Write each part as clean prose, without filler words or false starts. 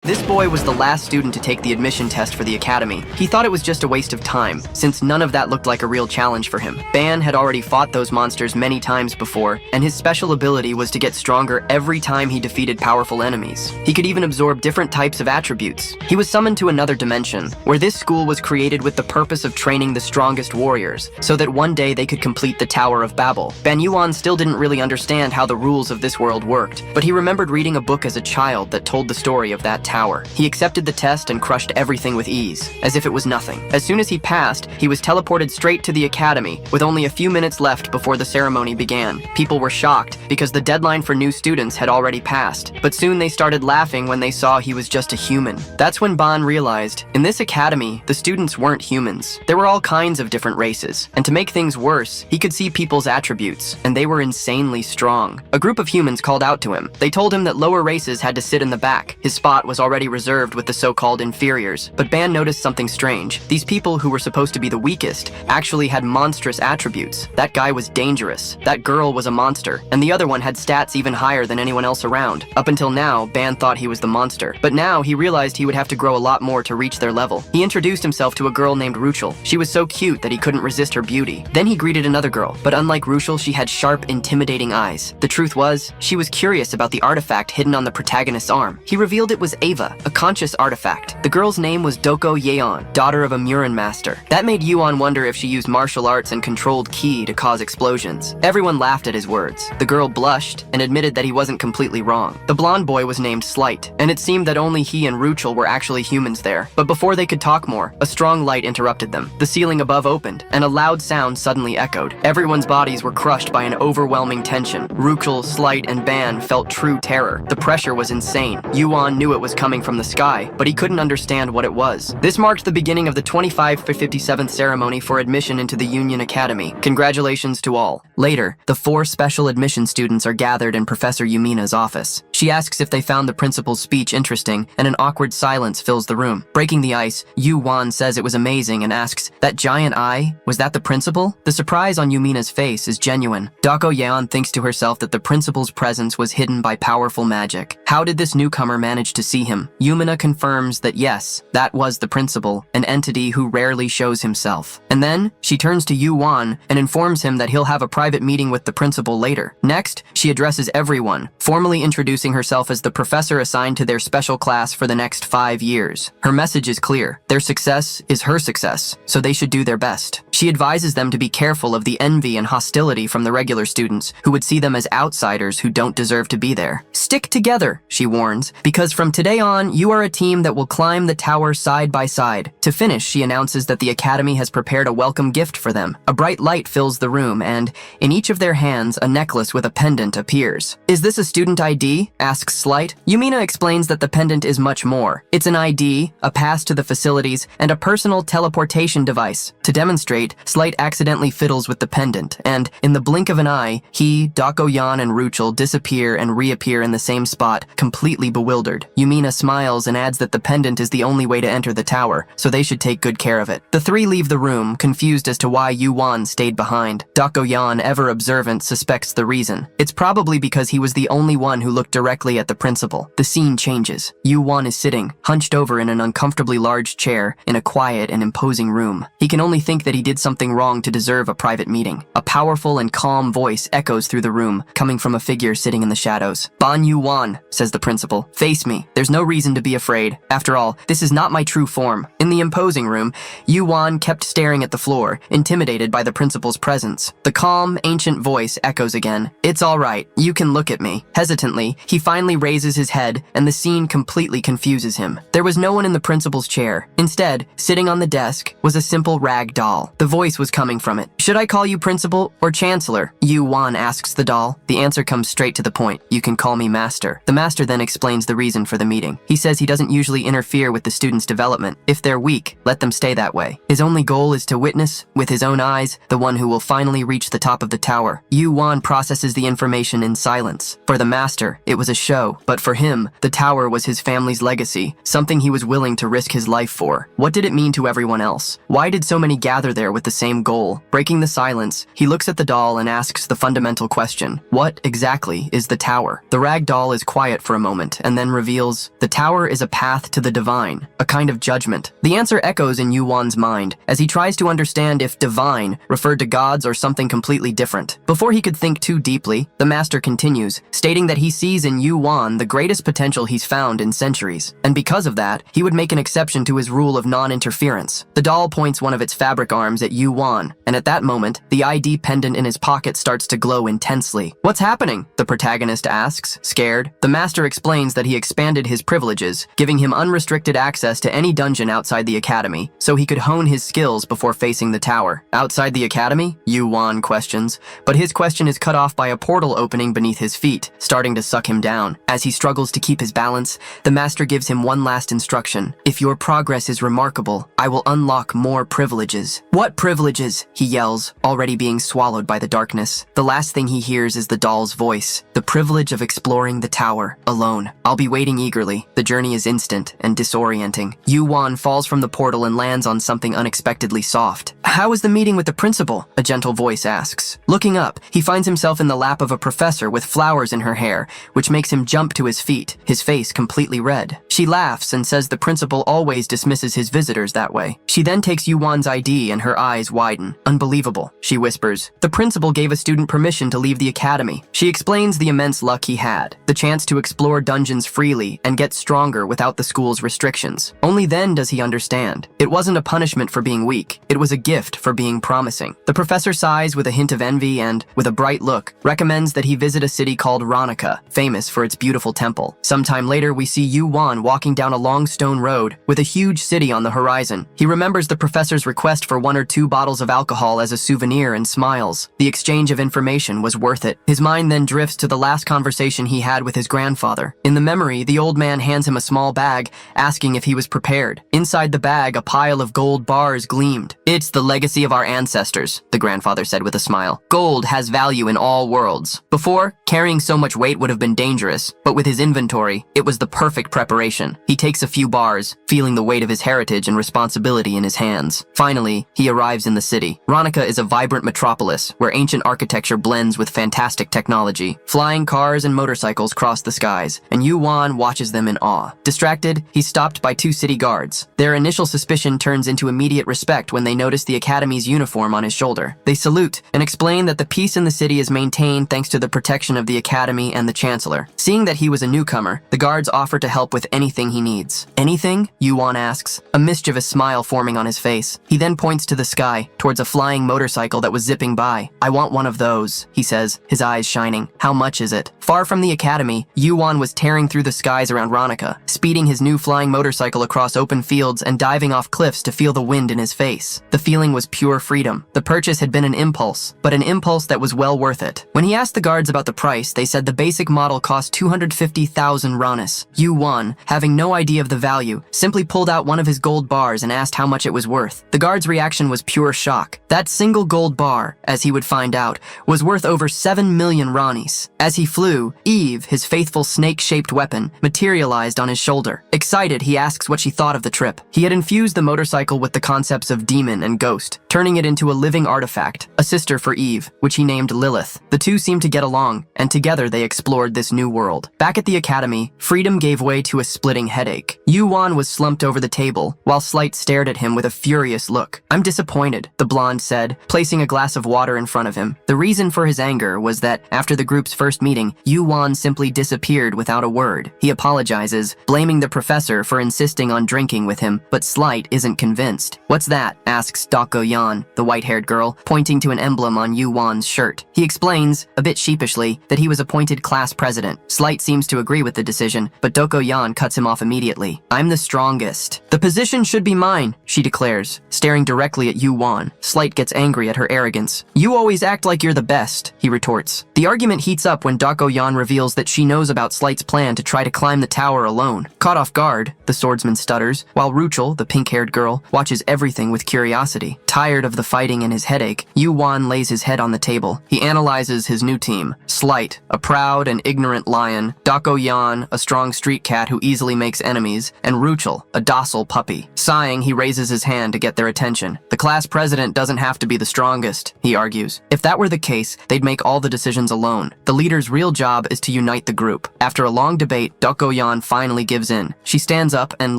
This boy was the last student to take the admission test for the academy. He thought it was just a waste of time, since none of that looked like a real challenge for him. Ban had already fought those monsters many times before, and his special ability was to get stronger every time he defeated powerful enemies. He could even absorb different types of attributes. He was summoned to another dimension, where this school was created with the purpose of training the strongest warriors, so that one day they could complete the Tower of Babel. Ban Yuan still didn't really understand how the rules of this world worked, but he remembered reading a book as a child that told the story of that tower. He accepted the test and crushed everything with ease, as if it was nothing. As soon as he passed, he was teleported straight to the academy, with only a few minutes left before the ceremony began. People were shocked, because the deadline for new students had already passed, but soon they started laughing when they saw he was just a human. That's when Ban realized, in this academy, the students weren't humans. There were all kinds of different races, and to make things worse, he could see people's attributes, and they were insanely strong. A group of humans called out to him. They told him that lower races had to sit in the back. His spot was already reserved with the so-called inferiors. But Ban noticed something strange. These people who were supposed to be the weakest actually had monstrous attributes. That guy was dangerous. That girl was a monster. And the other one had stats even higher than anyone else around. Up until now, Ban thought he was the monster. But now he realized he would have to grow a lot more to reach their level. He introduced himself to a girl named Ruchel. She was so cute that he couldn't resist her beauty. Then he greeted another girl. But unlike Ruchel, she had sharp, intimidating eyes. The truth was, she was curious about the artifact hidden on the protagonist's arm. He revealed it was Ava, a conscious artifact. The girl's name was Doko Yeon, daughter of a Murin master. That made Yuan wonder if she used martial arts and controlled ki to cause explosions. Everyone laughed at his words. The girl blushed and admitted that he wasn't completely wrong. The blonde boy was named Slight, and it seemed that only he and Ruchel were actually humans there. But before they could talk more, a strong light interrupted them. The ceiling above opened, and a loud sound suddenly echoed. Everyone's bodies were crushed by an overwhelming tension. Ruchel, Slight, and Ban felt true terror. The pressure was insane. Yuan knew it was coming from the sky, but he couldn't understand what it was. This marked the beginning of the 25-57th ceremony for admission into the Union Academy. Congratulations to all. Later, the 4 special admission students are gathered in Professor Yumina's office. She asks if they found the principal's speech interesting, and an awkward silence fills the room. Breaking the ice, Yuan says it was amazing and asks, "That giant eye? Was that the principal?" The surprise on Yumina's face is genuine. Dako Yeon thinks to herself that the principal's presence was hidden by powerful magic. How did this newcomer manage to see him? Yumina confirms that yes, that was the principal, an entity who rarely shows himself. And then, she turns to Yuan and informs him that he'll have a private meeting with the principal later. Next, she addresses everyone, formally introducing herself as the professor assigned to their special class for the next 5 years. Her message is clear. Their success is her success, so they should do their best. She advises them to be careful of the envy and hostility from the regular students, who would see them as outsiders who don't deserve to be there. Stick together, she warns, because from today on, you are a team that will climb the tower side by side. To finish, she announces that the academy has prepared a welcome gift for them. A bright light fills the room, and in each of their hands, a necklace with a pendant appears. "Is this a student ID?" asks Slight. Yumina explains that the pendant is much more. It's an ID, a pass to the facilities, and a personal teleportation device. To demonstrate, Slight accidentally fiddles with the pendant, and in the blink of an eye, he, Dako Yan, and Ruchel disappear and reappear in the same spot, completely bewildered. Yumina smiles and adds that the pendant is the only way to enter the tower, so they should take good care of it. The 3 leave the room, confused as to why Yuan stayed behind. Dako Yan, ever observant, suspects the reason. It's probably because he was the only one who looked directly at the principal. The scene changes. Yuan is sitting, hunched over in an uncomfortably large chair, in a quiet and imposing room. He can only think that he did something wrong to deserve a private meeting. A powerful and calm voice echoes through the room, coming from a figure sitting in the shadows. "Ban Yuan," says the principal. "Face me. There's no reason to be afraid. After all, this is not my true form." In the imposing room, Yuan kept staring at the floor, intimidated by the principal's presence. The calm, ancient voice echoes again. "It's all right. You can look at me." Hesitantly, he finally raises his head, and the scene completely confuses him. There was no one in the principal's chair. Instead, sitting on the desk, was a simple rag doll. The voice was coming from it. "Should I call you principal or chancellor?" Yuan asks the doll. The answer comes straight to the point. "You can call me master." The master then explains the reason for the meeting. He says he doesn't usually interfere with the students' development. If they're weak, let them stay that way. His only goal is to witness, with his own eyes, the one who will finally reach the top of the tower. Yuan processes the information in silence. For the master, it was a show, but for him, the tower was his family's legacy, something he was willing to risk his life for. What did it mean to everyone else? Why did so many gather there with the same goal? Breaking the silence, he looks at the doll and asks the fundamental question: what exactly is the tower? The rag doll is quiet for a moment and then reveals, The tower is a path to the divine, a kind of judgment. The answer echoes in Yuan's mind as he tries to understand if divine referred to gods or something completely different. Before he could think too deeply, the master continues, stating that he sees in Yuan the greatest potential he's found in centuries, and because of that, he would make an exception to his rule of non-interference. The doll points one of its fabric arms at Yuan, and at that moment, the ID pendant in his pocket starts to glow intensely. "What's happening?" the protagonist asks, scared. The master explains that he expanded his privileges, giving him unrestricted access to any dungeon outside the academy, so he could hone his skills before facing the tower. "Outside the academy?" Yuan questions, but his question is cut off by a portal opening beneath his feet, starting to suck him down. As he struggles to keep his balance, the master gives him one last instruction. "If your progress is remarkable, I will unlock more privileges." "What privileges?" he yells, already being swallowed by the darkness. The last thing he hears is the doll's voice. "The privilege of exploring the tower, alone. I'll be waiting eagerly." The journey is instant and disorienting. Yuan falls from the portal and lands on something unexpectedly soft. "How is the meeting with the principal?" a gentle voice asks. Looking up, he finds himself in the lap of a professor with flowers in her hair, which makes him jump to his feet, his face completely red. She laughs and says the principal always dismisses his visitors that way. She then takes Yuan's ID and her eyes widen. "Unbelievable," she whispers. "The principal gave a student permission to leave the academy." She explains the immense luck he had, the chance to explore dungeons freely and get stronger without the school's restrictions. Only then does he understand. It wasn't a punishment for being weak, it was a gift for being promising. The professor sighs with a hint of envy and, with a bright look, recommends that he visit a city called Ronica, famous for its beautiful temple. Sometime later, we see Yuan walking down a long stone road with a huge city on the horizon. He remembers the professor's request for 1 or 2 bottles of alcohol as a souvenir and smiles. The exchange of information was worth it. His mind then drifts to the last conversation he had with his grandfather. In the memory, the old man hands him a small bag, asking if he was prepared. Inside the bag, a pile of gold bars gleamed. "It's the legacy of our ancestors," the grandfather said with a smile. "Gold has value in all worlds. Before, carrying so much weight would have been dangerous, but with his inventory, it was the perfect preparation." He takes a few bars, feeling the weight of his heritage and responsibility in his hands. Finally, he arrives in the city. Ronica is a vibrant metropolis where ancient architecture blends with fantastic technology. Flying cars and motorcycles cross the skies, and Yuan watches them in awe. Distracted, he's stopped by 2 city guards. Their initial suspicion turns into immediate respect when they notice the academy's uniform on his shoulder. They salute and explain that the peace in the city is maintained thanks to the protection of the academy and the chancellor. Seeing that he was a newcomer, the guards offer to help with anything he needs. "Anything?" Yuan asks, a mischievous smile forming on his face. He then points to the sky, towards a flying motorcycle that was zipping by. "I want one of those," he says, his eyes shining. "How much is it?" Far from the academy, Yuan was tearing through the skies around Ronica, speeding his new flying motorcycle across open fields and diving off cliffs to feel the wind in his face. The feeling was pure freedom. The purchase had been an impulse, but an impulse that was well worth it. When he asked the guards about the price, they said the basic model cost 250,000 ranas. Yuan, having no idea of the value, simply pulled out one of his gold bars and asked how much it was worth. The guard's reaction was pure shock. That single gold bar, as he would find out, was worth over 7 million ranis. As he flew, Eve, his faithful snake-shaped weapon, materialized on his shoulder. Excited, he asks what she thought of the trip. He had infused the motorcycle with the concepts of demon and ghost, turning it into a living artifact, a sister for Eve, which he named Lilith. The two seemed to get along, and together they explored this new world. Back at the academy, freedom gave way to a splitting headache. Yuan was slumped over the table, while Slight stared at him with a furious look. "I'm disappointed," the blonde said, placing a glass of water in front of him. The reason for his anger was that, after the group's first meeting, Yuan simply disappeared without a word. He apologizes, blaming the professor for insisting on drinking with him, but Slight isn't convinced. "What's that?" asks Doko-yan, the white-haired girl, pointing to an emblem on Yuan's shirt. He explains, a bit sheepishly, that he was appointed class president. Slight seems to agree with the decision, but Doko-yan cuts him off immediately. "I'm the strongest. The position should be mine," she declares, staring directly at Yuan. Slight gets angry at her arrogance. "You always act like you're the best," he retorts. The argument heats up when Dako-yan reveals that she knows about Slight's plan to try to climb the tower alone. Caught off guard, the swordsman stutters, while Ruchel, the pink-haired girl, watches everything with curiosity. Tired Tired of the fighting and his headache, Yu-Wan lays his head on the table. He analyzes his new team. Slight, a proud and ignorant lion, Dako-Yan, a strong street cat who easily makes enemies, and Ruchel, a docile puppy. Sighing, he raises his hand to get their attention. The class president doesn't have to be the strongest, he argues. If that were the case, they'd make all the decisions alone. The leader's real job is to unite the group. After a long debate, Dako-Yan finally gives in. She stands up and,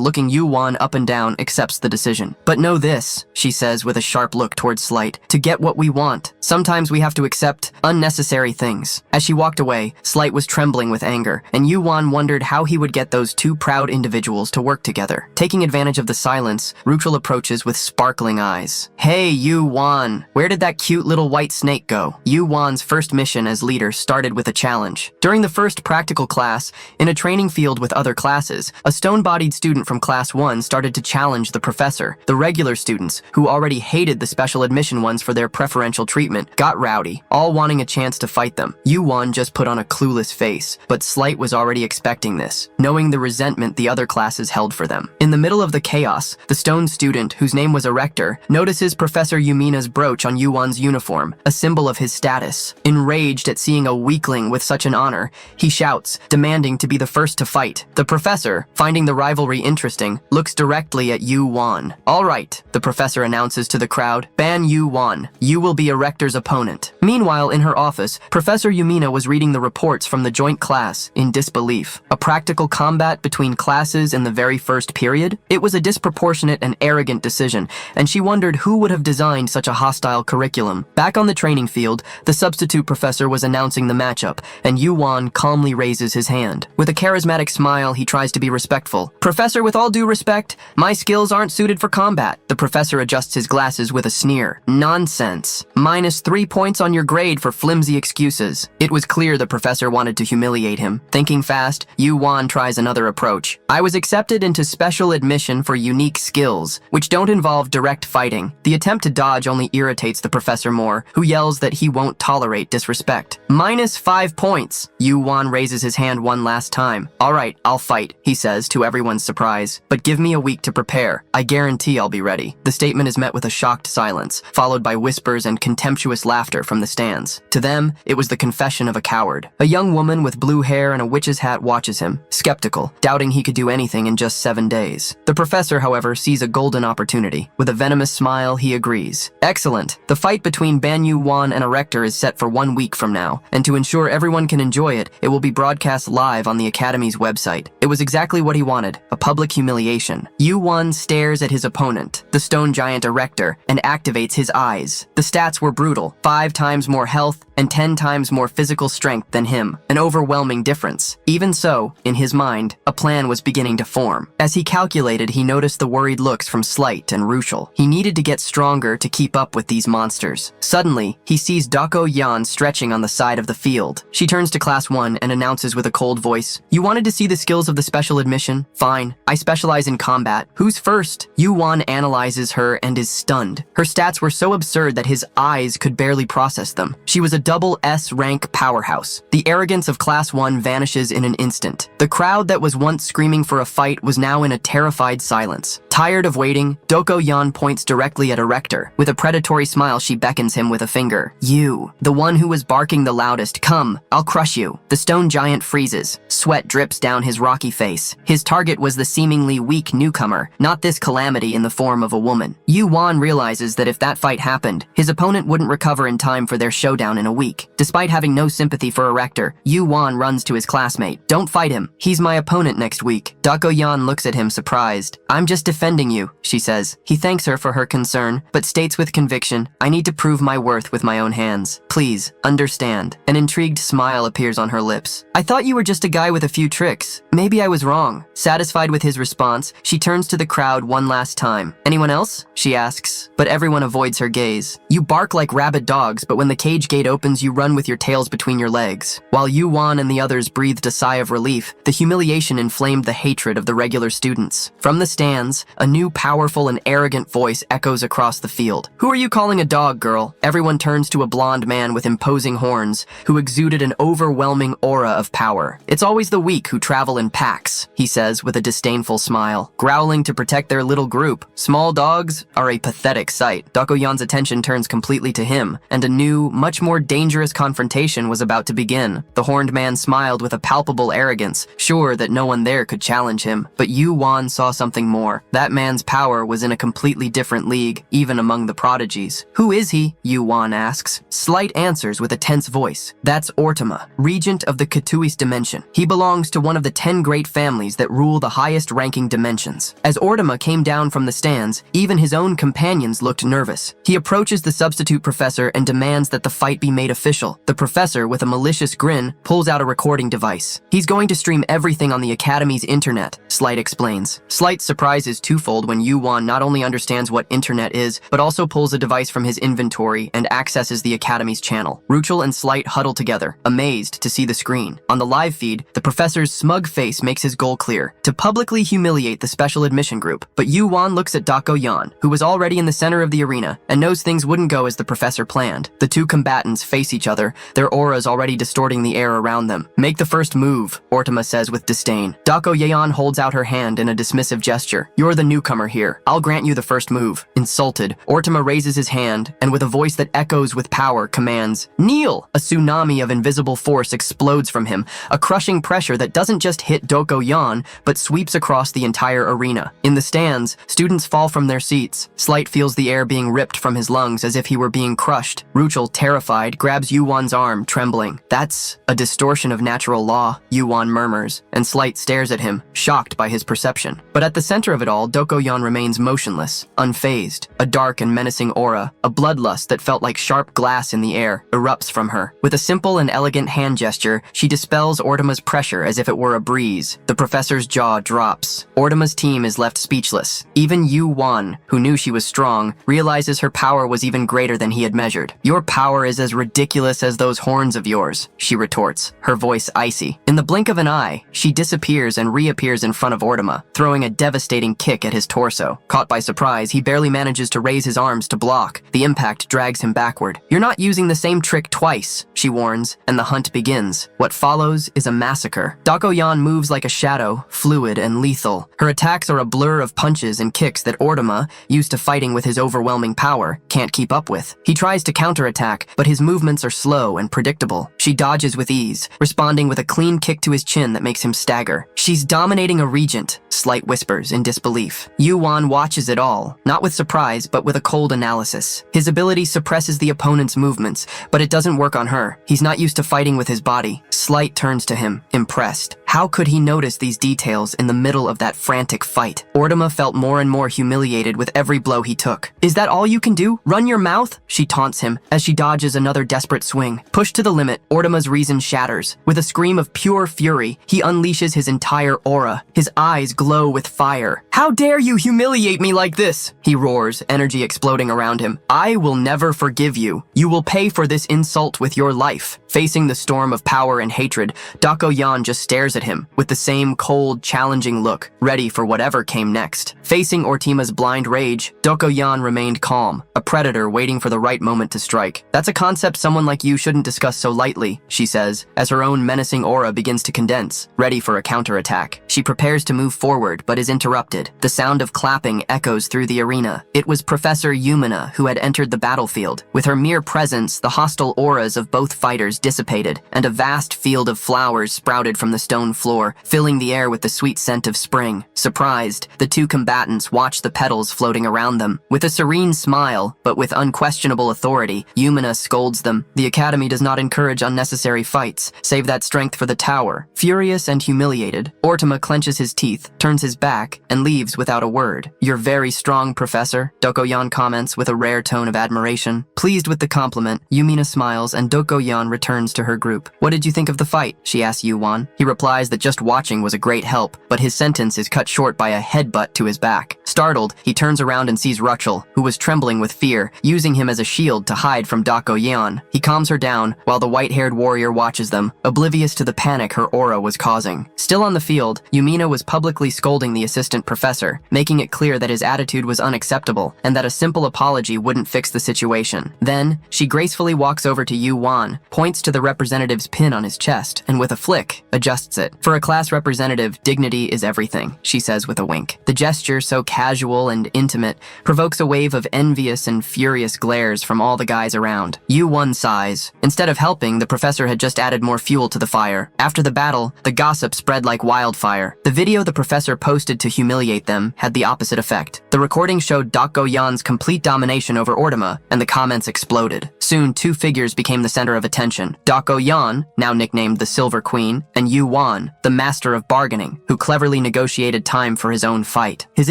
looking Yu-Wan up and down, accepts the decision. But know this, she says with a sharp look towards Slight, to get what we want, sometimes we have to accept unnecessary things. As she walked away, Slight was trembling with anger, and Yu-Wan wondered how he would get those two proud individuals to work together. Taking advantage of the silence, Ruchel approaches with sparkling eyes. Hey, Yu-Wan, where did that cute little white snake go? Yu-Wan's first mission as leader started with a challenge. During the first practical class, in a training field with other classes, a stone-bodied student from Class 1 started to challenge the professor. The regular students, who already hated the special admission ones for their preferential treatment, got rowdy, all wanting a chance to fight them. Yu-Wan just put on a clueless face, but Slight was already expecting this, knowing the resentment the other classes held for them. In the middle of the chaos, the stone student, whose name was Erector, notices Professor Yumina's brooch on Yu-Wan's uniform, a symbol of his status. Enraged at seeing a weakling with such an honor, he shouts, demanding to be the first to fight. The professor, finding the rivalry interesting, looks directly at Yu-Wan. All right, the professor announces to the crowd, ban Yu-Wan. You will be Erector's opponent. Meanwhile, in her office, Professor Yumina was reading the reports from the joint class in disbelief. A practical combat between classes in the very first period? It was a disproportionate and arrogant decision, and she wondered who would have designed such a hostile curriculum. Back on the training field, the substitute professor was announcing the matchup, and Yu-Wan calmly raises his hand. With a charismatic smile, he tries to be respectful. Professor, with all due respect, my skills aren't suited for combat. The professor adjusts his glasses with a sneer. Nonsense. -3 points on your grade for flimsy excuses. It was clear the professor wanted to humiliate him. Thinking fast, Yu-Wan tries another approach. I was accepted into special admission for unique skills, which don't involve direct fighting. The attempt to dodge only irritates the professor more, who yells that he won't tolerate disrespect. -5 points. Yu-Wan raises his hand one last time. All right, I'll fight, he says to everyone's surprise. But give me a week to prepare. I guarantee I'll be ready. The statement is met with a shocked silence, followed by whispers and contemptuous laughter from the stands. To them, it was the confession of a coward. A young woman with blue hair and a witch's hat watches him, skeptical, doubting he could do anything in just 7 days. The professor, however, sees a golden opportunity. With a venomous smile, he agrees. Excellent. The fight between Ban Yu-Wan and Erector is set for 1 week from now, and to ensure everyone can enjoy it, it will be broadcast live on the Academy's website. It was exactly what he wanted, a public humiliation. Yu-Wan stares at his opponent, the stone giant Erector, and activates his eyes. The stats were brutal, 5 times more health and 10 times more physical strength than him, an overwhelming difference. Even so, in his mind, a plan was beginning to form. As he calculated, he noticed the worried looks from Slight and Ruchel. He needed to get stronger to keep up with these monsters. Suddenly, he sees Dako-Yan stretching on the side of the field. She turns to Class 1 and announces with a cold voice, You wanted to see the skills of the special admission? Fine. I specialize in combat. Who's first? Yu-Wan analyzes her and is stunned. Her stats were so absurd that his eyes could barely process them. She was a double S-rank powerhouse. The arrogance of Class 1 vanishes in an instant. The crowd that was once screaming for a fight was now in a terrified silence. Tired of waiting, Dako-Yan points directly at Erector. With a predatory smile, she beckons him with a finger. You, the one who was barking the loudest, come, I'll crush you. The stone giant freezes. Sweat drips down his rocky face. His target was the seemingly weak newcomer, not this calamity in the form of a woman. Yu-Wan realizes that if that fight happened, his opponent wouldn't recover in time for their showdown in a week. Despite having no sympathy for Erector, Yu-Wan runs to his classmate. Don't fight him. He's my opponent next week. Dako-Yan looks at him surprised. I'm just defending you, she says. He thanks her for her concern, but states with conviction, I need to prove my worth with my own hands. Please, understand. An intrigued smile appears on her lips. I thought you were just a guy with a few tricks. Maybe I was wrong. Satisfied with his response, she turns to the crowd one last time. Anyone else? She asks, but everyone avoids her gaze. You bark like rabid dogs, but when the cage gate opens, you run with your tails between your legs. While Yu-Wan and the others breathed a sigh of relief, the humiliation inflamed the hatred of the regular students. From the stands, a new powerful and arrogant voice echoes across the field. "Who are you calling a dog, girl?" Everyone turns to a blonde man with imposing horns, who exuded an overwhelming aura of power. "It's always the weak who travel in packs," he says with a disdainful smile, growling to protect their little group. "Small dogs are a pathetic sight." Dokoyan's attention turns completely to him, and a new, much more dangerous confrontation was about to begin. The horned man smiled with a palpable arrogance, sure that no one there could challenge him. But Yu Wan saw something more. That man's power was in a completely different league, even among the prodigies. "Who is he?" Yu Wan asks. Slight answers with a tense voice. "That's Ortama, regent of the Katui's dimension. He belongs to one of the 10 great families that rule the highest-ranking dimensions." As Ortama came down from the stands, even his own companions looked nervous. He approaches the substitute professor and demands that the fight be made official. The professor, with a malicious grin, pulls out a recording device. "He's going to stream everything on the Academy's internet," Slight explains. Slight's surprise is twofold when Yu Wan not only understands what internet is, but also pulls a device from his inventory and accesses the Academy's channel. Ruchel and Slight huddle together, amazed to see the screen. On the live feed, the professor's smug face makes his goal clear: to publicly humiliate the special admission group. But Yu Wan looks at Dokoyan, who was already in the center of the arena, and knows things wouldn't go as the professor planned. The two combatants face each other, their auras already distorting the air around them. "Make the first move," Ortama says with disdain. Dokoyan holds out her hand in a dismissive gesture. "You're the newcomer here. I'll grant you the first move." Insulted, Ortama raises his hand, and with a voice that echoes with power, commands, "Kneel!" A tsunami of invisible force explodes from him, a crushing pressure that doesn't just hit Dokoyan, but sweeps across the entire arena. In the stands, students fall from their seats. Slight feels the air being ripped from his lungs as if he were being crushed. Ruchel, terrified, grabs Yuwan's arm, trembling. "That's a distortion of natural law," Yuwan murmurs, and Slight stares at him, shocked by his perception. But at the center of it all, Dokoyan remains motionless, unfazed. A dark and menacing aura, a bloodlust that felt like sharp glass in the air, erupts from her. With a simple and elegant hand gesture, she dispels Ortama's pressure as if it were a breeze. The professor's jaw drops. Ortama's team is left speechless. Even Yu Wan, who knew she was strong, realizes her power was even greater than he had measured. "Your power is as ridiculous as those horns of yours," she retorts, her voice icy. In the blink of an eye, she disappears and reappears in front of Ortama, throwing a devastating kick at his torso. Caught by surprise, he barely manages to raise his arms to block. The impact drags him backward. "You're not using the same trick twice," she warns, and the hunt begins. What follows is a massacre. Dokoyan moves like a shadow, fluid and lethal. Her attacks are a blur of punches and kicks that Ortama, used to fighting with his overwhelming power, can't keep up with. He tries to counterattack, but his movements are slow and predictable. She dodges with ease, responding with a clean kick to his chin that makes him stagger. "She's dominating a regent," Slight whispers in disbelief. Yu Wan watches it all, not with surprise, but with a cold analysis. His ability suppresses the opponent's movements, but it doesn't work on her. He's not used to fighting with his body. Slight turns to him, impressed. How could he notice these details in the middle of that frantic fight? Ortama felt more and more humiliated with every blow he took. "Is that all you can do? Run your mouth?" she taunts him as she dodges another desperate swing. Pushed to the limit, Ortama's reason shatters. With a scream of pure fury, he unleashes his entire aura. His eyes glow with fire. "How dare you humiliate me like this?" he roars, energy exploding around him. "I will never forgive you. You will pay for this insult with your life." Facing the storm of power and hatred, Dokoyan just stares at him with the same cold, challenging look, ready for whatever came next. Facing Ortima's blind rage, Dokoyan remained calm, a predator waiting for the right moment to strike. "That's a concept someone like you shouldn't discuss so lightly," she says, as her own menacing aura begins to condense, ready for a counterattack. She prepares to move forward, but is interrupted. The sound of clapping echoes through the arena. It was Professor Yumina who had entered the battlefield. With her mere presence, the hostile auras of both fighters dissipated, and a vast field of flowers sprouted from the stone floor, filling the air with the sweet scent of spring. Surprised, the two combatants watched the petals floating around them. With a serene smile, but with unquestionable authority, Yumina scolds them. "The Academy does not encourage unnecessary fights. Save that strength for the tower." Furious and humiliated, Ortama clenches his teeth, turns his back, and leaves without a word. "You're very strong, Professor," Dokoyan comments with a rare tone of admiration. Pleased with the compliment, Yumina smiles and Dokoyan returns to her group. "What did you think of the fight?" she asks Yuwan. He replies that just watching was a great help, but his sentence is cut short by a headbutt to his back. Startled, he turns around and sees Ruchel, who was trembling with fear, using him as a shield to hide from Yeon. He calms her down, while the white-haired warrior watches them, oblivious to the panic her aura was causing. Still on the field, Yumina was publicly scolding the assistant professor, making it clear that his attitude was unacceptable, and that a simple apology wouldn't fix the situation. Then, she gracefully walks over to Yu-Wan, points to the representative's pin on his chest, and with a flick, adjusts it. For a class representative, dignity is everything, she says with a wink. The gesture, so casual and intimate, provokes a wave of envious and furious glares from all the guys around. Yu-Wan sighs. Instead of helping, the professor had just added more fuel to the fire. After the battle, the gossip spread like wildfire. The video the professor posted to humiliate them had the opposite effect. The recording showed Yeon's complete domination over Ortama, and the comments exploded. Soon, two figures became the center of attention. Yeon, now nicknamed the Silver Queen, and Yu-Wan, the master of bargaining, who cleverly negotiated time for his own fight. His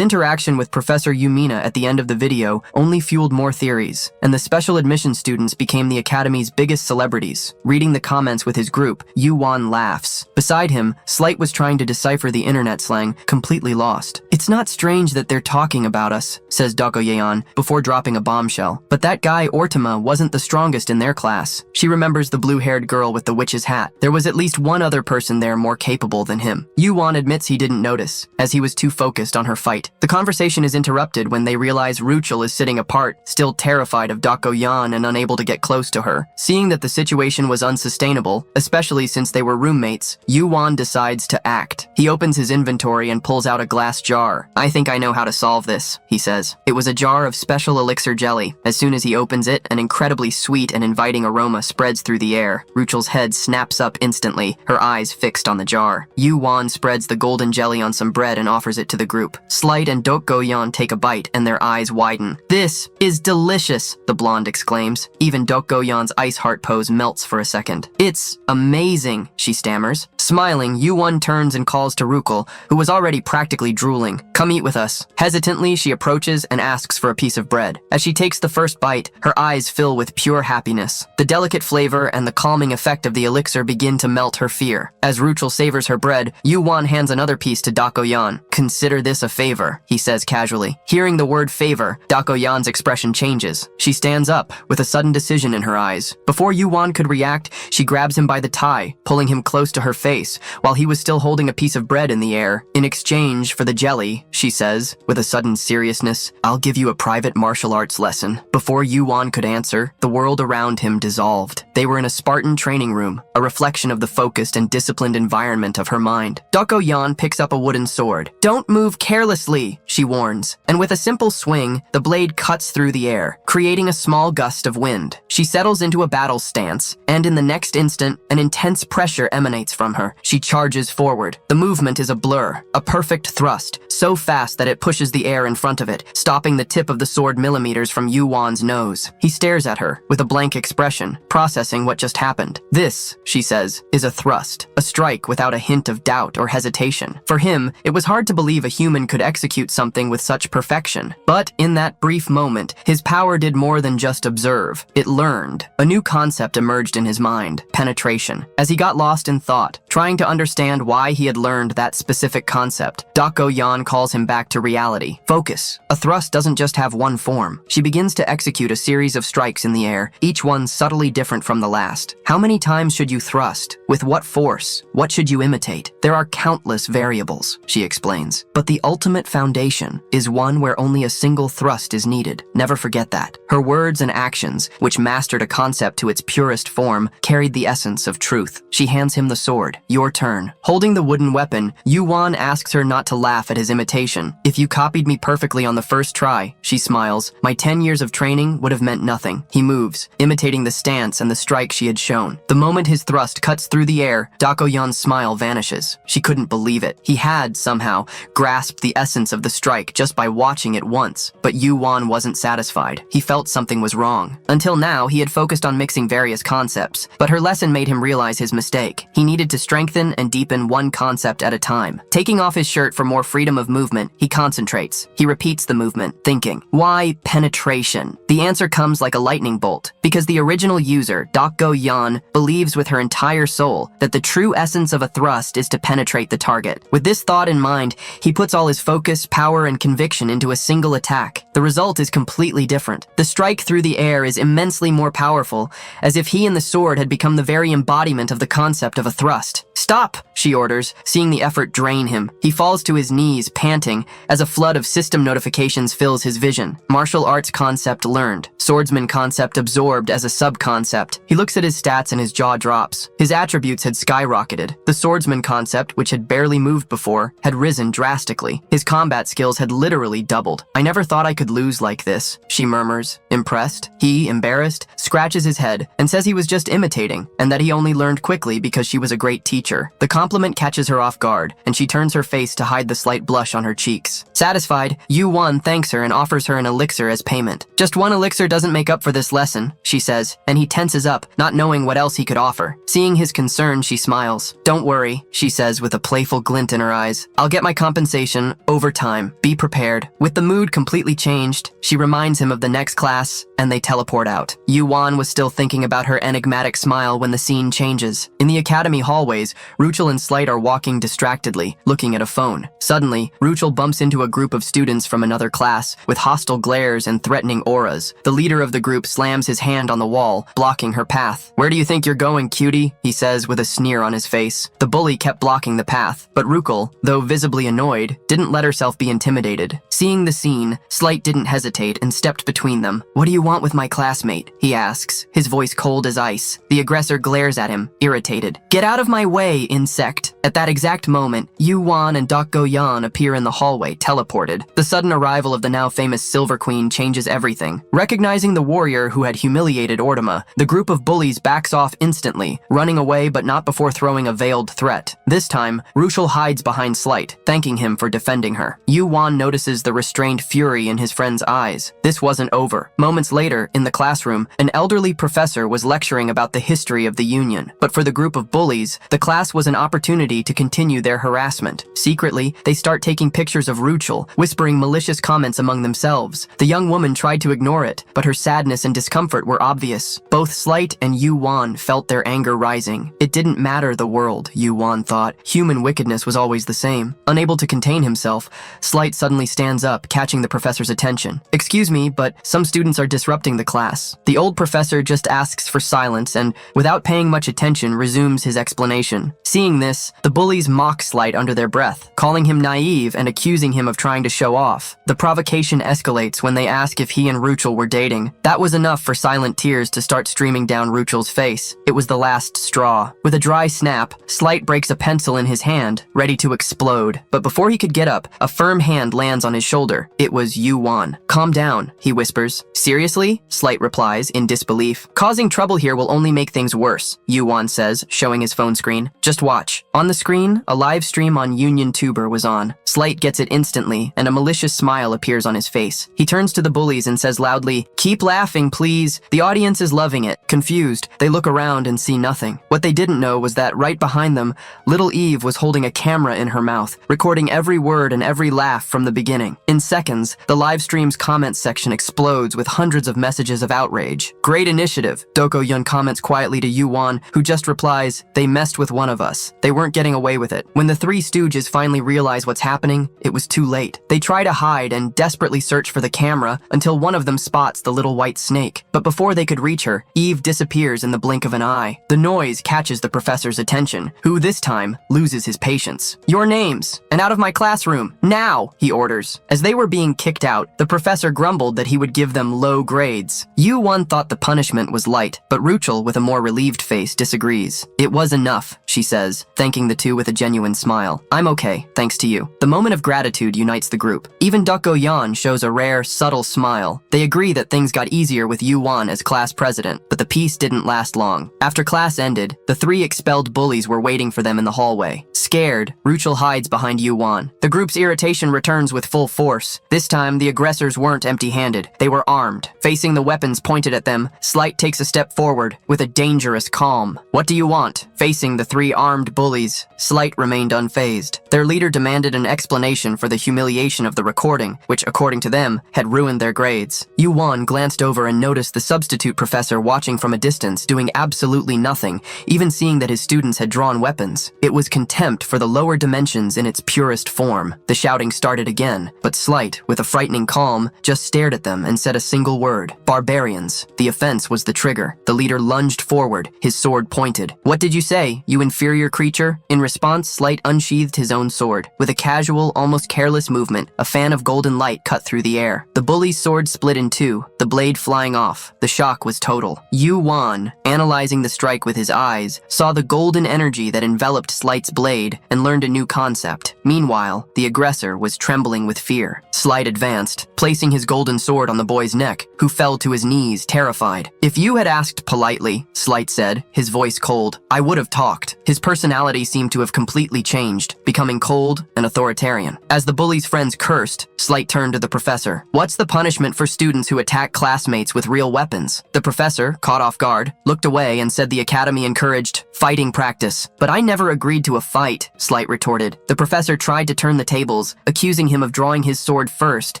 interaction with Professor Yumina at the end of the video only fueled more theories, and the special admission students became the Academy's biggest celebrities. Reading the comments with his group, Yu-Wan laughs. Beside him, Slight was trying to decipher the internet slang, completely lost. "It's not strange that they're talking about us," says Yeon, before dropping a bombshell. But that guy Ortama wasn't the strongest in their class. She remembers the blue-haired girl with the witch's hat. There was at least one other person there more capable than him. Yu-Wan admits he didn't notice, as he was too focused on her fight. The conversation is interrupted when they realize Ruchel is sitting apart, still terrified of Yeon and unable to get close to her. Seeing that the situation was unsustainable, especially since they were roommates, Yu-Wan decides to act. He opens his inventory and pulls out a glass jar. "I think I know how to solve this," he says. It was a jar of special elixir jelly. As soon as he opens it, an incredibly sweet and inviting aroma spreads through the air. Ruchel's head snaps up instantly, her eyes fixed on the jar. Yu-Wan spreads the golden jelly on some bread and offers it to the group. Slight and Yeon take a bite, and their eyes widen. "This is delicious," the blonde exclaims. Even Yeon's ice heart pose melts for a second. "It's amazing," she stammers. Smiling, Yu-Wan turns and calls to Ruchel, who was already practically drooling. "Come eat with us." Hesitantly, she approaches and asks for a piece of bread. As she takes the first bite, her eyes fill with pure happiness. The delicate flavor and the calming effect of the elixir begin to melt her fear. As Ruchel savors her bread, Yu-Wan hands another piece to Yeon. "Consider this a favor," he says casually. Hearing the word favor, Yeon's expression changes. She stands up, with a sudden decision in her eyes. Before Yu-Wan could react, she grabs him by the tie, pulling him close to her face, while he was still holding a piece of bread in the air. "In exchange for the jelly," she says, with a sudden seriousness, "I'll give you a private martial arts lesson." Before Yu-Wan could answer, the world around him dissolved. They were in a Spartan training room, a reflection of the focused and disciplined environment of her mind. Yeon picks up a wooden sword. "Don't move carelessly," she warns, and with a simple swing, the blade cuts through the air, creating a small gust of wind. She settles into a battle stance, and in the next instant, an intense pressure emanates from her. She charges forward. The movement is a blur, a perfect thrust, so fast that it pushes the air in front of it, stopping the tip of the sword millimeters from Yu-Wan's nose. He stares at her, with a blank expression, processing what just happened. "This," she says, "is a thrust, a strike without a hint of doubt or hesitation." For him, it was hard to believe a human could execute something with such perfection. But in that brief moment, his power did more than just observe. It learned. A new concept emerged in his mind: penetration. As he got lost in thought, trying to understand why he had learned that specific concept, Yeon calls him back to reality. Focus. A thrust doesn't just have one form. She begins to execute a series of strikes in the air, each one subtly different from the last. How many times should you thrust? With what force? What should you imitate? There are countless variables, she explains. But the ultimate foundation is one where only a single thrust is needed. Never forget that. Her words and actions, which mastered a concept to its purest form, carried the essence of truth. She hands him the sword. "Your turn." Holding the wooden weapon, Yu-Wan asks her not to laugh at his imitation. "If you copied me perfectly on the first try," she smiles, "my 10 years of training would have meant nothing." He moves, imitating the stance and the strike she had shown. The moment his thrust cuts through the air, Yeon's smile vanishes. She couldn't believe it. He had, somehow, grasped the essence of the strike just by watching it once. But Yu-Wan wasn't satisfied. He felt something was wrong. Until now, he had focused on mixing various concepts, but her lesson made him realize his mistake. He needed to strengthen and deepen one concept at a time. Taking off his shirt for more freedom of of movement, he concentrates. He repeats the movement, thinking, why penetration? The answer comes like a lightning bolt, because the original user, Yan, believes with her entire soul that the true essence of a thrust is to penetrate the target. With this thought in mind, he puts all his focus, power, and conviction into a single attack. The result is completely different. The strike through the air is immensely more powerful, as if he and the sword had become the very embodiment of the concept of a thrust. Stop, she orders, seeing the effort drain him. He falls to his knees, panting, as a flood of system notifications fills his vision. Martial arts concept learned. Swordsman concept absorbed as a sub-concept. He looks at his stats and his jaw drops. His attributes had skyrocketed. The swordsman concept, which had barely moved before, had risen drastically. His combat skills had literally doubled. I never thought I could lose like this, she murmurs, impressed. He, embarrassed, scratches his head and says he was just imitating, and that he only learned quickly because she was a great teacher. The compliment catches her off guard, and she turns her face to hide the slight blush on her cheeks. Satisfied, Yu-Wan thanks her and offers her an elixir as payment. Just one elixir doesn't make up for this lesson, she says, and he tenses up, not knowing what else he could offer. Seeing his concern, she smiles. Don't worry, she says with a playful glint in her eyes. I'll get my compensation over time. Be prepared. With the mood completely changed, she reminds him of the next class, and they teleport out. Yu-Wan was still thinking about her enigmatic smile when the scene changes. In the academy hallways, Ruchel and Slight are walking distractedly, looking at a phone. Suddenly, Ruchel bumps into a group of students from another class, with hostile glares and threatening auras. The leader of the group slams his hand on the wall, blocking her path. Where do you think you're going, cutie? He says with a sneer on his face. The bully kept blocking the path, but Ruchel, though visibly annoyed, didn't let herself be intimidated. Seeing the scene, Slight didn't hesitate and stepped between them. What do you want with my classmate? He asks, his voice cold as ice. The aggressor glares at him, irritated. Get out of my way, insect. At that exact moment, Yu-Wan and Yan appear in the hallway, teleported. The sudden arrival of the now famous Silver Queen changes everything. Recognizing the warrior who had humiliated Ortima, the group of bullies backs off instantly, running away but not before throwing a veiled threat. This time, Ruchel hides behind Slight, thanking him for defending her. Yu-Wan notices the restrained fury in his friend's eyes. This wasn't over. Moments later, in the classroom, an elderly professor was lecturing about the history of the Union. But for the group of bullies, the class was an opportunity to continue their harassment. Secretly, they start taking pictures of Ruchel, whispering malicious comments among themselves. The young woman tried to ignore it, but her sadness and discomfort were obvious. Both Slight and Yu-Wan felt their anger rising. It didn't matter the world, Yu-Wan thought. Human wickedness was always the same. Unable to contain himself, Slight suddenly stands up, catching the professor's attention. Excuse me, but some students are disrupting the class. The old professor just asks for silence and, without paying much attention, resumes his explanation. Seeing this, the bullies mock Slight under their breath, calling him naive and accusing him of trying to show off. The provocation escalates when they ask if he and Ruchel were dating. That was enough for silent tears to start streaming down Ruchel's face. It was the last straw. With a dry snap, Slight breaks a pencil in his hand, ready to explode. But before he could get up, a firm hand lands on his shoulder. It was Yu-Wan. Calm down, he whispers. Seriously? Slight replies, in disbelief. Causing trouble here will only make things worse, Yu-Wan says, showing his phone screen. Just watch. On the screen, a live stream on Union Tuber was on. Slight gets it instantly, and a malicious smile appears on his face. He turns to the bullies and says loudly, "Keep laughing, please. The audience is loving it." Confused, they look around and see nothing. What they didn't know was that right behind them, little Eve was holding a camera in her mouth, recording every word and every laugh from the beginning. In seconds, the live stream's comments section explodes with hundreds of messages of outrage. "Great initiative," Yun comments quietly to Yu-Wan, who just replies, "They messed with one of us. They weren't getting away with it." When the three stooges finally realize what's happening, it was too late. They try to hide and desperately search for the camera until one of them spots the little white snake. But before they could reach her, Eve disappears in the blink of an eye. The noise catches the professor's attention, who this time loses his patience. "Your names, and out of my classroom, now," he orders. As they were being kicked out, the professor grumbled that he would give them low grades. Yu-Wan thought the punishment was light, but Ruchel, with a more relieved face, disagrees. "It was enough," she says, thanking the two with a genuine smile. "I'm okay, thanks to you." The moment of gratitude unites the group. Even Yan shows a rare, subtle smile. They agree that things got easier with Yu-Wan as class president, but the peace didn't last long. After class ended, the three expelled bullies were waiting for them in the hallway. Scared, Ruchel hides behind Yu-Wan. The group's irritation returns with full force. This time, the aggressors weren't empty-handed. They were armed. Facing the weapons pointed at them, Slight takes a step forward with a dangerous calm. "What do you want?" Facing the three armed bullies, Slight remained unfazed. Their leader demanded an explanation for the humiliation of the recording, which, according to them, had ruined their grades. Yu-won glanced over and noticed the substitute professor watching from a distance, doing absolutely nothing, even seeing that his students had drawn weapons. It was contempt for the lower dimensions in its purest form. The shouting started again, but Slight, with a frightening calm, just stared at them and said a single word: barbarians. The offense was the trigger. The leader lunged forward, his sword pointed. "What did you say, you inferior creature?" In response, Slight unsheathed his own sword. With a casual, almost careless movement, a fan of golden light cut through the air. The bully's sword split in two, the blade flying off. The shock was total. Yu-won, analyzing the strike with his eyes, saw the golden energy that enveloped Slight's blade and learned a new concept. Meanwhile, the aggressor was trembling with fear. Slight advanced, placing his golden sword on the boy's neck, who fell to his knees, terrified. "If you had asked politely," Slight said, his voice cold, "I would have talked." His personality seemed to have completely changed, becoming cold and authoritarian. As the bully's friends cursed, Slight turned to the professor. "What's the punishment for students who attack classmates with real weapons?" The professor, caught off guard, looked away and said the academy encouraged fighting practice. "But I never agreed to a fight," Slight retorted. The professor tried to turn the tables, accusing him of drawing his sword first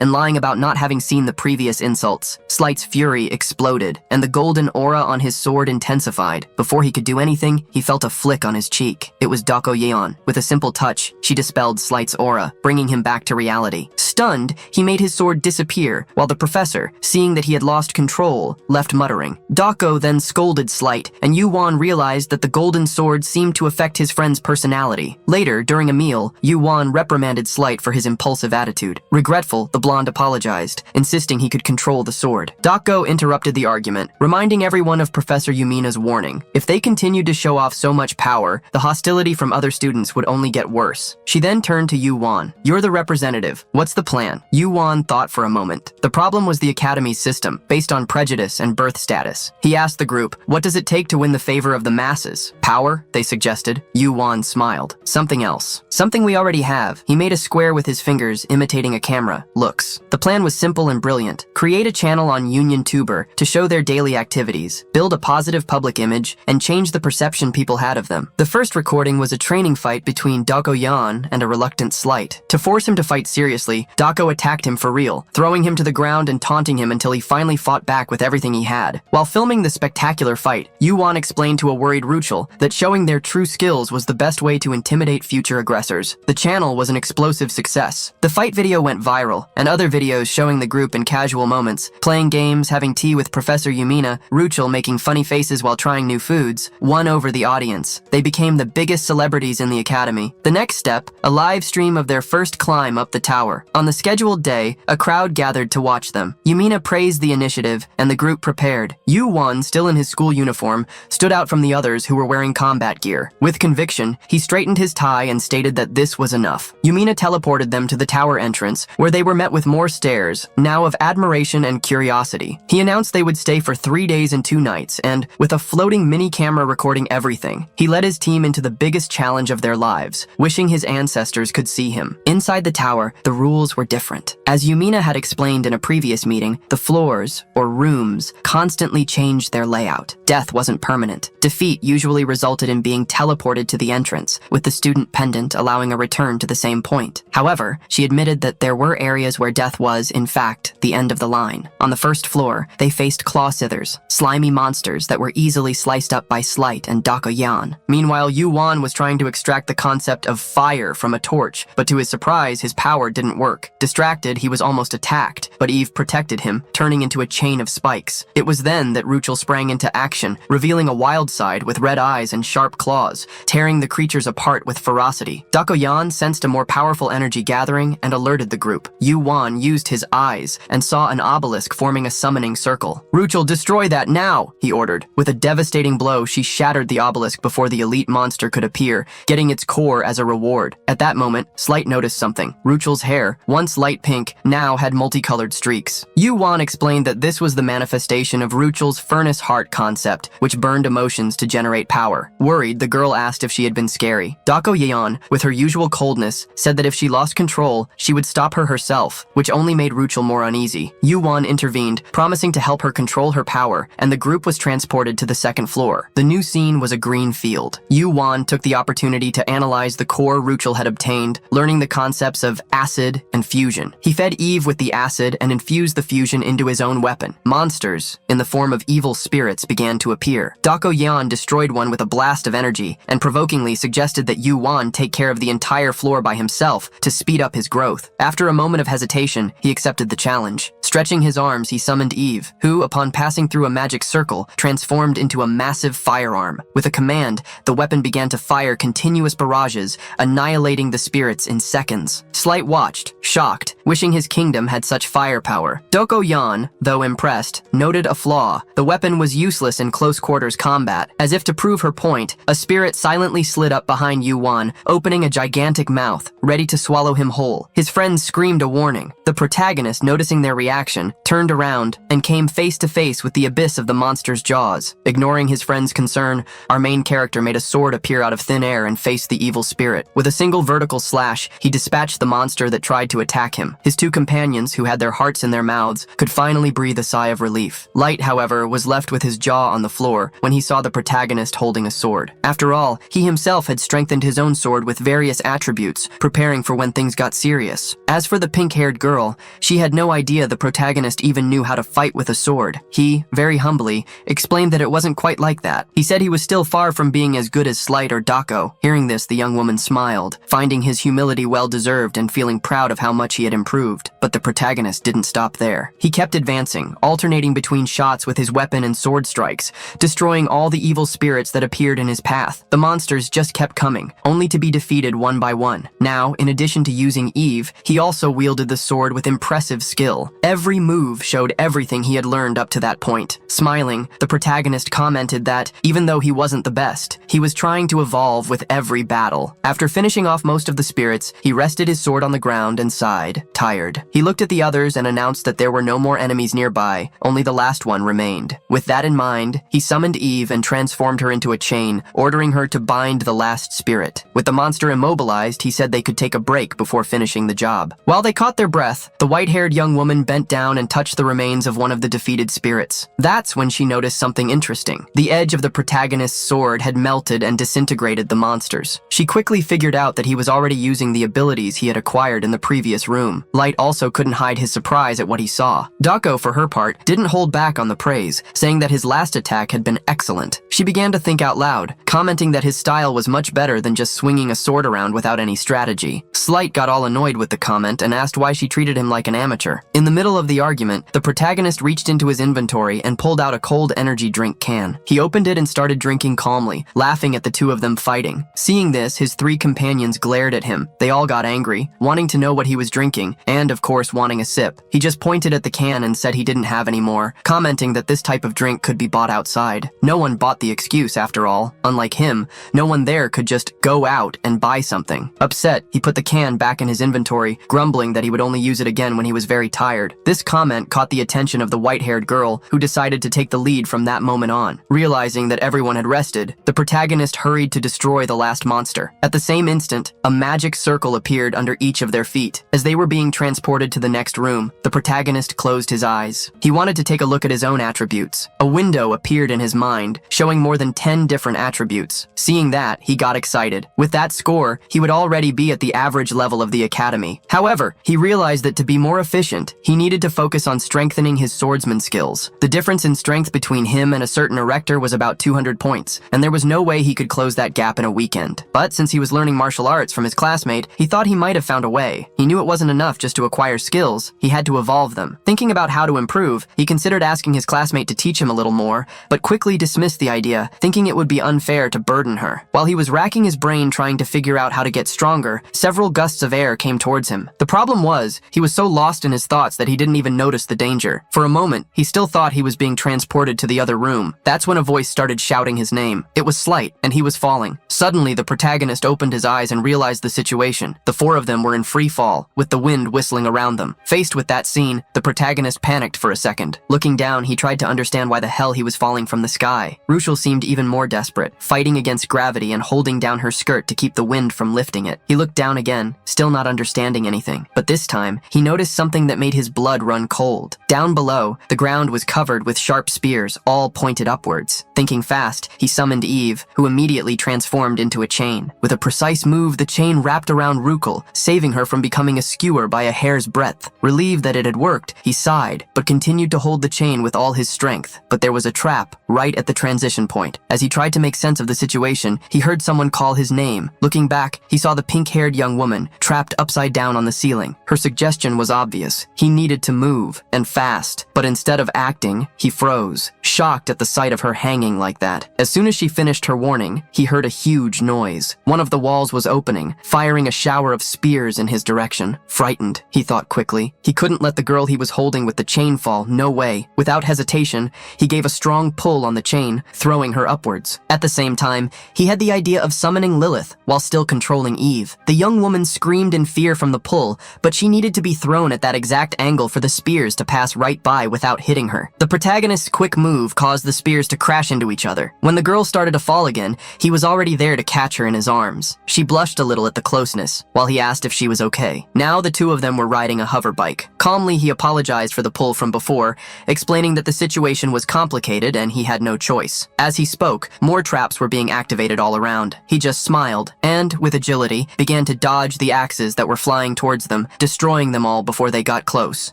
and lying about not having seen the previous insults. Slight's fury exploded, and the golden aura on his sword intensified. Before he could do anything, he felt a flick on his cheek. It was Dako Yeon. With a simple touch, she dispelled Slight's aura, bringing him back to reality. Stunned, he made his sword disappear, while the professor, seeing that he had lost control, left muttering. Dako then scolded Slight, and Yu-won realized that the golden sword seemed to affect his friend's personality. Later, during a meal, Yu-won reprimanded Slight for his impulsive attitude. Regretful, the blonde apologized, insisting he could control the sword. Dako interrupted the argument, reminding everyone of Professor Yumina's warning. If they continued to show off so much power, the hostility from other students would only get worse. She then turned to Yu-won. "You're the representative. What's the plan?" Yu-won thought for a moment. The problem was the academy's system, based on prejudice and birth status. He asked the group, "What does it take to win the favor of the masses?" "Power," they suggested. Yu-won smiled. "Something else. Something we already have." He made a square with his fingers, imitating a camera. "Looks." The plan was simple and brilliant. Create a channel on Union Tuber to show their daily activities, build a positive public image, and change the perception people had of them. The first recording was a training fight between Dako Yan and a reluctant Slight. To force him to fight seriously, Dako attacked him for real, throwing him to the ground and taunting him until he finally fought back with everything he had. While filming the spectacular fight, Yu-won explained to a worried Ruchel that showing their true skills was the best way to intimidate future aggressors. The channel was an explosive success. The fight video went viral, and other videos showing the group in casual moments, playing games, having tea with Professor Yumina, Ruchel making funny faces while trying new foods, won over the audience. They became the biggest celebrities in the academy. The next step, a live stream of their first climb up the tower. On the scheduled day, a crowd gathered to watch them. Yumina praised the initiative, and the group prepared. Yu-won, still in his school uniform, stood out from the others who were wearing combat gear. With conviction, he straightened his tie and stated that this was enough. Yumina teleported them to the tower entrance, where they were met with more stares, now of admiration and curiosity. He announced they would stay for 3 days and 2 nights, and, with a floating mini-camera recording everything, he led his team into the biggest challenge of their lives, wishing his ancestors could see him. Inside the tower, the rules were different. As Yumina had explained in a previous meeting, the floors, or rooms, constantly changed their layout. Death wasn't permanent. Defeat usually resulted in being teleported to the entrance, with the student pendant allowing a return to the same point. However, she admitted that there were areas where death was, in fact, the end of the line. On the first floor, they faced claw scythers, slimy monsters that were easily sliced up by Slight and Dako Yan. Meanwhile, Yu-won was trying to extract the concept of fire from a torch, but to his surprise, his power didn't work. Distracted, he was almost attacked, but Eve protected him, turning into a chain of spikes. It was then that Ruchel sprang into action, revealing a wild side with red eyes and sharp claws, tearing the creatures apart with ferocity. Dako Yan sensed a more powerful energy gathering and alerted the group. Yu-won used his eyes and saw an obelisk forming a summoning circle. "Ruchel, destroy that now!" he ordered. With a devastating blow, she shattered the obelisk before the elite monster could appear, getting its core as a reward. At that moment, Slight noticed something. Ruchel's hair, once light pink, now had multicolored streaks. Yu-won explained that this was the manifestation of Ruchel's furnace heart concept, which burned emotions to generate power. Worried, the girl asked if she had been scary. Dako Yeon, with her usual coldness, said that if she lost control, she would stop her herself, which only made Ruchel more uneasy. Yu-won intervened, promising to help her control her power, and the group was transported to the second floor. The new scene was a green field. Yu-won took the opportunity to analyze the core Ruchel had obtained, learning the concepts of acid and fusion. He fed Eve with the acid and infused the fusion into his own weapon. Monsters, in the form of evil spirits, began to appear. Dako Yan destroyed one with a blast of energy, and provokingly suggested that Yu-won take care of the entire floor by himself to speed up his growth. After a moment of hesitation, he accepted the challenge. Stretching his arms, he summoned Eve, who, upon passing through a magic circle, transformed into a massive firearm. With a command, the weapon began to fire continuous barrages, annihilating the spirits in seconds. Slight watched, shocked, wishing his kingdom had such firepower. Doko Yan, though impressed, noted a flaw. The weapon was useless in close-quarters combat. As if to prove her point, a spirit silently slid up behind Yu-won, opening a gigantic mouth, ready to swallow him whole. His friends screamed a warning. The protagonist, noticing their reaction, turned around and came face to face with the abyss of the monster's jaws. Ignoring his friend's concern, our main character made a sword appear out of thin air and faced the evil spirit. With a single vertical slash, he dispatched the monster that tried to attack him. His two companions, who had their hearts in their mouths, could finally breathe a sigh of relief. Light, however, was left with his jaw on the floor when he saw the protagonist holding a sword. After all, he himself had strengthened his own sword with various attributes, preparing for when things got serious. As for the pink-haired girl, she had no idea the protagonist even knew how to fight with a sword. He, very humbly, explained that it wasn't quite like that. He said he was still far from being as good as Slight or Dako. Hearing this, the young woman smiled, finding his humility well-deserved and feeling proud of how much he had improved. But the protagonist didn't stop there. He kept advancing, alternating between shots with his weapon and sword strikes, destroying all the evil spirits that appeared in his path. The monsters just kept coming, only to be defeated one by one. Now, in addition to using Eve, he also wielded the sword with impressive skill. Every move showed everything he had learned up to that point. Smiling, the protagonist commented that, even though he wasn't the best, he was trying to evolve with every battle. After finishing off most of the spirits, he rested his sword on the ground and sighed, tired. He looked at the others and announced that there were no more enemies nearby, only the last one remained. With that in mind, he summoned Eve and transformed her into a chain, ordering her to bind the last spirit. With the monster immobilized, he said they could take a break before finishing the job. While they caught their breath, the white-haired young woman bent down and touched the remains of one of the defeated spirits. That's when she noticed something interesting. The edge of the protagonist's sword had melted and disintegrated the monsters. She quickly figured out that he was already using the abilities he had acquired in the previous room. Light also couldn't hide his surprise at what he saw. Dako, for her part, didn't hold back on the praise, saying that his last attack had been excellent. She began to think out loud, commenting that his style was much better than just swinging a sword around without any strategy. Slight got all annoyed with the comment and asked why she treated him like an amateur. In the middle of the argument, the protagonist reached into his inventory and pulled out a cold energy drink can. He opened it and started drinking calmly, laughing at the two of them fighting. Seeing this, his three companions glared at him. They all got angry, wanting to know what he was drinking, and of course wanting a sip. He just pointed at the can and said he didn't have any more, commenting that this type of drink could be bought outside. No one bought the excuse after all. Unlike him, no one there could just go out and buy something. Upset, he put the can back in his inventory, grumbling that he would only use it again when he was very tired. This comment caught the attention of the white-haired girl, who decided to take the lead from that moment on. Realizing that everyone had rested, the protagonist hurried to destroy the last monster. At the same instant, a magic circle appeared under each of their feet. As they were being transported to the next room, the protagonist closed his eyes. He wanted to take a look at his own attributes. A window appeared in his mind, showing more than 10 different attributes. Seeing that, he got excited. With that score, he would already be at the average level of the academy. However, he realized that to be more efficient, he needed to focus on strengthening his swordsman skills. The difference in strength between him and a certain erector was about 200 points, and there was no way he could close that gap in a weekend. But since he was learning martial arts from his classmate, he thought he might have found a way. He knew it wasn't enough just to acquire skills, he had to evolve them. Thinking about how to improve, he considered asking his classmate to teach him a little more, but quickly dismissed the idea, thinking it would be unfair to burden her. While he was racking his brain trying to figure out how to get stronger, several gusts of air came towards him. The problem was, he was so lost in his thoughts that he didn't even notice the danger. For a moment, he still thought he was being transported to the other room. That's when a voice started shouting his name. It was Slight, and he was falling. Suddenly, the protagonist opened his eyes and realized the situation. The four of them were in free fall, with the wind whistling around them. Faced with that scene, the protagonist panicked for a second. Looking down, he tried to understand why the hell he was falling from the sky. Ruchel seemed even more desperate, fighting against gravity and holding down her skirt to keep the wind from lifting it. He looked down again, still not understanding anything. But this time, he noticed something that made his blood blood run cold. Down below, the ground was covered with sharp spears, all pointed upwards. Thinking fast, he summoned Eve, who immediately transformed into a chain. With a precise move, the chain wrapped around Rukel, saving her from becoming a skewer by a hair's breadth. Relieved that it had worked, he sighed, but continued to hold the chain with all his strength. But there was a trap right at the transition point. As he tried to make sense of the situation, he heard someone call his name. Looking back, he saw the pink-haired young woman trapped upside down on the ceiling. Her suggestion was obvious. He needed to move, and fast. But instead of acting, he froze, shocked at the sight of her hanging like that. As soon as she finished her warning, he heard a huge noise. One of the walls was opening, firing a shower of spears in his direction. Frightened, he thought quickly. He couldn't let the girl he was holding with the chain fall, no way. Without hesitation, he gave a strong pull on the chain, throwing her upwards. At the same time, he had the idea of summoning Lilith while still controlling Eve. The young woman screamed in fear from the pull, but she needed to be thrown at that exact angle for the spears to pass right by without hitting her. The protagonist's quick move caused the spears to crash into each other. When the girl started to fall again, he was already there to catch her in his arms. She blushed a little at the closeness, while he asked if she was okay. Now the two of them were riding a hover bike. Calmly, he apologized for the pull from before, explaining that the situation was complicated and he had no choice. As he spoke, more traps were being activated all around. He just smiled, and, with agility, began to dodge the axes that were flying towards them, destroying them all before they got close.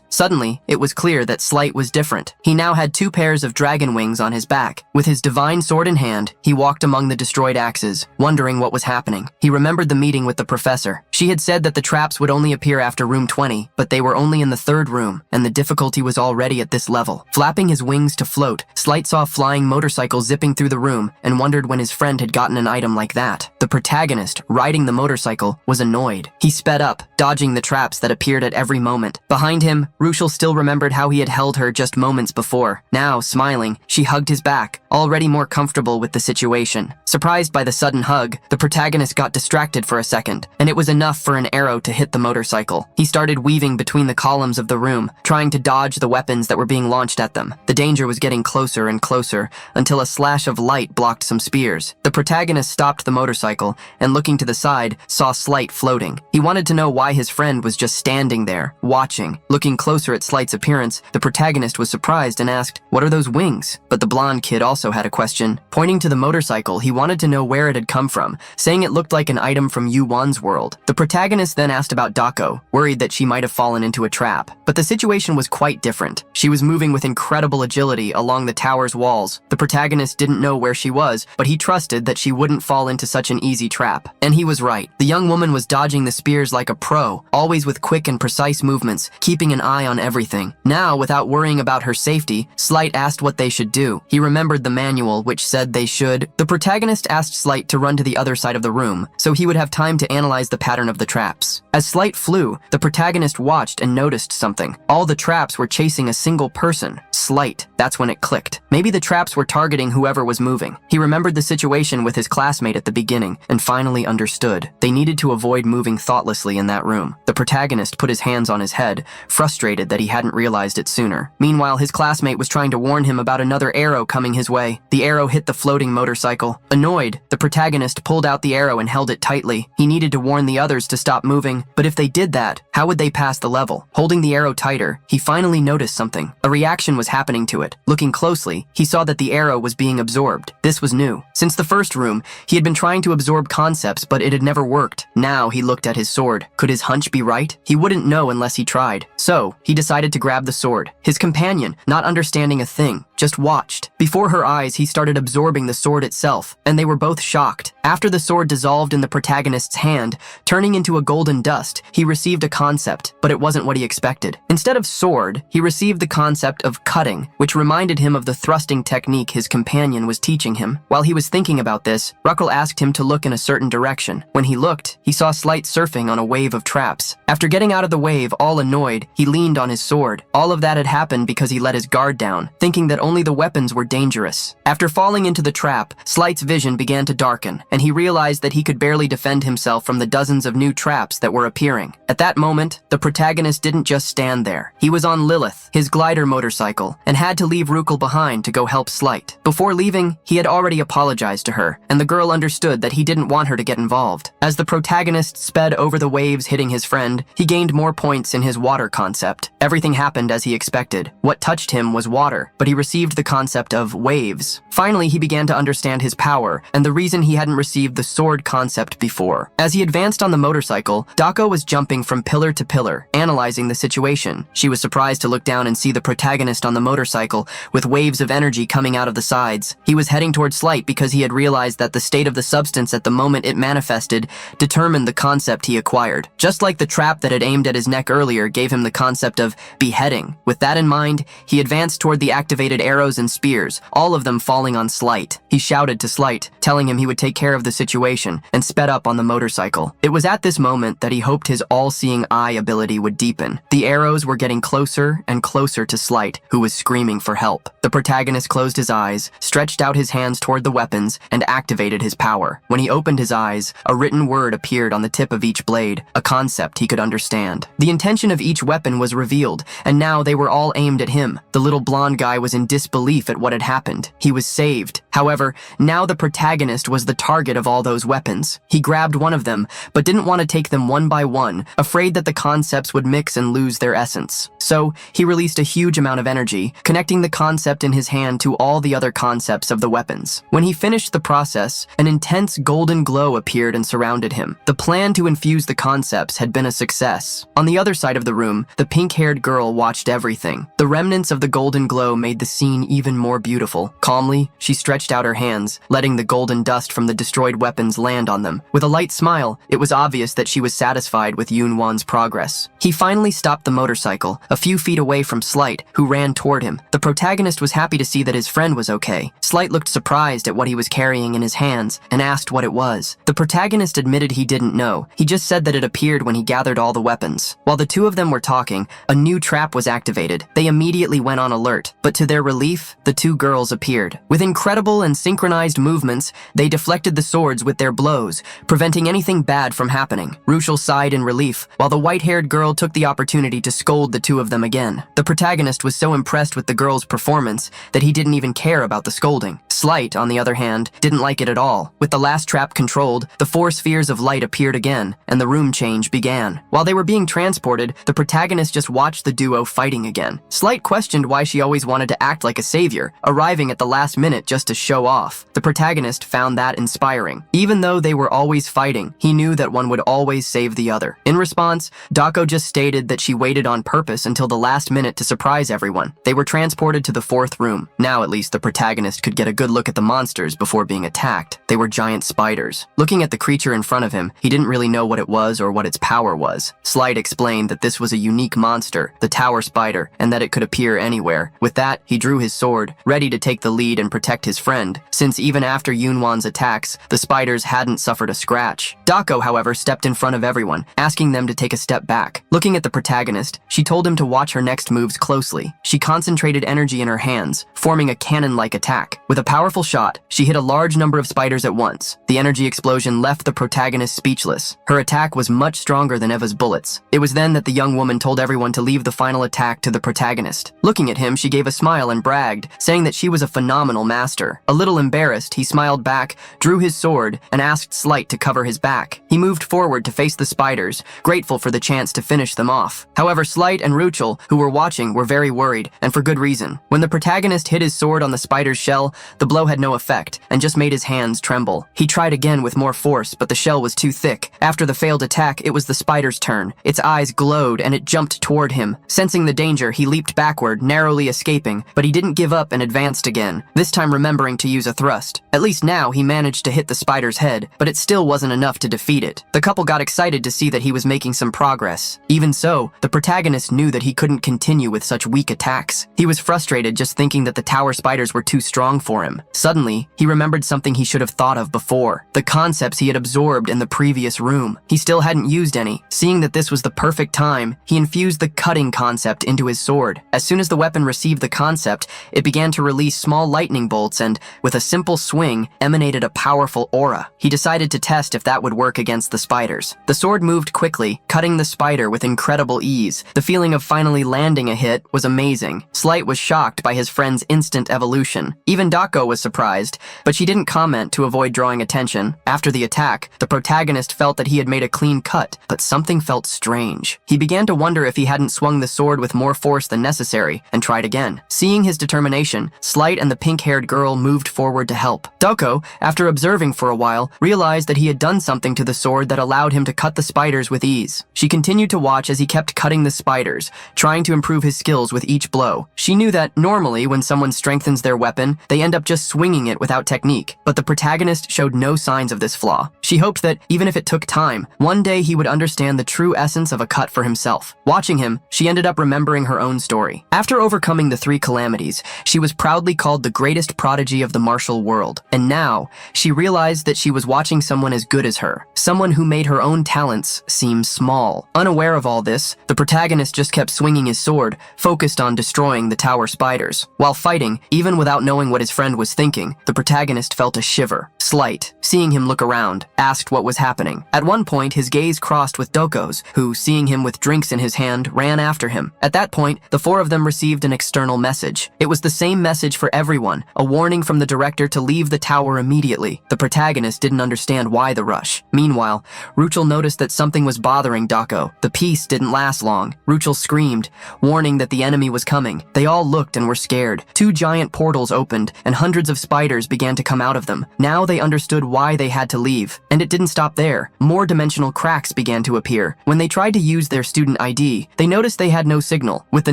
Suddenly, it was clear that Slight was different. He now had 2 pairs of dragon wings on his back. With his divine sword in hand, he walked among the destroyed axes, wondering what was happening. He remembered the meeting with the professor. She had said that the traps would only appear after room 20, but they were only in the 3rd room, and the difficulty was already at this level. Flapping his wings to float, Slight saw a flying motorcycle zipping through the room and wondered when his friend had gotten an item like that. The protagonist, riding the motorcycle, was annoyed. He sped up, dodging the traps that appeared at every moment. Behind him, Ruchel still remembered how he had held her just moments before. Now, smiling, she hugged his back, already more comfortable with the situation. Surprised by the sudden hug, the protagonist got distracted for a second, and it was enough for an arrow to hit the motorcycle. He started weaving between the columns of the room, trying to dodge the weapons that were being launched at them. The danger was getting closer and closer, until a slash of light blocked some spears. The protagonist stopped the motorcycle, and looking to the side, saw Slight floating. He wanted to know why his friend was just standing there, watching. Looking closer at Slight's appearance, the protagonist was surprised and asked, "What are those wings?" But the blonde kid also had a question. Pointing to the motorcycle, he wanted to know where it had come from, saying it looked like an item from Yu-Wan's world. The protagonist then asked about Dako, worried that she might have fallen into a trap. But the situation was quite different. She was moving with incredible agility along the tower's walls. The protagonist didn't know where she was, but he trusted that she wouldn't fall into such an easy trap. And he was right. The young woman was dodging the spears like a pro, always with quick and precise movements, keeping an eye on everything. Now, without worrying about her safety, Slight asked what they should do. He remembered the manual, which said they should. The protagonist asked Slight to run to the other side of the room, so he would have time to analyze the pattern of the traps. As Slight flew, the protagonist watched and noticed something. All the traps were chasing a single person, Slight. That's when it clicked. Maybe the traps were targeting whoever was moving. He remembered the situation with his classmate at the beginning, and finally understood. They needed to avoid moving thoughtlessly in that room. The protagonist put his hands on his head, frustrated that he hadn't realized it sooner. Meanwhile, his classmate was trying to warn him about another arrow coming his way. The arrow hit the floating motorcycle. Annoyed, the protagonist pulled out the arrow and held it tightly. He needed to warn the others to stop moving, but if they did that, how would they pass the level? Holding the arrow tighter, he finally noticed something. A reaction was happening to it. Looking closely, he saw that the arrow was being absorbed. This was new. Since the first room, he had been trying to absorb concepts, but it had never worked. Now he looked at his sword. Could his hunch be right? He wouldn't know unless he tried. So, he decided to grab the sword. His companion, not understanding a thing, just watched. Before her eyes, he started absorbing the sword itself, and they were both shocked. After the sword dissolved in the protagonist's hand, turning into a golden dust, he received a concept, but it wasn't what he expected. Instead of sword, he received the concept of cutting, which reminded him of the thrusting technique his companion was teaching him. While he was thinking about this, Ruckle asked him to look in a certain direction. When he looked, he saw Slight surfing on a wave of traps. After getting out of the wave, all annoyed, he leaned on his sword. All of that had happened because he let his guard down, thinking that only the weapons were dangerous. After falling into the trap, Slight's vision began to darken, and he realized that he could barely defend himself from the dozens of new traps that were appearing. At that moment, the protagonist didn't just stand there. He was on Lilith, his glider motorcycle, and had to leave Rukel behind to go help Slight. Before leaving, he had already apologized to her, and the girl understood that he didn't want her to get involved. As the protagonist sped over the waves hitting his friend, he gained more points in his water concept. Everything happened as he expected. What touched him was water, but he received the concept of waves. Finally, he began to understand his power, and the reason he hadn't received the sword concept before. As he advanced on the motorcycle, Dako was jumping from pillar to pillar, analyzing the situation. She was surprised to look down and see the protagonist on the motorcycle, with waves of energy coming out of the sides. He was heading towards Slight because he had realized that the state of the substance at the moment it manifested determined the concept he acquired. Just like the trap that had aimed at his neck earlier gave him the concept of beheading. With that in mind, he advanced toward the activated arrows and spears, all of them falling on Slight. He shouted to Slight, telling him he would take care of the situation, and sped up on the motorcycle. It was at this moment that he hoped his all-seeing eye ability would deepen. The arrows were getting closer and closer to Slight, who was screaming for help. The protagonist closed his eyes, stretched out his hands toward the weapons, and activated his power. When he opened his eyes, a written word appeared on the tip of each blade, a concept he could understand. The intention of each weapon was revealed, and now they were all aimed at him. The little blonde guy was in disbelief at what had happened. He was saved. However, now the protagonist was the target of all those weapons. He grabbed one of them, but didn't want to take them one by one, afraid that the concepts would mix and lose their essence. So, he released a huge amount of energy, connecting the concept in his hand to all the other concepts of the weapons. When he finished the process, an intense golden glow appeared and surrounded him. The plan to infuse the concepts had been a success. On the other side of the room, the pink-haired girl watched everything. The remnants of the golden glow made the scene even more beautiful. Calmly, she stretched out her hands, letting the golden dust from the destroyed weapons land on them. With a light smile, it was obvious that she was satisfied with Yunwan's progress. He finally stopped the motorcycle, a few feet away from Slight, who ran toward him. The protagonist was happy to see that his friend was okay. Slight looked surprised at what he was carrying in his hands and asked what it was. The protagonist admitted he didn't know. He just said that it appeared when he gathered all the weapons. While the two of them were talking, a new trap was activated. They immediately went on alert, but to their relief, the two girls appeared. With incredible and synchronized movements, they deflected the swords with their blows, preventing anything bad from happening. Ruchel sighed in relief, while the white-haired girl took the opportunity to scold the two of them again. The protagonist was so impressed with the girl's performance that he didn't even care about the scolding. Slight, on the other hand, didn't like it at all. With the last trap controlled, the four spheres of light appeared again, and the room change began. While they were being transported, the protagonist just watched the duo fighting again. Slight questioned why she always wanted to act like a savior, arriving at the last minute just to show off. The protagonist found that inspiring. Even though they were always fighting, he knew that one would always save the other. In response, Dako just stated that she waited on purpose until the last minute to surprise everyone. They were transported to the fourth room. Now at least the protagonist could get a good look at the monsters before being attacked. They were giant spiders. Looking at the creature in front of him, he didn't really know what it was or what its power was. Slight explained that this was a unique monster, the tower spider, and that it could appear anywhere. With that, he drew his sword, ready to take the lead and protect his friend, since even after Yunwan's attacks, the spiders hadn't suffered a scratch. Dako, however, stepped in front of everyone, asking them to take a step back. Looking at the protagonist, she told him to watch her next moves closely. She concentrated energy in her hands, forming a cannon-like attack. With a powerful shot, she hit a large number of spiders at once. The energy explosion left the protagonist speechless. Her attack was much stronger than Eva's bullets. It was then that the young woman told everyone to leave the final attack to the protagonist. Looking at him, she gave a smile and bragged, saying that she was a phenomenal master. A little embarrassed, he smiled back, drew his sword, and asked Slight to cover his back. He moved forward to face the spiders, grateful for the chance to finish them off. However, Slight and Ruchel, who were watching, were very worried, and for good reason. When the protagonist hit his sword on the spider's shell, the blow had no effect, and just made his hands tremble. He tried again with more force, but the shell was too thick. After the failed attack, it was the spider's turn. Its eyes glowed, and it jumped toward him. Sensing the danger, he leaped backward, narrowly escaping, but he didn't give up and advanced again, this time remembering to use a thrust. At least now, he managed to hit the spider's head, but it still wasn't enough to defeat it. The couple got excited to see that he was making some progress. Even so, the protagonist knew that he couldn't continue with such weak attacks. He was frustrated just thinking that the tower spiders were too strong for him. him. Suddenly, he remembered something he should have thought of before, the concepts he had absorbed in the previous room. He still hadn't used any. Seeing that this was the perfect time, he infused the cutting concept into his sword. As soon as the weapon received the concept, it began to release small lightning bolts and, with a simple swing, emanated a powerful aura. He decided to test if that would work against the spiders. The sword moved quickly, cutting the spider with incredible ease. The feeling of finally landing a hit was amazing. Slight was shocked by his friend's instant evolution. Even Dako was surprised, but she didn't comment to avoid drawing attention. After the attack, the protagonist felt that he had made a clean cut, but something felt strange. He began to wonder if he hadn't swung the sword with more force than necessary, and tried again. Seeing his determination, Slight and the pink-haired girl moved forward to help. Dako, after observing for a while, realized that he had done something to the sword that allowed him to cut the spiders with ease. She continued to watch as he kept cutting the spiders, trying to improve his skills with each blow. She knew that normally when someone strengthens their weapon, they end up just swinging it without technique, but the protagonist showed no signs of this flaw. She hoped that, even if it took time, one day he would understand the true essence of a cut for himself. Watching him, she ended up remembering her own story. After overcoming the 3 calamities, she was proudly called the greatest prodigy of the martial world, and now, she realized that she was watching someone as good as her, someone who made her own talents seem small. Unaware of all this, the protagonist just kept swinging his sword, focused on destroying the tower spiders. While fighting, even without knowing what his friend was thinking, the protagonist felt a shiver. Slight, seeing him look around, asked what was happening. At one point, his gaze crossed with Doko's, who, seeing him with drinks in his hand, ran after him. At that point, the 4 of them received an external message. It was the same message for everyone, a warning from the director to leave the tower immediately. The protagonist didn't understand why the rush. Meanwhile, Ruchel noticed that something was bothering Dako. The peace didn't last long. Ruchel screamed, warning that the enemy was coming. They all looked and were scared. 2 giant portals opened, and hundreds of spiders began to come out of them. Now they understood why they had to leave. And it didn't stop there. More dimensional cracks began to appear. When they tried to use their student ID, they noticed they had no signal. With the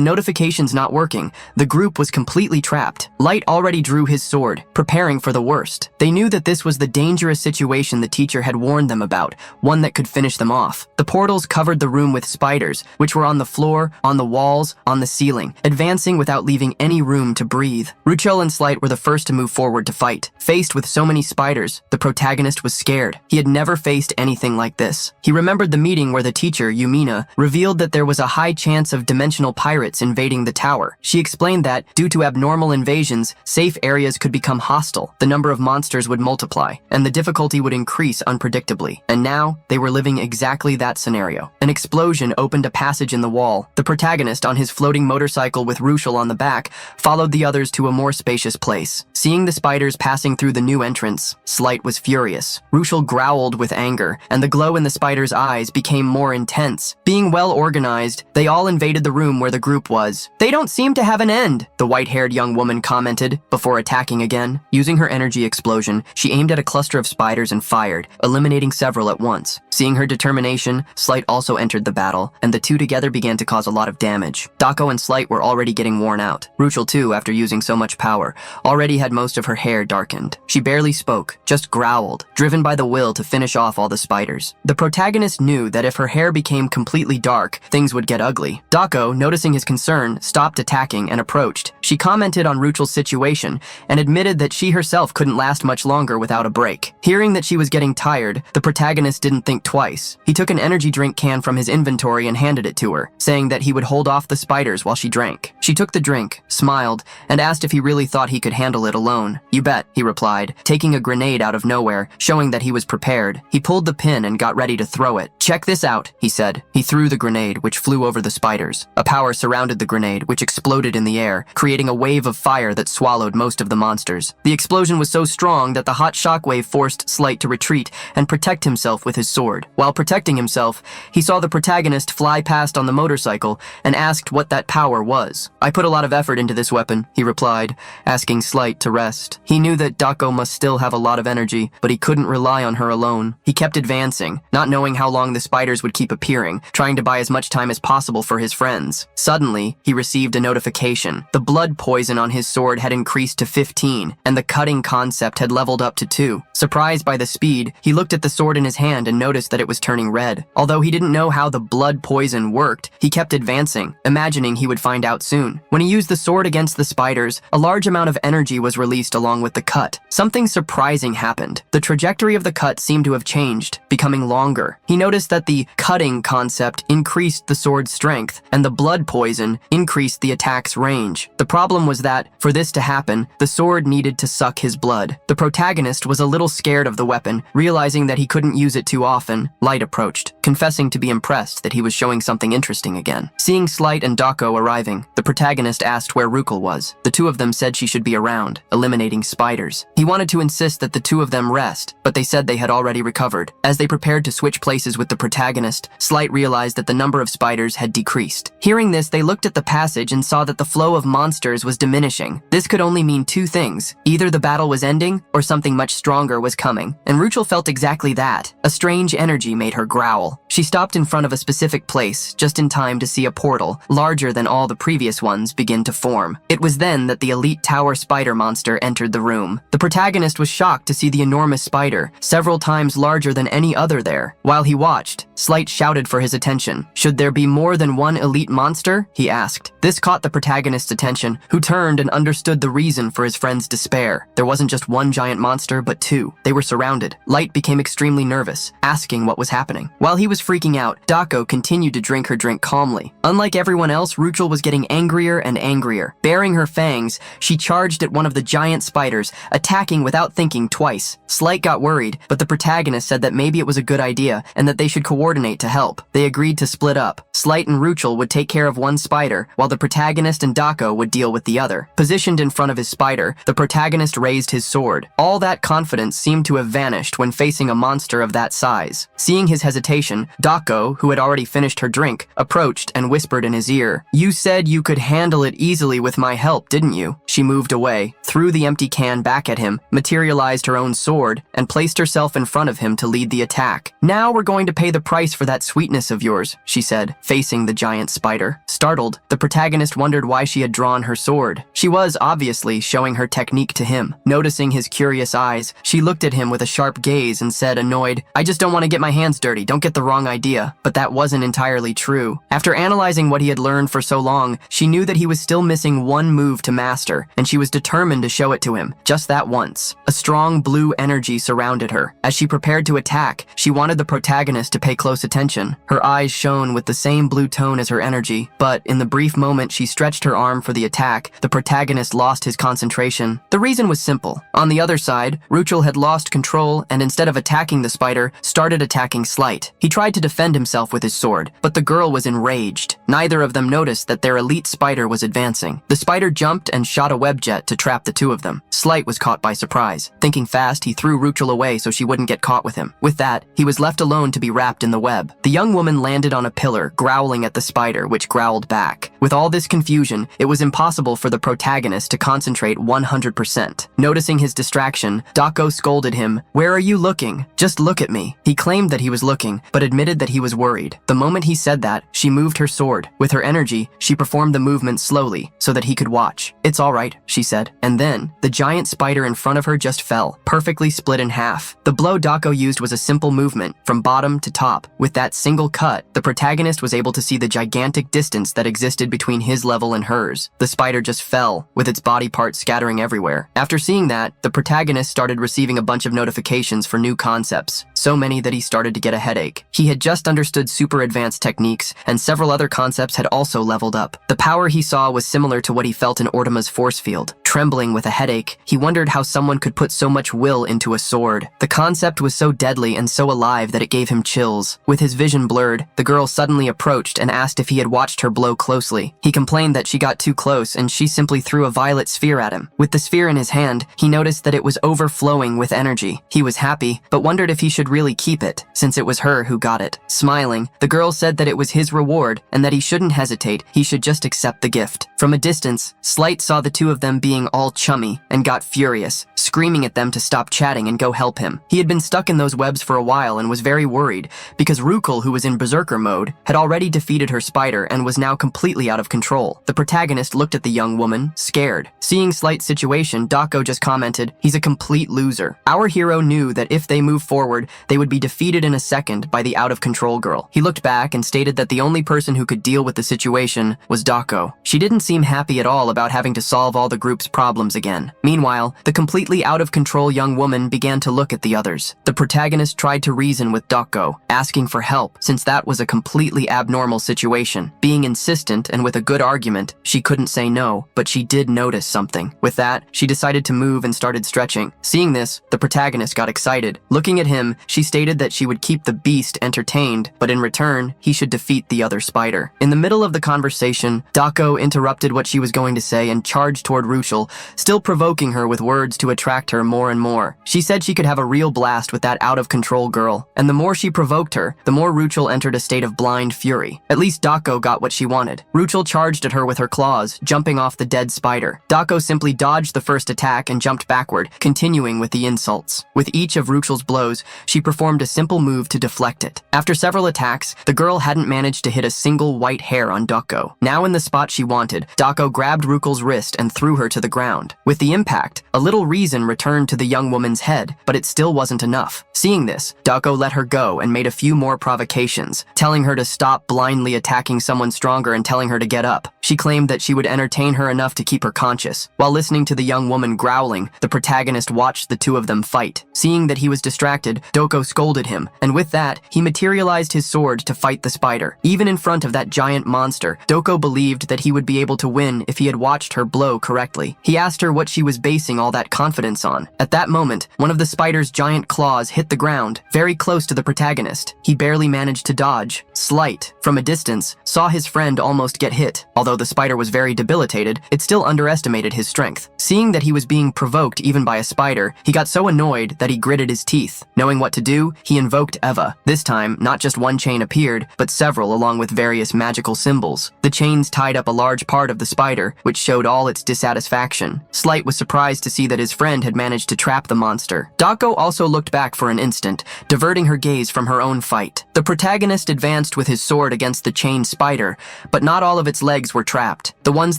notifications not working, the group was completely trapped. Light already drew his sword, preparing for the worst. They knew that this was the dangerous situation the teacher had warned them about, one that could finish them off. The portals covered the room with spiders, which were on the floor, on the walls, on the ceiling, advancing without leaving any room to breathe. Ruchel and Slight were the first to move forward to fight. Faced with so many spiders, the protagonist was scared. He had never faced anything like this. He remembered the meeting where the teacher, Yumina, revealed that there was a high chance of dimensional pirates invading the tower. She explained that, due to abnormal invasions, safe areas could become hostile, the number of monsters would multiply, and the difficulty would increase unpredictably. And now, they were living exactly that scenario. An explosion opened a passage in the wall. The protagonist, on his floating motorcycle with Ruchel on the back, followed the others to a more spacious place. Seeing the spiders passing through the new entrance, Slight was furious. Ruchel growled with anger, and the glow in the spiders' eyes became more intense. Being well organized, they all invaded the room where the group was. "They don't seem to have an end," the white-haired young woman commented, before attacking again. Using her energy explosion, she aimed at a cluster of spiders and fired, eliminating several at once. Seeing her determination, Slight also entered the battle, and the 2 together began to cause a lot of damage. Dako and Slight were already getting worn out. Ruchel, too, after using so much power, already had most of her hair darkened. She barely spoke, just growled, driven by the will to finish off all the spiders. The protagonist knew that if her hair became completely dark, things would get ugly. Dako, noticing his concern, stopped attacking and approached. She commented on Ruchel's situation and admitted that she herself couldn't last much longer without a break. Hearing that she was getting tired, the protagonist didn't think twice. He took an energy drink can from his inventory and handed it to her, saying that he would hold off the spiders while she drank. She took the drink, smiled, and asked if he really thought he could handle it alone. "You bet," he replied, taking a grenade out of nowhere, showing that he was prepared. He pulled the pin and got ready to throw it. "Check this out," he said. He threw the grenade, which flew over the spiders. A power surrounded the grenade, which exploded in the air, creating a wave of fire that swallowed most of the monsters. The explosion was so strong that the hot shockwave forced Slight to retreat and protect himself with his sword. While protecting himself, he saw the protagonist fly past on the motorcycle and asked what that power was. "I put a lot of effort into this weapon," he replied, asking Slight to rest. He knew that Dako must still have a lot of energy, but he couldn't rely on her alone. He kept advancing, not knowing how long the spiders would keep appearing, trying to buy as much time as possible for his friends. Suddenly, he received a notification. The blood poison on his sword had increased to 15, and the cutting concept had leveled up to 2. Surprised by the speed, he looked at the sword in his hand and noticed that it was turning red. Although he didn't know how the blood poison worked, he kept advancing, imagining he would find out soon. When he used the sword against the spiders, a large amount of energy was was released along with the cut. Something surprising happened. The trajectory of the cut seemed to have changed, becoming longer. He noticed that the cutting concept increased the sword's strength, and the blood poison increased the attack's range. The problem was that, for this to happen, the sword needed to suck his blood. The protagonist was a little scared of the weapon, realizing that he couldn't use it too often. Light approached, confessing to be impressed that he was showing something interesting again. Seeing Slight and Dako arriving, the protagonist asked where Rukel was. The two of them said she should be around, eliminating spiders. He wanted to insist that the two of them rest, but they said they had already recovered. As they prepared to switch places with the protagonist, Slight realized that the number of spiders had decreased. Hearing this, they looked at the passage and saw that the flow of monsters was diminishing. This could only mean two things. Either the battle was ending, or something much stronger was coming. And Ruchel felt exactly that. A strange energy made her growl. She stopped in front of a specific place, just in time to see a portal, larger than all the previous ones, begin to form. It was then that the elite tower spider monster entered the room. The protagonist was shocked to see the enormous spider, several times larger than any other there. While he watched, Slight shouted for his attention. Should there be more than one elite monster? He asked. This caught the protagonist's attention, who turned and understood the reason for his friend's despair. There wasn't just one giant monster, but two. They were surrounded. Light became extremely nervous, asking what was happening. While he was freaking out, Dako continued to drink her drink calmly. Unlike everyone else, Ruchel was getting angrier and angrier. Baring her fangs, she charged at one of the giant spiders, attacking without thinking twice. Slight got worried, but the protagonist said that maybe it was a good idea and that they should coordinate to help. They agreed to split up. Slight and Ruchel would take care of one spider, while the protagonist and Dako would deal with the other. Positioned in front of his spider, the protagonist raised his sword. All that confidence seemed to have vanished when facing a monster of that size. Seeing his hesitation, Dako, who had already finished her drink, approached and whispered in his ear, "You said you could handle it easily with my help, didn't you?" She moved away, threw the empty can back at him, materialized her own sword, and placed herself in front of him to lead the attack. "Now we're going to pay the price for that sweetness of yours," she said, facing the giant spider. Startled, the protagonist wondered why she had drawn her sword. She was, obviously, showing her technique to him. Noticing his curious eyes, she looked at him with a sharp gaze and said, annoyed, "I just don't want to get my hands dirty, don't get the wrong idea." But that wasn't entirely true. After analyzing what he had learned for so long, she knew that he was still missing one move to master, and she was determined to show it to him, just that once. A strong blue energy surrounded her. As she prepared to attack, she wanted the protagonist to pay close attention. Her eyes shone with the same blue tone as her energy, but in the brief moment she stretched her arm for the attack, the protagonist lost his concentration. The reason was simple. On the other side, Ruchel had lost control and instead of attacking the spider, started attacking Slight. He tried to defend himself with his sword, but the girl was enraged. Neither of them noticed that their elite spider was advancing. The spider jumped and shot a web jet to trap the two of them. Slight was caught by surprise. Thinking fast, he threw Ruchel away so she wouldn't get caught with him. With that, he was left alone to be wrapped in the web. The young woman landed on a pillar, growling at the spider, which growled back. With all this confusion, it was impossible for the protagonist to concentrate 100%. Noticing his distraction, Dako scolded him, "Where are you looking? Just look at me." He claimed that he was looking, but admitted that he was worried. The moment he said that, she moved her sword. With her energy, she performed the movement slowly, so that he could watch. "It's all right," she said. And then, the giant spider in front of her just fell, perfectly split in half. The blow Dako used was a simple movement, from bottom to top. With that single cut, the protagonist was able to see the gigantic distance that existed between his level and hers. The spider just fell, with its body parts scattering everywhere. After seeing that, the protagonist started receiving a bunch of notifications for new concepts, so many that he started to get a headache. He had just understood super advanced techniques, and several other concepts had also leveled up. The power he saw was similar to what he felt in Ortima's force field. Trembling with a headache, he wondered how someone could put so much will into a sword. The concept was so deadly and so alive that it gave him chills. With his vision blurred, the girl suddenly approached and asked if he had watched her blow closely. He complained that she got too close and she simply threw a violet sphere at him. With the sphere in his hand, he noticed that it was overflowing with energy. He was happy, but wondered if he should really keep it, since it was her who got it. Smiling, the girl said that it was his reward and that he shouldn't hesitate, he should just accept the gift. From a distance, Slight saw the two of them being all chummy and got furious, screaming at them to stop chatting and go help him. He had been stuck in those webs for a while and was very worried because Rukul, who was in berserker mode, had already defeated her spider and was now completely out of control. The protagonist looked at the young woman, scared. Seeing Slight's situation, Dako just commented, "He's a complete loser." Our hero knew that if they moved forward, they would be defeated in a second by the out-of-control girl. He looked back and stated that the only person who could deal with the situation was Dako. She didn't seem happy at all about having to solve all the group's problems again. Meanwhile, the completely out-of-control young woman began to look at the others. The protagonist tried to reason with Dako, asking for help since that was a completely abnormal situation. Being insistent and with a good argument, she couldn't say no, but she did notice something. With that, she decided to move and started stretching. Seeing this, the protagonist got excited. Looking at him, she stated that she would keep the beast entertained, but in return, he should defeat the other spider. In the middle of the conversation, Dako interrupted what she was going to say and charged toward Ruchel, still provoking her with words to attract her more and more. She said she could have a real blast with that out-of-control girl, and the more she provoked her, the more Ruchel entered a state of blind fury. At least Dako got what she wanted. Ruchel charged at her with her claws, jumping off the dead spider. Dako simply dodged the first attack and jumped backward, continuing with the insults. With each of Ruchel's blows, she performed a simple move to deflect it. After several attacks, the girl hadn't managed to hit a single white hair on Dako. Now in the spot she wanted, Dako grabbed Ruchel's wrist and threw her to the ground. With the impact, a little reason returned to the young woman's head, but it still wasn't enough. Seeing this, Dako let her go and made a few more provocations, telling her to stop blindly attacking someone stronger and telling her to get up. She claimed that she would entertain her enough to keep her conscious. While listening to the young woman growling, the protagonist watched the two of them fight. Seeing that he was distracted, Dako scolded him, and with that, he materialized his sword to fight the spider. Even in front of that giant monster, Dako believed that he would be able to win if he had watched her blow correctly. He asked her what she was basing all that confidence on. At that moment, one of the spider's giant claws hit the ground, very close to the protagonist. He barely managed to dodge. Slight, from a distance, saw his friend almost get hit. Although the spider was very debilitated, it still underestimated his strength. Seeing that he was being provoked even by a spider, he got so annoyed that he gritted his teeth. Knowing what to do, he invoked Eva. This time, not just one chain appeared, but several along with various magical symbols. The chains tied up a large part of the spider, which showed all its dissatisfaction. Slight was surprised to see that his friend had managed to trap the monster. Dako also looked back for an instant, diverting her gaze from her own fight. The protagonist advanced with his sword against the chained spider, but not all of its legs were trapped. The ones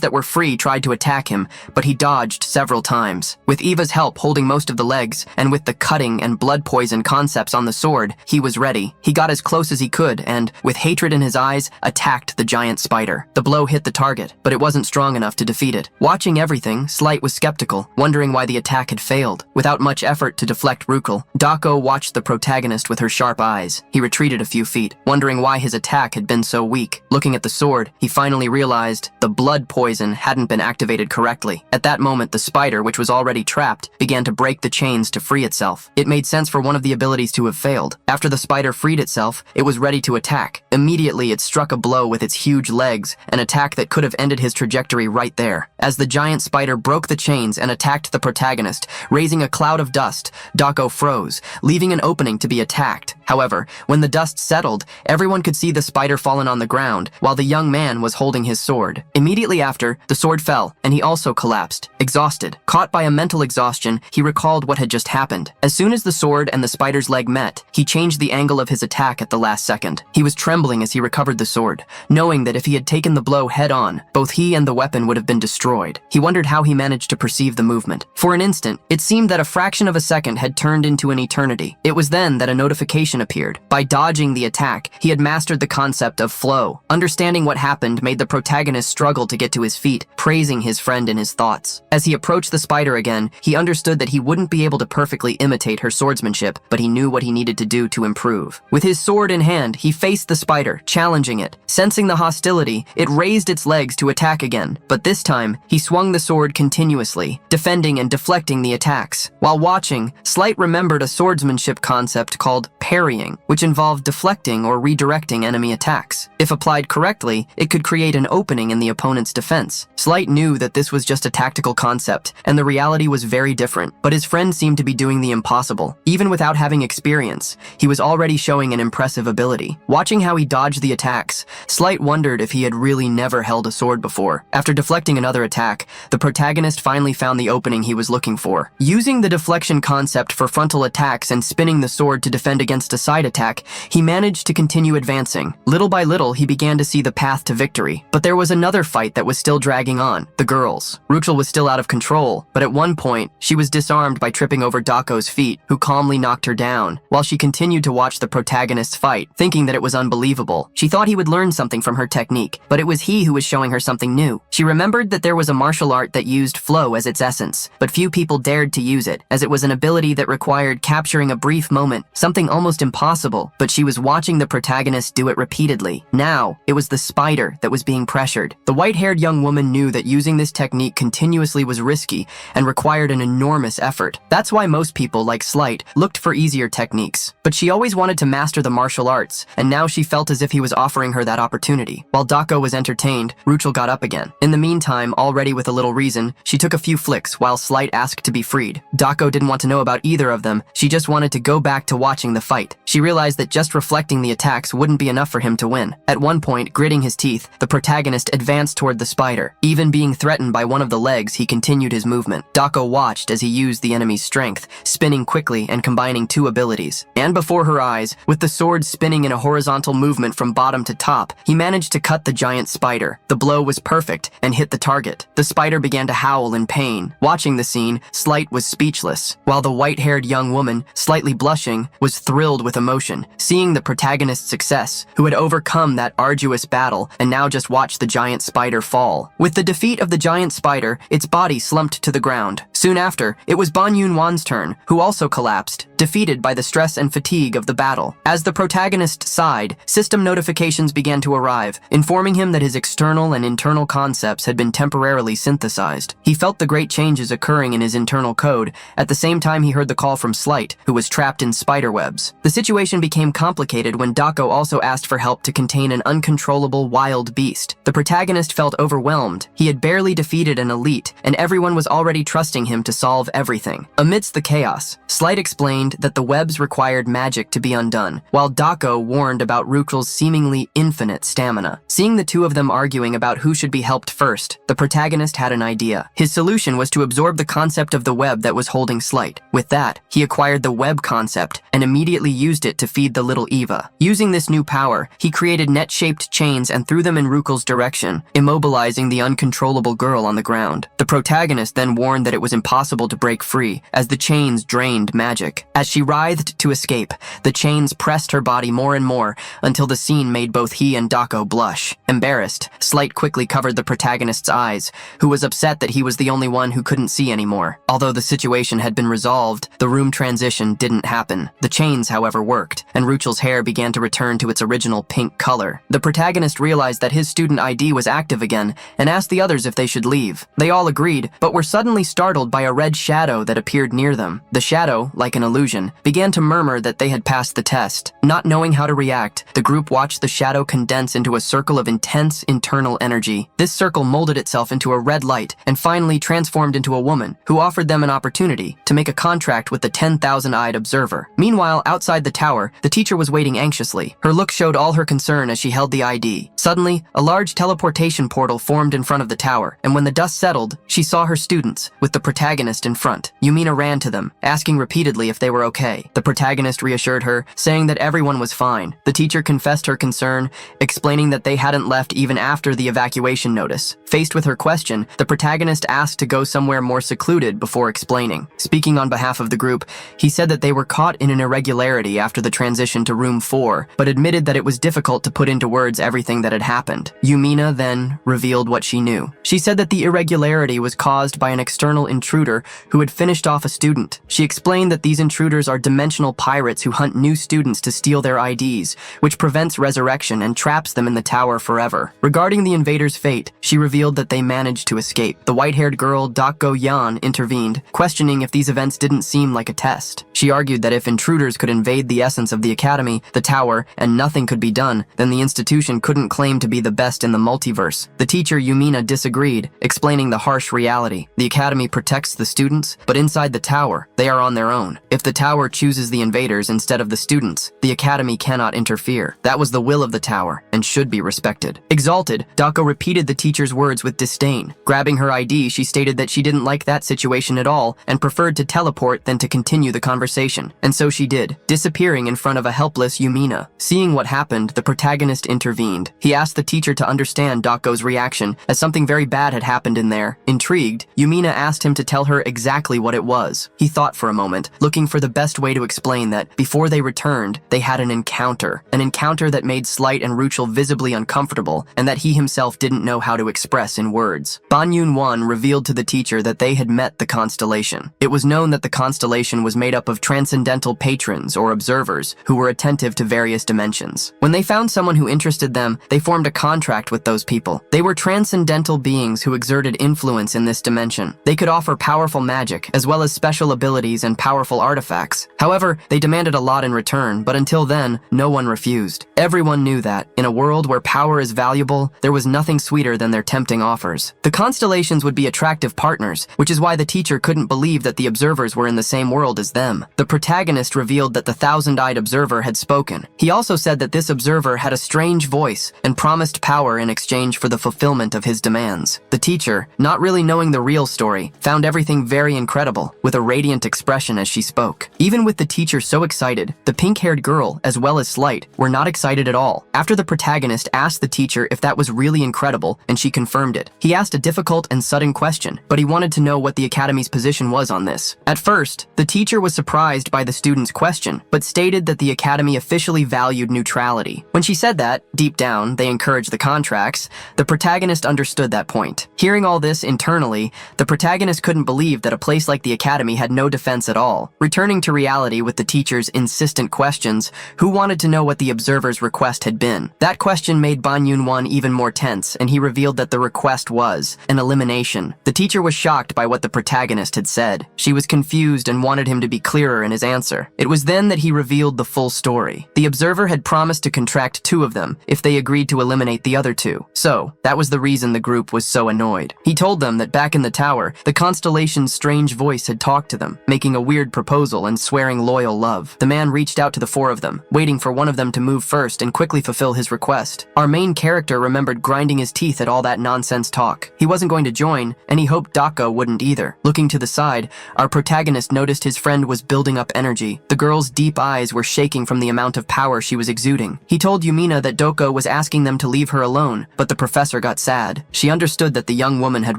that were free tried to attack him, but he dodged several times. With Eva's help holding most of the legs, and with the cutting and blood poison concepts on the sword, he was ready. He got as close as he could and, with hatred in his eyes, attacked the giant spider. The blow hit the target, but it wasn't strong enough to defeat it. Watching everything, Slight was skeptical, wondering why the attack had failed. Without much effort to deflect Ruchel, Dako watched the protagonist with her sharp eyes. He retreated a few feet, wondering why his attack had been so weak. Looking at the sword, he finally realized the blood poison hadn't been activated correctly. At that moment, the spider, which was already trapped, began to break the chains to free itself. It made sense for one of the abilities to have failed. After the spider freed itself, it was ready to attack. Immediately, it struck a blow with its huge legs, an attack that could have ended his trajectory right there. As the giant spider broke the chains and attacked the protagonist, raising a cloud of dust, Dako froze, leaving an opening to be attacked. However, when the dust settled, everyone could see the spider fallen on the ground, while the young man was holding his sword. Immediately after, the sword fell, and he also collapsed, exhausted. Caught by a mental exhaustion, he recalled what had just happened. As soon as the sword and the spider's leg met, he changed the angle of his attack at the last second. He was trembling as he recovered the sword, knowing that if he had taken the blow head-on, both he and the weapon would have been destroyed. He wondered how he managed to perceive the movement. For an instant, it seemed that a fraction of a second had turned into an eternity. It was then that a notification appeared. By dodging the attack, he had mastered the concept of flow. Understanding what happened made the protagonist struggle to get to his feet, praising his friend in his thoughts. As he approached the spider again, he understood that he wouldn't be able to perfectly imitate her swordsmanship, but he knew what he needed to do to improve. With his sword in hand, he faced the spider, challenging it. Sensing the hostility, it raised its legs to attack again, but this time, he swung the sword continuously, defending and deflecting the attacks. While watching, Slight remembered a swordsmanship concept called parrying, which involved deflecting or redirecting enemy attacks. If applied correctly, it could create an opening in the opponent's defense. Slight knew that this was just a tactical concept, and the reality was very different. But his friend seemed to be doing the impossible. Even without having experience, he was already showing an impressive ability. Watching how he dodged the attacks, Slight wondered if he had really never held a sword before. After deflecting another attack, the protagonist finally found the opening he was looking for. Using the deflection concept for frontal attacks and spinning the sword to defend against a side attack, he managed to continue advancing. Little by little, he began to see the path to victory. But there was another fight that was still dragging on, the girls. Ruchel was still out of control, but at one point, she was disarmed by tripping over Dako's feet, who calmly knocked her down, while she continued to watch the protagonist's fight, thinking that it was unbelievable. She thought he would learn something from her technique, but it was he who was showing her something new. She remembered that there was a martial art that used flow as its essence, but few people dared to use it, as it was an ability that required capturing a brief moment, something almost impossible, but she was watching the protagonist do it repeatedly. Now, it was the spider that was being pressured. The white-haired young woman knew that using this technique continuously was risky and required an enormous effort. That's why most people, like Slight, looked for easier techniques. But she always wanted to master the martial arts, and now she felt as if he was offering her that opportunity. While Dako was entertained, Ruchel got up again. In the meantime, already with a little reason, she took a few flicks while Slight asked to be freed. Dako didn't want to know about either of them. She just wanted to go back to watching the fight. She realized that just reflecting the attacks wouldn't be enough for him to win. At one point, gritting his teeth, the protagonist advanced toward the spider. Even being threatened by one of the legs, he continued his movement. Dako watched as he used the enemy's strength, spinning quickly and combining two abilities. And before her eyes, with the sword spinning in a horizontal movement from bottom to top, he managed to cut the giant spider. The blow was perfect and hit the target. The spider began to howl in pain. Watching the scene, Slight was speechless, while the white-haired young woman, slightly blushing, was thrilled with emotion, seeing the protagonist's success, who had overcome that arduous battle and now just watched the giant spider fall. With the defeat of the giant spider, its body slumped to the ground. Soon after, it was Ban Yun-wan's turn, who also collapsed, defeated by the stress and fatigue of the battle. As the protagonist sighed, system notifications began to arrive, informing him that his external and internal concepts had been temporarily synthesized. He felt the great changes occurring in his internal code. At the same time, he heard the call from Slight, who was trapped in spider webs. The situation became complicated when Dako also asked for help to contain an uncontrollable wild beast. The protagonist felt overwhelmed. He had barely defeated an elite, and everyone was already trusting him to solve everything. Amidst the chaos, Slight explained that the webs required magic to be undone, while Dako warned about Ruchel's seemingly infinite stamina. Seeing the two of them arguing about who should be helped first, the protagonist had an idea. His solution was to absorb the concept of the web that was holding Slight. With that, he acquired the web concept and immediately used it to feed the little Eva. Using this new power, he created net-shaped chains and threw them in Ruchel's direction, immobilizing the uncontrollable girl on the ground. The protagonist then warned that it was impossible to break free, as the chains drained magic. As she writhed to escape, the chains pressed her body more and more until the scene made both he and Dako blush. Embarrassed, Slight quickly covered the protagonist's eyes, who was upset that he was the only one who couldn't see anymore. Although the situation had been resolved, the room transition didn't happen. The chains, however, worked, and Ruchel's hair began to return to its original pink color. The protagonist realized that his student ID was active again and asked the others if they should leave. They all agreed, but were suddenly startled by a red shadow that appeared near them. The shadow, like an illusion, began to murmur that they had passed the test. Not knowing how to react, the group watched the shadow condense into a circle of intense internal energy. This circle molded itself into a red light and finally transformed into a woman, who offered them an opportunity to make a contract with the 10,000-eyed observer. Meanwhile, outside the tower, the teacher was waiting anxiously. Her look showed all her concern as she held the ID. Suddenly, a large teleportation portal formed in front of the tower, and when the dust settled, she saw her students, with the protagonist in front. Yumina ran to them, asking repeatedly if they were okay. The protagonist reassured her, saying that everyone was fine. The teacher confessed her concern, explaining that they hadn't left even after the evacuation notice. Faced with her question, the protagonist asked to go somewhere more secluded before explaining. Speaking on behalf of the group, he said that they were caught in an irregularity after the transition to room 4, but admitted that it was difficult to put into words everything that had happened. Yumina then revealed what she knew. She said that the irregularity was caused by an external intruder who had finished off a student. She explained that these intruders are dimensional pirates who hunt new students to steal their IDs, which prevents resurrection and traps them in the tower forever. Regarding the invaders' fate, she revealed that they managed to escape. The white-haired girl, Dako Yan, intervened, questioning if these events didn't seem like a test. She argued that if intruders could invade the essence of the academy, the tower, and nothing could be done, then the institution couldn't claim to be the best in the multiverse. The teacher Yumina disagreed, explaining the harsh reality. The academy protects the students, but inside the tower, they are on their own. If the tower chooses the invaders instead of the students, the academy cannot interfere. That was the will of the tower, and should be respected. Exalted, Dako repeated the teacher's words with disdain. Grabbing her ID, she stated that she didn't like that situation at all, and preferred to teleport than to continue the conversation. And so she did, disappearing in front of a helpless Yumina. Seeing what happened, the protagonist intervened. He asked the teacher to understand Dako's reaction, as something very bad had happened in there. Intrigued, Yumina asked him to tell her exactly what it was. He thought for a moment, looking for the best way to explain that before they returned, they had an encounter that made Slight and Ruchel visibly uncomfortable, and that he himself didn't know how to express in words. Banyun-won revealed to the teacher that they had met the constellation. It was known that the constellation was made up of transcendental patrons or observers who were attentive to various dimensions. When they found someone who interested them, they formed a contract with those people. They were transcendental beings who exerted influence in this dimension. They could offer powerful magic, as well as special abilities and powerful artifacts. However, they demanded a lot in return, but until then, no one refused. Everyone knew that, in a world where power is valuable, there was nothing sweeter than their tempting offers. The constellations would be attractive partners, which is why the teacher couldn't believe that the observers were in the same world as them. The protagonist revealed that the thousand-eyed observer had spoken. He also said that this observer had a strange voice and promised power in exchange for the fulfillment of his demands. The teacher, not really knowing the real story, found everything very incredible, with a radiant expression as she spoke. Even with the teacher so excited, the pink-haired girl, as well as Slight, were not excited at all. After the protagonist asked the teacher if that was really incredible, and she confirmed it. He asked a difficult and sudden question, but he wanted to know what the academy's position was on this. At first, the teacher was surprised by the student's question, but stated that the academy officially valued neutrality. When she said that, deep down, they encouraged the contracts, the protagonist understood that point. Hearing all this internally, the protagonist couldn't believe that a place like the academy had no defense at all. Returning to reality with the teacher's insistent questions, who wanted to know what the observer's request had been. That question made Banyun-won even more tense, and he revealed that the request was an elimination. The teacher was shocked by what the protagonist had said. She was confused and wanted him to be clearer in his answer. It was then that he revealed the full story. The observer had promised to contract 2 of them if they agreed to eliminate the other 2. So, that was the reason the group was so annoyed. He told them that back in the tower, the constellation's strange voice had talked to them, making a weird proposal and swearing loyal love. The man reached out to the 4 of them, waiting for one of them to move first and quickly fulfill his request. Our main character remembered grinding his teeth at all that nonsense talk. He wasn't going to join, and he hoped Dako wouldn't either. Looking to the side, our protagonist noticed his friend was building up energy. The girl's deep eyes were shaking from the amount of power she was exuding. He told Yumina that Doko was asking them to leave her alone, but the professor got sad. She understood that the young woman had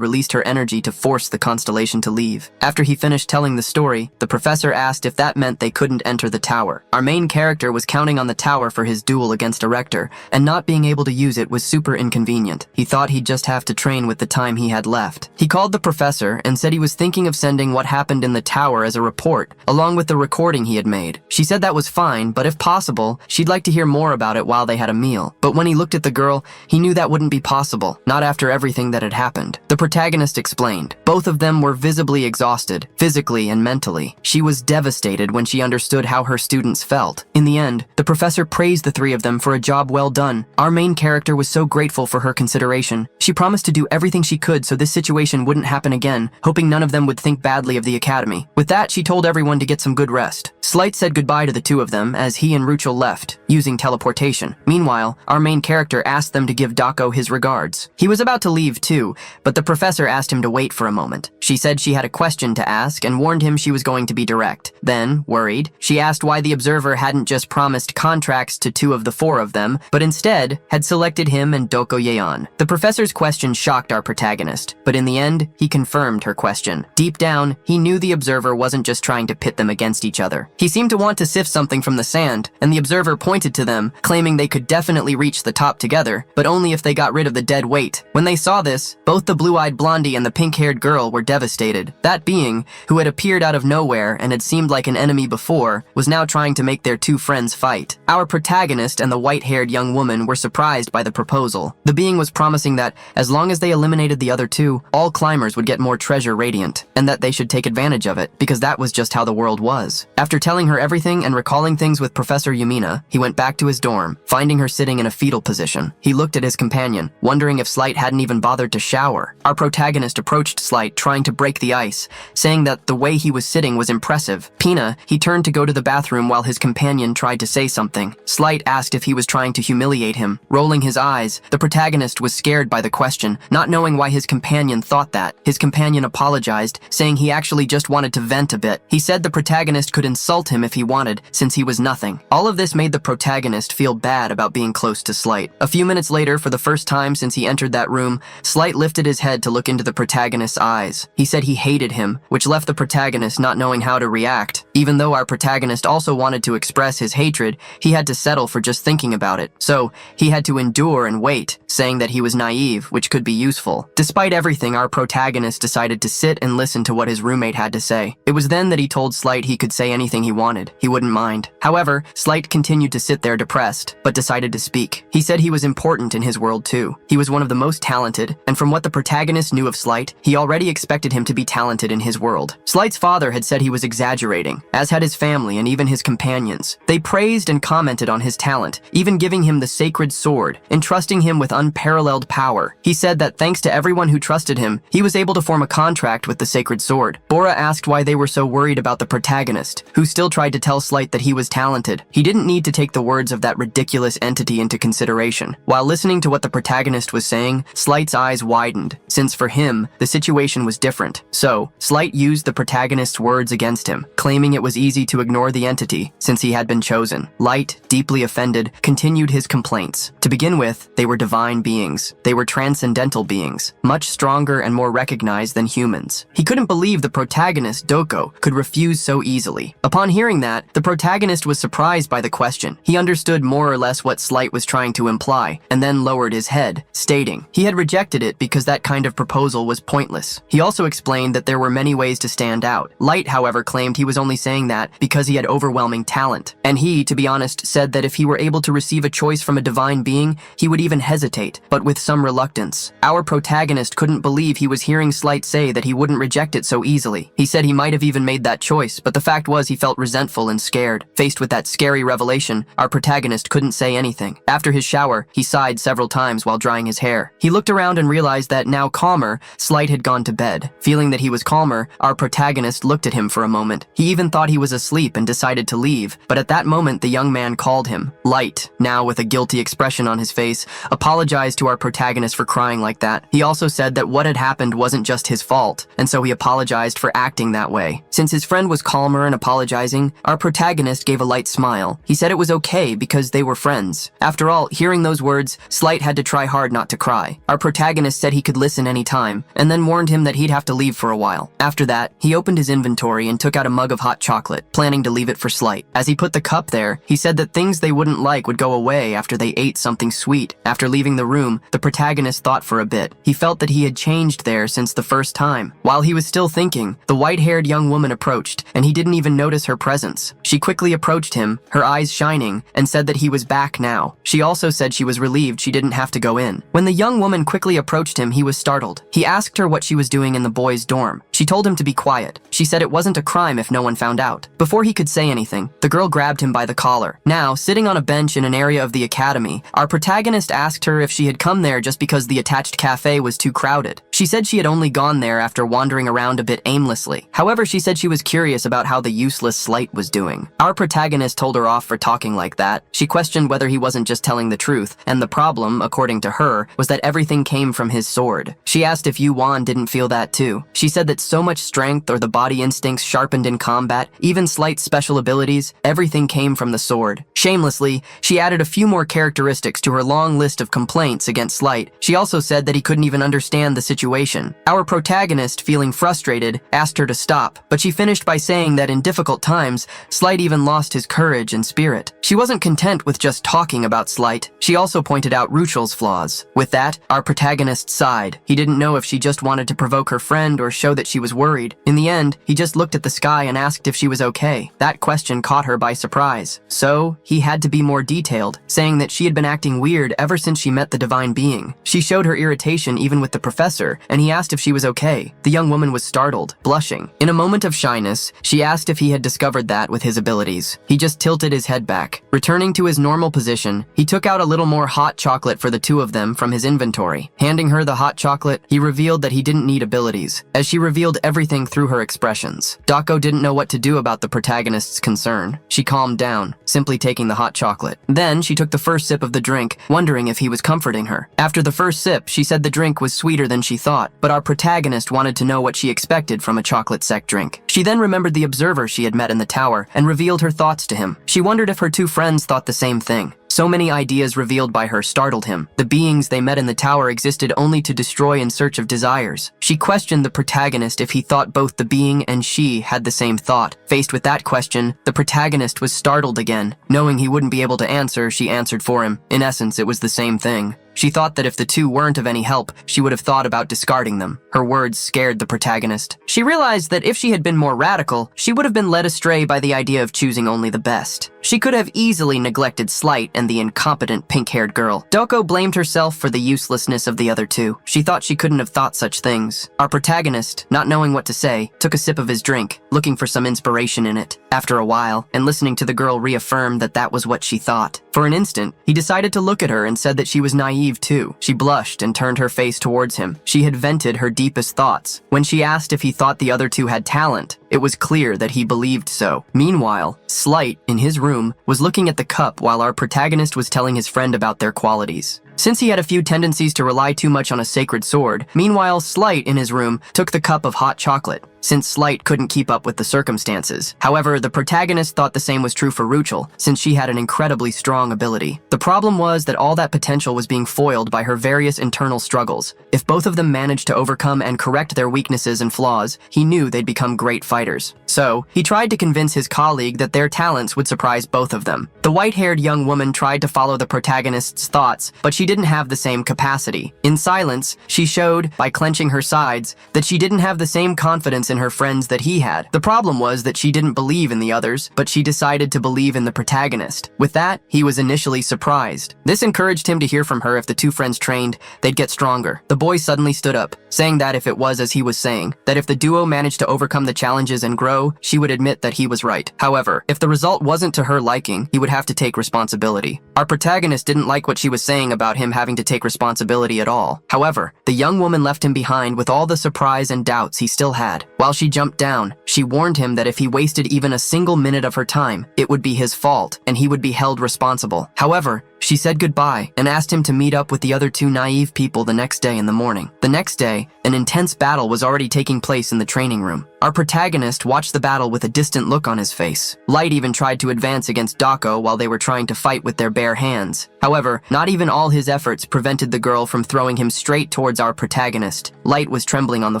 released her energy to force the constellation to leave. After he finished telling the story, the professor asked if that meant they couldn't enter the tower. Our main character was counting on the tower for his duel against a rector, and not being able to use it was super inconvenient. He thought he'd just have to train with the time he had left. He called the professor and said he was thinking of sending what happened in the tower as a report, along with the recording he had made. She said that was fine, but if possible, she'd like to hear more about it while they had a meal. But when he looked at the girl, he knew that wouldn't be possible, not after everything that had happened. The protagonist explained. Both of them were visibly exhausted, physically and mentally. She was devastated when she understood how her students felt. In the end, the professor praised the 3 of them for a job well done. Our main character was so grateful for her consideration. She promised to do everything she could so this situation wouldn't happen again, hoping none of them would think badly of the academy. With that, she told everyone to get some good rest. Slight said goodbye to the 2 of them as he and Ruchel left, using teleportation. Meanwhile, our main character asked them to give Dako his regards. He was about to leave too, but the professor asked him to wait for a moment. She said she had a question to ask and warned him she was going to be direct. Then, worried, she asked why the observer hadn't just promised contracts to 2 of the 4 of them, but instead had selected him and Doko Yeon. The professor's question shocked our protagonist, but in the end, he confirmed her question. Deep down, he knew the observer wasn't just trying to pit them against each other. He seemed to want to sift something from the sand, and the observer pointed to them, claiming they could definitely reach the top together, but only if they got rid of the dead weight. When they saw this, both the blue-eyed blondie and the pink-haired girl were devastated. That being, who had appeared out of nowhere and had seemed like an enemy before, was now trying to make their 2 friends fight. Our protagonist and the white-haired young woman were surprised by the proposal. The being was promising that, as long as they eliminated the other 2, all climbers would get more treasure radiant, and that they should take advantage of it, because that was just how the world world was. After telling her everything and recalling things with Professor Yumina, he went back to his dorm, finding her sitting in a fetal position. He looked at his companion, wondering if Slight hadn't even bothered to shower. Our protagonist approached Slight, trying to break the ice, saying that the way he was sitting was impressive. Pina, he turned to go to the bathroom while his companion tried to say something. Slight asked if he was trying to humiliate him. Rolling his eyes, the protagonist was scared by the question, not knowing why his companion thought that. His companion apologized, saying he actually just wanted to vent a bit. He said the protagonist could insult him if he wanted, since he was nothing. All of this made the protagonist feel bad about being close to Slight. A few minutes later, for the first time since he entered that room, Slight lifted his head to look into the protagonist's eyes. He said he hated him, which left the protagonist not knowing how to react. Even though our protagonist also wanted to express his hatred, he had to settle for just thinking about it. So, he had to endure and wait, saying that he was naive, which could be useful. Despite everything, our protagonist decided to sit and listen to what his roommate had to say. It was then that he told Slight he could say anything he wanted. He wouldn't mind. However, Slight continued to sit there depressed, but decided to speak. He said he was important in his world too. He was one of the most talented, and from what the protagonist knew of Slight, he already expected him to be talented in his world. Slight's father had said he was exaggerating, as had his family and even his companions. They praised and commented on his talent, even giving him the sacred sword, entrusting him with unparalleled power. He said that thanks to everyone who trusted him, he was able to form a contract with the sacred sword. Bora asked why they were so worried about the protagonist, who still tried to tell Slight that he was talented. He didn't need to take the words of that ridiculous entity into consideration. While listening to what the protagonist was saying, Slight's eyes widened, since for him, the situation was different. So, Slight used the protagonist's words against him, claiming it was easy to ignore the entity, since he had been chosen. Light, deeply offended, continued his complaints. To begin with, they were divine beings. They were transcendental beings, much stronger and more recognized than humans. He couldn't believe the protagonist, Doko, could refuse so easily. Upon hearing that, the protagonist was surprised by the question. He understood more or less what Slight was trying to imply, and then lowered his head, stating he had rejected it because that kind of proposal was pointless. He also explained that there were many ways to stand out. Light, however, claimed he was only saying that because he had overwhelming talent. And he, to be honest, said that if he were able to receive a choice from a divine being, he would even hesitate, but with some reluctance. Our protagonist couldn't believe he was hearing Slight say that he wouldn't reject it so easily. He said he might have even made that choice, but the fact was he felt resentful and scared. Faced with that scary revelation, our protagonist couldn't say anything. After his shower, he sighed several times while drying his hair. He looked around and realized that, now calmer, Slight had gone to bed. Feeling that he was calmer, our protagonist looked at him for a moment. He even thought he was asleep and decided to leave, but at that moment the young man called him. Light, now with a guilty expression on his face, apologized to our protagonist for crying like that. He also said that what had happened wasn't just his fault, and so he apologized for acting that way. Since his friend was calmer and apologizing, our protagonist gave a light smile. He said it was okay because they were friends. After all, hearing those words, Slight had to try hard not to cry. Our protagonist said he could listen anytime, and then warned him that he'd have to leave for a while. After that, he opened his inventory and took out a mug of hot chocolate, planning to leave it for Slight. As he put the cup there, he said that things they wouldn't like would go away after they ate something sweet. After leaving the room, the protagonist thought for a bit. He felt that he had changed there since the first time. While he was still thinking, the white-haired young woman approached, and he didn't even notice her presence. She quickly approached him, her eyes shining, and said that he was back now. She also said she was relieved she didn't have to go in. When the young woman quickly approached him, he was startled. He asked her what she was doing in the boys' dorm. She told him to be quiet. She said it wasn't a crime if no one found out. Before he could say anything, the girl grabbed him by the collar. Now, sitting on a bench in an area of the academy, our protagonist asked her if she had come there just because the attached cafe was too crowded. She said she had only gone there after wandering around a bit aimlessly. However, she said she was curious about how the useless Slight was doing. Our protagonist told her off for talking like that. She questioned whether he wasn't just telling the truth, and the problem, according to her, was that everything came from his sword. She asked if Yuan didn't feel that too. She said that so much strength or the body instincts sharpened in combat, even Slight's special abilities, everything came from the sword. Shamelessly, she added a few more characteristics to her long list of complaints against Slight. She also said that he couldn't even understand the situation. Our protagonist, feeling frustrated, asked her to stop, but she finished by saying that in difficult times, Slight even lost his courage and spirit. She wasn't content with just talking about Slight. She also pointed out Ruchel's flaws. With that, our protagonist sighed. He didn't know if she just wanted to provoke her friend or show that she was worried. In the end, he just looked at the sky and asked if she was okay. That question caught her by surprise. So, he had to be more detailed, saying that she had been acting weird ever since she met the divine being. She showed her irritation even with the professor, and he asked if she was okay. The young woman was startled, blushing. In a moment of shyness, she asked if he had discovered that with his abilities. He just tilted his head back. Returning to his normal position, he took out a little more hot chocolate for the two of them from his inventory. Handing her the hot chocolate, he revealed that he didn't need abilities, as she revealed everything through her expressions. Dako didn't know what to do about the protagonist's concern. She calmed down, simply taking the hot chocolate. Then she took the first sip of the drink, wondering if he was comforting her. After the first sip, she said the drink was sweeter than she thought, but our protagonist wanted to know what she expected from a chocolate sec drink. She then remembered the observer she had met in the tower and revealed her thoughts to him. She wondered if her two friends thought the same thing. So many ideas revealed by her startled him. The beings they met in the tower existed only to destroy in search of desires. She questioned the protagonist if he thought both the being and she had the same thought. Faced with that question, the protagonist was startled again. Knowing he wouldn't be able to answer, she answered for him. In essence, it was the same thing. She thought that if the two weren't of any help, she would have thought about discarding them. Her words scared the protagonist. She realized that if she had been more radical, she would have been led astray by the idea of choosing only the best. She could have easily neglected Slight and the incompetent pink-haired girl. Doko blamed herself for the uselessness of the other two. She thought she couldn't have thought such things. Our protagonist, not knowing what to say, took a sip of his drink, looking for some inspiration in it. After a while, and listening to the girl reaffirm that that was what she thought. For an instant, he decided to look at her and said that she was naive too. She blushed and turned her face towards him. She had vented her deepest thoughts. When she asked if he thought the other two had talent, it was clear that he believed so. Meanwhile, Slight, in his room, was looking at the cup while our protagonist was telling his friend about their qualities. Since he had a few tendencies to rely too much on a sacred sword, meanwhile, Slight, in his room, took the cup of hot chocolate, since Slight couldn't keep up with the circumstances. However, the protagonist thought the same was true for Ruchel, since she had an incredibly strong ability. The problem was that all that potential was being foiled by her various internal struggles. If both of them managed to overcome and correct their weaknesses and flaws, he knew they'd become great fighters. So, he tried to convince his colleague that their talents would surprise both of them. The white-haired young woman tried to follow the protagonist's thoughts, but she didn't have the same capacity. In silence, she showed, by clenching her sides, that she didn't have the same confidence in her friends that he had. The problem was that she didn't believe in the others, but she decided to believe in the protagonist. With that, he was initially surprised. This encouraged him to hear from her if the two friends trained, they'd get stronger. The boy suddenly stood up, saying that if it was as he was saying, that if the duo managed to overcome the challenges and grow, she would admit that he was right. However, if the result wasn't to her liking, he would have to take responsibility. Our protagonist didn't like what she was saying about him having to take responsibility at all. However, the young woman left him behind with all the surprise and doubts he still had. While she jumped down, she warned him that if he wasted even a single minute of her time, it would be his fault, and he would be held responsible. However, she said goodbye and asked him to meet up with the other two naive people the next day in the morning. The next day, an intense battle was already taking place in the training room. Our protagonist watched the battle with a distant look on his face. Light even tried to advance against Dako while they were trying to fight with their bare hands. However, not even all his efforts prevented the girl from throwing him straight towards our protagonist. Light was trembling on the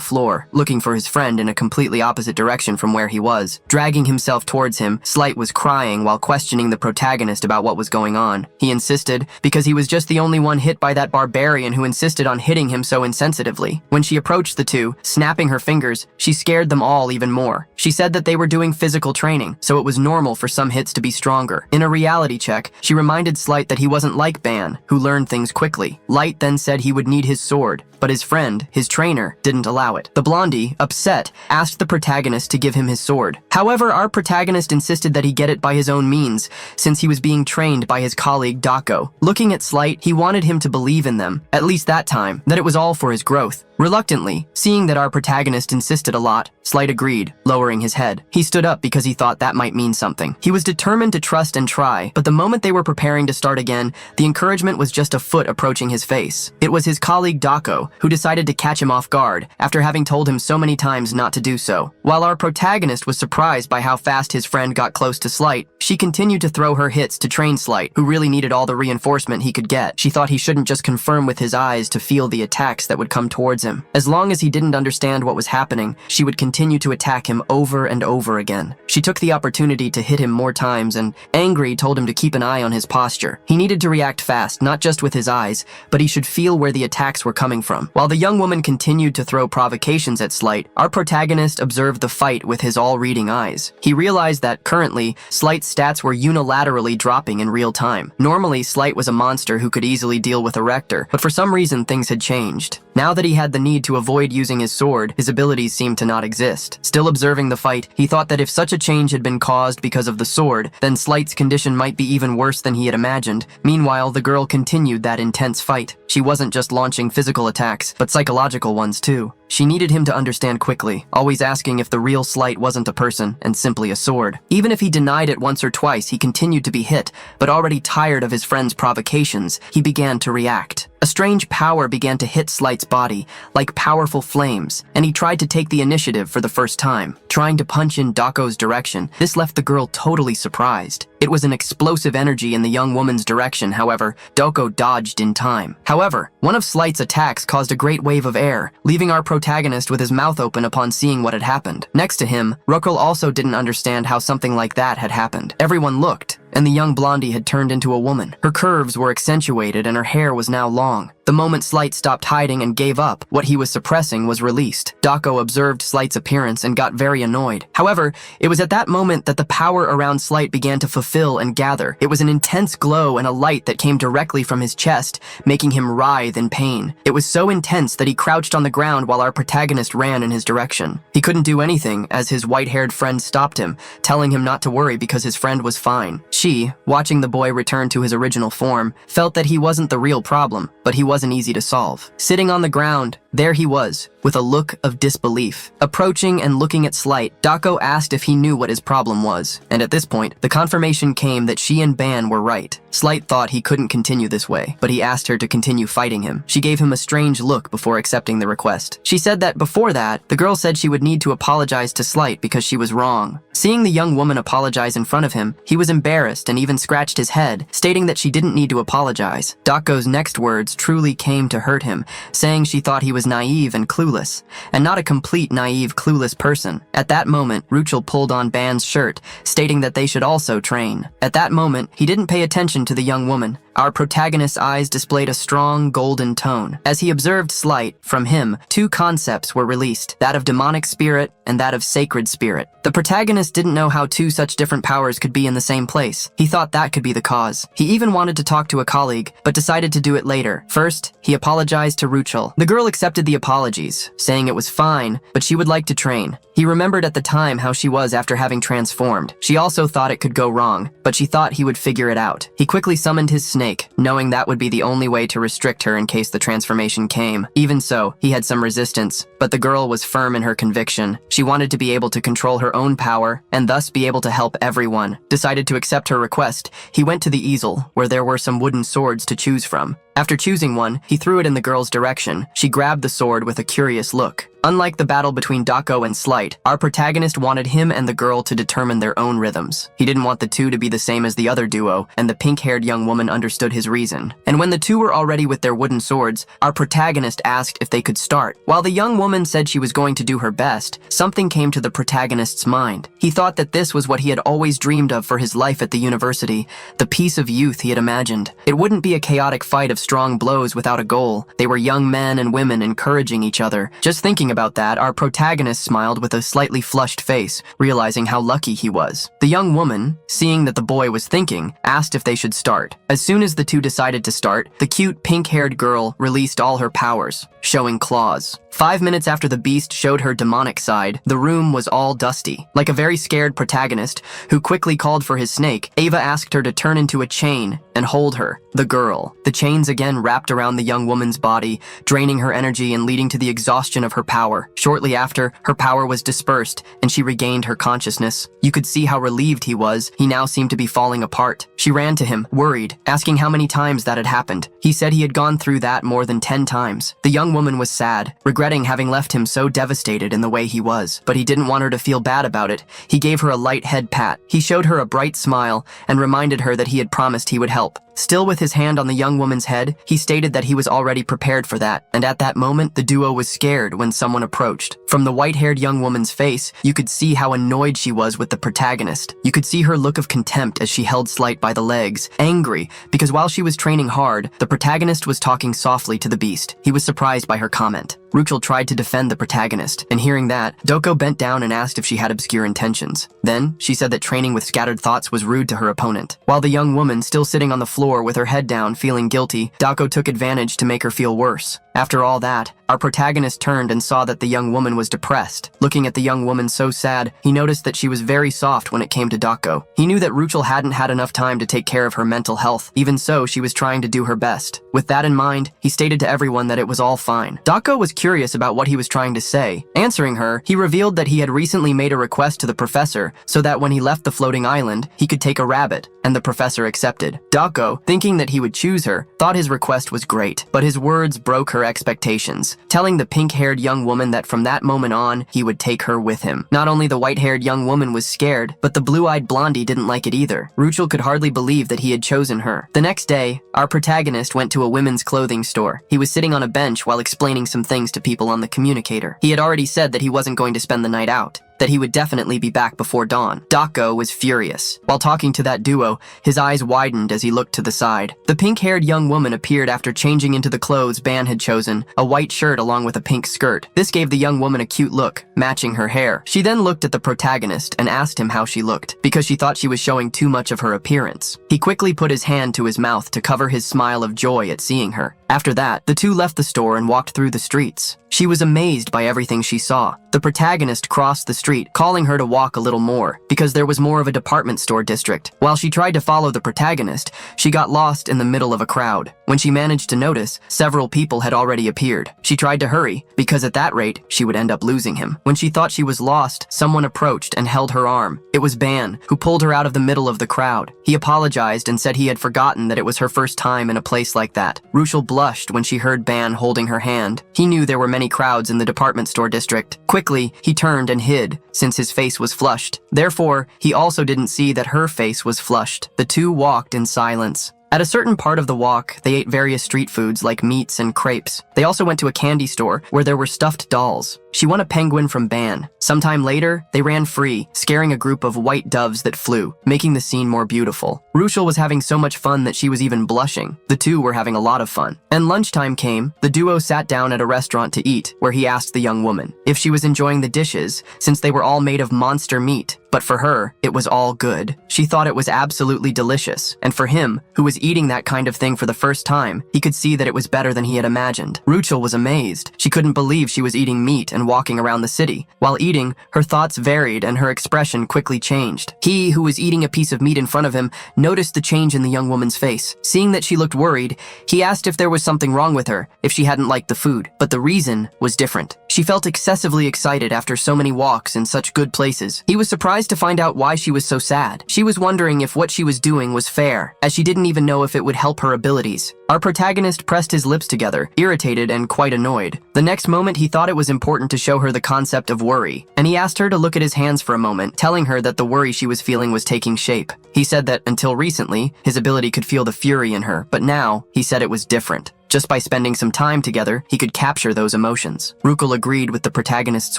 floor, looking for his friend in a completely opposite direction from where he was. Dragging himself towards him, Slight was crying while questioning the protagonist about what was going on. He insisted, because he was just the only one hit by that barbarian who insisted on hitting him so insensitively. When she approached the two, snapping her fingers, she scared them all even more. She said that they were doing physical training, so it was normal for some hits to be stronger. In a reality check, she reminded Slight that he wasn't like Ban, who learned things quickly. Light then said he would need his sword, but his friend, his trainer, didn't allow it. The blondie, upset, asked the protagonist to give him his sword. However, our protagonist insisted that he get it by his own means, since he was being trained by his colleague Dako. Looking at Slight, he wanted him to believe in them, at least that time, that it was all for his growth. Reluctantly, seeing that our protagonist insisted a lot, Slight agreed, lowering his head. He stood up because he thought that might mean something. He was determined to trust and try, but the moment they were preparing to start again, the encouragement was just a foot approaching his face. It was his colleague Dako, who decided to catch him off guard, after having told him so many times not to do so. While our protagonist was surprised by how fast his friend got close to Slight, she continued to throw her hits to train Slight, who really needed all the reinforcement he could get. She thought he shouldn't just confirm with his eyes to feel the attacks that would come towards him. As long as he didn't understand what was happening, she would continue to attack him over and over again. She took the opportunity to hit him more times and, angry, told him to keep an eye on his posture. He needed to react fast, not just with his eyes, but he should feel where the attacks were coming from. While the young woman continued to throw provocations at Slight, our protagonist observed the fight with his all-reading eyes. He realized that, currently, Slight's stats were unilaterally dropping in real time. Normally, Originally, Slight was a monster who could easily deal with a rector, but for some reason things had changed. Now that he had the need to avoid using his sword, his abilities seemed to not exist. Still observing the fight, he thought that if such a change had been caused because of the sword, then Slight's condition might be even worse than he had imagined. Meanwhile, the girl continued that intense fight. She wasn't just launching physical attacks, but psychological ones too. She needed him to understand quickly, always asking if the real Slight wasn't a person and simply a sword. Even if he denied it once or twice, he continued to be hit, but already tired of his friend's provocations, he began to react. A strange power began to hit Slight's body, like powerful flames, and he tried to take the initiative for the first time, trying to punch in Dako's direction. This left the girl totally surprised. It was an explosive energy in the young woman's direction, however, Doko dodged in time. However, one of Slight's attacks caused a great wave of air, leaving our protagonist with his mouth open upon seeing what had happened. Next to him, Rokul also didn't understand how something like that had happened. Everyone looked, and the young blondie had turned into a woman. Her curves were accentuated and her hair was now long. The moment Slight stopped hiding and gave up, what he was suppressing was released. Dako observed Slight's appearance and got very annoyed. However, it was at that moment that the power around Slight began to fulfill and gather. It was an intense glow and a light that came directly from his chest, making him writhe in pain. It was so intense that he crouched on the ground while our protagonist ran in his direction. He couldn't do anything as his white-haired friend stopped him, telling him not to worry because his friend was fine. She, watching the boy return to his original form, felt that he wasn't the real problem, but he wasn't easy to solve. Sitting on the ground, there he was, with a look of disbelief. Approaching and looking at Slight, Dako asked if he knew what his problem was, and at this point, the confirmation came that she and Ban were right. Slight thought he couldn't continue this way, but he asked her to continue fighting him. She gave him a strange look before accepting the request. She said that before that, the girl said she would need to apologize to Slight because she was wrong. Seeing the young woman apologize in front of him, he was embarrassed and even scratched his head, stating that she didn't need to apologize. Dako's next words truly came to hurt him, saying she thought he was naive and clueless, and not a complete naive, clueless person. At that moment, Ruchel pulled on Ban's shirt, stating that they should also train. At that moment, he didn't pay attention to the young woman. Our protagonist's eyes displayed a strong golden tone. As he observed Slight, from him, two concepts were released, that of demonic spirit and that of sacred spirit. The protagonist didn't know how two such different powers could be in the same place. He thought that could be the cause. He even wanted to talk to a colleague, but decided to do it later. First, he apologized to Ruchel. The girl accepted the apologies, saying it was fine, but she would like to train. He remembered at the time how she was after having transformed. She also thought it could go wrong, but she thought he would figure it out. He quickly summoned his snake, knowing that would be the only way to restrict her in case the transformation came. Even so, he had some resistance, but the girl was firm in her conviction. She wanted to be able to control her own power, and thus be able to help everyone. Decided to accept her request, he went to the easel, where there were some wooden swords to choose from. After choosing one, he threw it in the girl's direction. She grabbed the sword with a curious look. Unlike the battle between Dako and Slight, our protagonist wanted him and the girl to determine their own rhythms. He didn't want the two to be the same as the other duo, and the pink-haired young woman understood his reason. And when the two were already with their wooden swords, our protagonist asked if they could start. While the young woman said she was going to do her best, something came to the protagonist's mind. He thought that this was what he had always dreamed of for his life at the university, the peace of youth he had imagined. It wouldn't be a chaotic fight of strong blows without a goal. They were young men and women encouraging each other. Just thinking about that, our protagonist smiled with a slightly flushed face, realizing how lucky he was. The young woman, seeing that the boy was thinking, asked if they should start. As soon as the two decided to start, the cute pink-haired girl released all her powers, showing claws. 5 minutes after the beast showed her demonic side, the room was all dusty. Like a very scared protagonist, who quickly called for his snake, Ava asked her to turn into a chain and hold her, the girl. The chains again wrapped around the young woman's body, draining her energy and leading to the exhaustion of her power. Shortly after, her power was dispersed, and she regained her consciousness. You could see how relieved he was. He now seemed to be falling apart. She ran to him, worried, asking how many times that had happened. He said he had gone through that more than 10 times. The young woman was sad, regretting having left him so devastated in the way he was, but he didn't want her to feel bad about it. He gave her a light head pat. He showed her a bright smile and reminded her that he had promised he would help. Still with his hand on the young woman's head, he stated that he was already prepared for that, and at that moment, the duo was scared when someone approached. From the white-haired young woman's face, you could see how annoyed she was with the protagonist. You could see her look of contempt as she held Slight by the legs, angry, because while she was training hard, the protagonist was talking softly to the beast. He was surprised by her comment. Ruchel tried to defend the protagonist, and hearing that, Doko bent down and asked if she had obscure intentions. Then, she said that training with scattered thoughts was rude to her opponent. While the young woman, still sitting on the floor with her head down, feeling guilty, Doko took advantage to make her feel worse. After all that, our protagonist turned and saw that the young woman was depressed. Looking at the young woman so sad, he noticed that she was very soft when it came to Doko. He knew that Ruchel hadn't had enough time to take care of her mental health. Even so, she was trying to do her best. With that in mind, he stated to everyone that it was all fine. Doko was curious about what he was trying to say. Answering her, he revealed that he had recently made a request to the professor so that when he left the floating island, he could take a rabbit, and the professor accepted. Doko, thinking that he would choose her, thought his request was great, but his words broke her expectations, telling the pink-haired young woman that from that moment on, he would take her with him. Not only the white-haired young woman was scared, but the blue-eyed blondie didn't like it either. Ruchel could hardly believe that he had chosen her. The next day, our protagonist went to a women's clothing store. He was sitting on a bench while explaining some things to people on the communicator. He had already said that he wasn't going to spend the night out, that he would definitely be back before dawn. Doko was furious. While talking to that duo, his eyes widened as he looked to the side. The pink-haired young woman appeared after changing into the clothes Ban had chosen, a white shirt along with a pink skirt. This gave the young woman a cute look, matching her hair. She then looked at the protagonist and asked him how she looked, because she thought she was showing too much of her appearance. He quickly put his hand to his mouth to cover his smile of joy at seeing her. After that, the two left the store and walked through the streets. She was amazed by everything she saw. The protagonist crossed the street, calling her to walk a little more, because there was more of a department store district. While she tried to follow the protagonist, she got lost in the middle of a crowd. When she managed to notice, several people had already appeared. She tried to hurry, because at that rate, she would end up losing him. When she thought she was lost, someone approached and held her arm. It was Ban, who pulled her out of the middle of the crowd. He apologized and said he had forgotten that it was her first time in a place like that. Ruchel blushed when she heard Ban holding her hand. He knew there were many crowds in the department store district. Quickly, he turned and hid, since his face was flushed. Therefore, he also didn't see that her face was flushed. The two walked in silence. At a certain part of the walk, they ate various street foods like meats and crepes. They also went to a candy store where there were stuffed dolls. She won a penguin from Ban. Sometime later, they ran free, scaring a group of white doves that flew, making the scene more beautiful. Ruchel was having so much fun that she was even blushing. The two were having a lot of fun. And lunchtime came. The duo sat down at a restaurant to eat, where he asked the young woman if she was enjoying the dishes, since they were all made of monster meat. But for her, it was all good. She thought it was absolutely delicious. And for him, who was eating that kind of thing for the first time, he could see that it was better than he had imagined. Ruchel was amazed. She couldn't believe she was eating meat and walking around the city. While eating, her thoughts varied and her expression quickly changed. He, who was eating a piece of meat in front of him, noticed the change in the young woman's face. Seeing that she looked worried, he asked if there was something wrong with her, if she hadn't liked the food. But the reason was different. She felt excessively excited after so many walks in such good places. He was surprised to find out why she was so sad. She was wondering if what she was doing was fair, as she didn't even know if it would help her abilities. Our protagonist pressed his lips together, irritated and quite annoyed. The next moment, he thought it was important to show her the concept of worry, and he asked her to look at his hands for a moment, telling her that the worry she was feeling was taking shape. He said that until recently, his ability could feel the fury in her, but now, he said it was different. Just by spending some time together, he could capture those emotions. Ruchel agreed with the protagonist's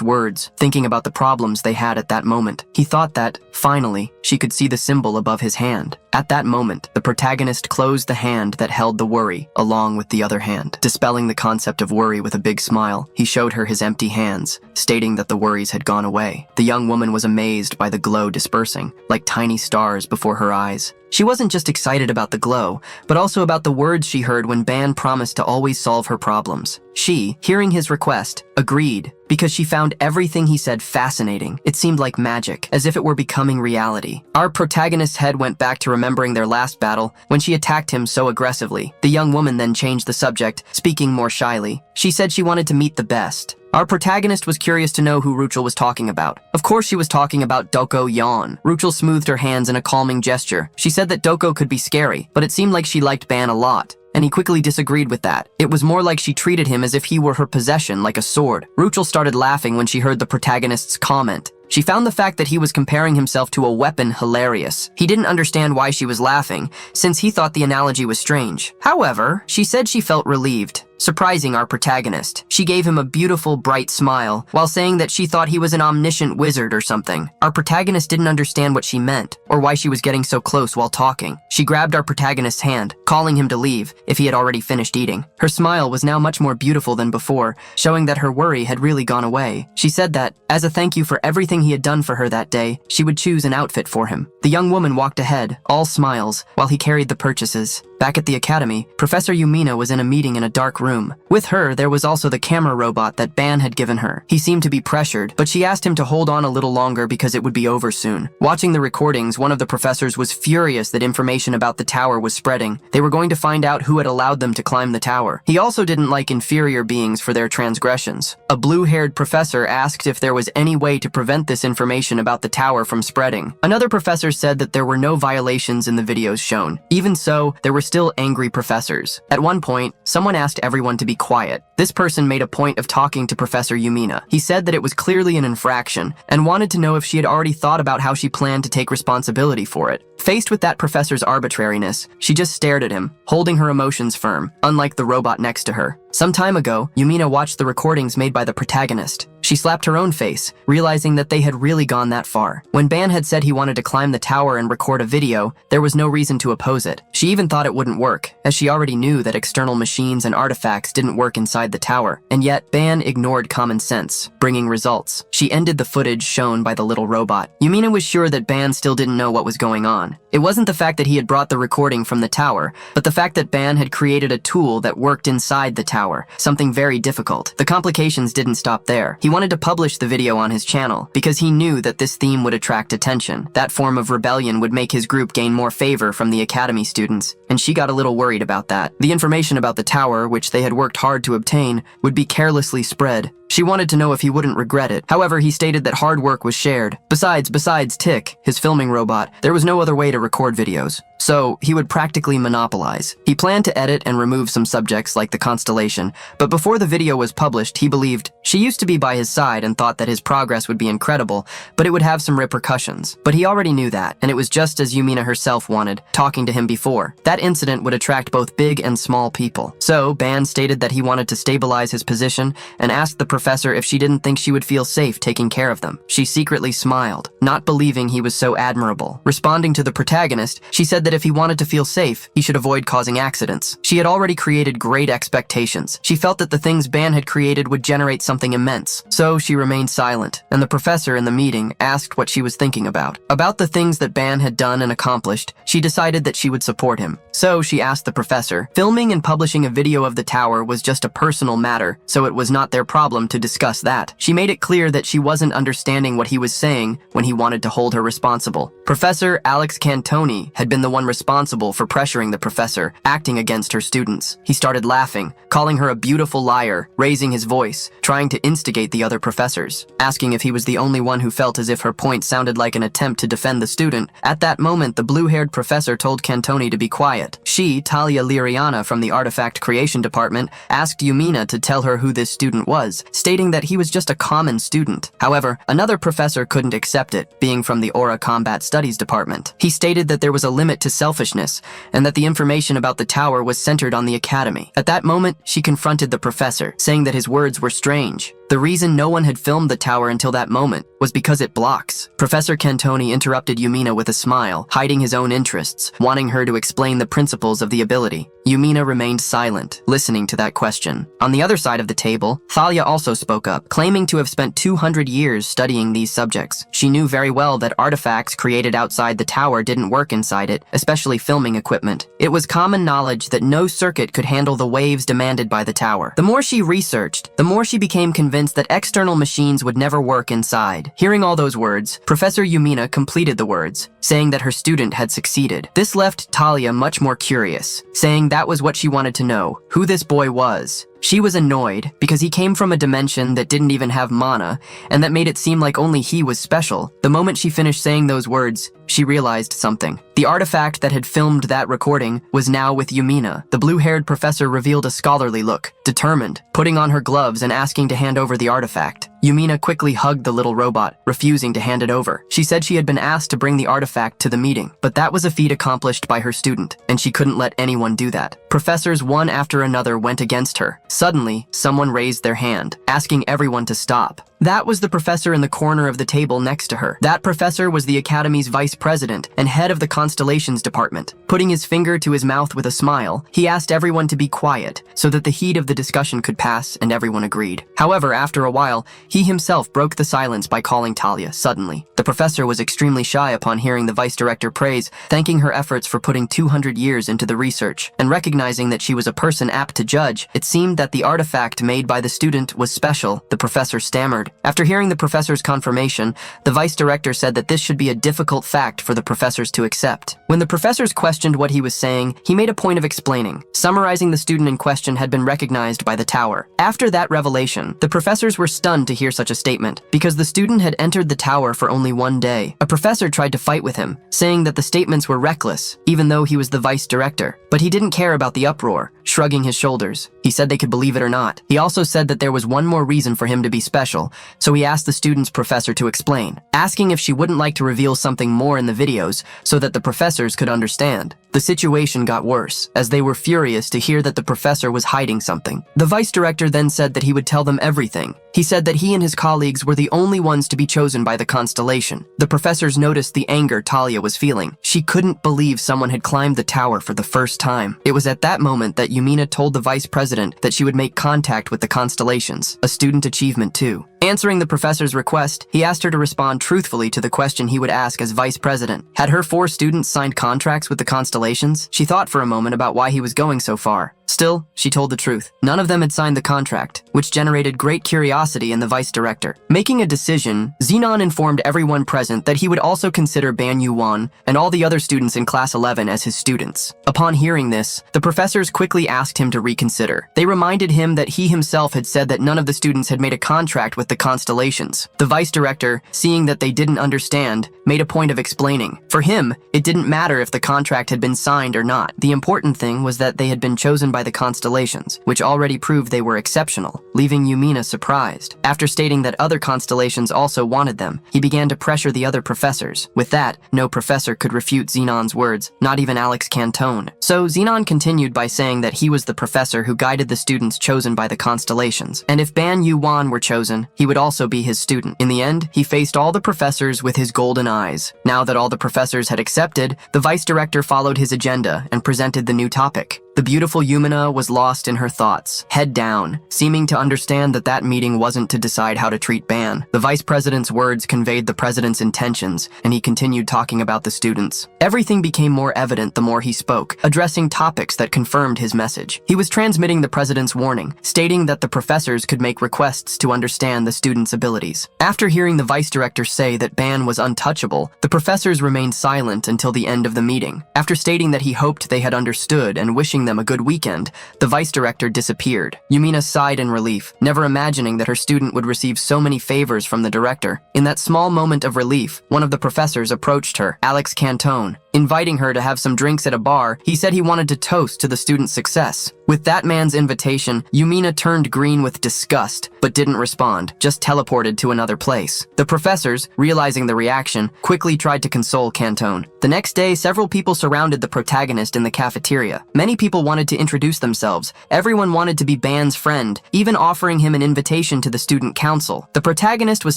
words, thinking about the problems they had at that moment. He thought that, finally, she could see the symbol above his hand. At that moment, the protagonist closed the hand that held the worry, along with the other hand. Dispelling the concept of worry with a big smile, he showed her his empty hands, stating that the worries had gone away. The young woman was amazed by the glow dispersing, like tiny stars before her eyes. She wasn't just excited about the glow, but also about the words she heard when Ban promised to always solve her problems. She, hearing his request, agreed, because she found everything he said fascinating. It seemed like magic, as if it were becoming reality. Our protagonist's head went back to remembering their last battle, when she attacked him so aggressively. The young woman then changed the subject, speaking more shyly. She said she wanted to meet the best. Our protagonist was curious to know who Ruchel was talking about. Of course she was talking about Doko Yan. Ruchel smoothed her hands in a calming gesture. She said that Doko could be scary, but it seemed like she liked Ban a lot, and he quickly disagreed with that. It was more like she treated him as if he were her possession, like a sword. Ruchel started laughing when she heard the protagonist's comment. She found the fact that he was comparing himself to a weapon hilarious. He didn't understand why she was laughing, since he thought the analogy was strange. However, she said she felt relieved. surprising our protagonist. She gave him a beautiful, bright smile, while saying that she thought he was an omniscient wizard or something. Our protagonist didn't understand what she meant, or why she was getting so close while talking. She grabbed our protagonist's hand, calling him to leave, if he had already finished eating. Her smile was now much more beautiful than before, showing that her worry had really gone away. She said that, as a thank you for everything he had done for her that day, she would choose an outfit for him. The young woman walked ahead, all smiles, while he carried the purchases. Back at the academy, Professor Yumina was in a meeting in a dark room. With her, there was also the camera robot that Ban had given her. He seemed to be pressured, but she asked him to hold on a little longer because it would be over soon. Watching the recordings, one of the professors was furious that information about the tower was spreading. They were going to find out who had allowed them to climb the tower. He also didn't like inferior beings for their transgressions. A blue-haired professor asked if there was any way to prevent this information about the tower from spreading. Another professor said that there were no violations in the videos shown. Even so, there were still angry professors. At one point, someone asked everyone to be quiet. This person made a point of talking to Professor Yumina. He said that it was clearly an infraction and wanted to know if she had already thought about how she planned to take responsibility for it. Faced with that professor's arbitrariness, she just stared at him, holding her emotions firm, unlike the robot next to her. Some time ago, Yumina watched the recordings made by the protagonist. She slapped her own face, realizing that they had really gone that far. When Ban had said he wanted to climb the tower and record a video, there was no reason to oppose it. She even thought it wouldn't work, as she already knew that external machines and artifacts didn't work inside the tower. And yet, Ban ignored common sense, bringing results. She ended the footage shown by the little robot. Yumina was sure that Ban still didn't know what was going on. It wasn't the fact that he had brought the recording from the tower, but the fact that Ban had created a tool that worked inside the tower, something very difficult. The complications didn't stop there. He wanted to publish the video on his channel because he knew that this theme would attract attention. That form of rebellion would make his group gain more favor from the academy students, and she got a little worried about that. The information about the tower, which they had worked hard to obtain, would be carelessly spread. She wanted to know if he wouldn't regret it. However, he stated that hard work was shared. Besides Tick, his filming robot, there was no other way to record videos. So, he would practically monopolize. He planned to edit and remove some subjects like the constellation, but before the video was published, he believed she used to be by his side and thought that his progress would be incredible, but it would have some repercussions. But he already knew that, and it was just as Yumina herself wanted, talking to him before. That incident would attract both big and small people. So, Ban stated that he wanted to stabilize his position and asked the professor if she didn't think she would feel safe taking care of them. She secretly smiled, not believing he was so admirable. Responding to the protagonist, she said that if he wanted to feel safe, he should avoid causing accidents. She had already created great expectations. She felt that the things Ban had created would generate something immense. So she remained silent, and the professor in the meeting asked what she was thinking about. About the things that Ban had done and accomplished, she decided that she would support him. So she asked the professor. Filming and publishing a video of the tower was just a personal matter, so it was not their problem to discuss that. She made it clear that she wasn't understanding what he was saying when he wanted to hold her responsible. Professor Alex Cantoni had been the one responsible for pressuring the professor, acting against her students. He started laughing, calling her a beautiful liar, raising his voice, trying to instigate the other professors, asking if he was the only one who felt as if her point sounded like an attempt to defend the student. At that moment, the blue-haired professor told Cantoni to be quiet. She, Talia Liriana from the Artifact Creation Department, asked Yumina to tell her who this student was, stating that he was just a common student. However, another professor couldn't accept it, being from the Aura Combat Studies Department. He stated that there was a limit to selfishness, and that the information about the tower was centered on the academy. At that moment, she confronted the professor, saying that his words were strange. The reason no one had filmed the tower until that moment was because it blocks. Professor Cantoni interrupted Yumina with a smile, hiding his own interests, wanting her to explain the principles of the ability. Yumina remained silent, listening to that question. On the other side of the table, Thalia also spoke up, claiming to have spent 200 years studying these subjects. She knew very well that artifacts created outside the tower didn't work inside it, especially filming equipment. It was common knowledge that no circuit could handle the waves demanded by the tower. The more she researched, the more she became convinced that external machines would never work inside. Hearing all those words, Professor Yumina completed the words, saying that her student had succeeded. This left Talia much more curious, saying that was what she wanted to know, who this boy was. She was annoyed because he came from a dimension that didn't even have mana, and that made it seem like only he was special. The moment she finished saying those words, she realized something. The artifact that had filmed that recording was now with Yumina. The blue-haired professor revealed a scholarly look, determined, putting on her gloves and asking to hand over the artifact. Yumina quickly hugged the little robot, refusing to hand it over. She said she had been asked to bring the artifact to the meeting, but that was a feat accomplished by her student, and she couldn't let anyone do that. Professors one after another went against her. Suddenly, someone raised their hand, asking everyone to stop. That was the professor in the corner of the table next to her. That professor was the Academy's vice president and head of the Constellations department. Putting his finger to his mouth with a smile, he asked everyone to be quiet so that the heat of the discussion could pass, and everyone agreed. However, after a while, he himself broke the silence by calling Talia suddenly. The professor was extremely shy upon hearing the vice director praise, thanking her efforts for putting 200 years into the research, and recognizing that she was a person apt to judge. It seemed that the artifact made by the student was special. The professor stammered. After hearing the professor's confirmation, the vice director said that this should be a difficult fact for the professors to accept. When the professors questioned what he was saying, he made a point of explaining, summarizing the student in question had been recognized by the tower. After that revelation, the professors were stunned to hear such a statement, because the student had entered the tower for only one day. A professor tried to fight with him, saying that the statements were reckless, even though he was the vice director. But he didn't care about the uproar, shrugging his shoulders. He said they could believe it or not. He also said that there was one more reason for him to be special, so he asked the student's professor to explain, asking if she wouldn't like to reveal something more in the videos so that the professors could understand. The situation got worse, as they were furious to hear that the professor was hiding something. The vice director then said that he would tell them everything. He said that he and his colleagues were the only ones to be chosen by the constellation. The professors noticed the anger Talia was feeling. She couldn't believe someone had climbed the tower for the first time. It was at that moment that Yumina told the vice president that she would make contact with the constellations, a student achievement too. Answering the professor's request, he asked her to respond truthfully to the question he would ask as vice president. Had her 4 students signed contracts with the constellations? She thought for a moment about why he was going so far. Still, she told the truth. None of them had signed the contract, which generated great curiosity in the vice director. Making a decision, Xenon informed everyone present that he would also consider Ban Yuan and all the other students in class 11 as his students. Upon hearing this, the professors quickly asked him to reconsider. They reminded him that he himself had said that none of the students had made a contract with the constellations. The vice director, seeing that they didn't understand, made a point of explaining. For him, it didn't matter if the contract had been signed or not. The important thing was that they had been chosen by the constellations, which already proved they were exceptional, leaving Yumina surprised. After stating that other constellations also wanted them, he began to pressure the other professors. With that, no professor could refute Xenon's words, not even Alex Cantone. So Xenon continued by saying that he was the professor who guided the students chosen by the constellations, and if Ban Yuan were chosen, he would also be his student. In the end, he faced all the professors with his golden eyes. Now that all the professors had accepted, the vice director followed his agenda and presented the new topic. The beautiful Yumina was lost in her thoughts, head down, seeming to understand that that meeting wasn't to decide how to treat Ban. The vice president's words conveyed the president's intentions, and he continued talking about the students. Everything became more evident the more he spoke, addressing topics that confirmed his message. He was transmitting the president's warning, stating that the professors could make requests to understand the students' abilities. After hearing the vice director say that Ban was untouchable, the professors remained silent until the end of the meeting. After stating that he hoped they had understood and wishing them a good weekend, the vice director disappeared. Yumina sighed in relief, never imagining that her student would receive so many favors from the director. In that small moment of relief, one of the professors approached her, Alex Cantone. Inviting her to have some drinks at a bar, he said he wanted to toast to the student's success. With that man's invitation, Yumina turned green with disgust, but didn't respond, just teleported to another place. The professors, realizing the reaction, quickly tried to console Cantone. The next day, several people surrounded the protagonist in the cafeteria. Many people wanted to introduce themselves. Everyone wanted to be Ban's friend, even offering him an invitation to the student council. The protagonist was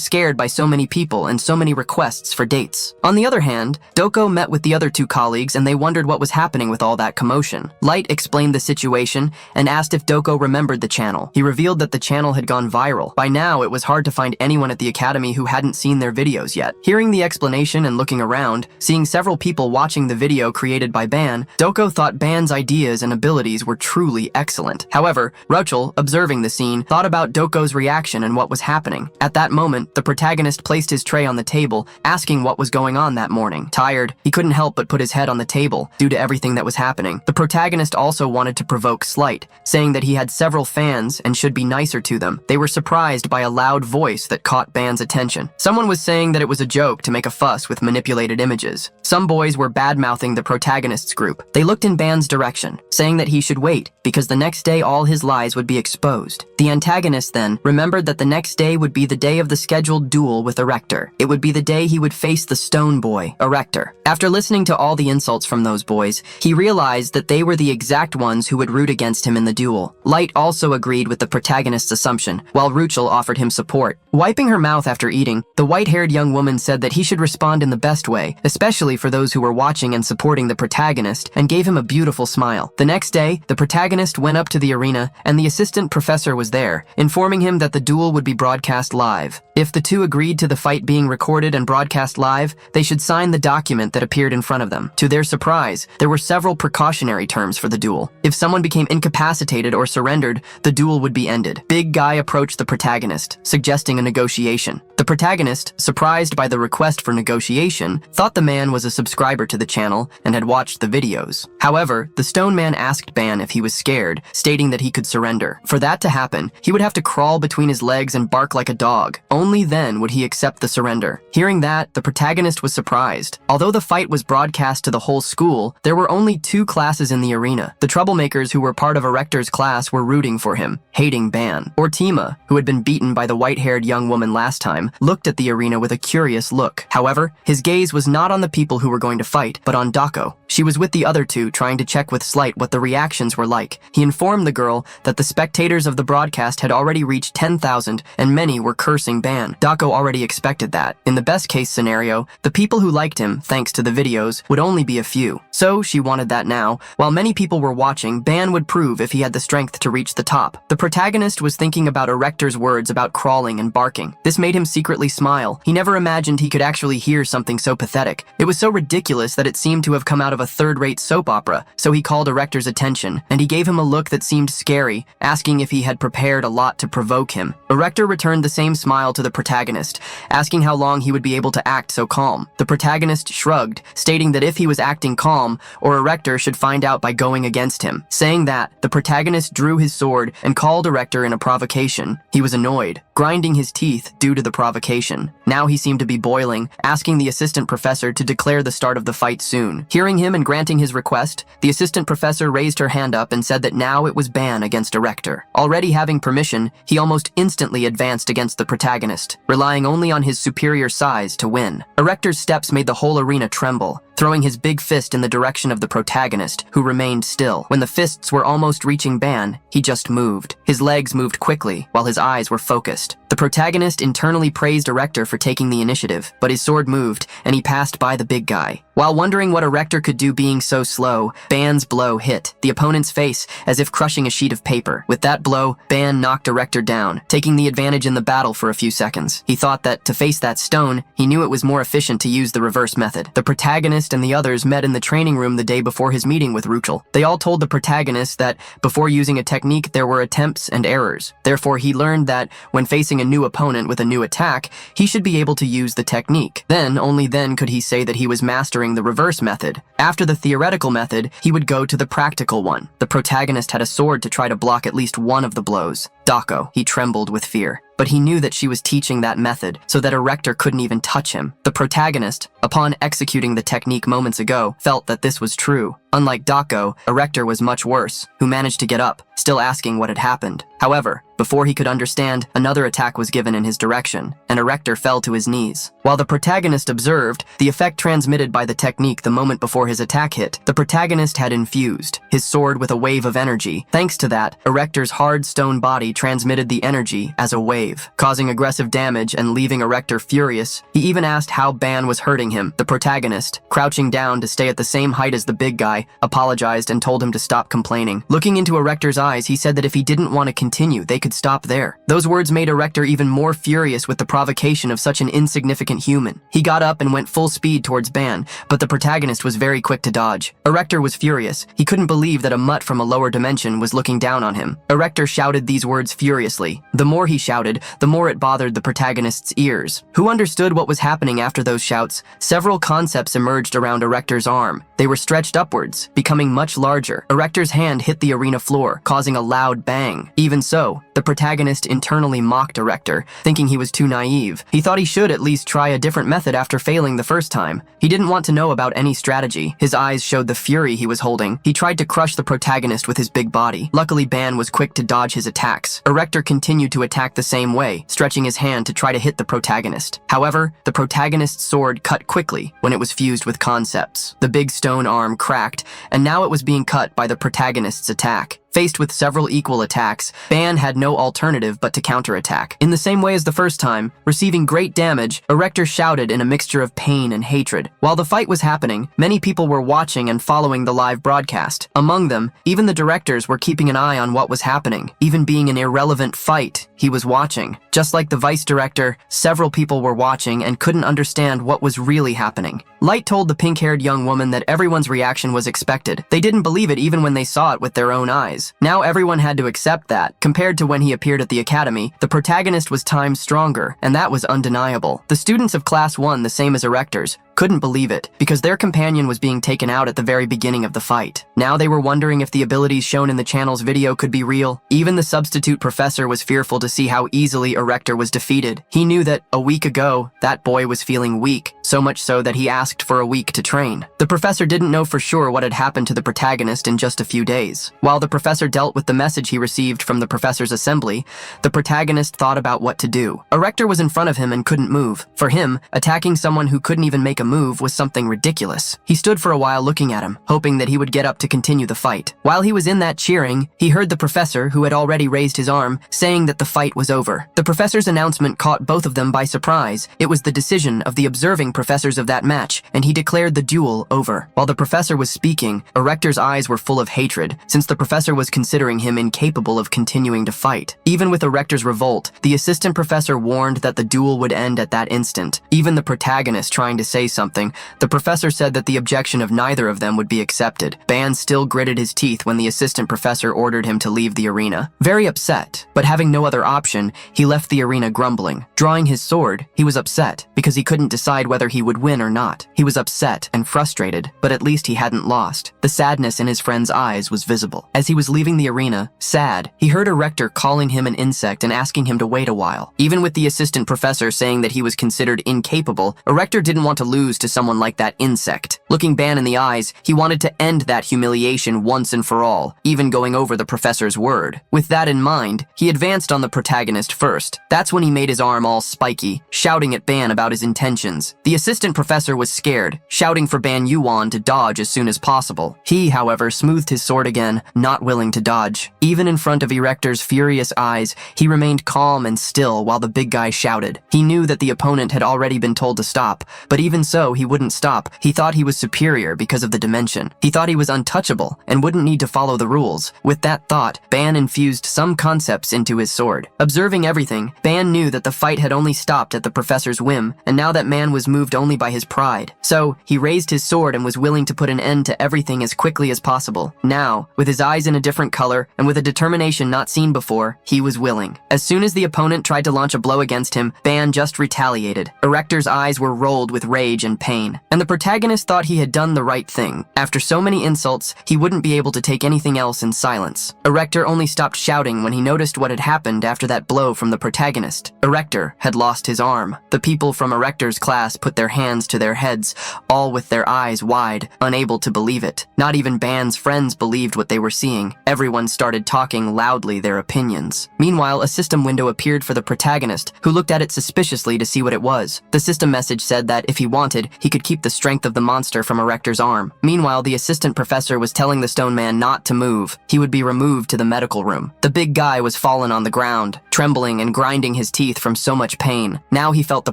scared by so many people and so many requests for dates. On the other hand, Doko met with the other 2 colleagues and they wondered what was happening with all that commotion. Light explained the situation and asked if Doko remembered the channel. He revealed that the channel had gone viral. By now, it was hard to find anyone at the academy who hadn't seen their videos yet. Hearing the explanation and looking around, seeing several people watching the video created by Ban, Doko thought Ban's ideas and abilities were truly excellent. However, Rochel, observing the scene, thought about Doko's reaction and what was happening. At that moment, the protagonist placed his tray on the table, asking what was going on that morning. Tired, he couldn't help help but put his head on the table due to everything that was happening. The protagonist also wanted to provoke slight, saying that he had several fans and should be nicer to them. They were surprised by a loud voice that caught Ban's attention. Someone was saying that it was a joke to make a fuss with manipulated images. Some boys were bad-mouthing the protagonist's group. They looked in Ban's direction, saying that he should wait because the next day all his lies would be exposed. The antagonist then remembered that the next day would be the day of the scheduled duel with Erector. It would be the day he would face the stone boy, Erector. After listening to all the insults from those boys, he realized that they were the exact ones who would root against him in the duel. Light also agreed with the protagonist's assumption, while Ruchel offered him support. Wiping her mouth after eating, the white-haired young woman said that he should respond in the best way, especially for those who were watching and supporting the protagonist, and gave him a beautiful smile. The next day, the protagonist went up to the arena, and the assistant professor was there, informing him that the duel would be broadcast live. If the two agreed to the fight being recorded and broadcast live, they should sign the document that appeared in front of them. To their surprise, there were several precautionary terms for the duel. If someone became incapacitated or surrendered, the duel would be ended. Big Guy approached the protagonist, suggesting a negotiation. The protagonist, surprised by the request for negotiation, thought the man was a subscriber to the channel and had watched the videos. However, the stone man asked Ban if he was scared, stating that he could surrender. For that to happen, he would have to crawl between his legs and bark like a dog. Only then would he accept the surrender. Hearing that, the protagonist was surprised. Although the fight was broadcast to the whole school, there were only 2 classes in the arena. The troublemakers who were part of Erector's class were rooting for him, hating Ban. Ortima, who had been beaten by the white-haired young woman last time, looked at the arena with a curious look. However, his gaze was not on the people who were going to fight, but on Dako. She was with the other 2, trying to check with Slight what the reactions were like. He informed the girl that the spectators of the broadcast had already reached 10,000 and many were cursing Ban. Dako already expected that. In the best-case scenario, the people who liked him, thanks to the videos, would only be a few. So she wanted that now. While many people were watching, Ban would prove if he had the strength to reach the top. The protagonist was thinking about Erector's words about crawling and barking. This made him secretly smile. He never imagined he could actually hear something so pathetic. It was so ridiculous that it seemed to have come out of a third-rate soap opera, so he called Erector's attention, and he gave him a look that seemed scary, asking if he had prepared a lot to provoke him. Erector returned the same smile to the protagonist, asking how long he would be able to act so calm. The protagonist shrugged, stating that if he was acting calm, or Erector should find out by going against him. Saying that, the protagonist drew his sword and called Erector in a provocation. He was annoyed, grinding his teeth due to the provocation. Now he seemed to be boiling, asking the assistant professor to declare the start of the fight soon. Hearing him and granting his request, the assistant professor raised her hand up and said that now it was Ban against Erector. Already having permission, he almost instantly advanced against the protagonist, relying only on his superior size to win. Erector's steps made the whole arena tremble, throwing his big fist in the direction of the protagonist, who remained still. When the fists were almost reaching Ban, he just moved. His legs moved quickly, while his eyes were focused. The protagonist internally praised Erector for taking the initiative, but his sword moved, and he passed by the big guy. While wondering what Erector could do being so slow, Ban's blow hit the opponent's face as if crushing a sheet of paper. With that blow, Ban knocked Erector down, taking the advantage in the battle for a few seconds. He thought that, to face that stone, he knew it was more efficient to use the reverse method. The protagonist and the others met in the training room the day before his meeting with Ruchel. They all told the protagonist that, before using a technique, there were attempts and errors. Therefore, he learned that, when facing a new opponent with a new attack, he should be able to use the technique. Then, only then could he say that he was mastering the reverse method. After the theoretical method, he would go to the practical one. The protagonist had a sword to try to block at least one of the blows. Dako, he trembled with fear. But he knew that she was teaching that method, so that Erector couldn't even touch him. The protagonist, upon executing the technique moments ago, felt that this was true. Unlike Dako, Erector was much worse, who managed to get up, still asking what had happened. However, before he could understand, another attack was given in his direction, and Erector fell to his knees. While the protagonist observed, the effect transmitted by the technique the moment before his attack hit, the protagonist had infused his sword with a wave of energy. Thanks to that, Erector's hard stone body transmitted the energy as a wave, causing aggressive damage and leaving Erector furious. He even asked how Ban was hurting him. The protagonist, crouching down to stay at the same height as the big guy, apologized and told him to stop complaining. Looking into Erector's eyes, he said that if he didn't want to continue, they could stop there. Those words made Erector even more furious with the provocation of such an insignificant human. He got up and went full speed towards Ban, but the protagonist was very quick to dodge. Erector was furious. He couldn't believe that a mutt from a lower dimension was looking down on him. Erector shouted these words words furiously. The more he shouted, the more it bothered the protagonist's ears. Who understood what was happening after those shouts? Several concepts emerged around Erector's arm. They were stretched upwards, becoming much larger. Erector's hand hit the arena floor, causing a loud bang. Even so, the protagonist internally mocked Erector, thinking he was too naive. He thought he should at least try a different method after failing the first time. He didn't want to know about any strategy. His eyes showed the fury he was holding. He tried to crush the protagonist with his big body. Luckily, Ban was quick to dodge his attacks. Erector continued to attack the same way, stretching his hand to try to hit the protagonist. However, the protagonist's sword cut quickly when it was fused with concepts. The big stone arm cracked, and now it was being cut by the protagonist's attack. Faced with several equal attacks, Ban had no alternative but to counterattack. In the same way as the first time, receiving great damage, Erector shouted in a mixture of pain and hatred. While the fight was happening, many people were watching and following the live broadcast. Among them, even the directors were keeping an eye on what was happening. Even being an irrelevant fight, he was watching. Just like the vice director, several people were watching and couldn't understand what was really happening. Light told the pink-haired young woman that everyone's reaction was expected. They didn't believe it even when they saw it with their own eyes. Now everyone had to accept that. Compared to when he appeared at the academy, the protagonist was times stronger, and that was undeniable. The students of Class 1, the same as Erectors, couldn't believe it, because their companion was being taken out at the very beginning of the fight. Now they were wondering if the abilities shown in the channel's video could be real. Even the substitute professor was fearful to see how easily Erector was defeated. He knew that, a week ago, that boy was feeling weak, so much so that he asked for a week to train. The professor didn't know for sure what had happened to the protagonist in just a few days. While the professor dealt with the message he received from the professor's assembly, the protagonist thought about what to do. Erector was in front of him and couldn't move. For him, attacking someone who couldn't even make a move was something ridiculous. He stood for a while looking at him, hoping that he would get up to continue the fight. While he was in that cheering, he heard the professor, who had already raised his arm, saying that the fight was over. The professor's announcement caught both of them by surprise. It was the decision of the observing professors of that match, and he declared the duel over. While the professor was speaking, Erector's eyes were full of hatred, since the professor was considering him incapable of continuing to fight. Even with Erector's revolt, the assistant professor warned that the duel would end at that instant. Even the protagonist trying to say something, the professor said that the objection of neither of them would be accepted. Ban still gritted his teeth when the assistant professor ordered him to leave the arena. Very upset, but having no other option, he left the arena grumbling. Drawing his sword, he was upset because he couldn't decide whether he would win or not. He was upset and frustrated, but at least he hadn't lost. The sadness in his friend's eyes was visible. As he was leaving the arena, sad, he heard Erector calling him an insect and asking him to wait a while. Even with the assistant professor saying that he was considered incapable, Erector didn't want to lose to someone like that insect. Looking Ban in the eyes, he wanted to end that humiliation once and for all, even going over the professor's word. With that in mind, he advanced on the protagonist first. That's when he made his arm all spiky, shouting at Ban about his intentions. The assistant professor was scared, shouting for Ban Yuan to dodge as soon as possible. He, however, smoothed his sword again, not willing to dodge. Even in front of Erector's furious eyes, he remained calm and still while the big guy shouted. He knew that the opponent had already been told to stop, but even so, he wouldn't stop. He thought he was superior because of the dimension. He thought he was untouchable and wouldn't need to follow the rules. With that thought, Ban infused some concepts into his sword. Observing everything, Ban knew that the fight had only stopped at the professor's whim, and now that man was moved only by his pride. So, he raised his sword and was willing to put an end to everything as quickly as possible. Now, with his eyes in a different color and with a determination not seen before, he was willing. As soon as the opponent tried to launch a blow against him, Ban just retaliated. Erector's eyes were rolled with rage and pain, and the protagonist thought he had done the right thing. After so many insults, he wouldn't be able to take anything else in silence. Erector only stopped shouting when he noticed what had happened after that blow from the protagonist. Erector had lost his arm. The people from Erector's class put their hands to their heads, all with their eyes wide, unable to believe it. Not even Ban's friends believed what they were seeing. Everyone started talking loudly their opinions. Meanwhile, a system window appeared for the protagonist, who looked at it suspiciously to see what it was. The system message said that if he wanted, he could keep the strength of the monster from Erector's arm. Meanwhile, the assistant professor was telling the stone man not to move. He would be removed to the medical room. The big guy was fallen on the ground, trembling and grinding his teeth from so much pain. Now he felt the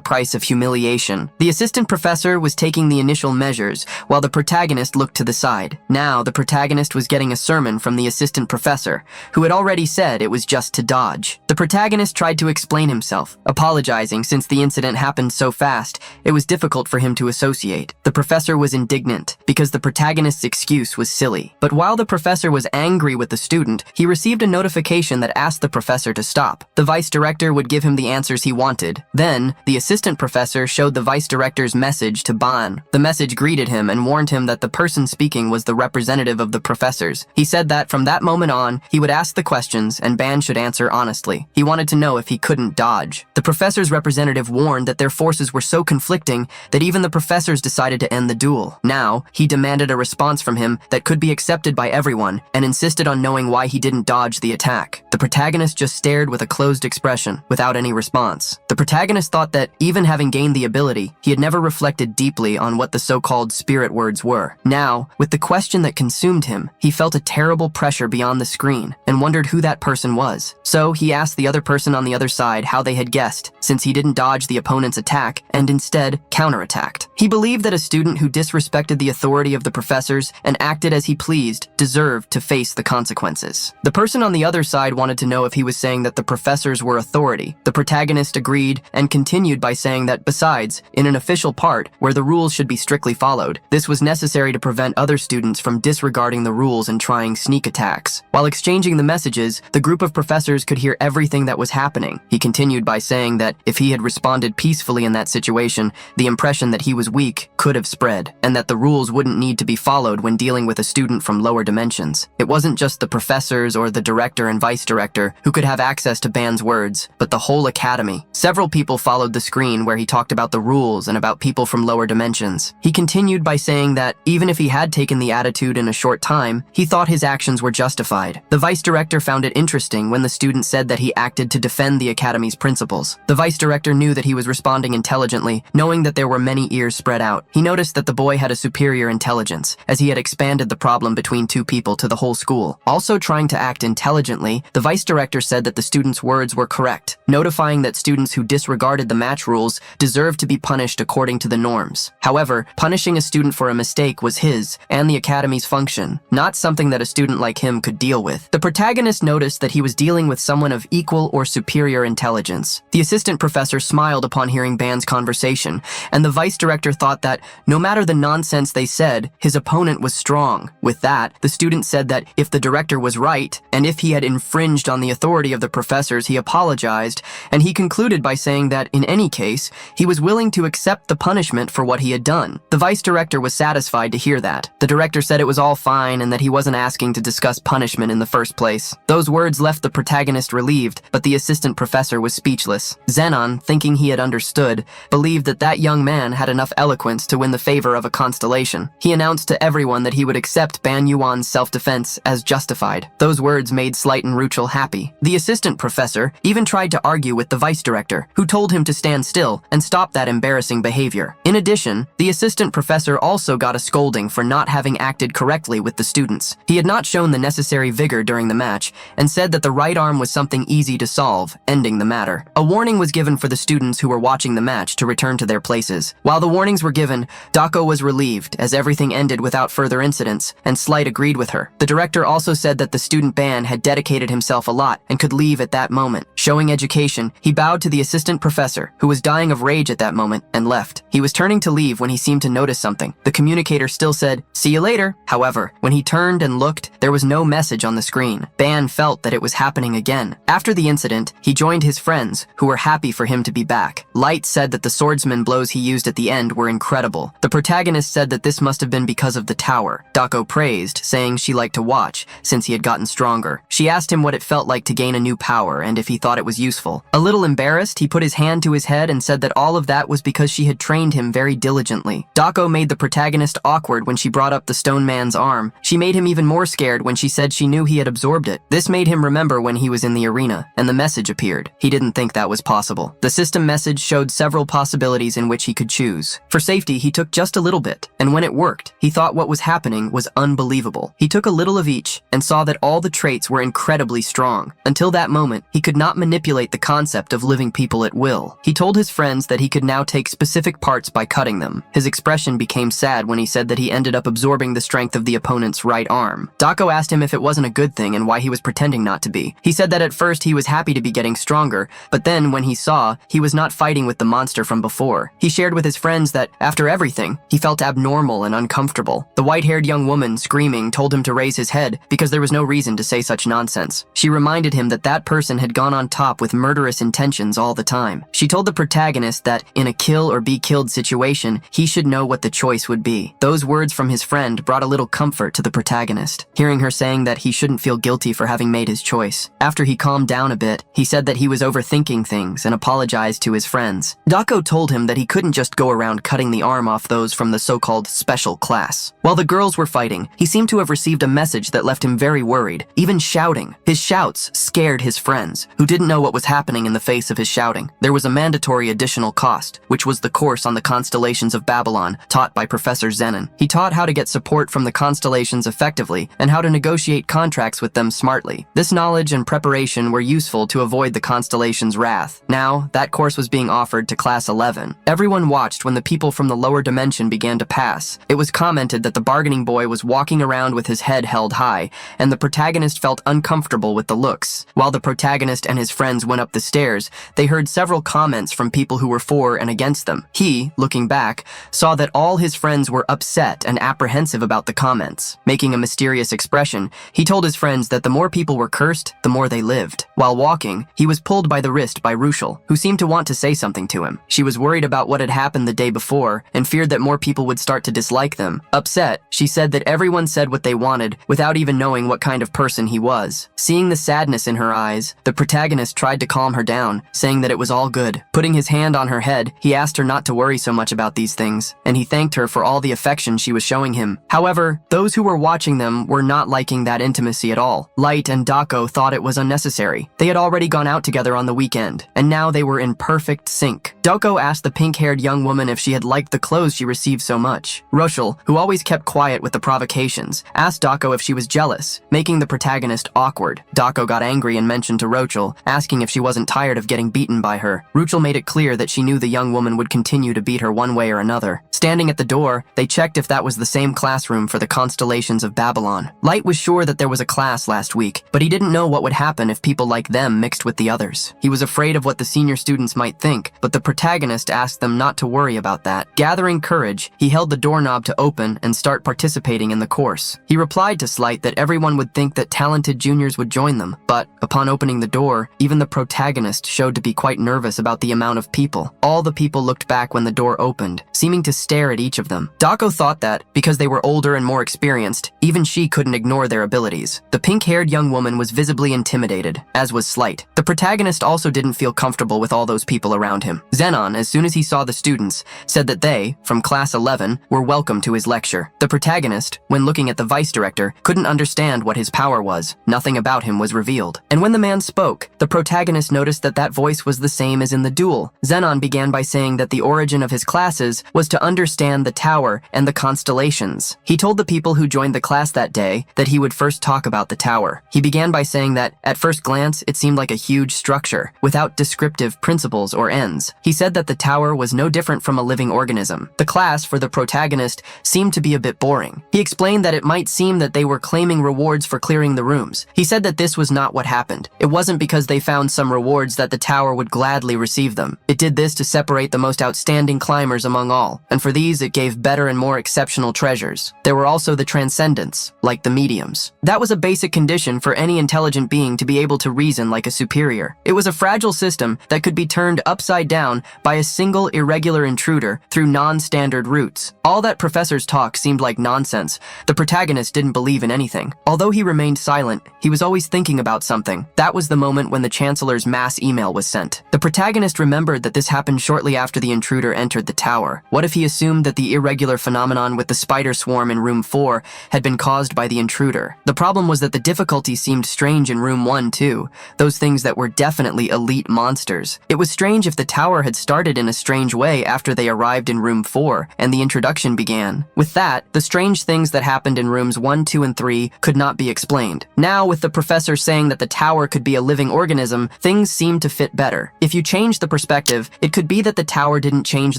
price of humiliation. The assistant professor was taking the initial measures, while the protagonist looked to the side. Now, the protagonist was getting a sermon from the assistant professor, who had already said it was just to dodge. The protagonist tried to explain himself, apologizing since the incident happened so fast. It was difficult for him him to associate. The professor was indignant because the protagonist's excuse was silly. But while the professor was angry with the student, he received a notification that asked the professor to stop. The vice director would give him the answers he wanted. Then, the assistant professor showed the vice director's message to Ban. The message greeted him and warned him that the person speaking was the representative of the professors. He said that from that moment on, he would ask the questions and Ban should answer honestly. He wanted to know if he couldn't dodge. The professor's representative warned that their forces were so conflicting that even the professors decided to end the duel. Now, he demanded a response from him that could be accepted by everyone and insisted on knowing why he didn't dodge the attack. The protagonist just stared with a closed expression, without any response. The protagonist thought that, even having gained the ability, he had never reflected deeply on what the so-called spirit words were. Now, with the question that consumed him, he felt a terrible pressure beyond the screen and wondered who that person was. So, he asked the other person on the other side how they had guessed, since he didn't dodge the opponent's attack and instead counterattacked. He believed that a student who disrespected the authority of the professors and acted as he pleased deserved to face the consequences. The person on the other side wanted to know if he was saying that the professors were authority. The protagonist agreed and continued by saying that besides, in an official part where the rules should be strictly followed, this was necessary to prevent other students from disregarding the rules and trying sneak attacks. While exchanging the messages, the group of professors could hear everything that was happening. He continued by saying that if he had responded peacefully in that situation, the impression that he was weak could have spread, and that the rules wouldn't need to be followed when dealing with a student from lower dimensions. It wasn't just the professors or the director and vice director who could have access to Ban's words, but the whole academy. Several people followed the screen where he talked about the rules and about people from lower dimensions. He continued by saying that even if he had taken the attitude in a short time, he thought his actions were justified. The vice director found it interesting when the student said that he acted to defend the academy's principles. The vice director knew that he was responding intelligently, knowing that there were many ears spread out. He noticed that the boy had a superior intelligence, as he had expanded the problem between two people to the whole school. Also trying to act intelligently, the vice director said that the student's words were correct, notifying that students who disregarded the match rules deserved to be punished according to the norms. However, punishing a student for a mistake was his and the academy's function, not something that a student like him could deal with. The protagonist noticed that he was dealing with someone of equal or superior intelligence. The assistant professor smiled upon hearing Ban's conversation, and the vice director thought that, no matter the nonsense they said, his opponent was strong. With that, the student said that if the director was right, and if he had infringed on the authority of the professors, he apologized, and he concluded by saying that, in any case, he was willing to accept the punishment for what he had done. The vice director was satisfied to hear that. The director said it was all fine and that he wasn't asking to discuss punishment in the first place. Those words left the protagonist relieved, but the assistant professor was speechless. Zenon, thinking he had understood, believed that that young man had enough eloquence to win the favor of a constellation. He announced to everyone that he would accept Ban Yuan's self-defense as justified. Those words made Slight and Ruchel happy. The assistant professor even tried to argue with the vice director, who told him to stand still and stop that embarrassing behavior. In addition, the assistant professor also got a scolding for not having acted correctly with the students. He had not shown the necessary vigor during the match and said that the right arm was something easy to solve, ending the matter. A warning was given for the students who were watching the match to return to their places. While the warnings were given, Dako was relieved as everything ended without further incidents, and Slight agreed with her. The director also said that the student Ban had dedicated himself a lot and could leave at that moment. Showing education, he bowed to the assistant professor, who was dying of rage at that moment, and left. He was turning to leave when he seemed to notice something. The communicator still said, "See you later." However, when he turned and looked, there was no message on the screen. Ban felt that it was happening again. After the incident, he joined his friends, who were happy for him to be back. Light said that the swordsman blows he used at the end were incredible. The protagonist said that this must have been because of the tower. Dako praised, saying she liked to watch, since he had gotten stronger. She asked him what it felt like to gain a new power and if he thought it was useful. A little embarrassed, he put his hand to his head and said that all of that was because she had trained him very diligently. Dako made the protagonist awkward when she brought up the stone man's arm. She made him even more scared when she said she knew he had absorbed it. This made him remember when he was in the arena, and the message appeared. He didn't think that was possible. The system message showed several possibilities in which he could choose. For safety, he took just a little bit, and when it worked, he thought what was happening was unbelievable. He took a little of each and saw that all the traits were incredibly strong. Until that moment, he could not manipulate the concept of living people at will. He told his friends that he could now take specific parts by cutting them. His expression became sad when he said that he ended up absorbing the strength of the opponent's right arm. Dako asked him if it wasn't a good thing and why he was pretending not to be. He said that at first he was happy to be getting stronger, but then when he saw, he was not fighting with the monster from before. He shared with his his friends that, after everything, he felt abnormal and uncomfortable. The white-haired young woman, screaming, told him to raise his head because there was no reason to say such nonsense. She reminded him that that person had gone on top with murderous intentions all the time. She told the protagonist that, in a kill or be killed situation, he should know what the choice would be. Those words from his friend brought a little comfort to the protagonist, hearing her saying that he shouldn't feel guilty for having made his choice. After he calmed down a bit, he said that he was overthinking things and apologized to his friends. Dako told him that he couldn't just go around cutting the arm off those from the so-called special class. While the girls were fighting, he seemed to have received a message that left him very worried, even shouting. His shouts scared his friends, who didn't know what was happening in the face of his shouting. There was a mandatory additional cost, which was the course on the constellations of Babylon, taught by Professor Zenon. He taught how to get support from the constellations effectively and how to negotiate contracts with them smartly. This knowledge and preparation were useful to avoid the constellation's wrath. Now, that course was being offered to Class 11. Everyone watched when the people from the lower dimension began to pass. It was commented that the bargaining boy was walking around with his head held high, and the protagonist felt uncomfortable with the looks. While the protagonist and his friends went up the stairs, they heard several comments from people who were for and against them. He, looking back, saw that all his friends were upset and apprehensive about the comments. Making a mysterious expression, he told his friends that the more people were cursed, the more they lived. While walking, he was pulled by the wrist by Rushel, who seemed to want to say something to him. She was worried about what had happened the day before and feared that more people would start to dislike them. Upset, she said that everyone said what they wanted without even knowing what kind of person he was. Seeing the sadness in her eyes, the protagonist tried to calm her down, saying that it was all good. Putting his hand on her head, he asked her not to worry so much about these things, and he thanked her for all the affection she was showing him. However, those who were watching them were not liking that intimacy at all. Light and Dako thought it was unnecessary. They had already gone out together on the weekend, and now they were in perfect sync. Dako asked the pink-haired young woman if she had liked the clothes she received so much. Rushel, who always kept quiet with the provocations, asked Dako if she was jealous, making the protagonist awkward. Dako got angry and mentioned to Ruchel, asking if she wasn't tired of getting beaten by her. Ruchel made it clear that she knew the young woman would continue to beat her one way or another. Standing at the door, they checked if that was the same classroom for the constellations of Babylon. Light was sure that there was a class last week, but he didn't know what would happen if people like them mixed with the others. He was afraid of what the senior students might think, but the protagonist asked them not to worry about that. Gathering courage, he held the doorknob to open and start participating in the course. He replied to Slight that everyone would think that talented juniors would join them, but upon opening the door, even the protagonist showed to be quite nervous about the amount of people. All the people looked back when the door opened, seeming to stare at each of them. Dako thought that, because they were older and more experienced, even she couldn't ignore their abilities. The pink-haired young woman was visibly intimidated, as was Slight. The protagonist also didn't feel comfortable with all those people around him. Zenon, as soon as he saw the students, said that they, from Class 11, were welcome to his lecture. The protagonist, when looking at the vice director, couldn't understand what his power was. Nothing about him was revealed. And when the man spoke, the protagonist noticed that that voice was the same as in the duel. Zenon began by saying that the origin of his classes was to understand the tower and the constellations. He told the people who joined the class that day that he would first talk about the tower. He began by saying that, at first glance, it seemed like a huge structure, without descriptive principles or ends. He said that the tower was no different from a living organism. The class, for the protagonist, seemed to be a bit boring. He explained that it might seem that they were claiming rewards for clearing the rooms. He said that this was not what happened. It wasn't because they found some rewards that the tower would gladly receive them. It did this to separate the most outstanding climbers among all, and for these it gave better and more exceptional treasures. There were also the transcendents, like the mediums. That was a basic condition for any intelligent being to be able to reason like a superior. It was a fragile system that could be turned upside down by a single irregular intruder through non-standard routes. All that professor's talk seemed like nonsense. The protagonist didn't believe in anything. Although he remained silent, he was always thinking about something. That was the moment when the Chancellor's mass email was sent. The protagonist remembered that this happened shortly after the intruder entered the tower. What if he assumed that the irregular phenomenon with the spider swarm in room 4 had been caused by the intruder? The problem was that the difficulty seemed strange in room 1 too, those things that were definitely elite monsters. It was strange if the tower had started in a strange way after they arrived in room 4 and the introduction began. With that, the strange things that happened in rooms 1, 2, and 3 could not be explained. Now, with the professor saying that the tower could be a living organism, things seemed to fit better. If you change the perspective, it could be that the tower didn't change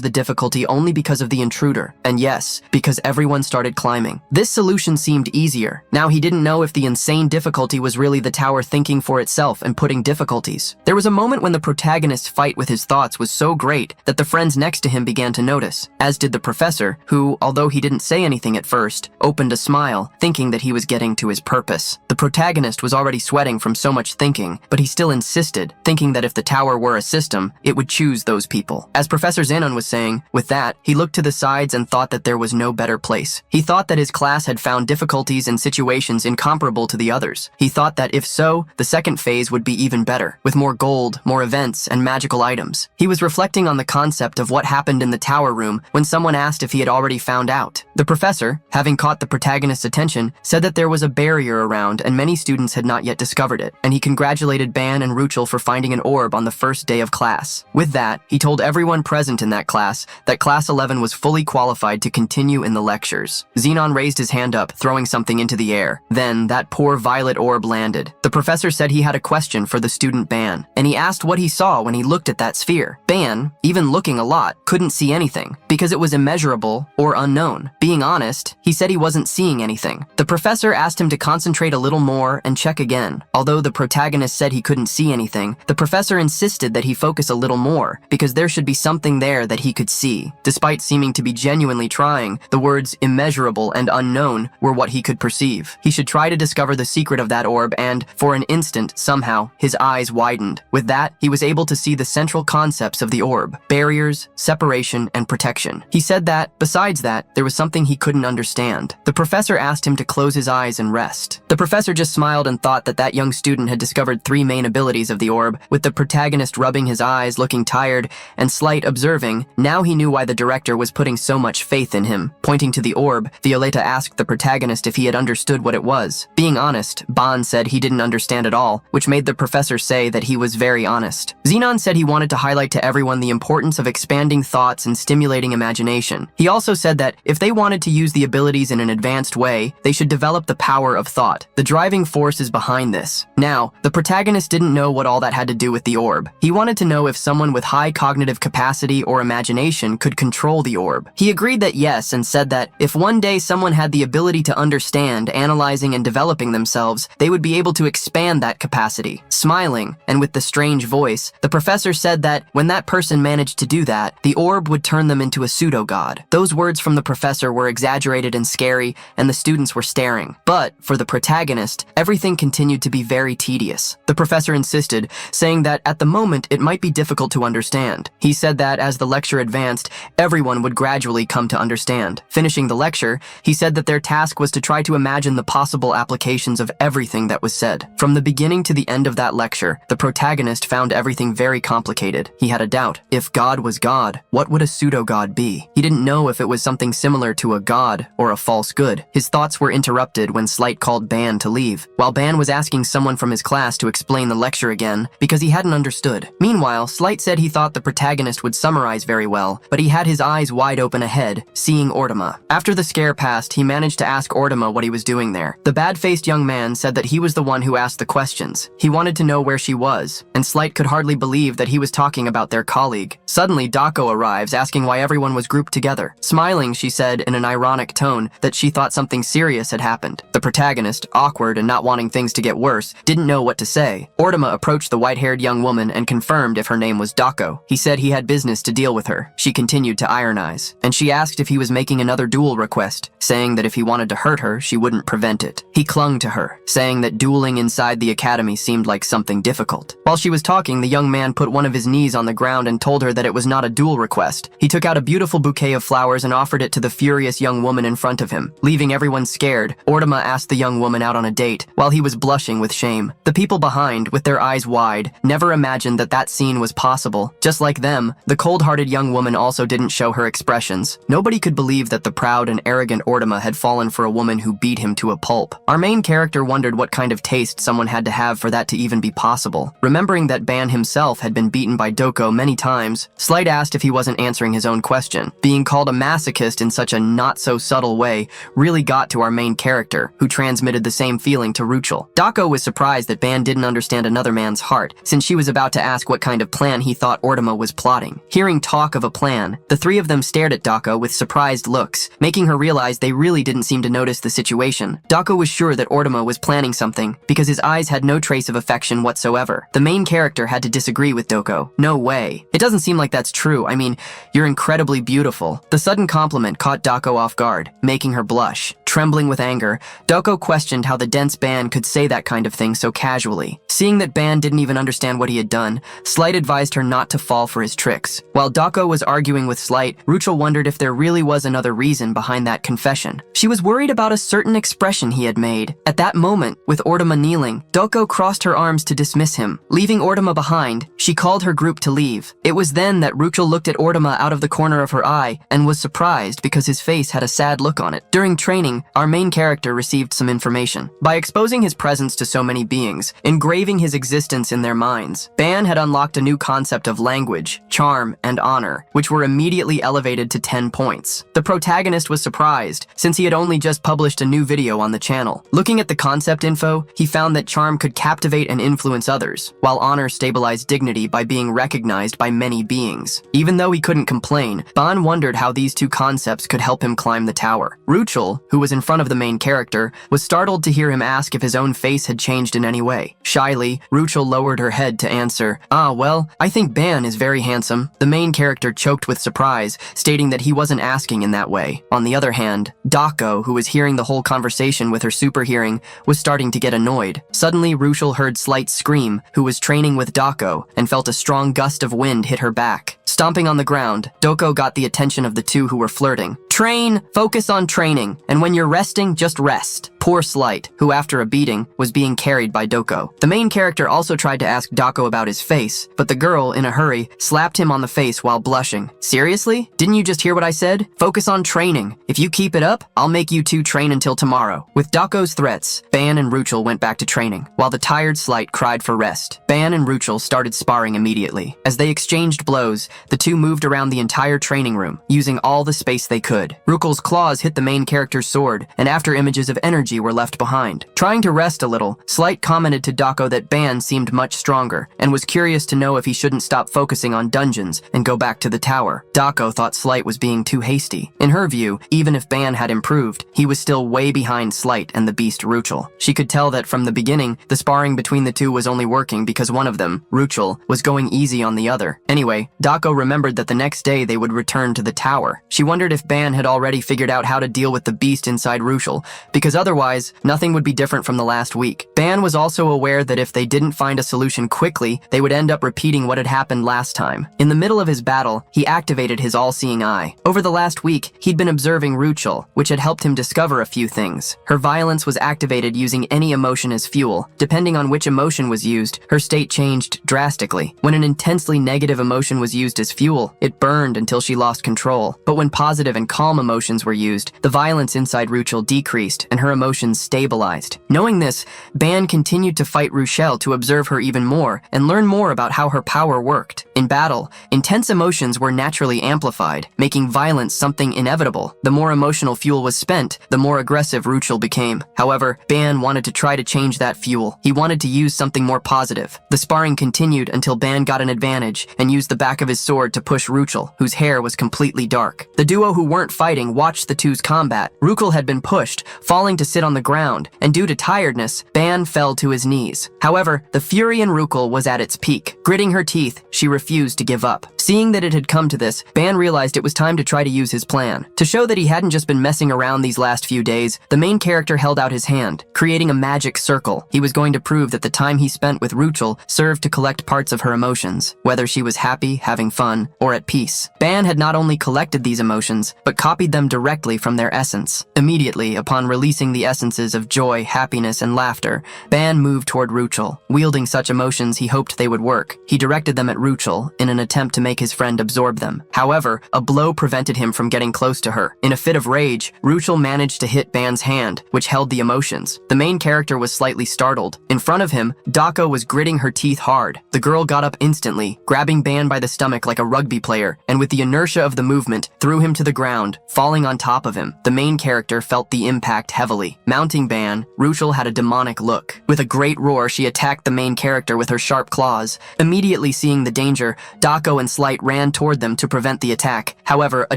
the difficulty only because of the intruder. And yes, because everyone started climbing. This solution seemed easier. Now he didn't know if the insane difficulty was really the tower thinking for itself and putting difficulties. There was a moment when the protagonist's fight with his thoughts was so great that the friends next to him began to notice, as did the professor, who, although he didn't say anything at first, opened a smile, thinking that he was getting to his purpose. The protagonist was already sweating from so much thinking, but he still insisted, thinking that if the tower were a system, it would choose those people. As Professor Zenon was saying, with that, he looked to the sides and thought that there was no better place. He thought that his class had found difficulties and situations incomparable to the others. He thought that if so, the second phase would be even better, with more gold, more events, and magical items. He was reflecting on the concept of what happened in the tower room when someone asked if he had already found out. The professor, having caught the protagonist's attention, said that there was a barrier around and many students had not yet discovered it, and he congratulated Ban and Ruchel for finding an orb on the first day of class. With that, he told everyone present in that class that Class 11 was fully qualified to continue in the lectures. Zenon raised his hand up, throwing something into the air. Then, that poor violet orb landed. The professor said he had a question for the student Ban, and he asked what he saw when he looked at that sphere. Ban, even looking a lot, couldn't see anything, because it was immeasurable or unknown. Being honest, he said he wasn't seeing anything. The professor asked him to concentrate a little more and check again. Although the protagonist said he couldn't see anything, the professor insisted that he focus a little more, because there should be something there that he could see. Despite seeming to be genuinely trying, the words immeasurable and unknown were what he could perceive. He should try to discover the secret of that orb and, for an instant, somehow, his eyes widened. With that, he was able to see the central concepts of the orb: barriers, separation, and protection. He said that, besides that, there was something he couldn't understand. The professor asked him to close his eyes and rest. The professor just smiled and thought that that young student had discovered three main abilities of the orb, with the protagonist rubbing his eyes, looking tired, and Slight observing. Now he knew why the director was putting so much faith in him. Pointing to the orb, Violeta asked the protagonist if he had understood what it was. Being honest, Ban said he didn't understand at all, which made the professor say that he was very honest. Zenon said he wanted to highlight to everyone the importance of expanding thoughts and stimulating imagination. He also said that if they wanted to use the abilities in an advanced way, they should develop the power of thought. The driving force is behind this. Now, the protagonist didn't know what all that had to do with the orb. He wanted to know if someone with high cognitive capacity or imagination could control the orb. He agreed that yes, and said that if one day someone had the ability to understand, analyzing, and developing themselves, they would be able to expand that capacity. Smiling, and with the strange voice, the professor said that when that person managed to do that, the orb would turn them into a pseudo-god. Those words from the professor were exaggerated and scary, and the students were staring. But, for the protagonist, everything continued to be very tedious. The professor insisted, saying that at the moment it might be difficult to understand. He said that as the lecture advanced, everyone would gradually come to understand. Finishing the lecture, he said that their task was to try to imagine the possible applications of everything that was said. From the beginning to the end of that lecture, the protagonist found everything very complicated. He had a doubt. If God was God, what would a pseudo-god be? He didn't know if it was something similar to a god or a false good. His thoughts were interrupted when Slight called Ban to leave, while Ban was asking someone from his class to explain the lecture again because he hadn't understood. Meanwhile, Slight said he thought the protagonist would summarize very well, but he had his eyes wide open ahead, seeing Ortima. After the scare passed, he managed to ask Ortima what he was doing there. The bad-faced young man said that he was the one who asked the questions. He wanted to know where she was, and Slight could hardly believe that he was talking about their colleague. Suddenly, Dako arrives, asking why everyone was grouped together. Smiling, she said in an ironic tone that she thought something serious had happened. The protagonist, awkward and not wanting things to get worse, didn't know what to say. Ortima approached the white-haired young woman and confirmed if her name was Dako. He said he had business to deal with her. She continued to ironize, and she asked if he was making another duel request, saying that if he wanted to hurt her, she wouldn't prevent it. He clung to her, saying that dueling inside the academy seemed like something difficult. While she was talking, the young man put one of his knees on the ground and told her that it was not a duel request. He took out a beautiful bouquet of flowers and offered it to the furious young woman in front of him. Leaving everyone scared, Ortima asked the young woman out on a date, while he was blushing with shame. The people behind, with their eyes wide, never imagined that that scene was possible. Just like them, the cold-hearted young woman also didn't show her expressions. Nobody could believe that the proud and arrogant Ortima had fallen for a woman who beat him to a pulp. Our main character wondered what kind of taste someone had to have for that to even be possible. Remembering that Ban himself had been beaten by Doko many times, Slight asked if he wasn't answering his own question. Being called a masochist in such a not-so-subtle way really got to our main character, who transmitted the same feeling to Ruchel. Dako was surprised that Ban didn't understand another man's heart, since she was about to ask what kind of plan he thought Ortima was plotting. Hearing talk of a plan, the three of them them stared at Dako with surprised looks, making her realize they really didn't seem to notice the situation. Dako was sure that Ortama was planning something, because his eyes had no trace of affection whatsoever. The main character had to disagree with Dako. No way. It doesn't seem like that's true. I mean, you're incredibly beautiful. The sudden compliment caught Dako off guard, making her blush. Trembling with anger, Dako questioned how the dense Ban could say that kind of thing so casually. Seeing that Ban didn't even understand what he had done, Slight advised her not to fall for his tricks. While Dako was arguing with Slight, Ruchel wondered if there really was another reason behind that confession. She was worried about a certain expression he had made. At that moment, with Ortama kneeling, Dako crossed her arms to dismiss him. Leaving Ortama behind, she called her group to leave. It was then that Ruchel looked at Ortama out of the corner of her eye and was surprised because his face had a sad look on it. During training, our main character received some information. By exposing his presence to so many beings, engraving his existence in their minds, Ban had unlocked a new concept of language, charm, and honor, which were immediately elevated to 10 points. The protagonist was surprised, since he had only just published a new video on the channel. Looking at the concept info, he found that charm could captivate and influence others, while honor stabilized dignity by being recognized by many beings. Even though he couldn't complain, Ban wondered how these two concepts could help him climb the tower. Ruchel, who was in front of the main character, was startled to hear him ask if his own face had changed in any way. Shyly, Ruchel lowered her head to answer, well, I think Ban is very handsome." The main character choked with surprise, stating that he wasn't asking in that way. On the other hand, Dako, who was hearing the whole conversation with her super hearing, was starting to get annoyed. Suddenly, Ruchel heard Slight scream, who was training with Dako, and felt a strong gust of wind hit her back. Stomping on the ground, Dako got the attention of the two who were flirting. "Train! Focus on training, and when you're resting, just rest." Poor Slight, who after a beating, was being carried by Dako. The main character also tried to ask Dako about his face, but the girl, in a hurry, slapped him on the face while blushing. "Seriously? Didn't you just hear what I said? Focus on training. If you keep it up, I'll make you two train until tomorrow." With Dako's threats, Ban and Ruchel went back to training, while the tired Slight cried for rest. Ban and Ruchel started sparring immediately. As they exchanged blows, the two moved around the entire training room, using all the space they could. Ruchel's claws hit the main character's sword, and after images of energy were left behind. Trying to rest a little, Slight commented to Dako that Ban seemed much stronger, and was curious to know if he shouldn't stop focusing on dungeons and go back to the tower. Dako thought Slight was being too hasty. In her view, even if Ban had improved, he was still way behind Slight and the beast Ruchel. She could tell that from the beginning, the sparring between the two was only working because one of them, Ruchel, was going easy on the other. Anyway, Dako remembered that the next day they would return to the tower. She wondered if Ban had already figured out how to deal with the beast inside Ruchel, because otherwise, nothing would be different from the last week. Ban was also aware that if they didn't find a solution quickly, they would end up repeating what had happened last time. In the middle of his battle, he activated his all-seeing eye. Over the last week, he'd been observing Ruchel, which had helped him discover a few things. Her violence was activated using any emotion as fuel. Depending on which emotion was used, her state changed drastically. When an intensely negative emotion was used as fuel, it burned until she lost control. But when positive and calm emotions were used, the violence inside Ruchel decreased and her emotions stabilized. Knowing this, Ban continued to fight Ruchel to observe her even more and learn more about how her power worked. In battle, intense emotions were naturally amplified, making violence something inevitable. The more emotional fuel was spent, the more aggressive Ruchel became. However, Ban wanted to try to change that fuel. He wanted to use something more positive. The sparring continued until Ban got an advantage and used the back of his sword to push Ruchel, whose hair was completely dark. The duo who weren't fighting watched the two's combat. Ruchel had been pushed, falling to sit on the ground, and due to tiredness, Ban fell to his knees. However, the fury in Ruchel was at its peak. Gritting her teeth, she refused to give up. Seeing that it had come to this, Ban realized it was time to try to use his plan. To show that he hadn't just been messing around these last few days, the main character held out his hand, creating a magic circle. He was going to prove that the time he spent with Ruchel served to collect parts of her emotions, whether she was happy, having fun, or at peace. Ban had not only collected these emotions, but copied them directly from their essence. Immediately, upon releasing the essences of joy, happiness, and laughter, Ban moved toward Ruchel. Wielding such emotions, he hoped they would work. He directed them at Ruchel in an attempt to make his friend absorb them. However, a blow prevented him from getting close to her. In a fit of rage, Ruchel managed to hit Ban's hand, which held the emotions. The main character was slightly startled. In front of him, Dako was gritting her teeth hard. The girl got up instantly, grabbing Ban by the stomach like a rugby player, and with the inertia of the movement, threw him to the ground, falling on top of him. The main character felt the impact heavily. quickly. Mounting Ban, Ruchel had a demonic look. With a great roar, she attacked the main character with her sharp claws. Immediately seeing the danger, Dako and Slight ran toward them to prevent the attack. However, a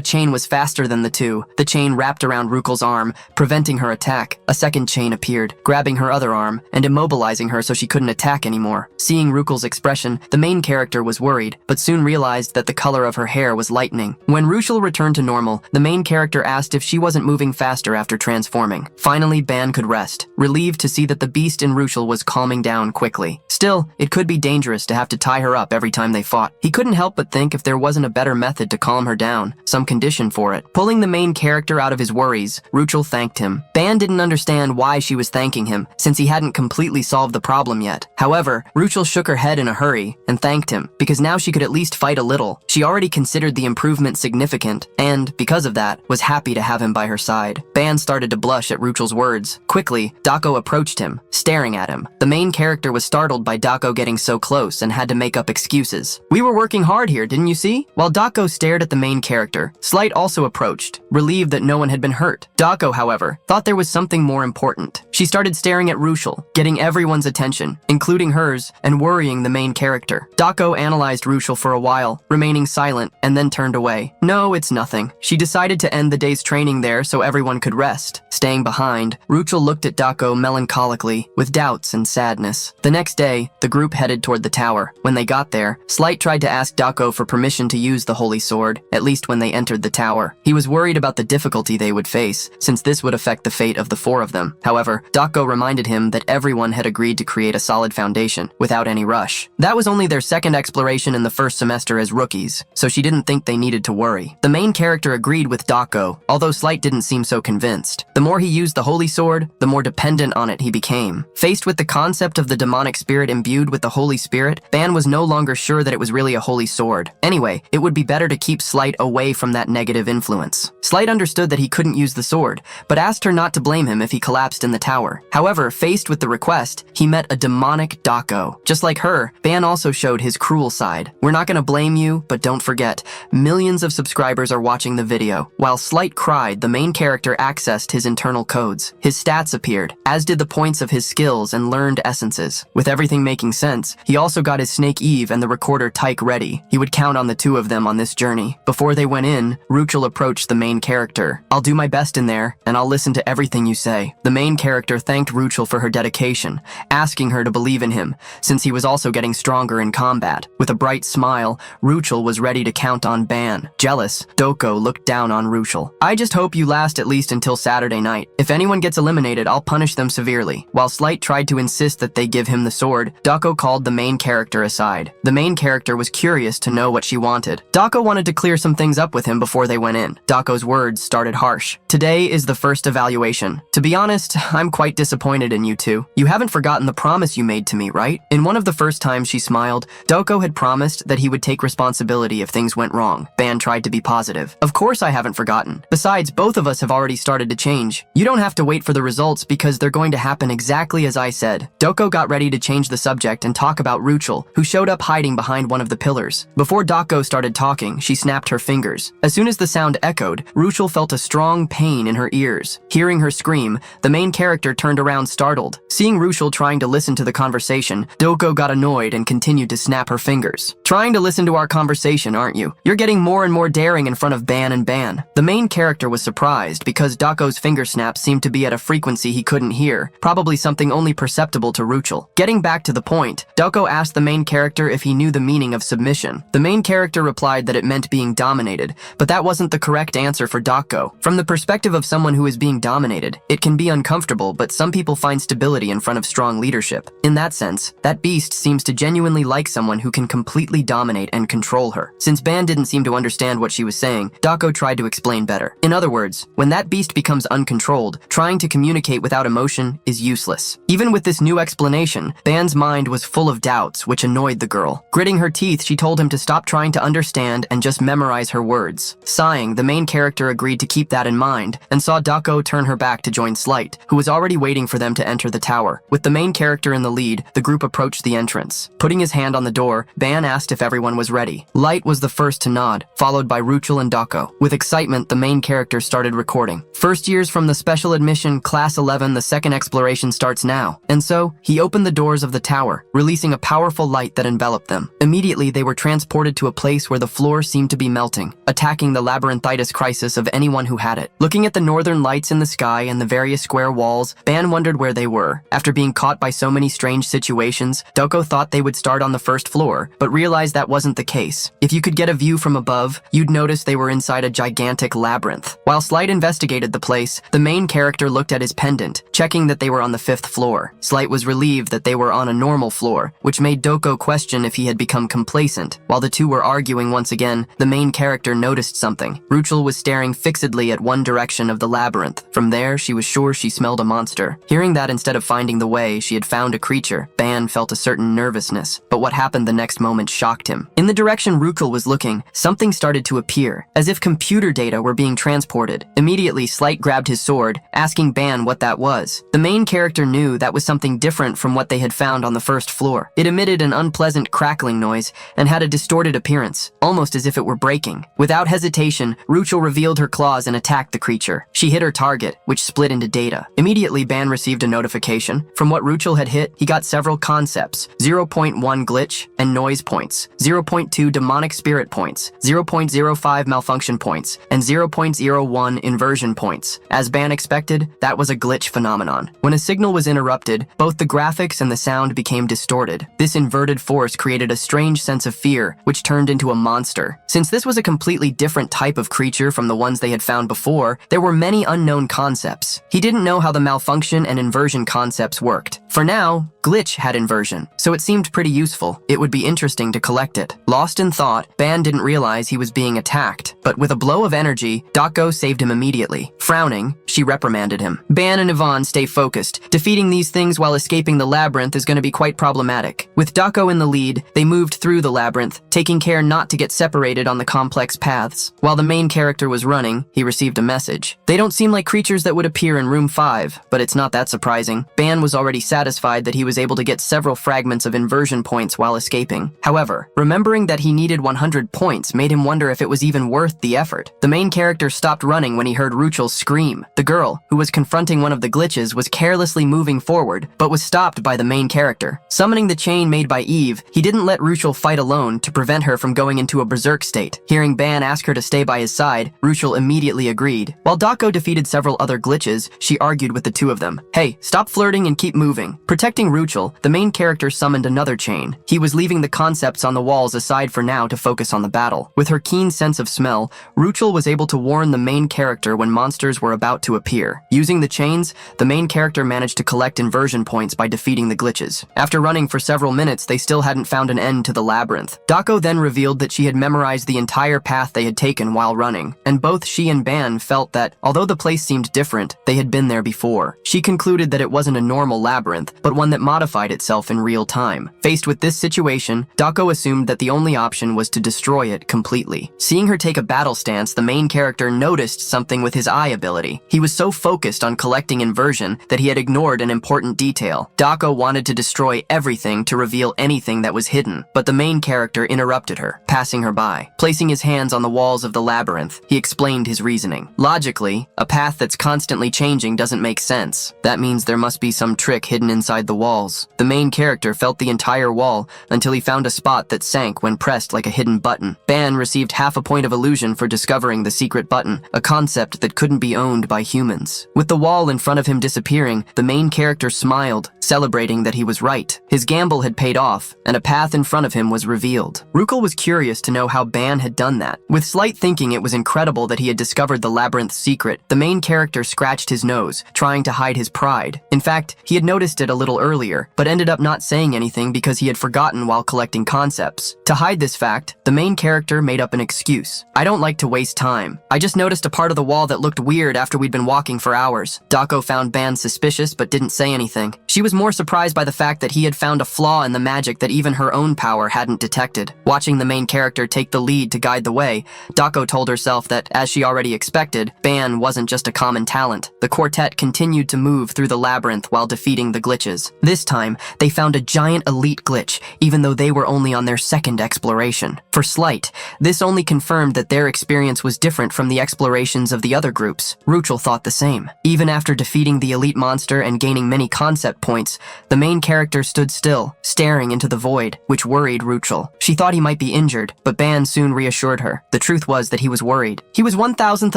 chain was faster than the two. The chain wrapped around Ruchel's arm, preventing her attack. A second chain appeared, grabbing her other arm and immobilizing her so she couldn't attack anymore. Seeing Ruchel's expression, the main character was worried, but soon realized that the color of her hair was lightening. When Ruchel returned to normal, the main character asked if she wasn't moving faster after transforming. Finally, Ban could rest, relieved to see that the beast in Ruchel was calming down quickly. Still, it could be dangerous to have to tie her up every time they fought. He couldn't help but think if there wasn't a better method to calm her down, some condition for it. Pulling the main character out of his worries, Ruchel thanked him. Ban didn't understand why she was thanking him, since he hadn't completely solved the problem yet. However, Ruchel shook her head in a hurry and thanked him, because now she could at least fight a little. She already considered the improvement significant, and, because of that, was happy to have him by her side. Ban started to blush at Ruchel's words. Quickly, Dako approached him, staring at him. The main character was startled by Dako getting so close and had to make up excuses. "We were working hard here, didn't you see?" While Dako stared at the main character, Slight also approached, relieved that no one had been hurt. Dako, however, thought there was something more important. She started staring at Ruchel, getting everyone's attention, including hers, and worrying the main character. Dako analyzed Ruchel for a while, remaining silent, and then turned away. "No, it's nothing." She decided to end the day's training there so everyone could rest. Staying behind, Ruchel looked at Dako melancholically, with doubts and sadness. The next day, the group headed toward the tower. When they got there, Slight tried to ask Dako for permission to use the holy sword, at least when they entered the tower. He was worried about the difficulty they would face, since this would affect the fate of the four of them. However, Dako reminded him that everyone had agreed to create a solid foundation, without any rush. That was only their second exploration in the first semester as rookies, so she didn't think they needed to worry. The main character agreed with Dako, although Slight didn't seem so convinced. The more he used the holy sword, the more dependent on it he became. Faced with the concept of the demonic spirit imbued with the Holy Spirit, Ban was no longer sure that it was really a holy sword. Anyway, it would be better to keep Slight away from that negative influence. Slight understood that he couldn't use the sword, but asked her not to blame him if he collapsed in the tower. However, faced with the request, he met a demonic Dako. Just like her, Ban also showed his cruel side. "We're not gonna blame you, but don't forget, millions of subscribers are watching the video." While Slight cried, the main character accessed his internal codes. His stats appeared, as did the points of his skills and learned essences. With everything making sense, he also got his Snake Eve and the recorder Tyke ready. He would count on the two of them on this journey. Before they went in, Ruchel approached the main character. "I'll do my best in there, and I'll listen to everything you say." The main character thanked Ruchel for her dedication, asking her to believe in him, since he was also getting stronger in combat. With a bright smile, Ruchel was ready to count on Ban. Jealous, Dako looked down on Ruchel. "I just hope you last at least until Saturday night. If anyone gets eliminated, I'll punish them severely." While Slight tried to insist that they give him the sword, Dako called the main character aside. The main character was curious to know what she wanted. Dako wanted to clear some things up with him before they went in. Dako's words started harsh. "Today is the first evaluation. To be honest, I'm quite disappointed in you two. You haven't forgotten the promise you made to me, right?" In one of the first times she smiled, Dako had promised that he would take responsibility if things went wrong. Ban tried to be positive. "Of course I haven't forgotten. Besides, both of us have already started to change. You don't have to wait for the results because they're going to happen exactly as I said." Dako got ready to change the subject and talk about Ruchel, who showed up hiding behind one of the pillars. Before Dako started talking, she snapped her fingers. As soon as the sound echoed, Ruchel felt a strong pain in her ears. Hearing her scream, the main character turned around startled. Seeing Ruchel trying to listen to the conversation, Dako got annoyed and continued to snap her fingers. "Trying to listen to our conversation, aren't you? You're getting more and more daring in front of Ban and Ban." The main character was surprised because Dako's finger snaps seemed to be at a frequency he couldn't hear, probably something only perceptible to Ruchel. Getting back to the point, Dako asked the main character if he knew the meaning of submission. The main character replied that it meant being dominated, but that wasn't the correct answer for Dako. From the perspective of someone who is being dominated, it can be uncomfortable, but some people find stability in front of strong leadership. In that sense, that beast seems to genuinely like someone who can completely dominate and control her. Since Ban didn't seem to understand what she was saying, Dako tried to explain better. In other words, when that beast becomes uncontrolled, trying to communicate without emotion is useless. Even with this new explanation, Ban's mind was full of doubts, which annoyed the girl. Gritting her teeth, she told him to stop trying to understand and just memorize her words. Sighing, the main character agreed to keep that in mind, and saw Dako turn her back to join Slight, who was already waiting for them to enter the tower. With the main character in the lead, the group approached the entrance. Putting his hand on the door, Ban asked if everyone was ready. Light was the first to nod, followed by Ruchel and Dako. With excitement, the main character started recording. "First years from the special mission, Class 11, the second exploration starts now. And so, he opened the doors of the tower, releasing a powerful light that enveloped them. Immediately, they were transported to a place where the floor seemed to be melting, attacking the labyrinthitis crisis of anyone who had it. Looking at the northern lights in the sky and the various square walls, Ban wondered where they were. After being caught by so many strange situations, Doko thought they would start on the first floor, but realized that wasn't the case. If you could get a view from above, you'd notice they were inside a gigantic labyrinth. While Slight investigated the place, the main character looked at his pendant, checking that they were on the 5th floor. Slight was relieved that they were on a normal floor, which made Doko question if he had become complacent. While the two were arguing once again, the main character noticed something. Ruchel was staring fixedly at one direction of the labyrinth. From there, she was sure she smelled a monster. Hearing that instead of finding the way, she had found a creature, Ban felt a certain nervousness, but what happened the next moment shocked him. In the direction Ruchel was looking, something started to appear, as if computer data were being transported. Immediately, Slight grabbed his sword, asking Ban what that was. The main character knew that was something different from what they had found on the first floor. It emitted an unpleasant crackling noise and had a distorted appearance, almost as if it were breaking. Without hesitation, Ruchel revealed her claws and attacked the creature. She hit her target, which split into data. Immediately, Ban received a notification. From what Ruchel had hit, he got several concepts: 0.1 glitch and noise points, 0.2 demonic spirit points, 0.05 malfunction points, and 0.01 inversion points. As Ban expected, that was a glitch phenomenon. When a signal was interrupted, both the graphics and the sound became distorted. This inverted force created a strange sense of fear, which turned into a monster. Since this was a completely different type of creature from the ones they had found before, there were many unknown concepts. He didn't know how the malfunction and inversion concepts worked. For now, glitch had inversion, so it seemed pretty useful. It would be interesting to collect it. Lost in thought, Ban didn't realize he was being attacked, but with a blow of energy, Dako saved him immediately. Frowning, she reprimanded him. Ban and Yvonne stay focused. Defeating these things while escaping the labyrinth is going to be quite problematic. With Dako in the lead, they moved through the labyrinth, taking care not to get separated on the complex paths. While the main character was running, he received a message. They don't seem like creatures that would appear in room 5, but it's not that surprising. Ban was already satisfied that he was able to get several fragments of inversion points while escaping. However, remembering that he needed 100 points made him wonder if it was even worth the effort. The main character stopped running when he heard Ruchel scream. The girl, who was confronting one of the glitches, was carelessly moving forward, but was stopped by the main character. Summoning the chain made by Eve, he didn't let Ruchel fight alone to prevent her from going into a berserk state. Hearing Ban ask her to stay by his side, Ruchel immediately agreed. While Dako defeated several other glitches, she argued with the two of them. Hey, stop flirting and keep moving. Protecting Ruchel, the main character summoned another chain. He was leaving the concepts on the walls aside for now to focus on the battle. With her keen sense of smell, Ruchel was able to warn the main character when monsters were about to appear. Using the chains, the main character managed to collect inversion points by defeating the glitches. After running for several minutes, they still hadn't found an end to the labyrinth. Dako then revealed that she had memorized the entire path they had taken while running, and both she and Ban felt that, although the place seemed different, they had been there before. She concluded that it wasn't a normal labyrinth, but one that modified itself in real time. Faced with this situation, Dako assumed that the only option was to destroy it completely. Seeing her take a battle stance, the main character noticed something with his eye ability. He was so focused on collecting inversion that he had ignored an important detail. Dako wanted to destroy everything to reveal anything that was hidden, but the main character interrupted her, passing her by. Placing his hands on the walls of the labyrinth, he explained his reasoning. Logically, a path that's constantly changing doesn't make sense. That means there must be some trick hidden inside the walls. The main character felt the entire wall until he found a spot that sank when pressed like a hidden button. Ban received half a point of illusion for discovering the secret button, a concept that couldn't be owned by humans. With the wall in front of him disappearing, the main character smiled, celebrating that he was right. His gamble had paid off, and a path in front of him was revealed. Ruchel was curious to know how Ban had done that. With Slight thinking it was incredible that he had discovered the labyrinth's secret, the main character scratched his nose, trying to hide his pride. In fact, he had noticed it a little earlier, but ended up not saying anything because he had forgotten while collecting concepts. To hide this fact, the main character made up an excuse. I don't like to waste time. I just noticed a part of the wall that looked weird after we'd been walking for hours. Dako found Ban suspicious but didn't say anything. She was more surprised by the fact that he had found a flaw in the magic that even her own power hadn't detected. Watching the main character take the lead to guide the way, Dako told herself that, as she already expected, Ban wasn't just a common talent. The quartet continued to move through the labyrinth while defeating the glitches. This time, they found a giant elite glitch, even though they were only on their second exploration. For Slight, this only confirmed that their experience was different from the explorations of the other groups. Ruchel thought the same. Even after defeating the elite monster and gaining many concept points, the main character stood still, staring into the void, which worried Ruchel. She thought he might be injured, but Ban soon reassured her. The truth was that he was worried. He was 1,000th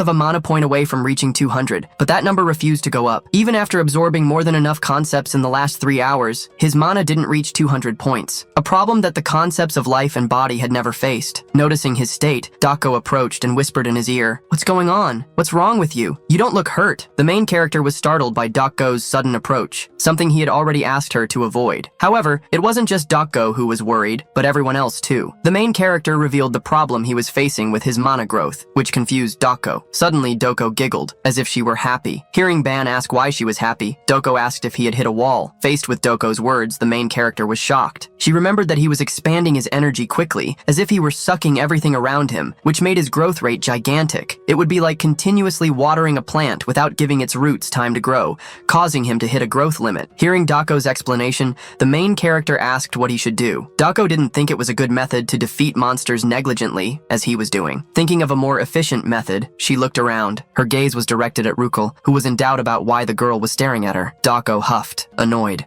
of a mana point away from reaching 200, but that number refused to go up. Even after absorbing more than enough concepts in the last 3 hours, his mana didn't reach 200 points, a problem that the concepts of life and body had never faced. Noticing his state, Dako approached and whispered in his ear, "What's going on? What's wrong with you? You don't look hurt." The main character was startled by Dako's sudden approach, something he had already asked her to avoid. However, it wasn't just Dako who was worried, but everyone else too. The main character revealed the problem he was facing with his mana growth, which confused Dako. Suddenly, Doko giggled, as if she were happy. Hearing Ban ask why she was happy, Doko asked if he had hit a wall. Faced with Doko's words, the main character was shocked. She remembered that he was expanding his energy quickly, as if he were sucking everything around him, which made his growth rate gigantic. It would be like continuously watering a plant without giving its roots time to grow, causing him to hit a growth limit. Hearing Dako's explanation, the main character asked what he should do. Dako didn't think it was a good method to defeat monsters negligently, as he was doing. Thinking of a more efficient method, she looked around. Her gaze was directed at Ruchel, who was in doubt about why the girl was staring at her. Dako huffed, annoyed.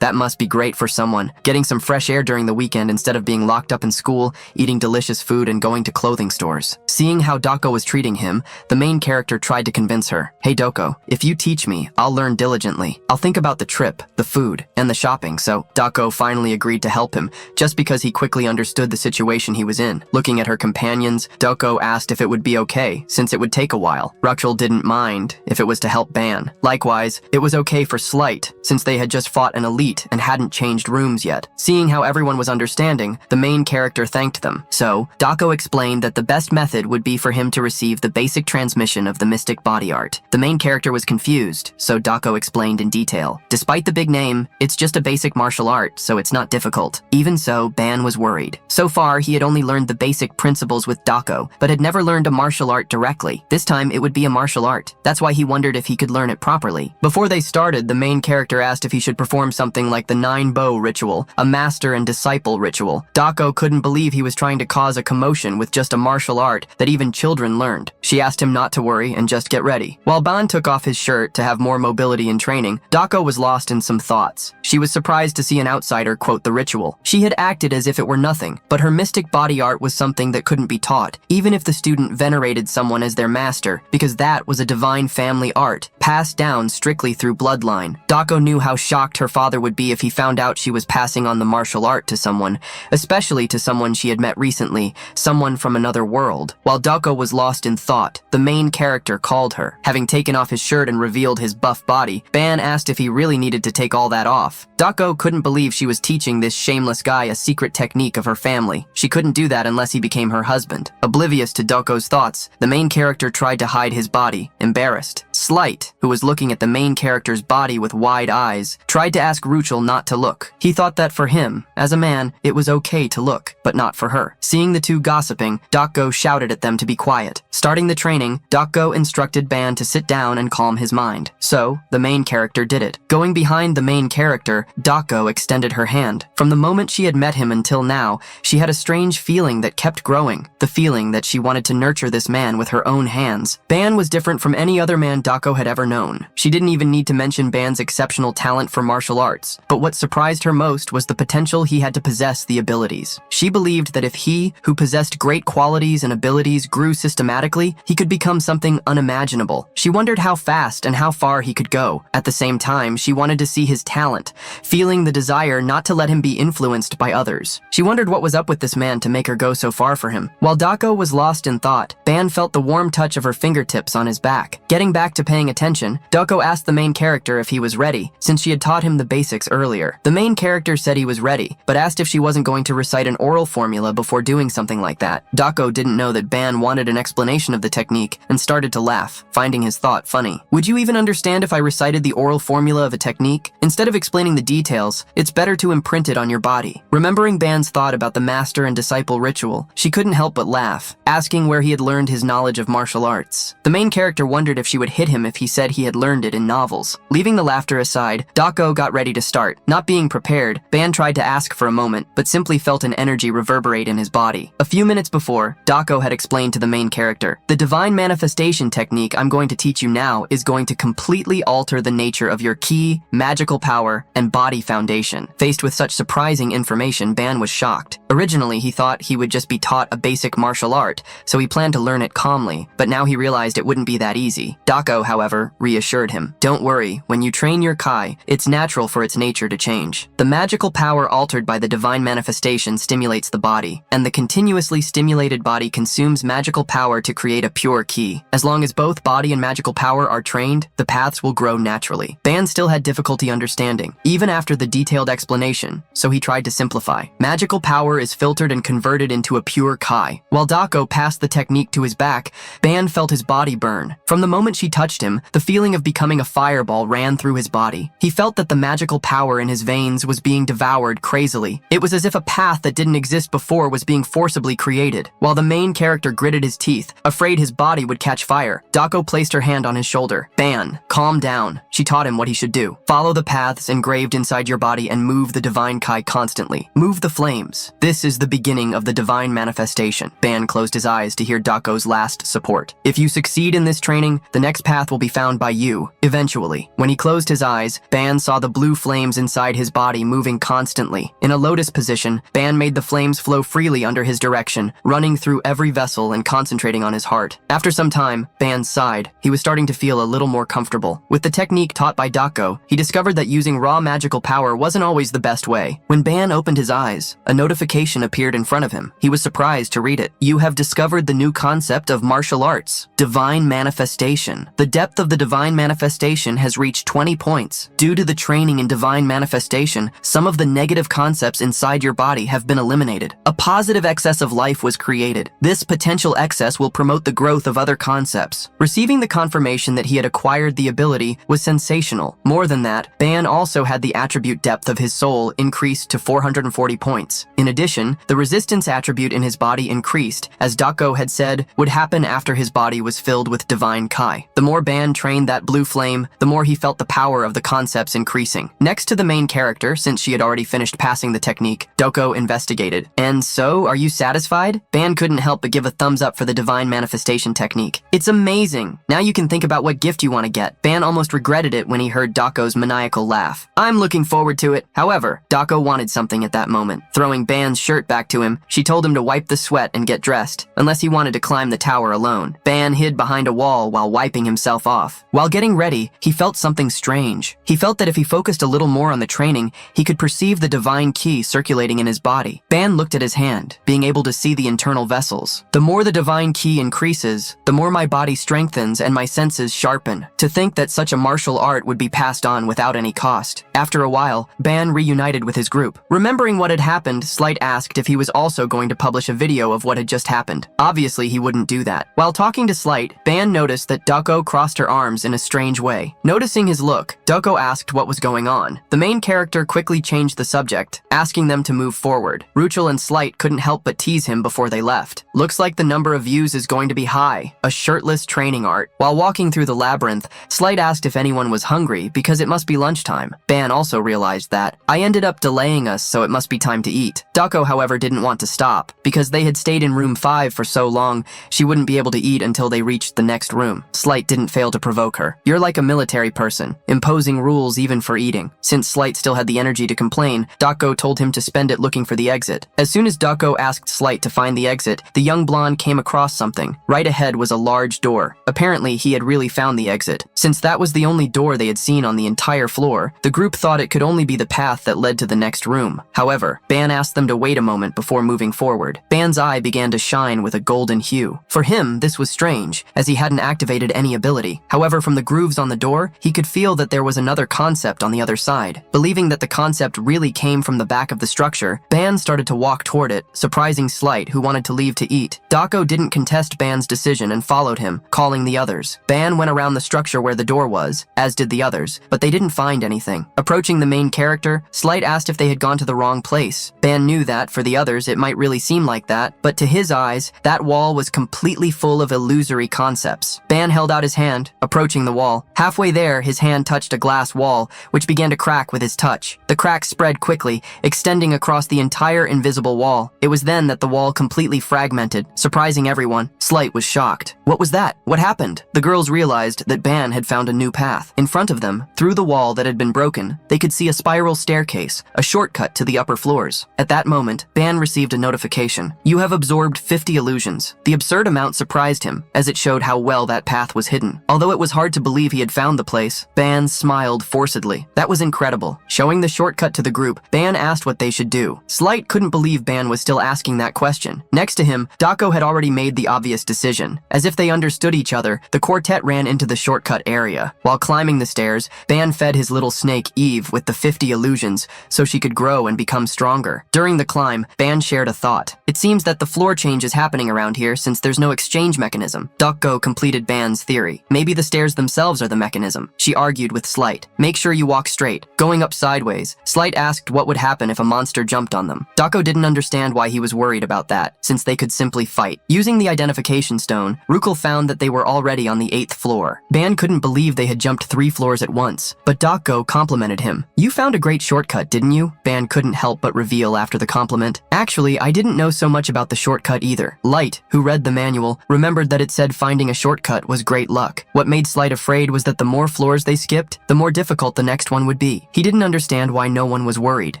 That must be great for someone. Getting some fresh air during the weekend instead of being locked up in school, eating delicious food, and going to clothing stores. Seeing how Dako was treating him, the main character tried to convince her. "Hey Doko, if you teach me, I'll learn diligently. I'll think about the trip, the food, and the shopping." So Dako finally agreed to help him, just because he quickly understood the situation he was in. Looking at her companions, Doko asked if it would be okay, since it would take a while. Ruchel didn't mind if it was to help Ban. Likewise, it was okay for Slight, since they had just fought an elite and hadn't changed rooms yet. Seeing how everyone was understanding, the main character thanked them. So, Dako explained that the best method would be for him to receive the basic transmission of the mystic body art. The main character was confused, so Dako explained in detail. Despite the big name, it's just a basic martial art, so it's not difficult. Even so, Ban was worried. So far, he had only learned the basic principles with Dako, but had never learned a martial art directly. This time, it would be a martial art. That's why he wondered if he could learn it properly. Before they started, the main character asked if he should perform something like the 9-bow ritual, a master and disciple ritual. Dako couldn't believe he was trying to cause a commotion with just a martial art that even children learned. She asked him not to worry and just get ready. While Ban took off his shirt to have more mobility in training, Dako was lost in some thoughts. She was surprised to see an outsider quote the ritual. She had acted as if it were nothing, but her mystic body art was something that couldn't be taught, even if the student venerated someone as their master, because that was a divine family art, passed down strictly through bloodline. Dako knew how shocked her father would be if he found out she was passing on the martial art to someone, especially to someone she had met recently, someone from another world. While Dako was lost in thought, the main character called her. Having taken off his shirt and revealed his buff body, Ban asked if he really needed to take all that off. Dako couldn't believe she was teaching this shameless guy a secret technique of her family. She couldn't do that unless he became her husband. Oblivious to Dako's thoughts, the main character tried to hide his body, embarrassed. Slight, who was looking at the main character's body with wide eyes, tried to ask Ruchel not to look. He thought that for him, as a man, it was okay to look, but not for her. Seeing the two gossiping, Dako shouted at them to be quiet. Starting the training, Dako instructed Ban to sit down and calm his mind. So, the main character did it. Going behind the main character, Dako extended her hand. From the moment she had met him until now, she had a strange feeling that kept growing. The feeling that she wanted to nurture this man with her own hands. Ban was different from any other man Dako had ever known. She didn't even need to mention Ban's exceptional talent for martial arts, but what surprised her most was the potential he had to possess the abilities. She believed that if he, who possessed great qualities and abilities, grew systematically, he could become something unimaginable. She wondered how fast and how far he could go. At the same time, she wanted to see his talent, feeling the desire not to let him be influenced by others. She wondered what was up with this man to make her go so far for him. While Dako was lost in thought, Ban felt the warm touch of her fingertips on his back. Getting back to paying attention, Dako asked the main character if he was ready, since she had taught him the basics earlier. The main character said he was ready, but asked if she wasn't going to recite an oral formula before doing something like that. Dako didn't know that Ban wanted an explanation of the technique and started to laugh, finding his thought funny. Would you even understand if I recited the oral formula of a technique? Instead of explaining the details, it's better to imprint it on your body. Remembering Ban's thought about the master and disciple ritual, she couldn't help but laugh, asking where he had learned his knowledge of martial arts. The main character wondered if she would hit him if he said he had learned it in novels. Leaving the laughter aside, side, Dako got ready to start. Not being prepared, Ban tried to ask for a moment, but simply felt an energy reverberate in his body. A few minutes before, Dako had explained to the main character, "The divine manifestation technique I'm going to teach you now is going to completely alter the nature of your ki, magical power, and body foundation." Faced with such surprising information, Ban was shocked. Originally, he thought he would just be taught a basic martial art, so he planned to learn it calmly, but now he realized it wouldn't be that easy. Dako, however, reassured him. "Don't worry, when you train your kai, it's natural for its nature to change. The magical power altered by the divine manifestation stimulates the body, and the continuously stimulated body consumes magical power to create a pure ki. As long as both body and magical power are trained, the paths will grow naturally." Ban still had difficulty understanding, even after the detailed explanation, so he tried to simplify. Magical power is filtered and converted into a pure kai. While Dako passed the technique to his back, Ban felt his body burn. From the moment she touched him, the feeling of becoming a fireball ran through his body. He felt that the magical power in his veins was being devoured crazily. It was as if a path that didn't exist before was being forcibly created. While the main character gritted his teeth, afraid his body would catch fire, Dako placed her hand on his shoulder. "Ban, calm down." She taught him what he should do. "Follow the paths engraved inside your body and move the divine kai constantly. Move the flames. This is the beginning of the divine manifestation." Ban closed his eyes to hear Dako's last support. "If you succeed in this training, the next path will be found by you, eventually." When he closed his eyes, Ban saw the blue flames inside his body moving constantly. In a lotus position, Ban made the flames flow freely under his direction, running through every vessel and concentrating on his heart. After some time, Ban sighed. He was starting to feel a little more comfortable. With the technique taught by Dako, he discovered that using raw magical power wasn't always the best way. When Ban opened his eyes, a notification appeared in front of him. He was surprised to read it. "You have discovered the new concept of martial arts, divine manifestation. The depth of the divine manifestation has reached 20 points. Due to the training in divine manifestation, some of the negative concepts inside your body have been eliminated. A positive excess of life was created. This potential excess will promote the growth of other concepts." Receiving the confirmation that he had acquired the ability was sensational. More than that, Ban also had the attribute depth of his soul increased to 440 points. In addition, the resistance attribute in his body increased, as Dako had said would happen after his body was filled with divine kai. The more Ban trained that blue flame, the more he felt the power of the concepts increasing. Next to the main character, since she had already finished passing the technique, Dako investigated. "And so, are you satisfied?" Ban couldn't help but give a thumbs up for the divine manifestation technique. "It's amazing. Now you can think about what gift you want to get." Ban almost regretted it when he heard Dako's maniacal laugh. "I'm looking forward to it." However, Dako wanted something at that moment. Throwing Ban's shirt back to him, she told him to wipe the sweat and get dressed, unless he wanted to climb the tower alone. Ban hid behind a wall while wiping himself off. While getting ready, he felt something strange. He felt that if he focused a little more on the training, he could perceive the divine ki circulating in his body. Ban looked at his hand, being able to see the internal vessels. "The more the divine ki increases, the more my body strengthens and my senses sharpen. To think that such a martial art would be passed on without any cost." After a while, Ban reunited with his group. Remembering what had happened, Slight asked if he was also going to publish a video of what had just happened. Obviously, he wouldn't do that. While talking to Slight, Ban noticed that Dako crossed her arms in a strange way. Noticing his look, Dako asked what was going on. The main character quickly changed the subject, asking them to move forward. Ruchel and Slight couldn't help but tease him before they left. "Looks like the number of views is going to be high. A shirtless training art." While walking through the labyrinth, Slight asked if anyone was hungry because it must be lunchtime. Ban also realized that. "I ended up delaying us, so it must be time to eat." Dako, however, didn't want to stop. Because they had stayed in room 5 for so long, she wouldn't be able to eat until they reached the next room. Slight didn't fail to provoke her. "You're like a military person, imposing rules even for eating." Since Slight still had the energy to complain, Dako told him to spend it looking for the exit. As soon as Dako asked Slight to find the exit, the young blonde came across something. Right ahead was a large door. Apparently, he had really found the exit. Since that was the only door they had seen on the entire floor, the group thought it could only be the path that led to the next room. However, Ban asked them to wait a moment before moving forward. Ban's eye began to shine with a golden hue. For him, this was strange, as he hadn't activated any ability. However, from the grooves on the door, he could feel that there was another concept on the other side. Believing that the concept really came from the back of the structure, Ban started to walk toward it, surprising Slight, who wanted to leave to eat. Dako didn't contest Ban's decision and followed him, calling the others. Ban went around the structure where the door was, as did the others, but they didn't find anything. Approaching the main character, Slight asked if they had gone to the wrong place. Ban knew that, for the others, it might really seem like that, but to his eyes, that wall was completely full of illusory concepts. Ban held out his hand, approaching the wall. Halfway there, his hand touched a glass wall, which began to crack with his touch. The crack spread quickly, extending across the entire invisible wall. It was then that the wall completely fragmented, surprising everyone. Slight was shocked. What was that? What happened? The girls realized that Ban had found a new path. In front of them, through the wall that had been broken, they could see a spiral staircase, a shortcut to the upper floors. At that moment, Ban received a notification. You have absorbed 50 illusions. The absurd amount surprised him, as it showed how well that path was hidden. Although it was hard to believe he had found the place, Ban smiled forcedly. That was incredible. Showing the shortcut to the group, Ban asked what they should do. Slight couldn't believe Ban was still asking that question. Next to him, Dako had already made the obvious decision. As if they understood each other, the quartet ran into the shortcut area. While climbing the stairs, Ban fed his little snake Eve with the 50 illusions so she could grow and become stronger. During the climb, Ban shared a thought. It seems that the floor change is happening around here since there's no exchange mechanism. Dako completed Ban's theory. Maybe the stairs themselves are the mechanism. She argued with Slight. Make sure you walk straight. Going up sideways, Slight asked what would happen if a monster jumped on them. Dako didn't understand why he was worried about that, since they could simply fight. Using the identification stone, Rukul found that they were already on the 8th floor. Ban couldn't believe they had jumped 3 floors at once, but Dako complimented him. You found a great shortcut, didn't you? Ban couldn't help but reveal after the compliment. Actually, I didn't know so much about the shortcut either. Light, who read the manual, remembered that it said finding a shortcut was great luck. What made Slight afraid was that the more floors they skipped, the more difficult the next one would be. He didn't understand why no one was worried.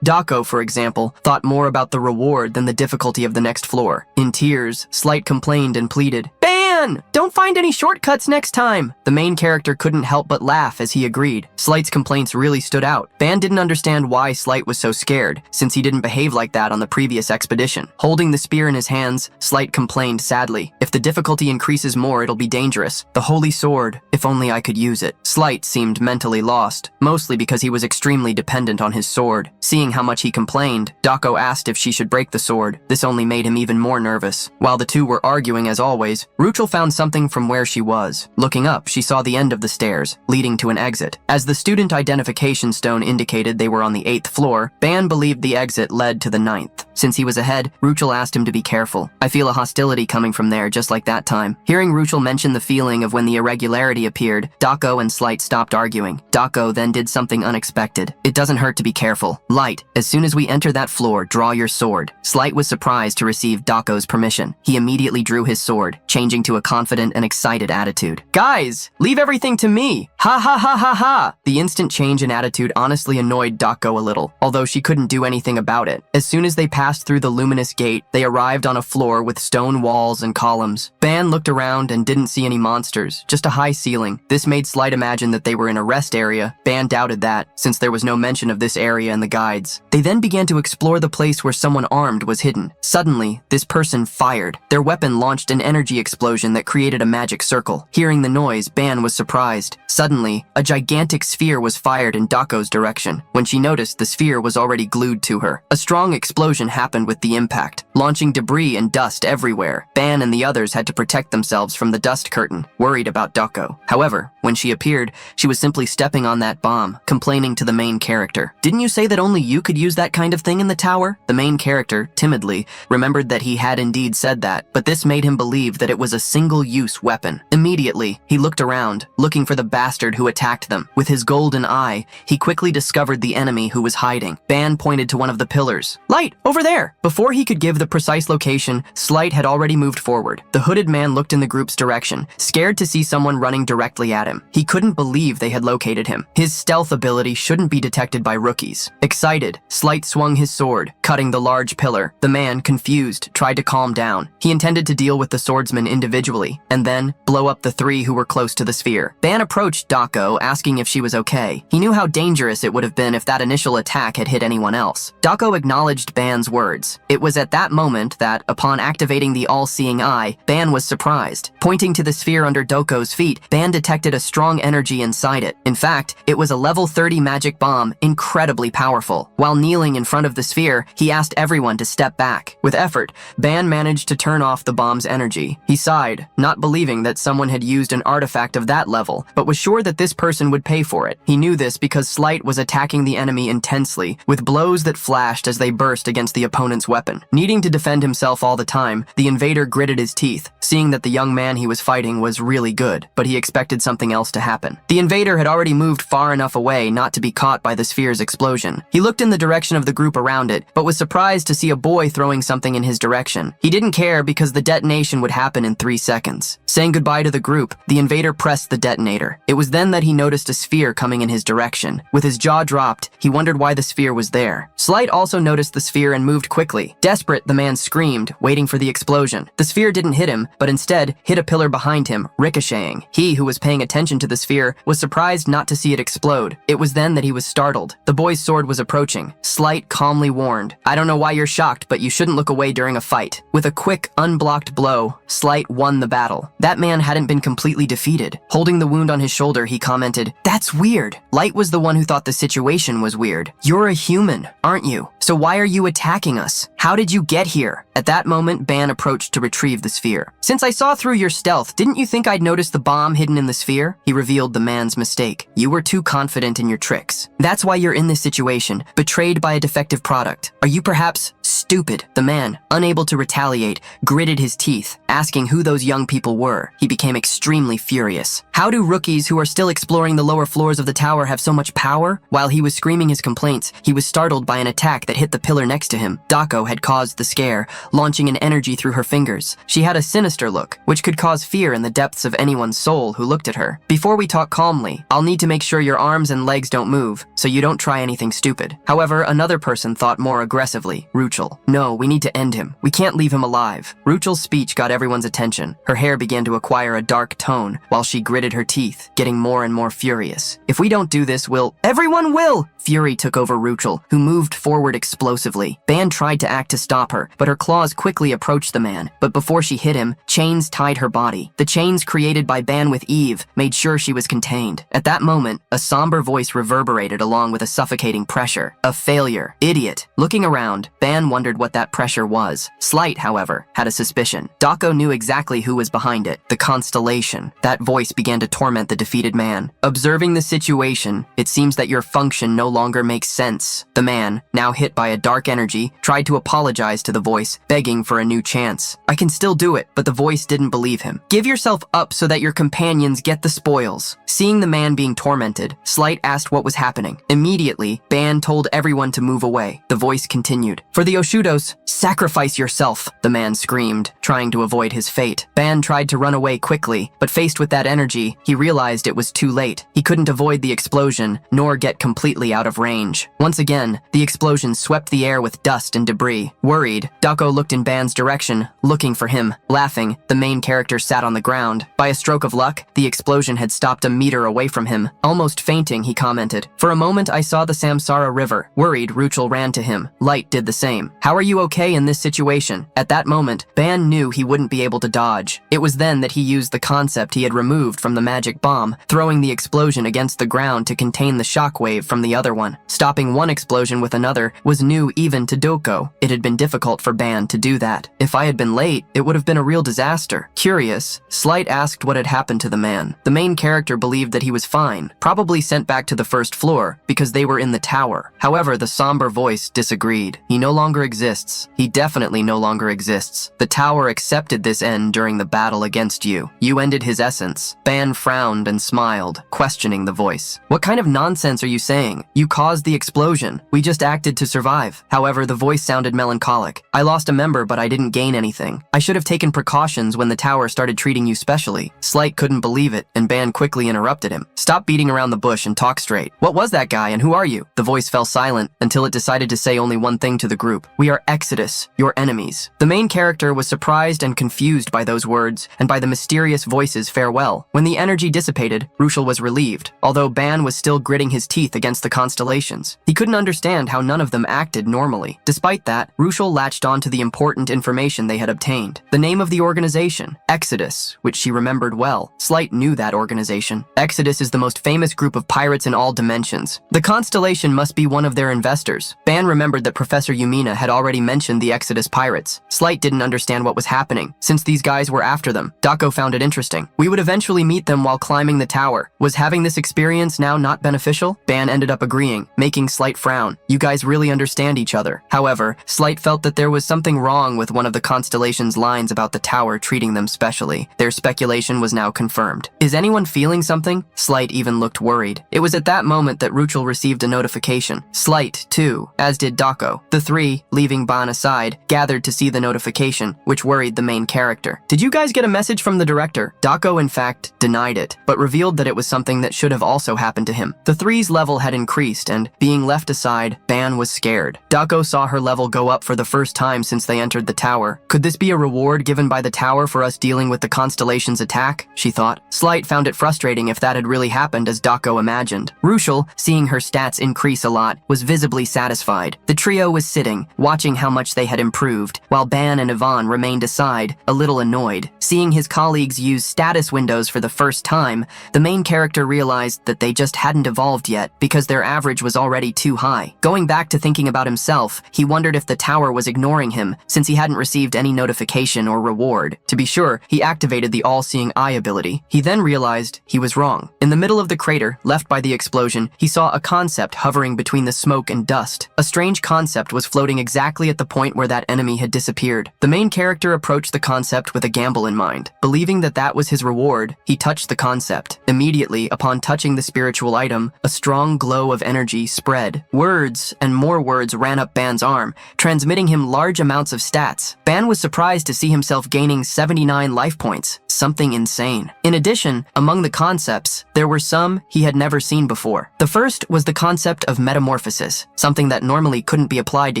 Dako, for example, thought more about the reward than the difficulty of the next floor. In tears, Slight complained and pleaded, Ban! Don't find any shortcuts next time! The main character couldn't help but laugh as he agreed. Slight's complaints really stood out. Ban didn't understand why Slight was so scared, since he didn't behave like that on the previous expedition. Holding the spear in his hands, Slight complained sadly. If the difficulty increases more, it'll be dangerous. The holy sword, if only I could use it. Slight seemed mentally lost, mostly because he was extremely dependent on his sword. Seeing how much he complained, Dako asked if she should break the sword. This only made him even more nervous. While the two were arguing as always, Ruchel found something from where she was. Looking up, she saw the end of the stairs, leading to an exit. As the student identification stone indicated they were on the 8th floor, Ban believed the exit led to the 9th. Since he was ahead, Ruchel asked him to be careful. I feel a hostility coming from there just like that time. Hearing Ruchel mention the feeling of when the irregularity appeared, Dako and Slight stopped arguing. Dako then did something unexpected. It doesn't hurt to be careful. Light, as soon as we enter that floor, draw your sword. Slight was surprised to receive Dako's permission. He immediately drew his sword, changing to a confident and excited attitude. Guys, leave everything to me! Ha ha ha ha ha! The instant change in attitude honestly annoyed Dako a little, although she couldn't do anything about it. As soon as they passed through the luminous gate, they arrived on a floor with stone walls and columns. Ban looked around and didn't see any monsters, just a high ceiling. This made Slight imagine that they were in a rest area. Ban doubted that, since there was no mention of this area in the guides. They then began to explore the place where someone armed was hidden. Suddenly, this person fired. Their weapon launched an energy explosion that created a magic circle. Hearing the noise, Ban was surprised. Suddenly, a gigantic sphere was fired in Dako's direction. When she noticed, the sphere was already glued to her. A strong explosion happened with the impact, launching debris and dust everywhere. Ban and the others had to protect themselves from the dust curtain, worried about Dako. However, when she appeared, she was simply stepping on that bomb, complaining to the main character. Didn't you say that only you could use that kind of thing in the tower? The main character, timidly, remembered that he had indeed said that, but this made him believe that it was a single-use weapon. Immediately, he looked around, looking for the bastard who attacked them. With his golden eye, he quickly discovered the enemy who was hiding. Ban pointed to one of the pillars. Light, over there! Before he could give the precise location, Slight had already moved forward. The hooded man looked in the group's direction, scared to see someone running directly at him. He couldn't believe they had located him. His stealth ability shouldn't be detected by rookies. Excited, Slight swung his sword, cutting the large pillar. The man, confused, tried to calm down. He intended to deal with the swordsman individually, and then blow up the 3 who were close to the sphere. Ban approached Dako, asking if she was okay. He knew how dangerous it would have been if that initial attack had hit anyone else. Dako acknowledged Ban's words. It was at that moment that, upon activating the all-seeing eye, Ban was surprised. Pointing to the sphere under Dako's feet, Ban detected a strong energy inside it. In fact, it was a level 30 magic bomb, incredibly powerful. While kneeling in front of the sphere, he asked everyone to step back. With effort, Ban managed to turn off the bomb's energy. He sighed, not believing that someone had used an artifact of that level, but was sure sure that this person would pay for it. He knew this because Slight was attacking the enemy intensely, with blows that flashed as they burst against the opponent's weapon. Needing to defend himself all the time, the invader gritted his teeth, seeing that the young man he was fighting was really good, but he expected something else to happen. The invader had already moved far enough away not to be caught by the sphere's explosion. He looked in the direction of the group around it, but was surprised to see a boy throwing something in his direction. He didn't care because the detonation would happen in 3 seconds. Saying goodbye to the group, the invader pressed the detonator. It was then that he noticed a sphere coming in his direction. With his jaw dropped, he wondered why the sphere was there. Slight also noticed the sphere and moved quickly. Desperate, the man screamed, waiting for the explosion. The sphere didn't hit him, but instead hit a pillar behind him, ricocheting. He, who was paying attention to the sphere, was surprised not to see it explode. It was then that he was startled. The boy's sword was approaching. Slight calmly warned, "I don't know why you're shocked, but you shouldn't look away during a fight." With a quick, unblocked blow, Slight won the battle. That man hadn't been completely defeated. Holding the wound on his shoulder, he commented, "That's weird." Light was the one who thought the situation was weird. "You're a human, aren't you? So why are you attacking us? How did you get here?" At that moment, Ban approached to retrieve the sphere. "Since I saw through your stealth, didn't you think I'd noticed the bomb hidden in the sphere?" He revealed the man's mistake. "You were too confident in your tricks. That's why you're in this situation, betrayed by a defective product. Are you perhaps stupid?" The man, unable to retaliate, gritted his teeth, asking who those young people were. He became extremely furious. How do rookies who are still exploring the lower floors of the tower have so much power? While he was screaming his complaints, he was startled by an attack that hit the pillar next to him. Dako had caused the scare, launching an energy through her fingers. She had a sinister look, which could cause fear in the depths of anyone's soul who looked at her. "Before we talk calmly, I'll need to make sure your arms and legs don't move, so you don't try anything stupid." However, another person thought more aggressively, Ruchel. "No, we need to end him. We can't leave him alive." Ruchel's speech got everyone's attention. Her hair began to acquire a dark tone, while she gritted her teeth, getting more and more furious. "If we don't do this, everyone will!" Fury took over Ruchel, who moved forward explosively. Ban tried to act to stop her, but her claws quickly approached the man. But before she hit him, chains tied her body. The chains created by Ban with Eve made sure she was contained. At that moment, a somber voice reverberated along with a suffocating pressure. "A failure. Idiot." Looking around, Ban wondered what that pressure was. Slight, however, had a suspicion. Dako knew exactly who was behind it. The constellation. That voice began to torment the defeated man. "Observing the situation, it seems that your function no longer makes sense." The man, now hit by a dark energy, tried to apologize to the voice, begging for a new chance. "I can still do it," but the voice didn't believe him. "Give yourself up so that your companions get the spoils." Seeing the man being tormented, Slight asked what was happening. Immediately, Ban told everyone to move away. The voice continued, "For the Oshudos, sacrifice yourself," the man screamed, trying to avoid his fate. Ban tried to run away quickly, but faced with that energy, he realized it was too late. He couldn't avoid the explosion, nor get completely out of range. Once again, the explosion swept the air with dust and debris. Worried, Dako looked in Ban's direction, looking for him. Laughing, the main character sat on the ground. By a stroke of luck, the explosion had stopped a meter away from him. Almost fainting, he commented, "For a moment I saw the Samsara River." Worried, Ruchel ran to him. Light did the same. "How are you okay in this situation?" At that moment, Ban knew he wouldn't be able to dodge. It was then that he used the concept he had removed from the magic bomb, throwing the explosion against the ground to contain the shockwave from the other one. Stopping one explosion with another was new even to Doko. It had been difficult for Ban to do that. If I had been late, it would have been a real disaster. Curious, Slight asked what had happened to the man. The main character believed that he was fine, probably sent back to the first floor because they were in the tower. However, the somber voice disagreed. "He no longer exists. He definitely no longer exists. The tower accepted this end during the battle against you. You ended his essence." Ban frowned and smiled, questioning the voice. "What kind of nonsense are you saying? You caused the explosion. We just acted to survive." However, the voice sounded melancholic. "I lost a member, but I didn't gain anything. I should have taken precautions when the tower started treating you specially." Slight couldn't believe it, and Ban quickly interrupted him. "Stop beating around the bush and talk straight. What was that guy, and who are you?" The voice fell silent until it decided to say only one thing to the group. "We are Exodus, your enemies." The main character was surprised and confused by those words, and by the mysterious voice's farewell. When the energy dissipated, Ruchel was relieved, although Ban was still gritting his teeth against the constellations. He couldn't understand how none of them acted normally. Despite that, Ruchel latched onto the important information they had obtained. The name of the organization, Exodus, which she remembered well. Slight knew that organization. Exodus is the most famous group of pirates in all dimensions. The constellation must be one of their investors. Ban remembered that Professor Yumina had already mentioned the Exodus pirates. Slight didn't understand what was happening, since these guys were after them. Dako found it interesting. We would eventually meet them while climbing the tower. Was having this experience now not beneficial? Ban ended up agreeing, making Slight frown. You guys really understand each other. However, Slight felt that there was something wrong with one of the constellation's lines about the tower treating them specially. Their speculation was now confirmed. Is anyone feeling something? Slight even looked worried. It was at that moment that Ruchel received a notification. Slight, too, as did Dako. The three, leaving Ban aside, gathered to see the notification, which worried the main character. Did you guys get a message from the director? Dako, in fact, denied it, but revealed that it was something that should have also happened to him. The three's level had increased, and, being left aside, Ban was scared. Dako saw her level go up for the first time since they entered the tower. Could this be a reward given by the tower for us dealing with the constellation's attack? She thought. Slight found it frustrating if that had really happened as Dako imagined. Ruchel, seeing her stats increase a lot, was visibly satisfied. The trio was sitting, watching how much they had improved, while Ban and Yvonne remained aside, a little annoyed. Seeing his colleagues use status windows for the first time, the main character realized that they just hadn't evolved yet because their average was already too high. Going back to thinking about himself, he wondered if the tower was ignoring him since he hadn't received any notification or reward. To be sure, he activated the all-seeing eye ability. He then realized he was wrong. In the middle of the crater, left by the explosion, he saw a concept hovering between the smoke and dust. A strange concept was floating exactly at the point where that enemy had disappeared. The main character approached the concept with a gamble in mind. Believing that that was his reward, he touched the concept. Immediately, upon touching the spiritual item, a strong glow of energy spread. Words and more words ran up Ban's arm, transmitting him large amounts of stats. Ban was surprised to see himself gaining 79 life points, something insane. In addition, among the concepts, there were some he had never seen before. The first was the concept of metamorphosis, something that normally couldn't be applied to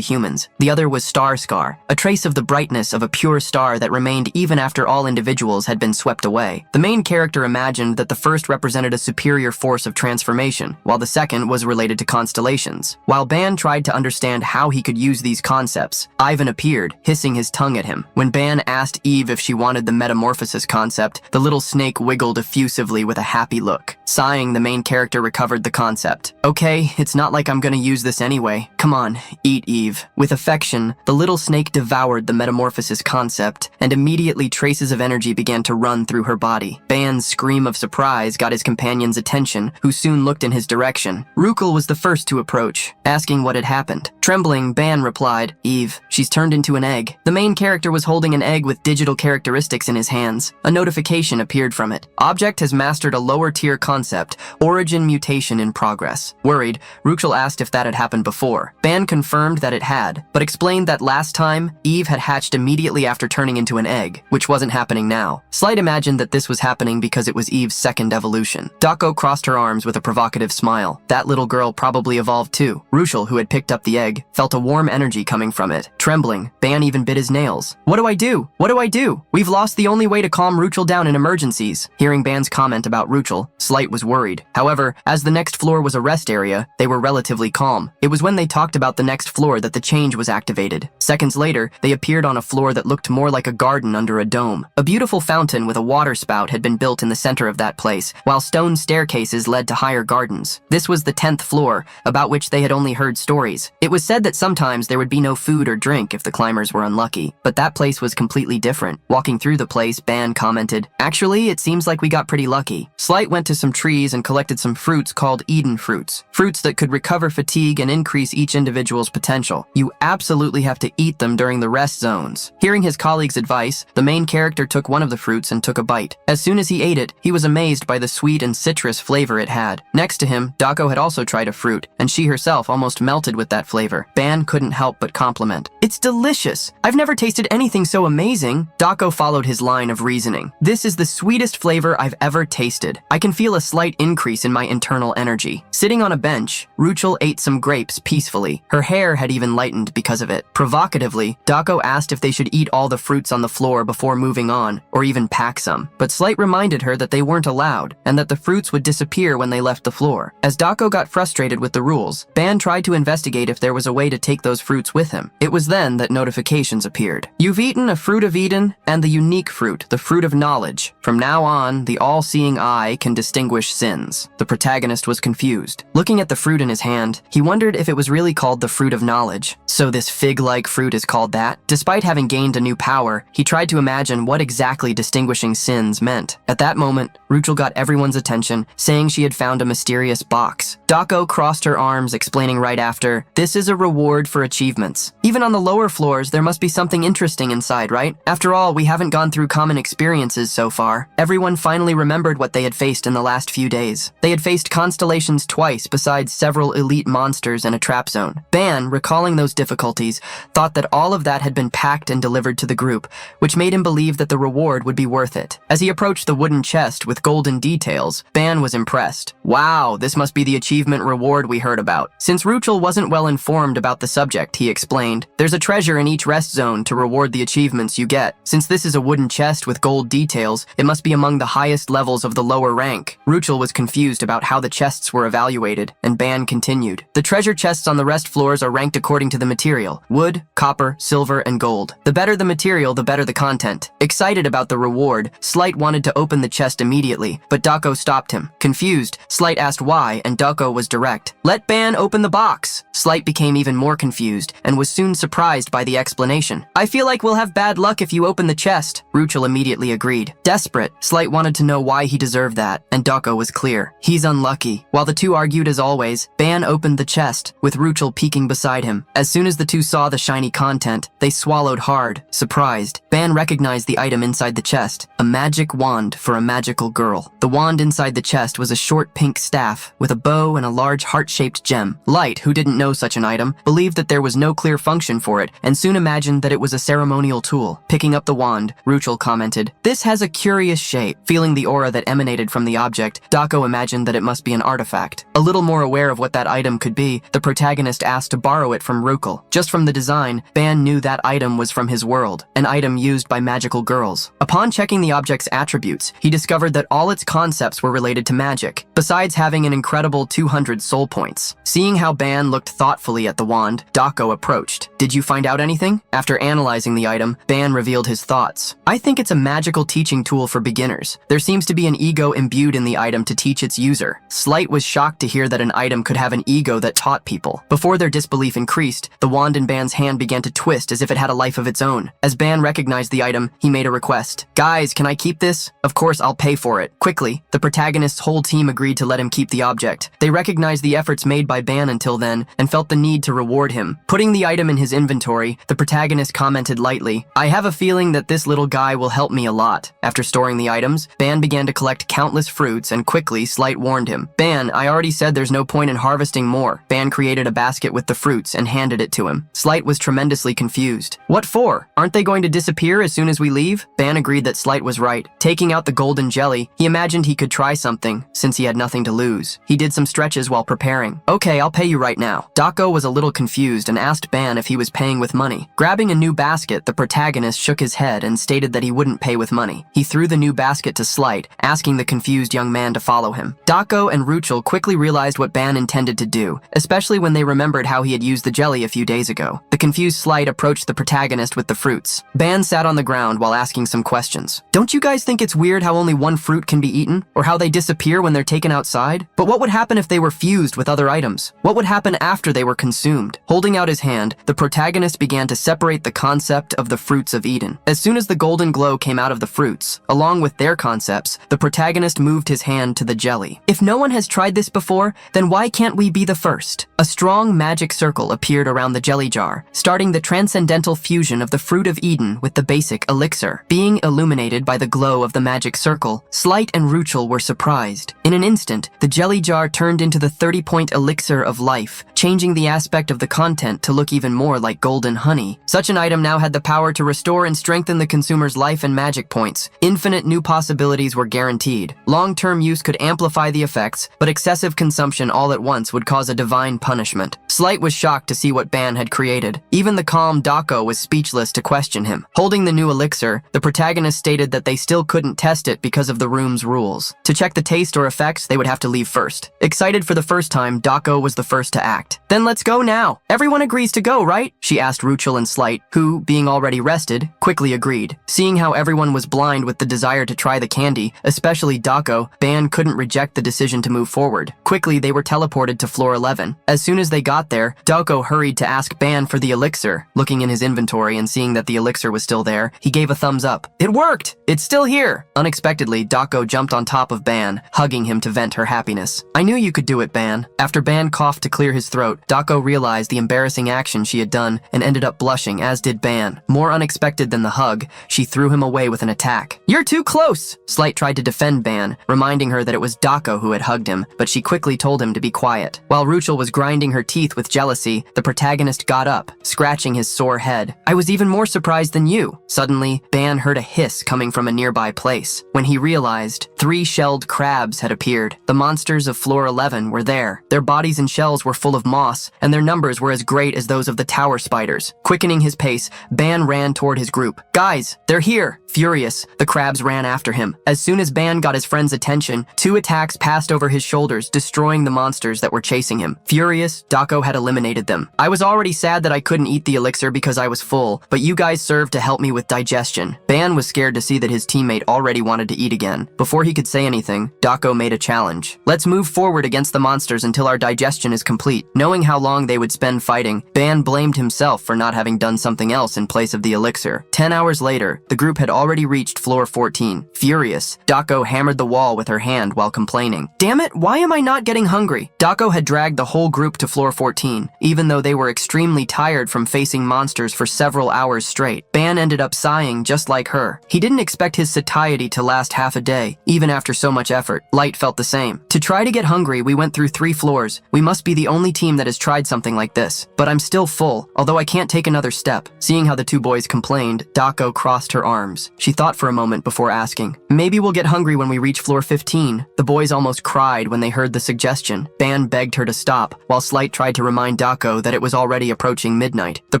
humans. The other was star scar, a trace of the brightness of a pure star that remained even after all individuals had been swept away. The main character imagined that the first represented a superior force of transformation, while the second was related to constellations. While Ban tried to understand how he could use these concepts, Ivan appeared, hissing his tongue at him. When Ban asked Eve if she wanted the metamorphosis concept, the little snake wiggled effusively with a happy look. Sighing, the main character recovered the concept. Okay, it's not like I'm gonna use this anyway. Come on, eat Eve. With affection, the little snake devoured the metamorphosis concept, and immediately traces of energy began to run through her body. Ban's scream of surprise got his companion's attention, who soon looked in his direction. Ruchel was the first to approach, asking what had happened. Trembling, Ban replied, Eve, she's turned into an egg. The main character was holding an egg with digital characteristics in his hands. A notification appeared from it. Object has mastered a lower tier concept, origin mutation in progress. Worried, Ruchel asked if that had happened before. Ban confirmed that it had, but explained that last time, Eve had hatched immediately after turning into an egg, which wasn't happening now. Slight imagined that this was happening because it was Eve's second evolution. Dako crossed her arms with a provocative smile. That little girl probably evolved too. Ruchel, who had picked up the egg, felt a warm energy coming from it. Trembling, Ban even bit his nails. What do I do? What do I do? We've lost the only way to calm Ruchel down in emergencies. Hearing Ban's comment about Ruchel, Slight was worried. However, as the next floor was a rest area, they were relatively calm. It was when they talked about the next floor that the change was activated. Seconds later, they appeared on a floor that looked more like a garden under a dome. A beautiful fountain with a water spout had been built in the center of that place, while stone staircases led to higher gardens. This was the 10th floor, about which they had only heard stories. It was said that sometimes there would be no food or drink if the climbers were unlucky, but that place was completely different. Walking through the place, Ban commented, actually, it seems like we got pretty lucky. Slight went to some trees and collected some fruits called Eden fruits. Fruits that could recover fatigue and increase each individual's potential. You absolutely have to eat them during the rest zones. Hearing his colleague's advice, the main character took one of the fruits and took a bite. As soon as he ate it, he was amazed by the sweet and citrus flavor it had. Next to him, Dako had also tried a fruit, and she herself almost melted with that flavor. Ban couldn't help but compliment. It's delicious! I've never tasted anything so amazing. Dako followed his line of reasoning. This is the sweetest flavor I've ever tasted. I can feel a slight increase in my internal energy. Sitting on a bench, Ruchel ate some grapes peacefully. Her hair had even lightened because of it. Provocatively, Dako asked if they should eat all the fruits on the floor before moving on, or even pack some. But Slight reminded her that they weren't allowed, and that the fruits would disappear when they left the floor. As Dako got frustrated with the rules, Ban tried to investigate investigate if there was a way to take those fruits with him. It was then that notifications appeared. You've eaten a fruit of Eden and the unique fruit, the fruit of knowledge. From now on, the all-seeing eye can distinguish sins. The protagonist was confused. Looking at the fruit in his hand, he wondered if it was really called the fruit of knowledge. So this fig-like fruit is called that? Despite having gained a new power, he tried to imagine what exactly distinguishing sins meant. At that moment, Ruchel got everyone's attention, saying she had found a mysterious box. Dako crossed her arms, explaining right after, "This is a reward for achievements. Even on the lower floors, there must be something interesting inside, right? After all, we haven't gone through common experiences so far." Everyone finally remembered what they had faced in the last few days. They had faced constellations twice, besides several elite monsters and a trap zone. Ban, recalling those difficulties, thought that all of that had been packed and delivered to the group, which made him believe that the reward would be worth it. As he approached the wooden chest with golden details, Ban was impressed. "Wow, this must be the achievement reward we heard about." Since Ruchel wasn't well informed about the subject, he explained, "There's a treasure in each rest zone to reward the achievements you get. Since this is a wooden chest with gold details, it must be among the highest levels of the lower rank." Ruchel was confused about how the chests were evaluated, and Ban continued, "The treasure chests on the rest floors are ranked according to the material: wood, copper, silver, and gold. The better the material, the better the content." Excited about the reward, Slight wanted to open the chest immediately, but Dako stopped him. Confused, Slight asked why, and Dako was direct. "Let Ban open the box." Slight became even more confused, and was soon surprised by the explanation. "I feel like we'll have bad luck if you open the chest." Ruchel immediately agreed. Desperate, Slight wanted to know why he deserved that, and Dako was clear. He's unlucky. While the two argued as always, Ban opened the chest, with Ruchel peeking beside him. As soon as the two saw the shiny content, they swallowed hard, surprised. Ban recognized the item inside the chest, a magic wand for a magical girl. The wand inside the chest was a short pink staff with a bow and a large heart-shaped gem. Light, who didn't know such an item, believed that there was no clear function for it, and soon imagined that it was a ceremonial tool. Picking up the wand, Ruchel commented, "This has a curious shape." Feeling the aura that emanated from the object, Dako imagined that it must be an artifact. A little more aware of what that item could be, the protagonist asked to borrow it from Ruchel. Just from the design, Ban knew that item was from his world, an item used by magical girls. Upon checking the object's attributes, he discovered that all its concepts were related to magic, besides having an incredible 200 soul points. Seeing how Ban looked thoughtfully at the wand, Dako approached. "Did you find out anything?" After analyzing the item, Ban revealed his thoughts. "I think it's a magical teaching tool for beginners. There seems to be an ego imbued in the item to teach its user." Slight was shocked to hear that an item could have an ego that taught people. Before their disbelief increased, the wand in Ban's hand began to twist as if it had a life of its own. As Ban recognized the item, he made a request. "Guys, can I keep this?" "Of course, I'll pay for it." Quickly, the protagonist's whole team agreed to let him keep the object. They recognized the efforts made by Ban until then, and felt the need to reward him. Putting the item in his inventory, the protagonist commented lightly, "I have a feeling that this little guy will help me a lot." After storing the items, Ban began to collect countless fruits, and quickly, Slight warned him. "Ban, I already said there's no point in harvesting more." Ban created a basket with the fruits and handed it to him. Slight was tremendously confused. "What for? Aren't they going to disappear as soon as we leave?" Ban agreed that Slight was right. Taking out the golden jelly, he imagined he could try something, since he had nothing to lose. He did some stretches while preparing. "Okay, I'll pay you right now." Dako was a little confused and asked Ban if he was paying with money. Grabbing a new basket, the protagonist shook his head and stated that he wouldn't pay with money. He threw the new basket to Slight, asking the confused young man to follow him. Dako and Ruchel quickly realized what Ban intended to do, especially when they remembered how he had used the jelly a few days ago. The confused Slight approached the protagonist with the fruits. Ban sat on the ground while asking some questions. "Don't you guys think it's weird how only one fruit can be eaten? Or how they disappear when they're taken outside? But what would happen if they were fused with other items? What would happen after they were consumed?" Holding out his hand, the protagonist began to separate the concept of the fruits of Eden. As soon as the golden glow came out of the fruits, along with their concepts, the protagonist moved his hand to the jelly. "If no one has tried this before, then why can't we be the first?" A strong magic circle appeared around the jelly jar, starting the transcendental fusion of the fruit of Eden with the basic elixir. Being illuminated by the glow of the magic circle, Slight and Ruchel were surprised. In an instant, the jelly jar turned into the 30-point elixir of life, changing the aspect of the content to look even more like golden honey. Such an item now had the power to restore and strengthen the consumer's life and magic points. Infinite new possibilities were guaranteed. Long-term use could amplify the effects, but excessive consumption all at once would cause a divine punishment. Slight was shocked to see what Ban had created. Even the calm Dako was speechless to question him. Holding the new elixir, the protagonist stated that they still couldn't test it because of the room's rules. To check the taste or effects, they would have to leave first. Excited for the first time, Dako was the first to act. Then let's go now. Everyone agrees to go, right? She asked Ruchel and Slight, who, being already rested, quickly agreed. Seeing how everyone was blind with the desire to try the candy, especially Dako, Ban couldn't reject the decision to move forward. Quickly, they were teleported to floor 11. As soon as they got there, Dako hurried to ask Ban for the elixir. Looking in his inventory and seeing that the elixir was still there, he gave a thumbs up. It worked! It's still here! Unexpectedly, Dako jumped on top of Ban, hugging him to vent her happiness. I knew you could do it, Ban. After Ban coughed to clear his throat, Dako realized the embarrassing action she had done and ended up blushing, as did Ban. More unexpected than the hug, she threw him away with an attack. You're too close! Slight tried to defend Ban, reminding her that it was Dako who had hugged him, but she quickly told him to be quiet. While Ruchel was grinding her teeth with jealousy, the protagonist got up, scratching his sore head. I was even more surprised than you. Suddenly, Ban heard a hiss coming from a nearby place. When he realized, 3 shelled crabs had appeared. The monsters of floor 11 were there. Their bodies and shells were full of moss, and their numbers were as great as those of the tower spiders. Quickening his pace, Ban ran toward his group. Guys, they're here! Furious, the crabs ran after him. As soon as Ban got his friend's attention, 2 attacks passed over his shoulders, destroying the monsters that were chasing him. Furious, Dako had eliminated them. I was already sad that I couldn't eat the elixir because I was full, but you guys served to help me with digestion. Ban was scared to see that his teammate already wanted to eat again. Before he could say anything, Dako made a challenge. Let's move forward against the monsters until our digestion is complete. Knowing how long they would spend fighting, Ban blamed himself for not having done something else in place of the elixir. 10 hours later, the group had already reached floor 14. Furious, Dako hammered the wall with her hand while complaining. Damn it, why am I not getting hungry? Dako had dragged the whole group to floor 14, even though they were extremely tired from facing monsters for several hours straight. Ban ended up sighing just like her. He didn't expect his satiety to last half a day, even after so much effort. Light felt the same. To try to get hungry, we went through 3 floors. We must be the only team that has tried something like this. But I'm still full, although I can't take another step. Seeing how the 2 boys complained, Dako crossed her arms. She thought for a moment before asking, maybe we'll get hungry when we reach floor 15. The boys almost cried when they heard the suggestion. Ban begged her to stop, while Slight tried to remind Dako that it was already approaching midnight. The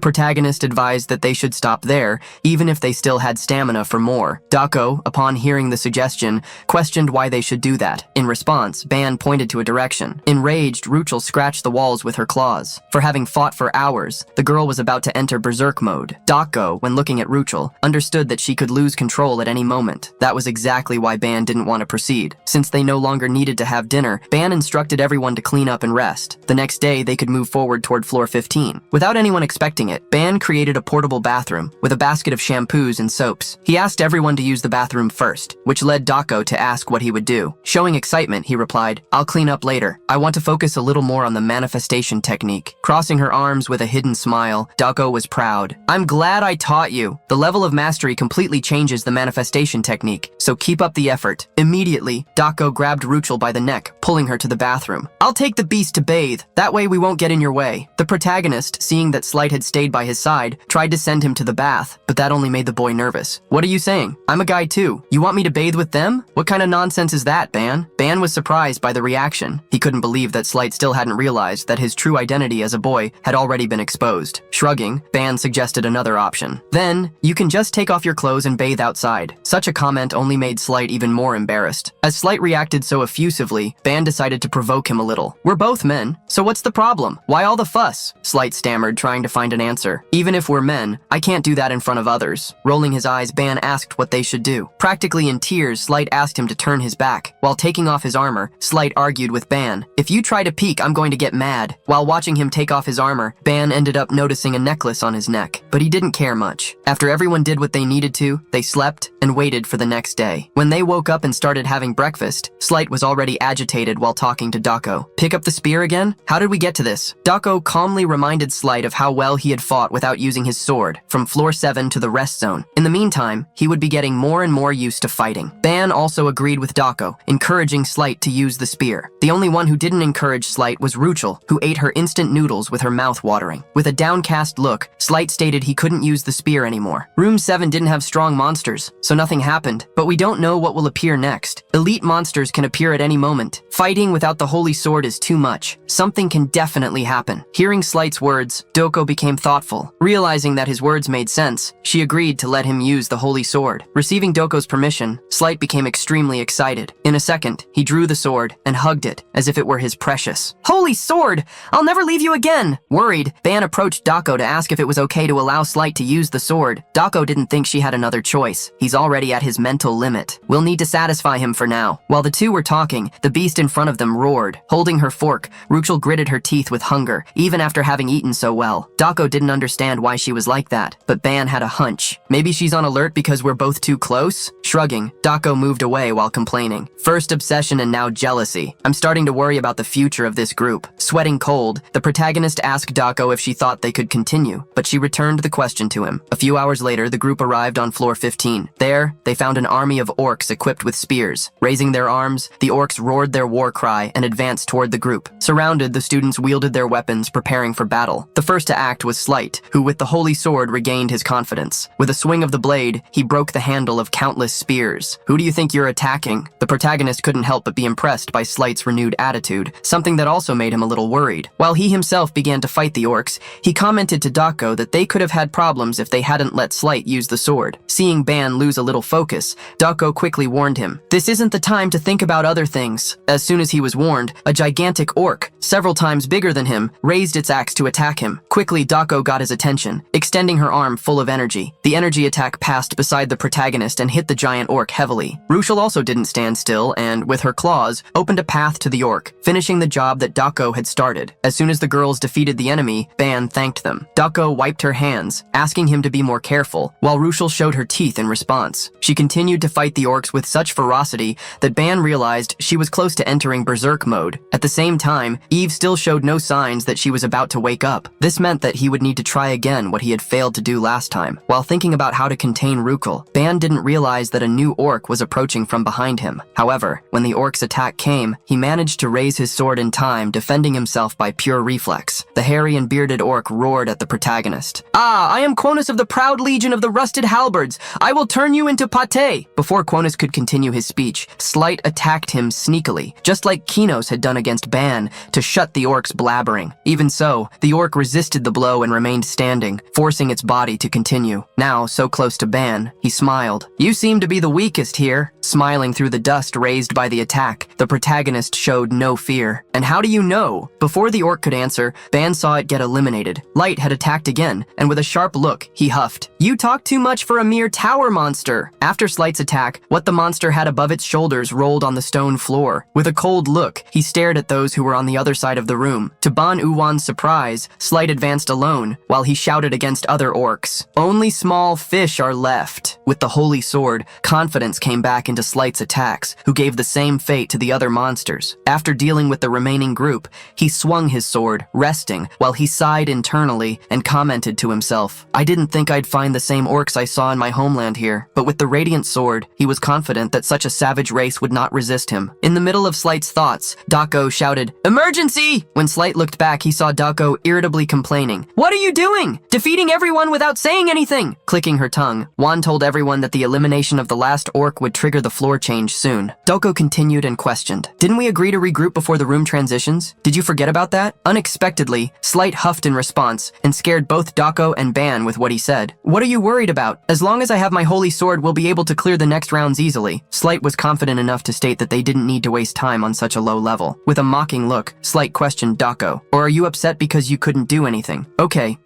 protagonist advised that they should stop there, even if they still had stamina for more. Dako, upon hearing the suggestion, questioned why they should do that. In response, Ban pointed to a direction. Enraged, Ruchel scratched the walls with her claws. For having fought for hours, the girl was about to enter berserk mode. Dako, when looking at Ruchel, understood that she could lose control at any moment. That was exactly why Ban didn't want to proceed. Since they no longer needed to have dinner, Ban instructed everyone to clean up and rest. The next day, they could move forward toward floor 15. Without anyone expecting it, Ban created a portable bathroom with a basket of shampoos and soaps. He asked everyone to use the bathroom first, which led Dako to ask what he would do. Showing excitement, he replied, I'll clean up later. I want to focus a little more on the manifestation technique. Crossing her arms with a hidden smile, Dako was proud. I'm glad I taught you. The level of mastery completely changes the manifestation technique, so keep up the effort. Immediately, Dako grabbed Ruchel by the neck, pulling her to the bathroom. I'll take the beast to bathe. That way we won't get in your way. The protagonist, seeing that Slight had stayed by his side, tried to send him to the bath, but that only made the boy nervous. What are you saying? I'm a guy too. You want me to bathe with them? What kind of nonsense is that, Ban? Ban was surprised by the reaction. He couldn't believe that Slight still hadn't realized that his true identity as a boy had already been exposed. Shrugging, Ban suggested another option. Then, you can just take off your clothes and bathe outside. Such a comment only made Slight even more embarrassed. As Slight reacted so effusively, Ban decided to provoke him a little. We're both men, so what's the problem? Why all the fuss? Slight stammered, trying to find an answer. Even if we're men, I can't do that in front of others. Rolling his eyes, Ban asked what they should do. Practically in tears, Slight asked him to turn his back. While taking off his armor, Slight argued with Ban. If you try to peek, I'm going to get mad. While watching him take off his armor, Ban ended up noticing a necklace on his neck, but he didn't care much. After everyone did what they needed to, they slept and waited for the next day. When they woke up and started having breakfast, Slight was already agitated while talking to Dako. Pick up the spear again? How did we get to this? Dako calmly reminded Slight of how well he had fought without using his sword, from floor 7 to the rest zone. In the meantime, he would be getting more and more used to fighting. Ban also agreed with Dako, encouraging Slight to use the spear. The only one who didn't encourage Slight was Ruchel, who ate her instant noodles with her mouth watering. With a downcast look, Slight stated he couldn't use the spear anymore. Room 7 didn't have strong monsters, so nothing happened. But we don't know what will appear next. Elite monsters can appear at any moment. Fighting without the holy sword is too much. Something can definitely happen. Hearing Slight's words, Doko became thoughtful. Realizing that his words made sense, she agreed to let him use the holy sword. Receiving Doko's permission, Slight became extremely excited. In a second, he drew the sword and hugged it as if it were his precious. Holy sword! I'll never leave you again! Worried, Ban approached Doko to ask if it was okay to allow Slight to use the sword. Doko didn't think she had another choice. He's already at his mental limit. We'll need to satisfy him for now. While the two were talking, the beast in front of them roared. Holding her fork, Ruchel gritted her teeth with hunger, even after having eaten so well. Doko didn't understand why she was like that, but Ban had a hunch. Maybe she's on alert because we're both too close? Shrugging, Doko moved away while complaining. First obsession and now jealousy. I'm starting to worry about the future of this group. Sweating cold, the protagonist asked Doko if she thought they could continue, but she returned the question to him. A few hours later, the group arrived on floor 15. There, they found an army of orcs equipped with spears. Raising their arms, the orcs roared their war cry and advanced toward the group. Surrounded, the students wielded their weapons, preparing for battle. The first to act was Slight, who with the holy sword regained his confidence. With a swing of the blade, he broke the handle of countless spears. Who do you think you're attacking? The protagonist couldn't help but be impressed by Slight's renewed attitude, something that also made him a little worried. While he himself began to fight the orcs, he commented to Doko that they could have had problems if they hadn't let Slight use the sword. Seeing Ban lose a little focus, Doko quickly warned him, "This isn't the time to think about other things." As soon as he was warned, a gigantic orc, several times bigger than him, raised its axe to attack him. Quickly, Doko got his attention, extending her arm full of energy. The energy attack passed beside the protagonist and hit the giant orc heavily. Ruchel also didn't stand still and, with her claws, opened a path to the orc, finishing the job that Doko had started. As soon as the girls defeated the enemy, Ban thanked them. Doko wiped her hands, asking him to be more careful, while Ruchel showed her teeth in response. She continued to fight the orcs with such ferocity that Ban realized she was close to entering berserk mode. At the same time, Eve still showed no signs that she was about to wake up. This meant that he would need to try again what he had failed to do last time. While thinking about how to contain Ruchel, Ban didn't realize that a new orc was approaching from behind him. However, when the orc's attack came, he managed to raise his sword in time, defending himself by pure reflex. The hairy and bearded orc roared at the protagonist. "Ah, I am Quonus of the proud legion of the rusted halberds. I will turn you into pate." Before Quonus could continue his speech, Slight attacked him sneakily, just like Kinos had done against Ban, to shut the orc's blabbering. Even so, the orc resisted the blow and remained standing, forcing its body to continue. Now, so close to Ban, he smiled. "You seem to be the weakest here." Smiling through the dust raised by the attack, the protagonist showed no fear. "And how do you know?" Before the orc could answer, Ban saw it get eliminated. Light had attacked again, and with a sharp look, he huffed. "You talk too much for a mere tower monster." After Slight's attack, what the monster had above its shoulders rolled on the stone floor. With a cold look, he stared at those who were on the other side of the room. To Ban Uwan's surprise, Slight advanced alone, while he shouted against other orcs. "Only small fish are left." With the holy sword, confidence came back into Slight's attacks, who gave the same fate to the other monsters. After dealing with the remaining group, he swung his sword, resting, while he sighed internally and commented to himself, "I didn't think I'd find the same orcs I saw in my homeland here." But with the radiant sword, he was confident that such a savage race would not resist him. In the middle of Slight's thoughts, Doko shouted, "Emergency!" When Slight looked back, he saw Doko irritably complaining. "What are you doing? Defeating everyone without saying anything!" Clicking her tongue, Wan told everyone that the elimination of the last orc would trigger the floor change soon. Doko continued and questioned, "Didn't we agree to regroup before the room transitions? Did you forget about that?" Unexpectedly, Slight huffed in response and scared both Doko and Ban with what he said. "What are you worried about? As long as I have my holy sword, we'll be able to clear the next rounds easily." Slight was confident enough to state that they didn't need to waste time on such a low level. With a mocking look, Slight questioned Doko, "Or are you upset because you couldn't do anything?" Okay,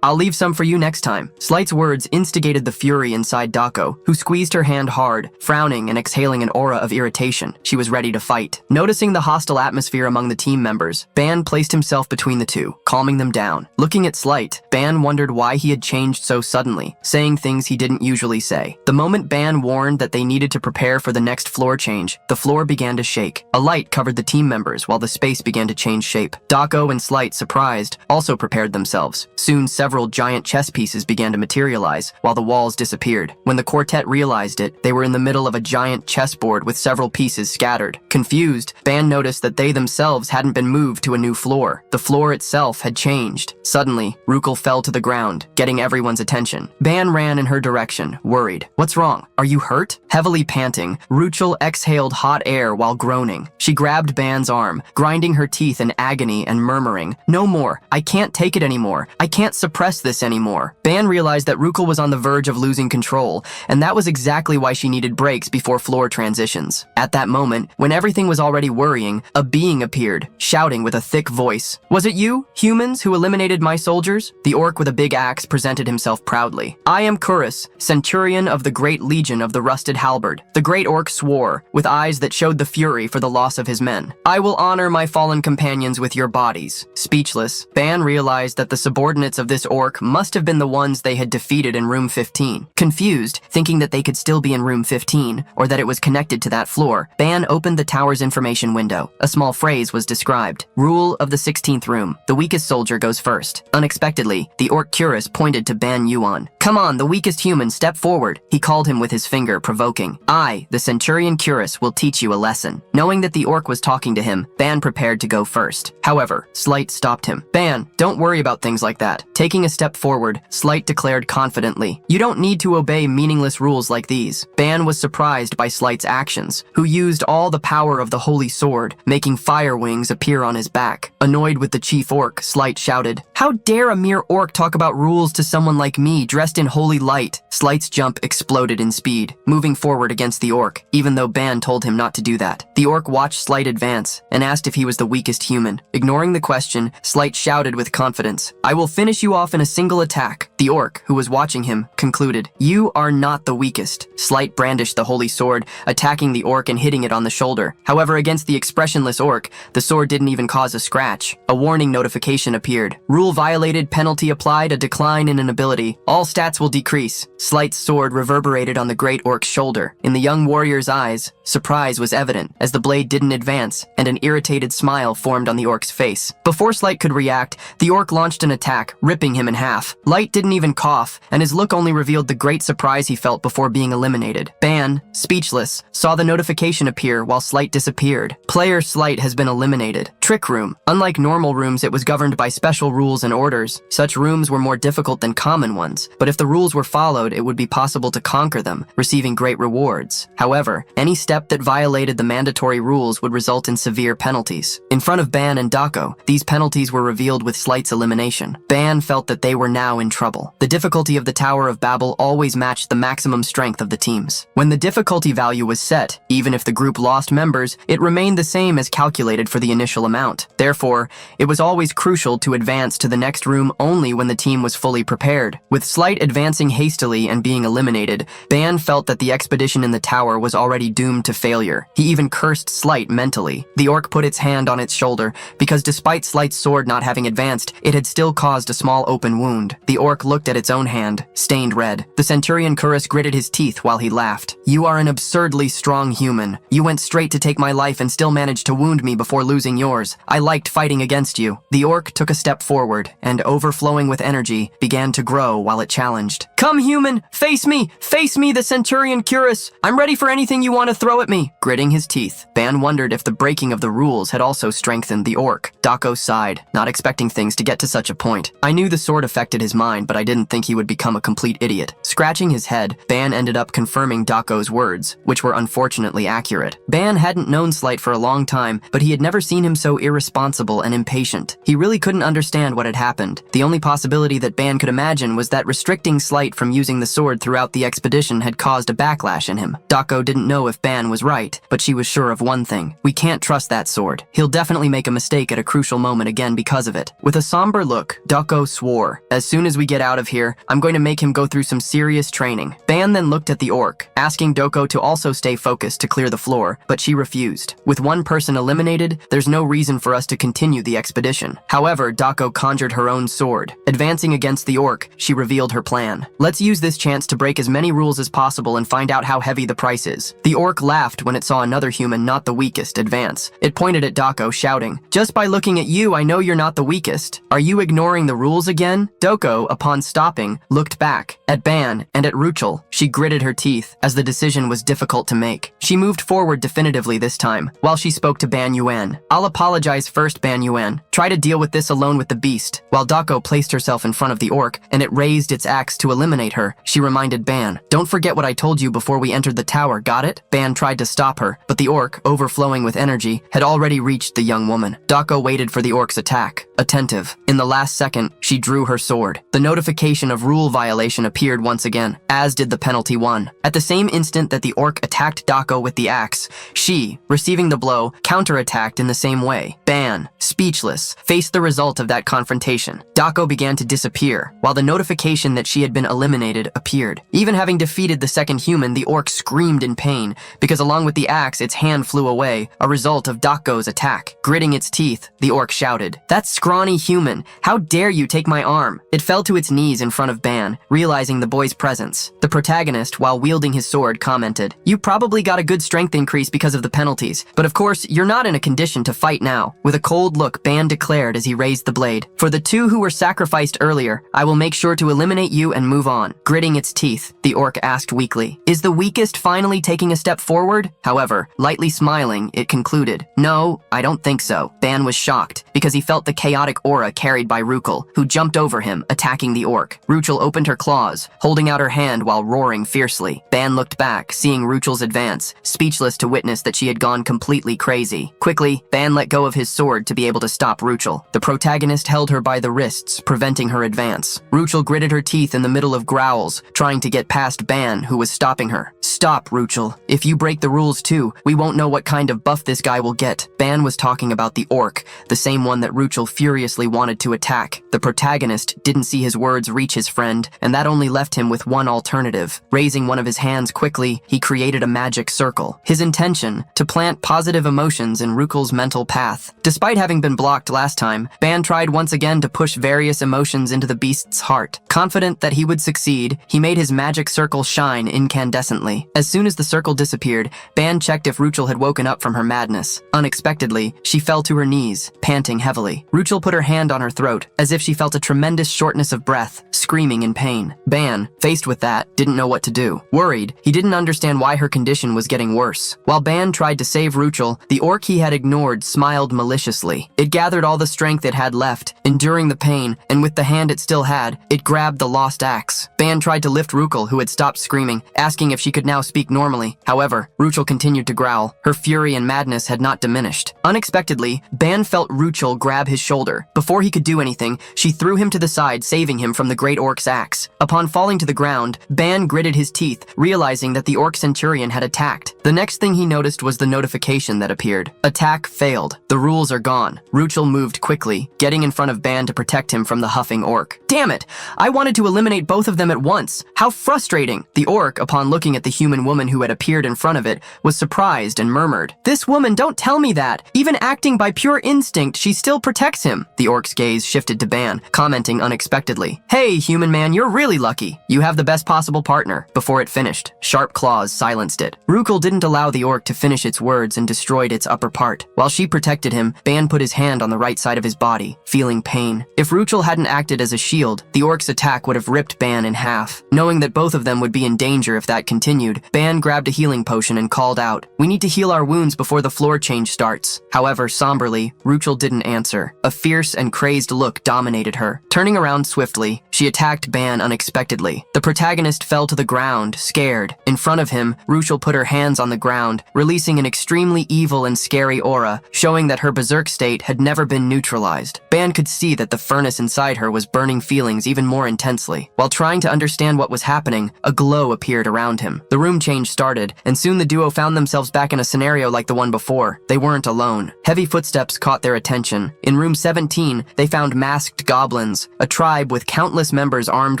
I'll leave some for you next time." Slight's words instigated the fury inside Doko, who squeezed her hand hard, frowning and exhaling an aura of irritation. She was ready to fight. Noticing the hostile atmosphere among the team members, Ban placed himself between the two, calming them down. Looking at Slight, Ban wondered why he had changed so suddenly, saying things he didn't usually say. The moment Ban warned that they needed to prepare for the next floor change, the floor began to shake. A light covered the team members while the space began to change shape. Doko and Slight, surprised, also prepared themselves. Soon several giant chess pieces began to materialize, while the walls disappeared. When the quartet realized realized it, they were in the middle of a giant chessboard with several pieces scattered. Confused, Ban noticed that they themselves hadn't been moved to a new floor. The floor itself had changed. Suddenly, Rukel fell to the ground, getting everyone's attention. Ban ran in her direction, worried. "What's wrong? Are you hurt?" Heavily panting, Ruchel exhaled hot air while groaning. She grabbed Ban's arm, grinding her teeth in agony and murmuring, "No more. I can't take it anymore. I can't suppress this anymore." Ban realized that Rukel was on the verge of losing control, and that was exactly why she needed breaks before floor transitions. At that moment, when everything was already worrying, a being appeared, shouting with a thick voice. "Was it you, humans, who eliminated my soldiers?" The orc with a big axe presented himself proudly. "I am Curus, centurion of the Great Legion of the Rusted Halberd." The great orc swore, with eyes that showed the fury for the loss of his men. "I will honor my fallen companions with your bodies." Speechless, Ban realized that the subordinates of this orc must have been the ones they had defeated in room 15. Confused, thinking that they could still be in room 15, or that it was connected to that floor, Ban opened the tower's information window. A small phrase was described. "Rule of the 16th room. The weakest soldier goes first." Unexpectedly, the orc Curus pointed to Ban Yuan. "Come on, the weakest human, step forward." He called him with his finger, provoking. "I, the Centurion Curus, will teach you a lesson." Knowing that the orc was talking to him, Ban prepared to go first. However, Slight stopped him. "Ban, don't worry about things like that." Taking a step forward, Slight declared confidently, "You don't need to obey meaningless rules like these." Ban was surprised by Slight's actions, who used all the power of the holy sword, making fire wings appear on his back. Annoyed with the chief orc, Slight shouted, "How dare a mere orc talk about rules to someone like me dressed in holy light?" Slight's jump exploded in speed, moving forward against the orc, even though Ban told him not to do that. The orc watched Slight advance and asked if he was the weakest human. Ignoring the question, Slight shouted with confidence, "I will finish you off in a single attack." The orc, who was watching him, concluded, "You are not the weakest." Slight brandished the holy sword, attacking the orc and hitting it on the shoulder. However, against the expressionless orc, the sword didn't even cause a scratch. A warning notification appeared. "Rule violated, penalty applied, a decline in an ability. All stats will decrease." Slight's sword reverberated on the great orc's shoulder. In the young warrior's eyes, surprise was evident as the blade didn't advance, and an irritated smile formed on the orc's face. Before Slight could react, the orc launched an attack, ripping him in half. Light didn't even cough, and his look only revealed the great surprise he felt before being eliminated. Ban, speechless, saw the notification appear while Slight disappeared. Player Slight has been eliminated. Trick Room. Unlike normal rooms, it was governed by special rules and orders. Such rooms were more difficult than common ones, but if the rules were followed, it would be possible to conquer them, receiving great rewards. However, any step that violated the mandatory rules would result in severe penalties. In front of Ban and Dako, these penalties were revealed with Slight's elimination. Ban felt that they were now in trouble. The difficulty of the Tower of Babel always matched the maximum strength of the teams. When the difficulty value was set, even if the group lost members, it remained the same as calculated for the initial amount. Therefore, it was always crucial to advance to the next room only when the team was fully prepared. With Slight advancing hastily and being eliminated, Ban felt that the expedition in the tower was already doomed to failure. He even cursed Slight mentally. The orc put its hand on its shoulder, because despite Slight's sword not having advanced, it had still caused a small open wound. The orc looked at its own hand, stained red. The Centurion Curus gritted his teeth while he laughed. "You are an absurdly strong human. You went straight to take my life and still managed to wound me before losing yours. I liked fighting against you." The orc took a step forward, and overflowing with energy, began to grow while it challenged. "Come, human! Face me! Face me, the Centurion Curus! I'm ready for anything you want to throw at me!" Gritting his teeth, Ban wondered if the breaking of the rules had also strengthened the orc. Dako sighed, not expecting things to get to such a point. "I knew the sword affected his mind, but I didn't think he would become a complete idiot." Scratching his head, Ban ended up confirming Dako's words, which were unfortunately accurate. Ban hadn't known Slight for a long time, but he had never seen him so irresponsible and impatient. He really couldn't understand what had happened. The only possibility that Ban could imagine was that restricting Slight from using the sword throughout the expedition had caused a backlash in him. Dako didn't know if Ban was right, but she was sure of one thing. "We can't trust that sword. He'll definitely make a mistake at a crucial moment again because of it." With a somber look, Dako swore, "As soon as we get out of here, I'm going to make him go through some serious training." Ban then looked at the orc, asking Dako to also stay focused to clear the floor, but she refused. With one person eliminated, there's no reason for us to continue the expedition. However, Dako conjured her own sword. Advancing against the orc, she revealed her plan. "Let's use this chance to break as many rules as possible and find out how heavy the price is." The orc laughed when it saw another human, not the weakest, advance. It pointed at Dako, shouting, "Just by looking at you, I know you're not the weakest. Are you ignoring the rules again?" Dako, upon upon stopping, looked back, at Ban, and at Ruchel. She gritted her teeth, as the decision was difficult to make. She moved forward definitively this time, while she spoke to Ban Yuan. "I'll apologize first, Ban Yuan. Try to deal with this alone with the beast." While Dako placed herself in front of the orc, and it raised its axe to eliminate her, she reminded Ban, "Don't forget what I told you before we entered the tower, got it?" Ban tried to stop her, but the orc, overflowing with energy, had already reached the young woman. Dako waited for the orc's attack, attentive. In the last second, she drew her sword. The notification of rule violation appeared once again, as did the penalty 1. At the same instant that the orc attacked Dako with the axe, she, receiving the blow, counterattacked in the same way. Ban, speechless, faced the result of that confrontation. Dako began to disappear, while the notification that she had been eliminated appeared. Even having defeated the second human, the orc screamed in pain, because along with the axe, its hand flew away, a result of Dako's attack. Gritting its teeth, the orc shouted, "That scrawny human! How dare you take my arm?" It fell to its knees in front of Ban, realizing the boy's presence. The protagonist, while wielding his sword, commented, "You probably got a good strength increase because of the penalties, but of course, you're not in a condition to fight now." With a cold look, Ban declared as he raised the blade, "For the two who were sacrificed earlier, I will make sure to eliminate you and move on." Gritting its teeth, the orc asked weakly, "Is the weakest finally taking a step forward?" However, lightly smiling, it concluded, "No, I don't think so." Ban was shocked, because he felt the chaotic aura carried by Ruchel, who jumped over him, attacking the orc. Ruchel opened her claws, holding out her hand while roaring fiercely. Ban looked back, seeing Ruchel's advance, speechless to witness that she had gone completely crazy. Quickly, Ban let go of his sword to be able to stop Ruchel. The protagonist held her by the wrists, preventing her advance. Ruchel gritted her teeth in the middle of growls, trying to get past Ban, who was stopping her. "Stop, Ruchel. If you break the rules too, we won't know what kind of buff this guy will get." Ban was talking about the orc, the same one that Ruchel furiously wanted to attack. The protagonist didn't see his words reach his friend, and that only left him with one alternative. Raising one of his hands quickly, he created a magic circle. His intention, to plant positive emotions in Ruchel's mental path. Despite having been blocked last time, Ban tried once again to push various emotions into the beast's heart. Confident that he would succeed, he made his magic circle shine incandescently. As soon as the circle disappeared, Ban checked if Ruchel had woken up from her madness. Unexpectedly, she fell to her knees, panting heavily. Ruchel put her hand on her throat, as if she felt a tremendous shortness of breath, screaming in pain. Ban, faced with that, didn't know what to do. Worried, he didn't understand why her condition was getting worse. While Ban tried to save Ruchel, the orc he had ignored smiled maliciously. It gathered all the strength it had left, enduring the pain, and with the hand it still had, it grabbed the lost axe. Ban tried to lift Ruchel, who had stopped screaming, asking if she could now speak normally. However, Ruchel continued to growl. Her fury and madness had not diminished. Unexpectedly, Ban felt Ruchel grab his shoulder. Before he could do anything, she threw him to the side, saving him from the great orc's axe. Upon falling to the ground, Ban gritted his teeth, realizing that the orc centurion had attacked. The next thing he noticed was the notification that appeared. Attack failed. The rules are gone. Ruchel moved quickly, getting in front of Ban to protect him from the huffing orc. "Damn it! I wanted to eliminate both of them at once. How frustrating!" The orc, upon looking at the human woman who had appeared in front of it, was surprised and murmured, "This woman, don't tell me that! Even acting by pure instinct, she still protects him." The orc's gaze shifted to Ban, commenting unexpectedly, "Hey, human man, you're really lucky. You have the best possible partner." Before it finished, sharp claws silenced it. Ruchel didn't allow the orc to finish its words and destroyed its upper part. While she protected him, Ban put his hand on the right side of his body, feeling pain. If Ruchel hadn't acted as a shield, the orc's attack would have ripped Ban in half. Knowing that both of them would be in danger if that continued, Ban grabbed a healing potion and called out, "We need to heal our wounds before the floor change starts." However, somberly, Ruchel didn't answer. A fierce and crazed look dominated her. Turning around swiftly, she attacked Ban unexpectedly. The protagonist fell to the ground, scared. In front of him, Ruchel put her hands on the ground, releasing an extremely evil and scary aura, showing that her berserk state had never been neutralized. Ban could see that the furnace inside her was burning feelings even more intensely. While trying to understand what was happening, a glow appeared around him. The room change started, and soon the duo found themselves back in a scenario like the one before. They weren't alone. Heavy footsteps caught their attention. In room 17, they found masked goblins, a tribe with countless members armed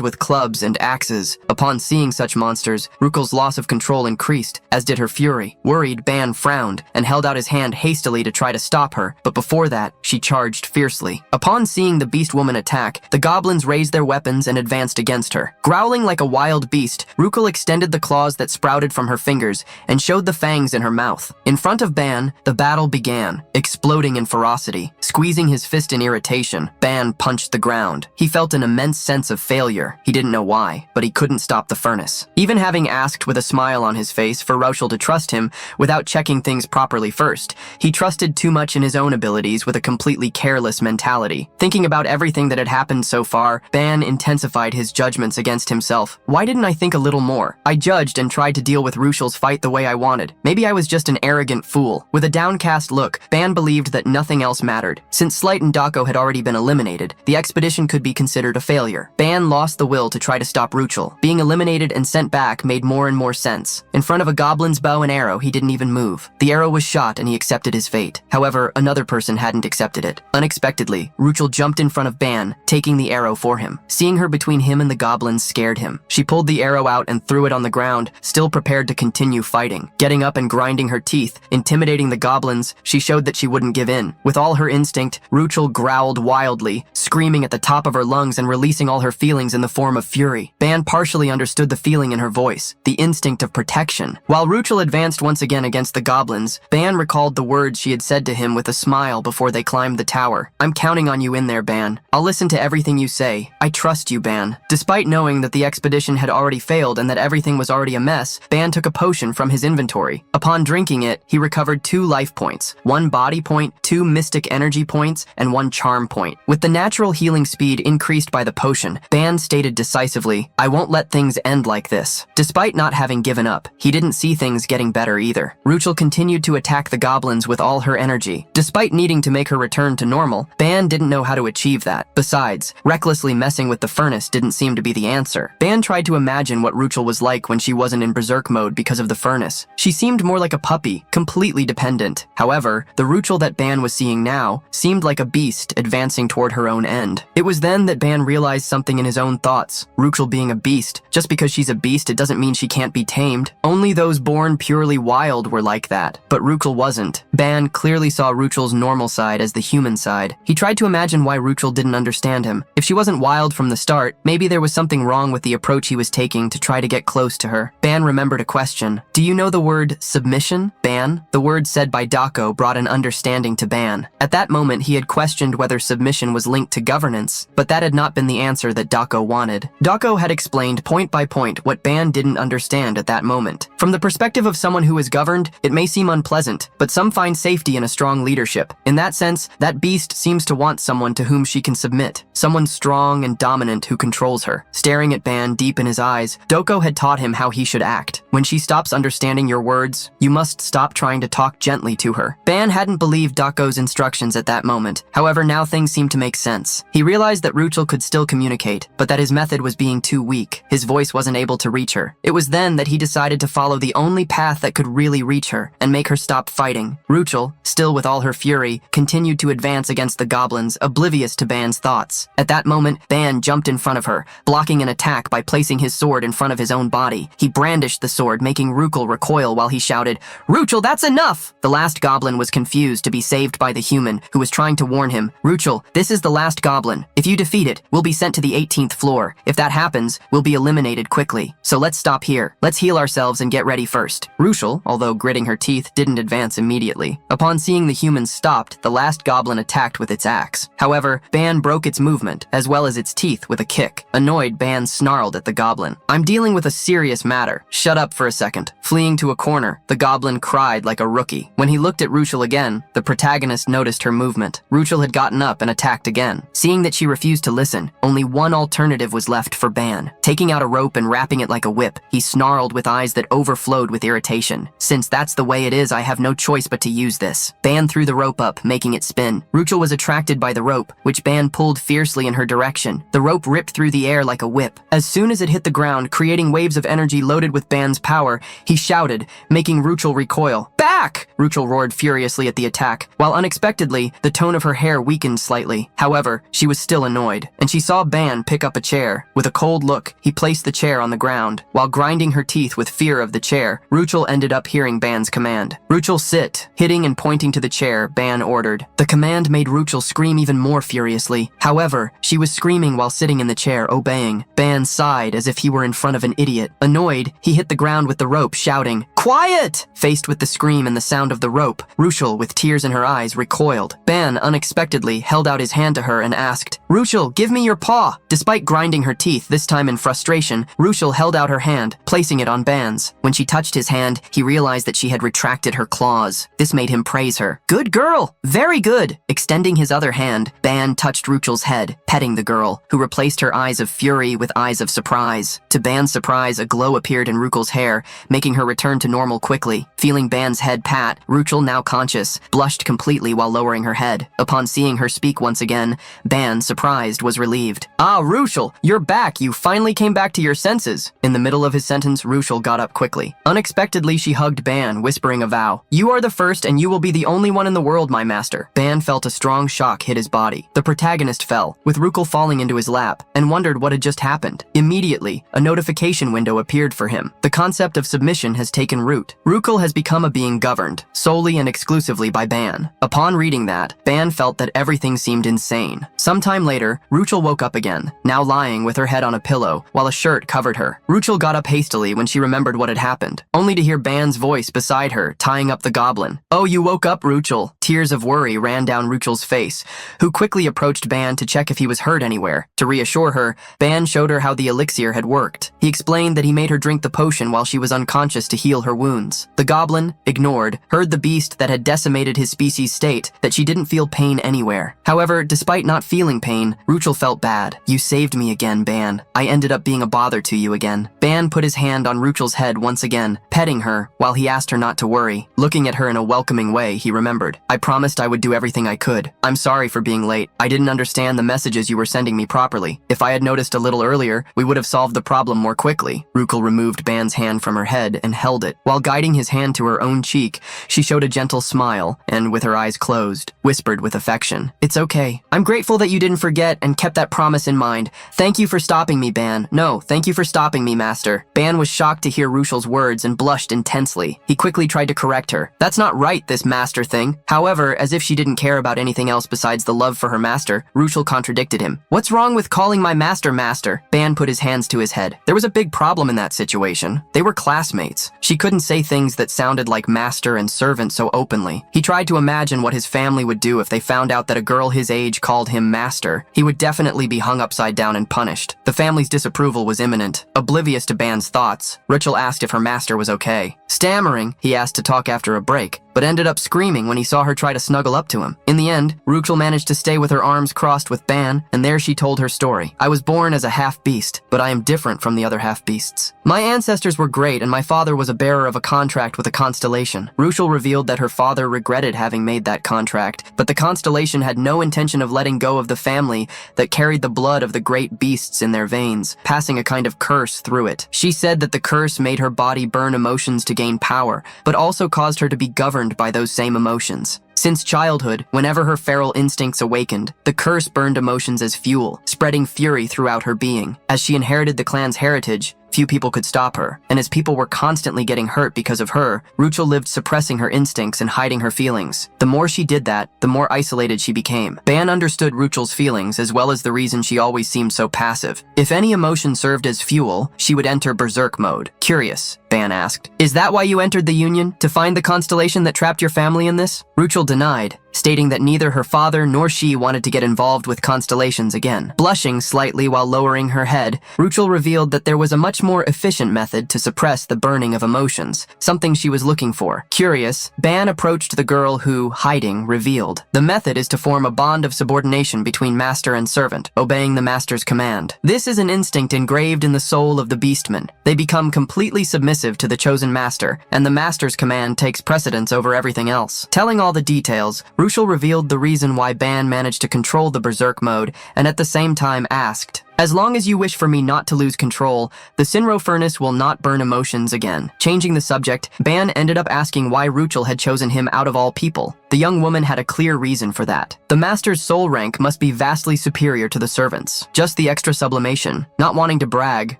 with clubs and axes. Upon seeing such monsters, Ruchel's loss of control increased, as did her fury. Worried, Ban frowned and held out his hand hastily to try to stop her, but before that, she charged fiercely. Upon seeing the beast woman attack, the goblins raised their weapons and advanced against her. Growling like a wild beast, Ruchel extended the claws that sprouted from her fingers and showed the fangs in her mouth. In front of Ban, the battle began, exploding in ferocity. Squeezing his fist in irritation, Ban punched the ground. He felt an immense sense of failure. He didn't know why, but he couldn't stop the furnace. Even having asked with a smile on his face for Ruchel to trust him without checking things properly first, he trusted too much in his own abilities with a completely careless mentality. Thinking about everything that had happened so far, Ban intensified his judgments against himself. Why didn't I think a little more? I judged and tried to deal with Ruchel's fight the way I wanted. Maybe I was just an arrogant fool. With a downcast look, Ban believed that nothing else mattered. Since Slight and Dako had already been eliminated, the expedition could be considered a failure. Ban lost the will to try to stop Ruchel. Being eliminated and sent back made more and more sense. In front of a goblin's bow and arrow, he didn't even move. The arrow was shot and he accepted his fate. However, another person hadn't accepted it. Unexpectedly, Ruchel jumped in front of Ban, taking the arrow for him. Seeing her between him and the goblins scared him. She pulled the arrow out and threw it on the ground, still prepared to continue fighting. Getting up and grinding her teeth, intimidating the goblins, she showed that she wouldn't give in. With all her instinct, Ruchel growled wildly, screaming at the top of her lungs and releasing all her feelings in the form of fury. Ban partially understood the feeling in her voice, the instinct of protection. While Ruchel advanced once again against the goblins, Ban recalled the words she had said to him with a smile before they climbed the tower. "I'm counting on you in there, Ban. I'll listen to everything you say. I trust you, Ban." Despite knowing that the expedition had already failed and that everything was already a mess, Ban took a potion from his inventory. Upon drinking it, he recovered 2 life points, 1 body point, 2 mystic energy points, and 1 charm point. With the natural healing speed increased by the potion, Ban stated decisively, "I won't let things end like this." Despite not having given up, he didn't see things getting better either. Ruchel continued to attack the goblins with all her energy. Despite needing to make her return to normal, Ban didn't know how to achieve that. Besides, recklessly messing with the furnace didn't seem to be the answer. Ban tried to imagine what Ruchel was like when she wasn't in berserk mode because of the furnace. She seemed more like a puppy, completely dependent. However, the Ruchel that Ban was seeing now seemed like a beast advancing toward her own end. It was then that Ban realized something in his own thoughts. Ruchel being a beast. Just because she's a beast, it doesn't mean she can't be tamed. Only those born purely wild were like that. But Ruchel wasn't. Ban clearly saw Ruchel's normal side as the human side. He tried to imagine why Ruchel didn't understand him. If she wasn't wild from the start, maybe there was something wrong with the approach he was taking to try to get close to her. Ban remembered a question. "Do you know the word submission, Ban?" The word said by Dako brought an understanding to Ban. At that moment, he had questioned whether submission was linked to governance, but that had not been the answer that Dako wanted. Dako had explained point by point what Ban didn't understand at that moment. From the perspective of someone who is governed, it may seem unpleasant, but some find safety in a strong leadership. In that sense, that beast seems to want someone to whom she can submit, someone strong and dominant who controls her. Staring at Ban deep in his eyes, Doko had taught him how he should act. When she stops understanding your words, you must stop trying to talk gently to her. Ban hadn't believed Dako's instructions at that moment. However, now things seemed to make sense. He realized that Ruchel could still communicate, but that his method was being too weak. His voice wasn't able to reach her. It was then that he decided to follow the only path that could really reach her and make her stop fighting. Ruchel, still with all her fury, continued to advance against the goblins, oblivious to Ban's thoughts. At that moment, Ban jumped in front of her, blocking an attack by placing his sword in front of his own body. He brandished the sword, making Ruchel recoil while he shouted, "Ruchel, that's enough!" The last goblin was confused to be saved by the human, who was trying to warn him, "Ruchel, this is the last goblin. If you defeat it, we'll be sent to the 18th floor. If that happens, we'll be eliminated quickly. So let's stop here. Let's heal ourselves and get ready first." Ruchel, although gritting her teeth, didn't advance immediately. Upon seeing the humans stopped, the last goblin attacked with its axe. However, Ban broke its movement, as well as its teeth, with a kick. Annoyed, Ban snarled at the goblin. "I'm dealing with a serious matter. Shut up for a second." Fleeing to a corner, the goblin cried like a rookie. When he looked at Ruchel again, the protagonist noticed her movement. Ruchel had gotten up and attacked again. Seeing that she refused to listen, only one alternative was left for Ban. Taking out a rope and wrapping it like a whip, he snarled with eyes that overflowed with irritation. "Since that's the way it is, I have no choice but to use this." Ban threw the rope up, making it spin. Ruchel was attracted by the rope, which Ban pulled fiercely in her direction. The rope ripped through the air like a whip. As soon as it hit the ground, creating waves of energy loaded with Ban's power, he shouted, making Ruchel recoil. back!" Ruchel roared furiously at the attack, while unexpectedly, the tone of her hair weakened slightly. However, she was still annoyed, and she saw Ban pick up a chair. With a cold look, he placed the chair on the ground. While grinding her teeth with fear of the chair, Ruchel ended up hearing Ban's command. "Ruchel, sit!" Hitting and pointing to the chair, Ban ordered. The command made Ruchel scream even more furiously. However, she was screaming while sitting in the chair, obeying. Ban sighed as if he were in front of an idiot. Annoyed, he hit the ground with the rope, shouting, "Quiet!" Faced with the scream and the sound of the rope, Ruchel, with tears in her eyes, recoiled. Ban unexpectedly held out his hand to her and asked, "Ruchel, give me your paw!" Despite grinding her teeth, this time in frustration, Ruchel held out her hand, placing it on Ban's. When she touched his hand, he realized that she had retracted her claws. This made him praise her. "Good girl! Very good!" Extending his other hand, Ban touched Ruchel's head, petting the girl, who replaced her eyes of fury with eyes of surprise. To Ban's surprise, a glow appeared in Ruchel's hair, making her return to normal quickly. Feeling Ban's head pat, Ruchel, now conscious, blushed completely while lowering her head. Upon seeing her speak once again, Ban, surprised, was relieved. "Ah, Ruchel, you're back! You finally came back to your senses!" In the middle of his sentence, Ruchel got up quickly. Unexpectedly, she hugged Ban, whispering a vow. "You are the first, and you will be the only one in the world, my master." Ban felt a strong shock hit his body. The protagonist fell, with Ruchel falling into his lap, and wondered what had just happened. Immediately, a notification window appeared for him. The concept of submission has taken root. Ruchel has become a being governed, solely and exclusively by Ban. Upon reading that, Ban felt that everything seemed insane. Sometime later, Ruchel woke up again, now lying with her head on a pillow, while a shirt covered her. Ruchel got up hastily when she remembered what had happened, only to hear Ban's voice beside her, tying up the goblin. "Oh, you woke up, Ruchel." Tears of worry ran down Ruchel's face, who quickly approached Ban to check if he was hurt anywhere. To reassure her, Ban showed her how the elixir had worked. He explained that he made her drink the potion while she was unconscious to heal her wounds. The goblin, ignored, heard the beast that had decimated his species state that she didn't feel pain anywhere. However, despite not feeling pain, Ruchel felt bad. "You saved me again, Ban. I ended up being a bother to you again." Ban put his hand on Ruchel's head once again, petting her, while he asked her not to worry. Looking at her in a welcoming way, he remembered. "I promised I would do everything I could. I'm sorry for being late. I didn't understand the messages you were sending me properly. If I had noticed a little earlier, we would have solved the problem more quickly." Ruchel removed Ban's hand from her head and held it. While guiding his hand to her own cheek, she showed a gentle smile and, with her eyes closed, whispered with affection, "It's okay. I'm grateful that you didn't forget and kept that promise in mind. Thank you for stopping me, Ban. No, thank you for stopping me, Master." Ban was shocked to hear Ruchel's words and blushed intensely. He quickly tried to correct her. "That's not right, this master thing." However, as if she didn't care about anything else besides the love for her master, Ruchel contradicted him. "What's wrong with calling my master master?" Ban put his hands to his head. There was a big problem in that situation. They were classmates. She couldn't say things that sounded like master and servant so openly. He tried to imagine what his family would do if they found out that a girl his age called him master. He would definitely be hung upside down and punished. The family's disapproval was imminent. Oblivious to Ban's thoughts, Ruchel asked if her master was okay. Stammering, he asked to talk after a break, but ended up screaming when he saw her try to snuggle up to him. In the end, Ruchel managed to stay with her arms crossed with Ban, and there she told her story. "I was born as a half-beast, but I am different from the other half-beasts. My ancestors were great, and my father was a bearer of a contract with a constellation." Ruchel revealed that her father regretted having made that contract, but the constellation had no intention of letting go of the family that carried the blood of the great beasts in their veins, passing a kind of curse through it. She said that the curse made her body burn emotions to gain power, but also caused her to be governed by those same emotions. Since childhood, whenever her feral instincts awakened, the curse burned emotions as fuel, spreading fury throughout her being. As she inherited the clan's heritage, few people could stop her, and as people were constantly getting hurt because of her, Ruchel lived suppressing her instincts and hiding her feelings. The more she did that, the more isolated she became. Ban understood Ruchel's feelings as well as the reason she always seemed so passive. If any emotion served as fuel, she would enter berserk mode. "Curious," Ban asked. "Is that why you entered the Union? To find the constellation that trapped your family in this?" Ruchel denied, stating that neither her father nor she wanted to get involved with constellations again. Blushing slightly while lowering her head, Ruchel revealed that there was a much more efficient method to suppress the burning of emotions, something she was looking for. Curious, Ban approached the girl who, hiding, revealed. The method is to form a bond of subordination between master and servant, obeying the master's command. This is an instinct engraved in the soul of the beastmen. They become completely submissive to the chosen master, and the master's command takes precedence over everything else. Telling all the details, Ruchel revealed the reason why Ban managed to control the berserk mode, and at the same time asked, As long as you wish for me not to lose control, the Sinro furnace will not burn emotions again. Changing the subject, Ban ended up asking why Ruchel had chosen him out of all people. The young woman had a clear reason for that. The master's soul rank must be vastly superior to the servants. Just the extra sublimation. Not wanting to brag,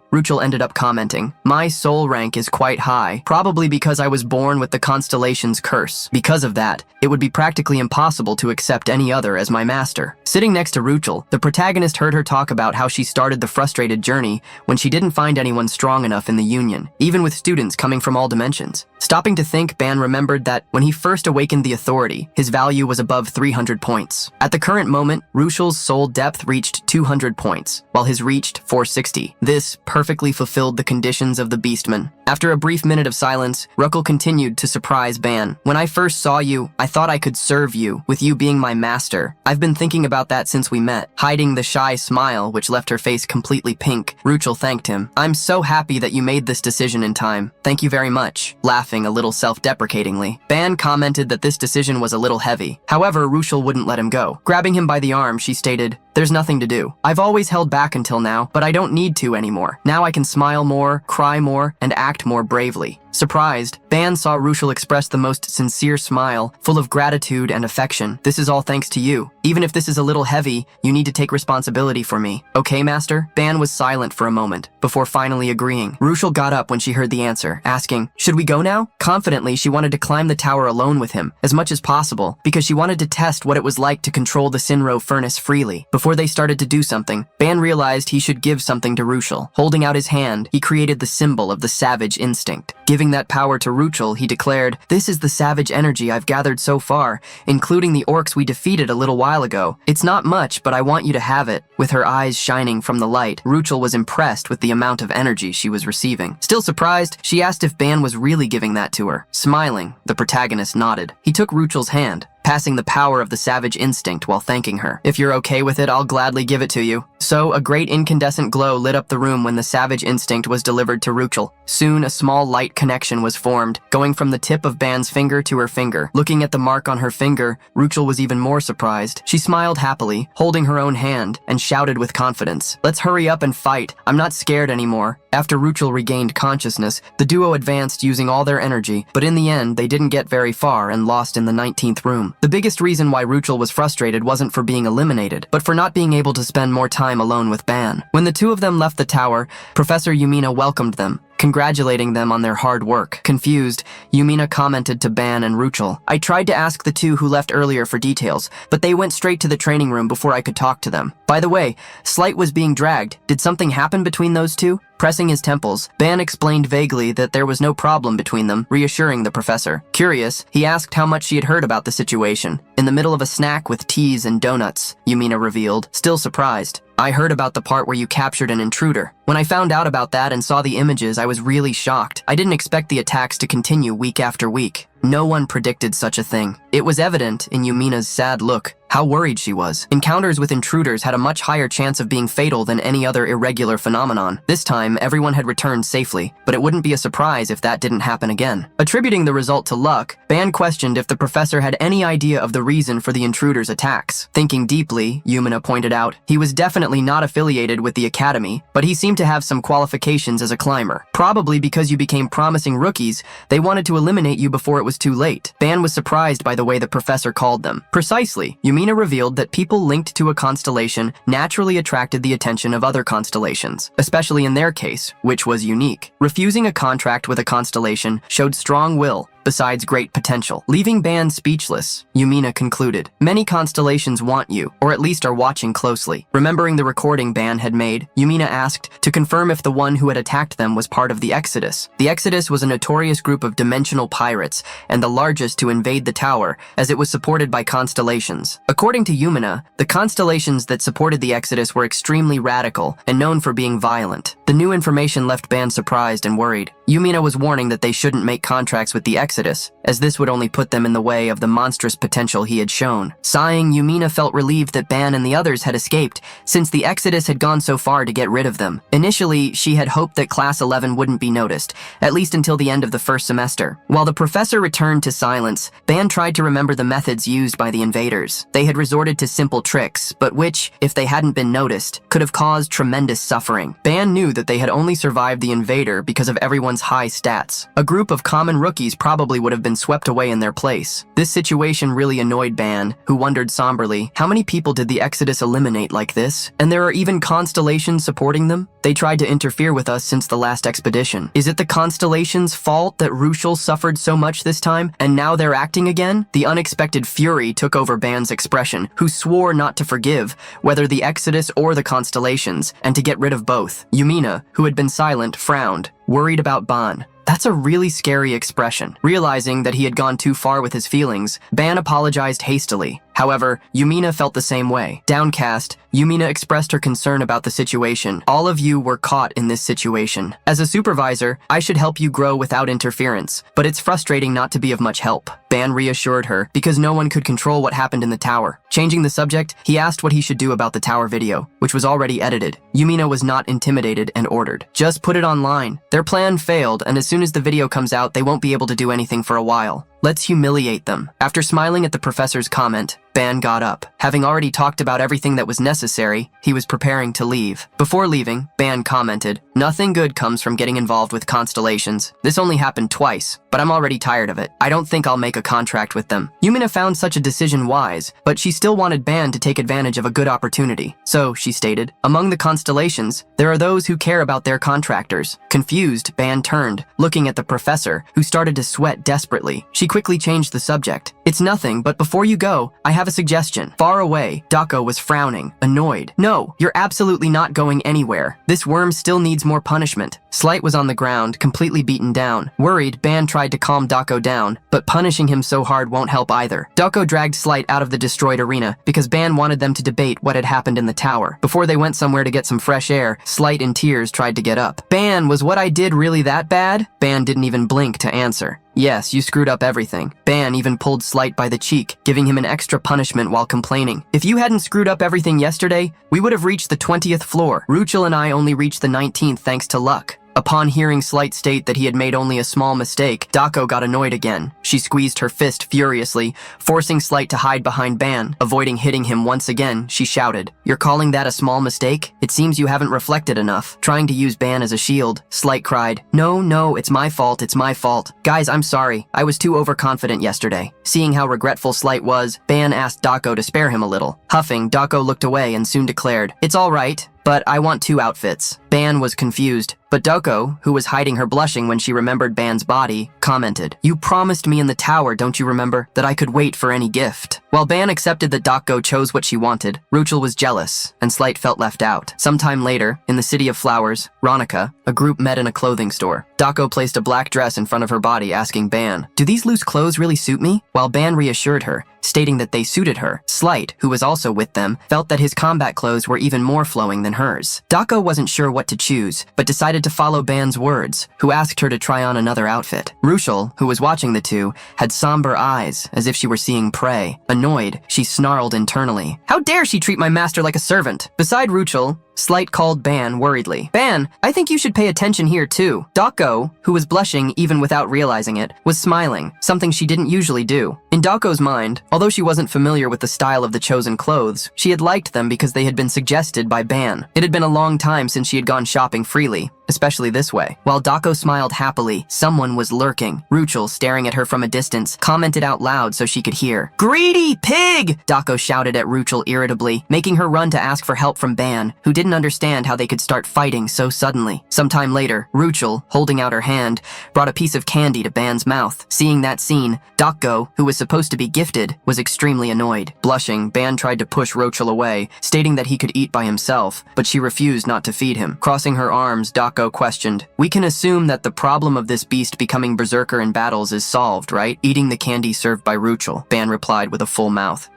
Ruchel ended up commenting, "My soul rank is quite high, probably because I was born with the constellation's curse. Because of that, it would be practically impossible to accept any other as my master." Sitting next to Ruchel, the protagonist heard her talk about how she started the frustrated journey when she didn't find anyone strong enough in the Union, even with students coming from all dimensions. Stopping to think, Ban remembered that when he first awakened the authority, his value was above 300 points. At the current moment, Ruchel's soul depth reached 200 points, while his reached 460. This perfectly fulfilled the conditions of the Beastman. After a brief minute of silence, Ruchel continued to surprise Ban. "When I first saw you, I thought I could serve you, with you being my master. I've been thinking about that since we met." Hiding the shy smile, which left her face completely pink, Ruchel thanked him. "I'm so happy that you made this decision in time. Thank you very much," laughing a little self-deprecatingly. Ban commented that this decision was a little heavy. However, Ruchel wouldn't let him go. Grabbing him by the arm, she stated, "There's nothing to do. I've always held back until now, but I don't need to anymore. Now I can smile more, cry more, and act more bravely." Surprised, Ban saw Ruchel express the most sincere smile, full of gratitude and affection. "This is all thanks to you. Even if this is a little heavy, you need to take responsibility for me. Okay, master?" Ban was silent for a moment, before finally agreeing. Ruchel got up when she heard the answer, asking, "Should we go now?" Confidently, she wanted to climb the tower alone with him, as much as possible, because she wanted to test what it was like to control the Sinro furnace freely. Before they started to do something, Ban realized he should give something to Ruchel. Holding out his hand, he created the symbol of the savage instinct. Giving that power to Ruchel, he declared, "This is the savage energy I've gathered so far, including the orcs we defeated a little while ago. It's not much, but I want you to have it." With her eyes shining from the light, Ruchel was impressed with the amount of energy she was receiving. Still surprised, she asked if Ban was really giving that to her. Smiling, the protagonist nodded. He took Ruchel's hand, passing the power of the savage instinct while thanking her. "If you're okay with it, I'll gladly give it to you." So, a great incandescent glow lit up the room when the savage instinct was delivered to Ruchel. Soon, a small light connection was formed, going from the tip of Ban's finger to her finger. Looking at the mark on her finger, Ruchel was even more surprised. She smiled happily, holding her own hand, and shouted with confidence, "Let's hurry up and fight. I'm not scared anymore." After Ruchel regained consciousness, the duo advanced using all their energy, but in the end, they didn't get very far and lost in the 19th room. The biggest reason why Ruchel was frustrated wasn't for being eliminated, but for not being able to spend more time alone with Ban. When the two of them left the tower, Professor Yumina welcomed them, congratulating them on their hard work. Confused, Yumina commented to Ban and Ruchel, "I tried to ask the two who left earlier for details, but they went straight to the training room before I could talk to them. By the way, Slight was being dragged. Did something happen between those two?" Pressing his temples, Ban explained vaguely that there was no problem between them, reassuring the professor. Curious, he asked how much she had heard about the situation. "In the middle of a snack with teas and donuts," Yumina revealed, still surprised. "I heard about the part where you captured an intruder. When I found out about that and saw the images, I was really shocked. I didn't expect the attacks to continue week after week. No one predicted such a thing." It was evident in Yumina's sad look how worried she was. Encounters with intruders had a much higher chance of being fatal than any other irregular phenomenon. This time, everyone had returned safely, but it wouldn't be a surprise if that didn't happen again. Attributing the result to luck, Ban questioned if the professor had any idea of the reason for the intruders' attacks. Thinking deeply, Yumina pointed out, he was definitely not affiliated with the academy, but he seemed to have some qualifications as a climber. Probably because you became promising rookies, they wanted to eliminate you before it was too late. Ban was surprised by the way the professor called them. Precisely, Yumina revealed that people linked to a constellation naturally attracted the attention of other constellations, especially in their case, which was unique. Refusing a contract with a constellation showed strong will, besides great potential. Leaving Ban speechless, Yumina concluded, "Many constellations want you, or at least are watching closely." Remembering the recording Ban had made, Yumina asked to confirm if the one who had attacked them was part of the Exodus. The Exodus was a notorious group of dimensional pirates, and the largest to invade the tower, as it was supported by constellations. According to Yumina, the constellations that supported the Exodus were extremely radical and known for being violent. The new information left Ban surprised and worried. Yumina was warning that they shouldn't make contracts with the Exodus, as this would only put them in the way of the monstrous potential he had shown. Sighing, Yumina felt relieved that Ban and the others had escaped, since the exodus had gone so far to get rid of them. Initially, she had hoped that Class 11 wouldn't be noticed, at least until the end of the first semester. While the professor returned to silence, Ban tried to remember the methods used by the invaders. They had resorted to simple tricks, but which, if they hadn't been noticed, could have caused tremendous suffering. Ban knew that they had only survived the invader because of everyone's high stats. A group of common rookies probably would have been swept away in their place. This situation really annoyed Ban, who wondered somberly, how many people did the Exodus eliminate like this? And there are even constellations supporting them? They tried to interfere with us since the last expedition. Is it the constellations' fault that Ruchel suffered so much this time, and now they're acting again? The unexpected fury took over Ban's expression, who swore not to forgive, whether the Exodus or the constellations, and to get rid of both. Yumina, who had been silent, frowned, worried about Ban. That's a really scary expression. Realizing that he had gone too far with his feelings, Ban apologized hastily. However, Yumina felt the same way. Downcast, Yumina expressed her concern about the situation. All of you were caught in this situation. As a supervisor, I should help you grow without interference, but it's frustrating not to be of much help. Ban reassured her, because no one could control what happened in the tower. Changing the subject, he asked what he should do about the tower video, which was already edited. Yumina was not intimidated and ordered. Just put it online. Their plan failed, and as soon as the video comes out, they won't be able to do anything for a while. Let's humiliate them. After smiling at the professor's comment, Ban got up. Having already talked about everything that was necessary, he was preparing to leave. Before leaving, Ban commented, "Nothing good comes from getting involved with constellations. This only happened twice, but I'm already tired of it. I don't think I'll make a contract with them." Yumina found such a decision wise, but she still wanted Ban to take advantage of a good opportunity. So, she stated, "Among the constellations, there are those who care about their contractors." Confused, Ban turned, looking at the professor, who started to sweat desperately. She quickly changed the subject. "It's nothing, but before you go, I have a suggestion." Far away, Dako was frowning, annoyed. "No, you're absolutely not going anywhere. This worm still needs more punishment." Slight was on the ground, completely beaten down. Worried, Ban tried to calm Dako down, but punishing him so hard won't help either. Dako dragged Slight out of the destroyed arena because Ban wanted them to debate what had happened in the tower. Before they went somewhere to get some fresh air, Slight in tears tried to get up. "Ban, was what I did really that bad?" Ban didn't even blink to answer. "Yes, you screwed up everything." Ban even pulled Slight by the cheek, giving him an extra punishment while complaining. "If you hadn't screwed up everything yesterday, we would have reached the 20th floor. Ruchel and I only reached the 19th thanks to luck." Upon hearing Slight state that he had made only a small mistake, Dako got annoyed again. She squeezed her fist furiously, forcing Slight to hide behind Ban. Avoiding hitting him once again, she shouted, "You're calling that a small mistake? It seems you haven't reflected enough." Trying to use Ban as a shield, Slight cried, No, it's my fault, it's my fault. Guys, I'm sorry. I was too overconfident yesterday." Seeing how regretful Slight was, Ban asked Dako to spare him a little. Huffing, Dako looked away and soon declared, "It's all right, but I want 2 outfits." Ban was confused, but Dako, who was hiding her blushing when she remembered Ban's body, commented, "You promised me in the tower, don't you remember, that I could wait for any gift?" While Ban accepted that Dako chose what she wanted, Ruchel was jealous, and Slight felt left out. Sometime later, in the City of Flowers, Ronica, a group met in a clothing store. Dako placed a black dress in front of her body, asking Ban, "Do these loose clothes really suit me?" While Ban reassured her, stating that they suited her. Slight, who was also with them, felt that his combat clothes were even more flowing than hers. Dako wasn't sure what to choose, but decided to follow Ban's words, who asked her to try on another outfit. Ruchel, who was watching the two, had somber eyes, as if she were seeing prey. Annoyed, she snarled internally, "How dare she treat my master like a servant?" Beside Ruchel, Slight called Ban worriedly. "Ban, I think you should pay attention here too." Dako, who was blushing even without realizing it, was smiling, something she didn't usually do. In Dako's mind, although she wasn't familiar with the style of the chosen clothes, she had liked them because they had been suggested by Ban. It had been a long time since she had gone shopping freely, especially this way. While Dako smiled happily, someone was lurking. Ruchel, staring at her from a distance, commented out loud so she could hear. "Greedy pig!" Dako shouted at Ruchel irritably, making her run to ask for help from Ban, who didn't understand how they could start fighting so suddenly. Sometime later, Ruchel, holding out her hand, brought a piece of candy to Ban's mouth. Seeing that scene, Dako, who was supposed to be gifted, was extremely annoyed. Blushing, Ban tried to push Ruchel away, stating that he could eat by himself, but she refused not to feed him. Crossing her arms, Dako Dako questioned. We can assume that the problem of this beast becoming berserker in battles is solved, right? Eating the candy served by Ruchel, Ban replied with a full mouth.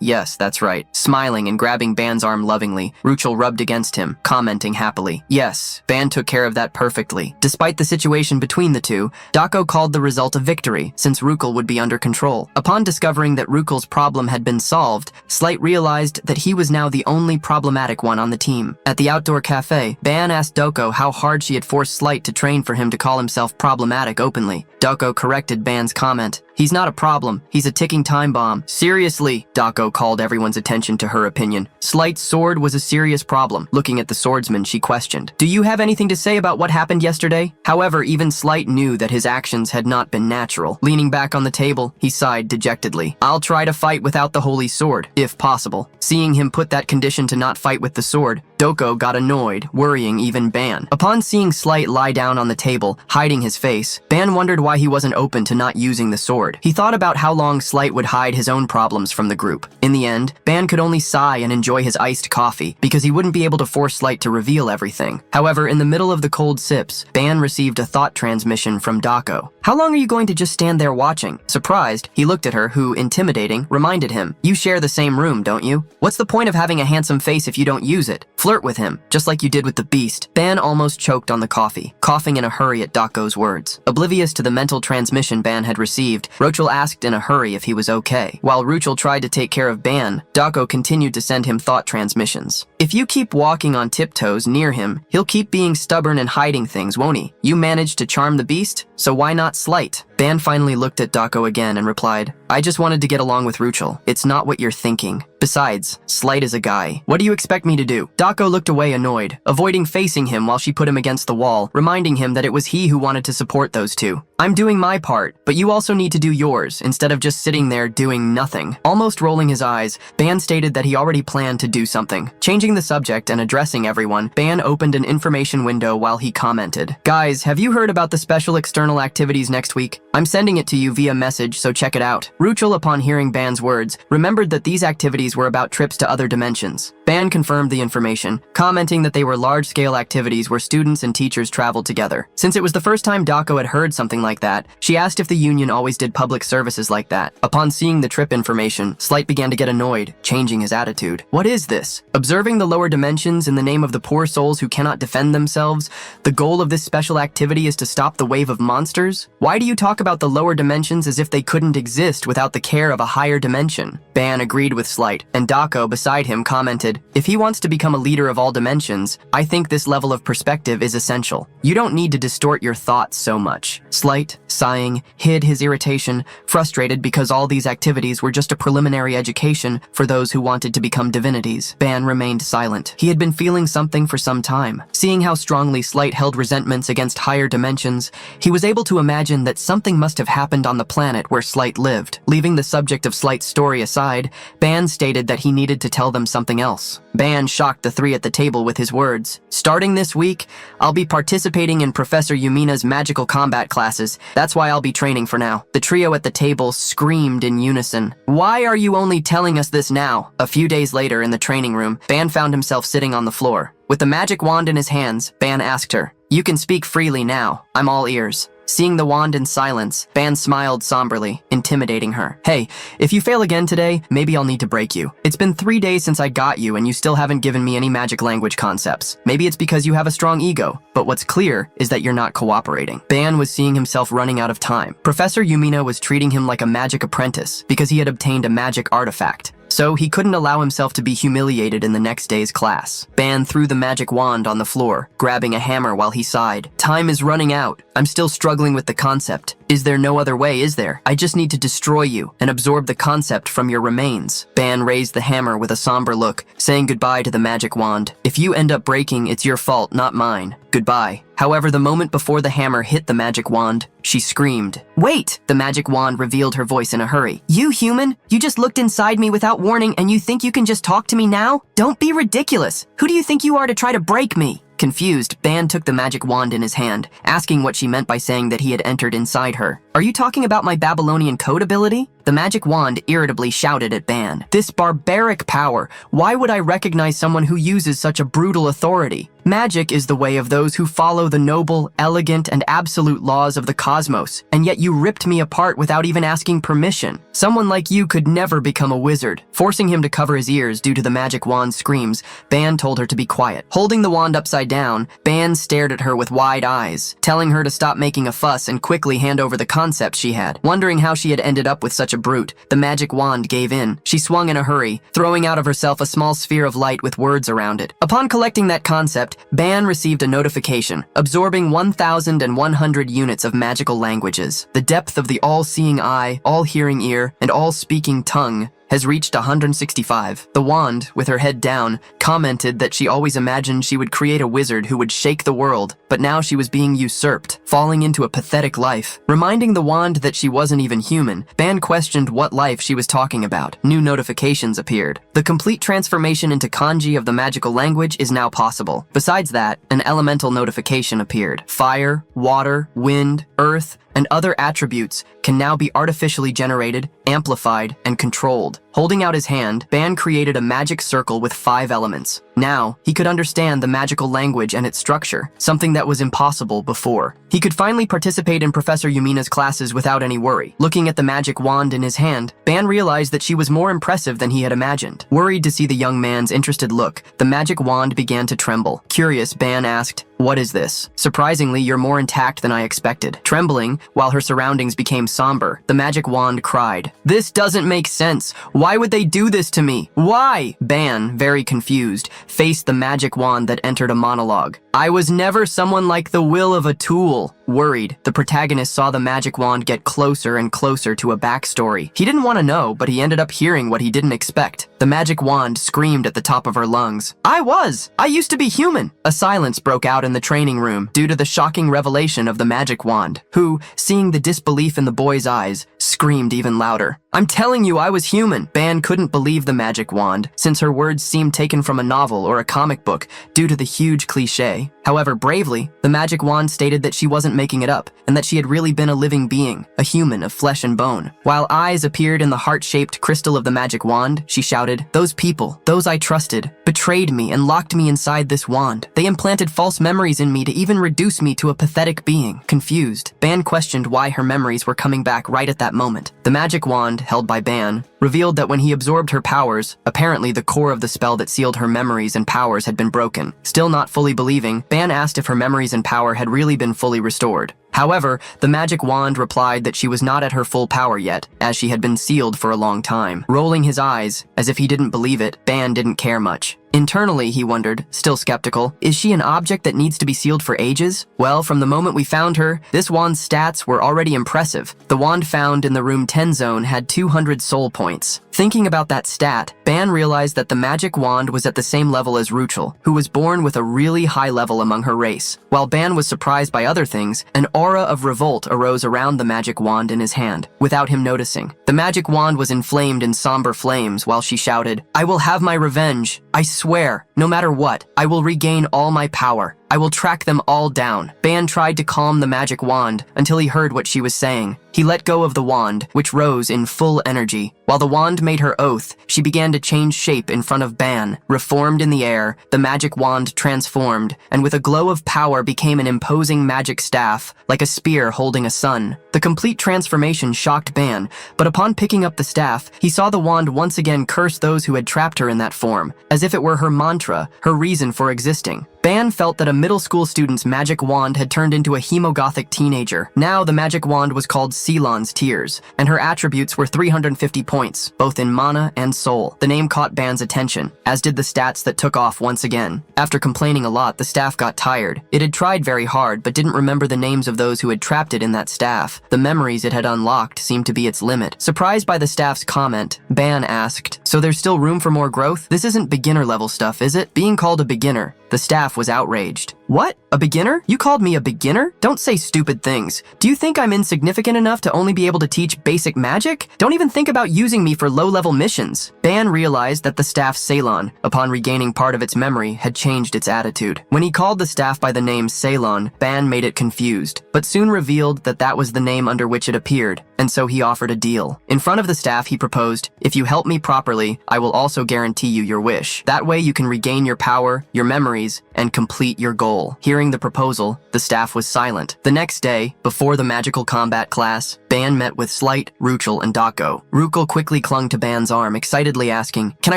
Yes, that's right. Smiling and grabbing Ban's arm lovingly, Ruchel rubbed against him, commenting happily. Yes, Ban took care of that perfectly. Despite the situation between the two, Dako called the result a victory, since Ruchel would be under control. Upon discovering that Ruchel's problem had been solved, Slight realized that he was now the only problematic one on the team. At the outdoor cafe, Ban asked Doko how hard she had forced Slight to train for him to call himself problematic openly. Doko corrected Ban's comment. He's not a problem, he's a ticking time bomb. Seriously, Dako called everyone's attention to her opinion. Slight's sword was a serious problem. Looking at the swordsman, she questioned. Do you have anything to say about what happened yesterday? However, even Slight knew that his actions had not been natural. Leaning back on the table, he sighed dejectedly. I'll try to fight without the holy sword, if possible. Seeing him put that condition to not fight with the sword, Doko got annoyed, worrying even Ban. Upon seeing Slight lie down on the table, hiding his face, Ban wondered why he wasn't open to not using the sword. He thought about how long Slight would hide his own problems from the group. In the end, Ban could only sigh and enjoy his iced coffee, because he wouldn't be able to force Slight to reveal everything. However, in the middle of the cold sips, Ban received a thought transmission from Dako. How long are you going to just stand there watching? Surprised, he looked at her, who, intimidating, reminded him, you share the same room, don't you? What's the point of having a handsome face if you don't use it? Flirt with him, just like you did with the beast. Ban almost choked on the coffee, coughing in a hurry at Dako's words. Oblivious to the mental transmission Ban had received, Ruchel asked in a hurry if he was okay. While Ruchel tried to take care of Ban, Dako continued to send him thought transmissions. If you keep walking on tiptoes near him, he'll keep being stubborn and hiding things, won't he? You managed to charm the beast, so why not Slight? Ban finally looked at Dako again and replied, I just wanted to get along with Ruchel. It's not what you're thinking. Besides, Slight is a guy. What do you expect me to do? Dako looked away annoyed, avoiding facing him while she put him against the wall, reminding him that it was he who wanted to support those two. I'm doing my part, but you also need to do yours, instead of just sitting there doing nothing. Almost rolling his eyes, Ban stated that he already planned to do something. Changing the subject and addressing everyone, Ban opened an information window while he commented, Guys, have you heard about the special external activities next week? I'm sending it to you via message, so check it out. Ruchel, upon hearing Ban's words, remembered that these activities were about trips to other dimensions. Ban confirmed the information, commenting that they were large-scale activities where students and teachers traveled together. Since it was the first time Dako had heard something like that, she asked if the union always did public services like that. Upon seeing the trip information, Slight began to get annoyed, changing his attitude. What is this? Observing the lower dimensions in the name of the poor souls who cannot defend themselves? The goal of this special activity is to stop the wave of monsters? Why do you talk about the lower dimensions as if they couldn't exist without the care of a higher dimension? Ban agreed with Slight, and Dako beside him commented, if he wants to become a leader of all dimensions, I think this level of perspective is essential. You don't need to distort your thoughts so much. Slight, sighing, hid his irritation, frustrated because all these activities were just a preliminary education for those who wanted to become divinities. Ban remained silent. He had been feeling something for some time. Seeing how strongly Slight held resentments against higher dimensions, he was able to imagine that something must have happened on the planet where Slight lived. Leaving the subject of Slight's story aside, Ban stated that he needed to tell them something else. Ban shocked the three at the table with his words. Starting this week, I'll be participating in Professor Yumina's magical combat classes. That's why I'll be training for now. The trio at the table screamed in unison. Why are you only telling us this now? A few days later in the training room, Ban found himself sitting on the floor. With the magic wand in his hands, Ban asked her, You can speak freely now. I'm all ears. Seeing the wand in silence, Ban smiled somberly, intimidating her. Hey, if you fail again today, maybe I'll need to break you. It's been 3 days since I got you and you still haven't given me any magic language concepts. Maybe it's because you have a strong ego, but what's clear is that you're not cooperating. Ban was seeing himself running out of time. Professor Yumina was treating him like a magic apprentice because he had obtained a magic artifact. So he couldn't allow himself to be humiliated in the next day's class. Ban threw the magic wand on the floor, grabbing a hammer while he sighed. Time is running out. I'm still struggling with the concept. Is there no other way, is there? I just need to destroy you and absorb the concept from your remains. Ban raised the hammer with a somber look, saying goodbye to the magic wand. If you end up breaking, it's your fault, not mine. Goodbye. However, the moment before the hammer hit the magic wand, she screamed. Wait! The magic wand revealed her voice in a hurry. You human? You just looked inside me without warning and you think you can just talk to me now? Don't be ridiculous! Who do you think you are to try to break me? Confused, Ban took the magic wand in his hand, asking what she meant by saying that he had entered inside her. Are you talking about my Babylonian code ability? The magic wand irritably shouted at Ban. This barbaric power, why would I recognize someone who uses such a brutal authority? Magic is the way of those who follow the noble, elegant, and absolute laws of the cosmos, and yet you ripped me apart without even asking permission. Someone like you could never become a wizard. Forcing him to cover his ears due to the magic wand's screams, Ban told her to be quiet. Holding the wand upside down, Ban stared at her with wide eyes, telling her to stop making a fuss and quickly hand over the concept she had. Wondering how she had ended up with such a brute, the magic wand gave in. She swung in a hurry, throwing out of herself a small sphere of light with words around it. Upon collecting that concept, Ban received a notification, absorbing 1,100 units of magical languages. The depth of the all-seeing eye, all-hearing ear, and all-speaking tongue has reached 165. The wand, with her head down, commented that she always imagined she would create a wizard who would shake the world, but now she was being usurped, falling into a pathetic life. Reminding the wand that she wasn't even human, Ban questioned what life she was talking about. New notifications appeared. The complete transformation into kanji of the magical language is now possible. Besides that, an elemental notification appeared. Fire, water, wind, earth, and other attributes can now be artificially generated, amplified, and controlled. Holding out his hand, Ban created a magic circle with 5 elements. Now, he could understand the magical language and its structure, something that was impossible before. He could finally participate in Professor Yumina's classes without any worry. Looking at the magic wand in his hand, Ban realized that she was more impressive than he had imagined. Worried to see the young man's interested look, the magic wand began to tremble. Curious, Ban asked, "What is this? Surprisingly, you're more intact than I expected." Trembling, while her surroundings became somber, the magic wand cried, "This doesn't make sense. Why would they do this to me? Why?" Ban, very confused, faced the magic wand that entered a monologue. "I was never someone like the will of a tool." Worried, the protagonist saw the magic wand get closer and closer to a backstory. He didn't want to know, but he ended up hearing what he didn't expect. The magic wand screamed at the top of her lungs. I used to be human." A silence broke out in the training room due to the shocking revelation of the magic wand, who, seeing the disbelief in the boy's eyes, screamed even louder. "I'm telling you I was human." Ban couldn't believe the magic wand, since her words seemed taken from a novel or a comic book due to the huge cliché. However, bravely, the magic wand stated that she wasn't making it up, and that she had really been a living being, a human of flesh and bone. While eyes appeared in the heart-shaped crystal of the magic wand, she shouted, "Those people, those I trusted, betrayed me and locked me inside this wand. They implanted false memories in me to even reduce me to a pathetic being." Confused, Ban questioned why her memories were coming back right at that moment. The magic wand, held by Ban, revealed that when he absorbed her powers, apparently the core of the spell that sealed her memories and powers had been broken. Still not fully believing, Ban asked if her memories and power had really been fully restored. However, the magic wand replied that she was not at her full power yet, as she had been sealed for a long time. Rolling his eyes, as if he didn't believe it, Ban didn't care much. Internally, he wondered, still skeptical, is she an object that needs to be sealed for ages? Well, from the moment we found her, this wand's stats were already impressive. The wand found in the room 10 zone had 200 soul points. Thinking about that stat, Ban realized that the magic wand was at the same level as Ruchel, who was born with a really high level among her race. While Ban was surprised by other things, an aura of revolt arose around the magic wand in his hand, without him noticing. The magic wand was inflamed in somber flames while she shouted, "I will have my revenge. I swear, no matter what, I will regain all my power. I will track them all down." Ban tried to calm the magic wand until he heard what she was saying. He let go of the wand, which rose in full energy. While the wand made her oath, she began to change shape in front of Ban. Reformed in the air, the magic wand transformed, and with a glow of power became an imposing magic staff, like a spear holding a sun. The complete transformation shocked Ban, but upon picking up the staff, he saw the wand once again curse those who had trapped her in that form, as if it were her mantra, her reason for existing. Ban felt that a middle school student's magic wand had turned into a hemogothic teenager. Now the magic wand was called Ceylon's Tears, and her attributes were 350 points, both in mana and soul. The name caught Ban's attention, as did the stats that took off once again. After complaining a lot, the staff got tired. It had tried very hard, but didn't remember the names of those who had trapped it in that staff. The memories it had unlocked seemed to be its limit. Surprised by the staff's comment, Ban asked, "So there's still room for more growth? This isn't beginner level stuff, is it?" Being called a beginner, the staff was outraged. What? A beginner? You called me a beginner? Don't say stupid things. Do you think I'm insignificant enough to only be able to teach basic magic? Don't even think about using me for low-level missions. Ban realized that the staff Ceylon, upon regaining part of its memory, had changed its attitude. When he called the staff by the name Ceylon, Ban made it confused, but soon revealed that that was the name under which it appeared, and so he offered a deal. In front of the staff, he proposed, "If you help me properly, I will also guarantee you your wish. That way you can regain your power, your memories, and complete your goal." Hearing the proposal, the staff was silent. The next day, before the magical combat class, Ban met with Slight, Ruchel, and Dako. Ruchel quickly clung to Ban's arm, excitedly asking, "Can I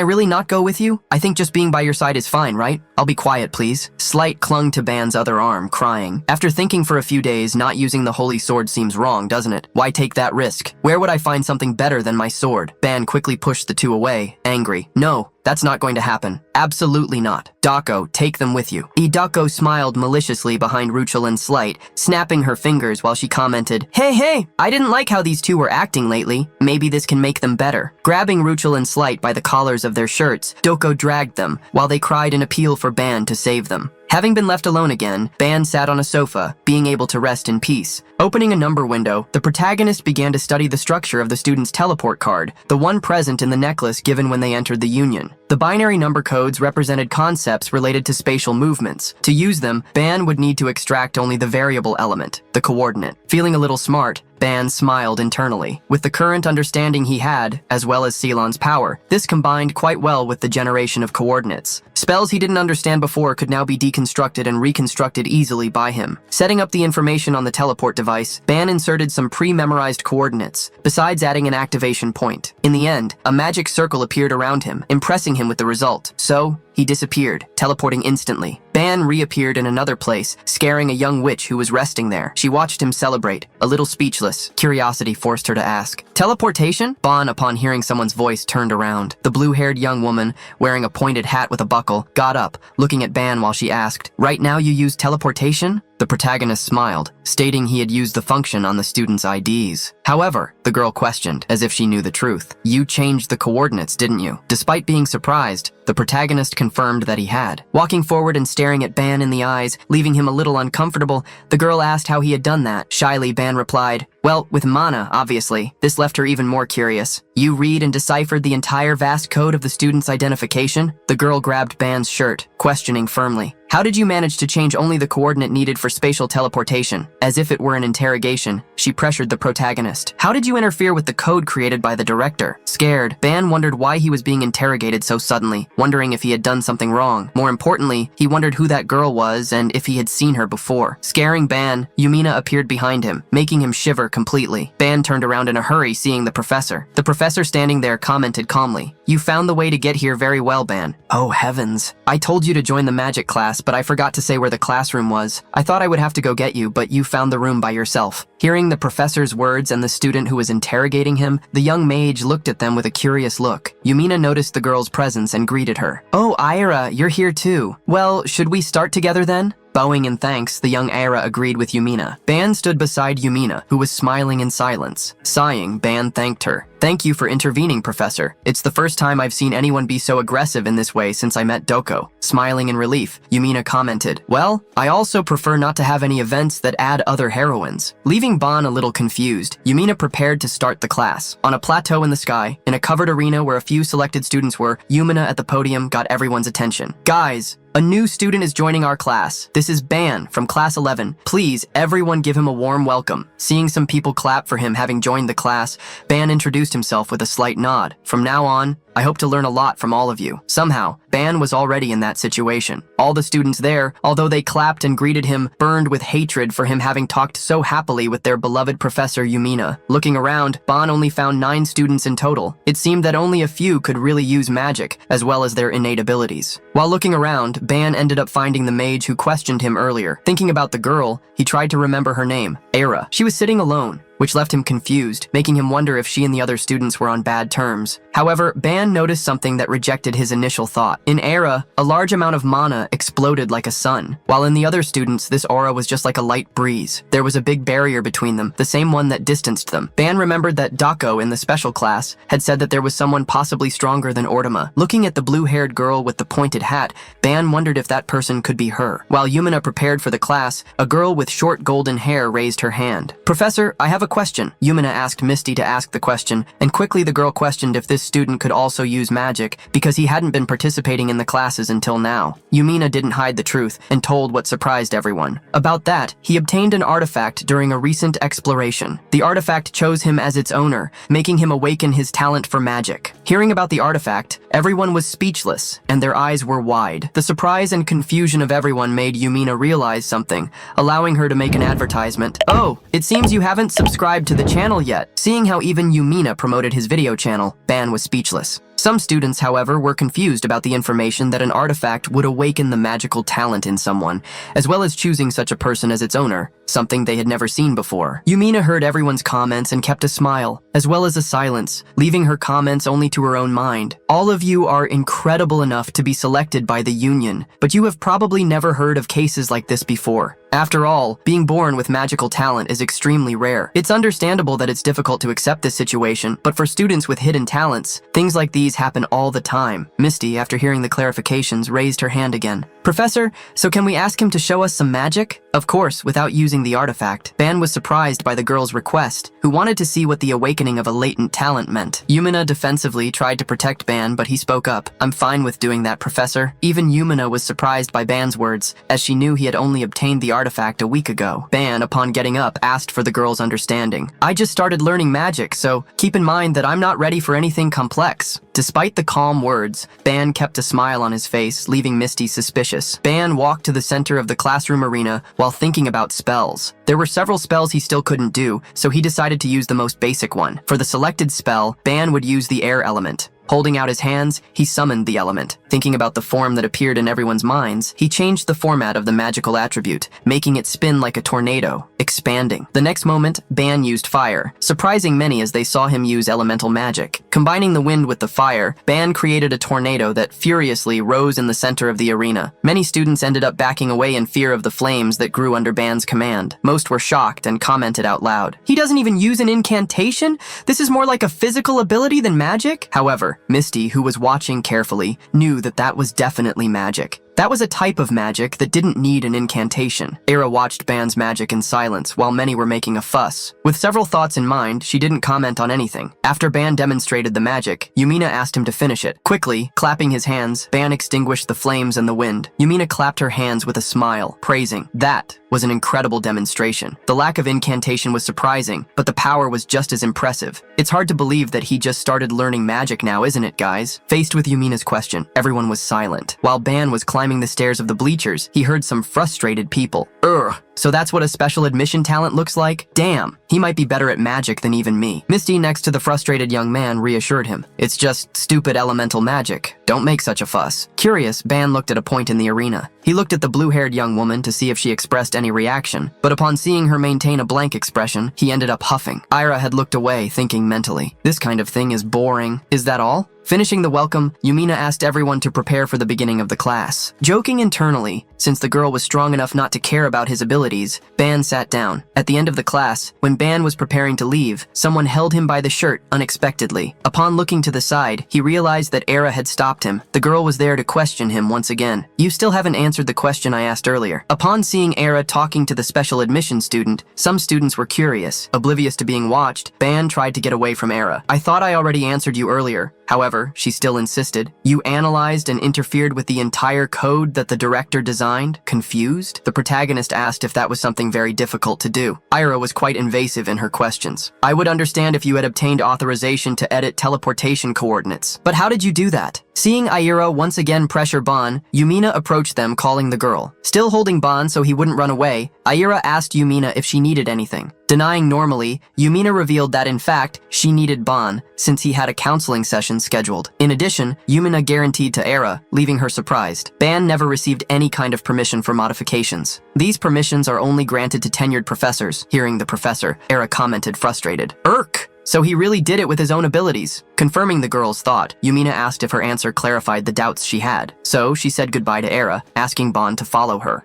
really not go with you? I think just being by your side is fine, right? I'll be quiet, please." Slight clung to Ban's other arm, crying. After thinking for a few days, not using the holy sword seems wrong, doesn't it? Why take that risk? Where would I find something better than my sword? Ban quickly pushed the two away, angry. "No, that's not going to happen. Absolutely not. Dako, take them with you." Dako smiled maliciously behind Ruchel and Slight, snapping her fingers while she commented, Hey, I didn't like how these two were acting lately. Maybe this can make them better." Grabbing Ruchel and Slight by the collars of their shirts, Dako dragged them, while they cried an appeal for Ban to save them. Having been left alone again, Ban sat on a sofa, being able to rest in peace. Opening a number window, the protagonist began to study the structure of the student's teleport card, the one present in the necklace given when they entered the Union. The binary number codes represented concepts related to spatial movements. To use them, Ban would need to extract only the variable element, the coordinate. Feeling a little smart, Ban smiled internally. With the current understanding he had, as well as Ceylon's power, this combined quite well with the generation of coordinates. Spells he didn't understand before could now be deconstructed and reconstructed easily by him. Setting up the information on the teleport device, Ban inserted some pre-memorized coordinates, besides adding an activation point. In the end, a magic circle appeared around him, impressing him with the result. So, he disappeared, teleporting instantly. Ban reappeared in another place, scaring a young witch who was resting there. She watched him celebrate, a little speechless. Curiosity forced her to ask, "Teleportation?" Ban, upon hearing someone's voice, turned around. The blue-haired young woman, wearing a pointed hat with a buckle, got up, looking at Ban while she asked, "Right now you use teleportation?" The protagonist smiled, stating he had used the function on the student's IDs. However, the girl questioned, as if she knew the truth. "You changed the coordinates, didn't you?" Despite being surprised, the protagonist confirmed that he had. Walking forward and staring at Ban in the eyes, leaving him a little uncomfortable, the girl asked how he had done that. Shyly, Ban replied, "Well, with mana, obviously." This left her even more curious. "You read and deciphered the entire vast code of the student's identification?" The girl grabbed Ban's shirt, questioning firmly. "How did you manage to change only the coordinate needed for spatial teleportation?" As if it were an interrogation, she pressured the protagonist. "How did you interfere with the code created by the director?" Scared, Ban wondered why he was being interrogated so suddenly, wondering if he had done something wrong. More importantly, he wondered who that girl was and if he had seen her before. Scaring Ban, Yumina appeared behind him, making him shiver completely. Ban turned around in a hurry, seeing the professor. The professor standing there commented calmly, "You found the way to get here very well, Ban." "Oh heavens. I told you to join the magic class, but I forgot to say where the classroom was. I thought I would have to go get you, but you found the room by yourself." Hearing the professor's words and the student who was interrogating him, the young mage looked at them with a curious look. Yumina noticed the girl's presence and greeted her. "Oh, Ira, you're here too. Well, should we start together then?" Bowing in thanks, the young Aira agreed with Yumina. Ban stood beside Yumina, who was smiling in silence. Sighing, Ban thanked her. "Thank you for intervening, Professor. It's the first time I've seen anyone be so aggressive in this way since I met Doko." Smiling in relief, Yumina commented, "Well, I also prefer not to have any events that add other heroines." Leaving Ban a little confused, Yumina prepared to start the class. On a plateau in the sky, in a covered arena where a few selected students were, Yumina at the podium got everyone's attention. "Guys, a new student is joining our class. This is Ban from Class 11. Please, everyone give him a warm welcome." Seeing some people clap for him having joined the class, Ban introduced himself with a slight nod. "From now on, I hope to learn a lot from all of you." Somehow, Ban was already in that situation. All the students there, although they clapped and greeted him, burned with hatred for him having talked so happily with their beloved Professor Yumina. Looking around, Ban only found 9 students in total. It seemed that only a few could really use magic, as well as their innate abilities. While looking around, Ban ended up finding the mage who questioned him earlier. Thinking about the girl, he tried to remember her name, Aira. She was sitting alone, which left him confused, making him wonder if she and the other students were on bad terms. However, Ban noticed something that rejected his initial thought. In Era, a large amount of mana exploded like a sun, while in the other students, this aura was just like a light breeze. There was a big barrier between them, the same one that distanced them. Ban remembered that Dako in the special class had said that there was someone possibly stronger than Ortama. Looking at the blue-haired girl with the pointed hat, Ban wondered if that person could be her. While Yumina prepared for the class, a girl with short golden hair raised her hand. "Professor, I have a question." Yumina asked Misty to ask the question, and quickly the girl questioned if this student could also use magic because he hadn't been participating in the classes until now. Yumina didn't hide the truth and told what surprised everyone. About that, he obtained an artifact during a recent exploration. The artifact chose him as its owner, making him awaken his talent for magic. Hearing about the artifact, everyone was speechless, and their eyes were wide. The surprise and confusion of everyone made Yumina realize something, allowing her to make an advertisement. "Oh, it seems you haven't subscribed to the channel yet." Seeing how even Yumina promoted his video channel, Ban was speechless. Some students, however, were confused about the information that an artifact would awaken the magical talent in someone, as well as choosing such a person as its owner, something they had never seen before. Yumina heard everyone's comments and kept a smile, as well as a silence, leaving her comments only to her own mind. "All of you are incredible enough to be selected by the Union, but you have probably never heard of cases like this before. After all, being born with magical talent is extremely rare. It's understandable that it's difficult to accept this situation, but for students with hidden talents, things like these happen all the time." Misty, after hearing the clarifications, raised her hand again. "Professor, so can we ask him to show us some magic?" Of course, without using the artifact. Ban was surprised by the girl's request, who wanted to see what the awakening of a latent talent meant. Yumina defensively tried to protect Ban, but he spoke up. "I'm fine with doing that, Professor." Even Yumina was surprised by Ban's words, as she knew he had only obtained the artifact a week ago. Ban, upon getting up, asked for the girl's understanding. "I just started learning magic, so keep in mind that I'm not ready for anything complex." Despite the calm words, Ban kept a smile on his face, leaving Misty suspicious. Ban walked to the center of the classroom arena while thinking about spells. There were several spells he still couldn't do, so he decided to use the most basic one. For the selected spell, Ban would use the air element. Holding out his hands, he summoned the element. Thinking about the form that appeared in everyone's minds, he changed the format of the magical attribute, making it spin like a tornado, expanding. The next moment, Ban used fire, surprising many as they saw him use elemental magic. Combining the wind with the fire, Ban created a tornado that furiously rose in the center of the arena. Many students ended up backing away in fear of the flames that grew under Ban's command. Most were shocked and commented out loud, "He doesn't even use an incantation? This is more like a physical ability than magic?" However, Misty, who was watching carefully, knew that that was definitely magic. That was a type of magic that didn't need an incantation. Era watched Ban's magic in silence while many were making a fuss. With several thoughts in mind, she didn't comment on anything. After Ban demonstrated the magic, Yumina asked him to finish it. Quickly, clapping his hands, Ban extinguished the flames and the wind. Yumina clapped her hands with a smile, praising. That was an incredible demonstration. The lack of incantation was surprising, but the power was just as impressive. It's hard to believe that he just started learning magic now, isn't it, guys? Faced with Yumina's question, everyone was silent. While Ban was climbing the stairs of the bleachers, he heard some frustrated people. "Ugh, so that's what a special admission talent looks like? Damn, he might be better at magic than even me." Misty, next to the frustrated young man, reassured him. "It's just stupid elemental magic. Don't make such a fuss." Curious, Ban looked at a point in the arena. He looked at the blue-haired young woman to see if she expressed any reaction, but upon seeing her maintain a blank expression, he ended up huffing. Ira had looked away, thinking mentally, "This kind of thing is boring. Is that all?" Finishing the welcome, Yumina asked everyone to prepare for the beginning of the class. Joking internally, since the girl was strong enough not to care about his abilities, Ban sat down. At the end of the class, when Ban was preparing to leave, someone held him by the shirt unexpectedly. Upon looking to the side, he realized that Era had stopped him. The girl was there to question him once again. "You still haven't answered the question I asked earlier." Upon seeing Era talking to the special admission student, some students were curious. Oblivious to being watched, Ban tried to get away from Era. "I thought I already answered you earlier." However, she still insisted. "You analyzed and interfered with the entire code that the director designed?" Confused, the protagonist asked if that was something very difficult to do. Ira was quite invasive in her questions. "I would understand if you had obtained authorization to edit teleportation coordinates. But how did you do that?" Seeing Aira once again pressure Ban, Yumina approached them, calling the girl. Still holding Ban so he wouldn't run away, Aira asked Yumina if she needed anything. Denying normally, Yumina revealed that in fact, she needed Ban, since he had a counseling session scheduled. In addition, Yumina guaranteed to Aira, leaving her surprised. Ban never received any kind of permission for modifications. These permissions are only granted to tenured professors. Hearing the professor, Aira commented frustrated. Irk! So he really did it with his own abilities. Confirming the girl's thought, Yumina asked if her answer clarified the doubts she had. So she said goodbye to Aira, asking Ban to follow her.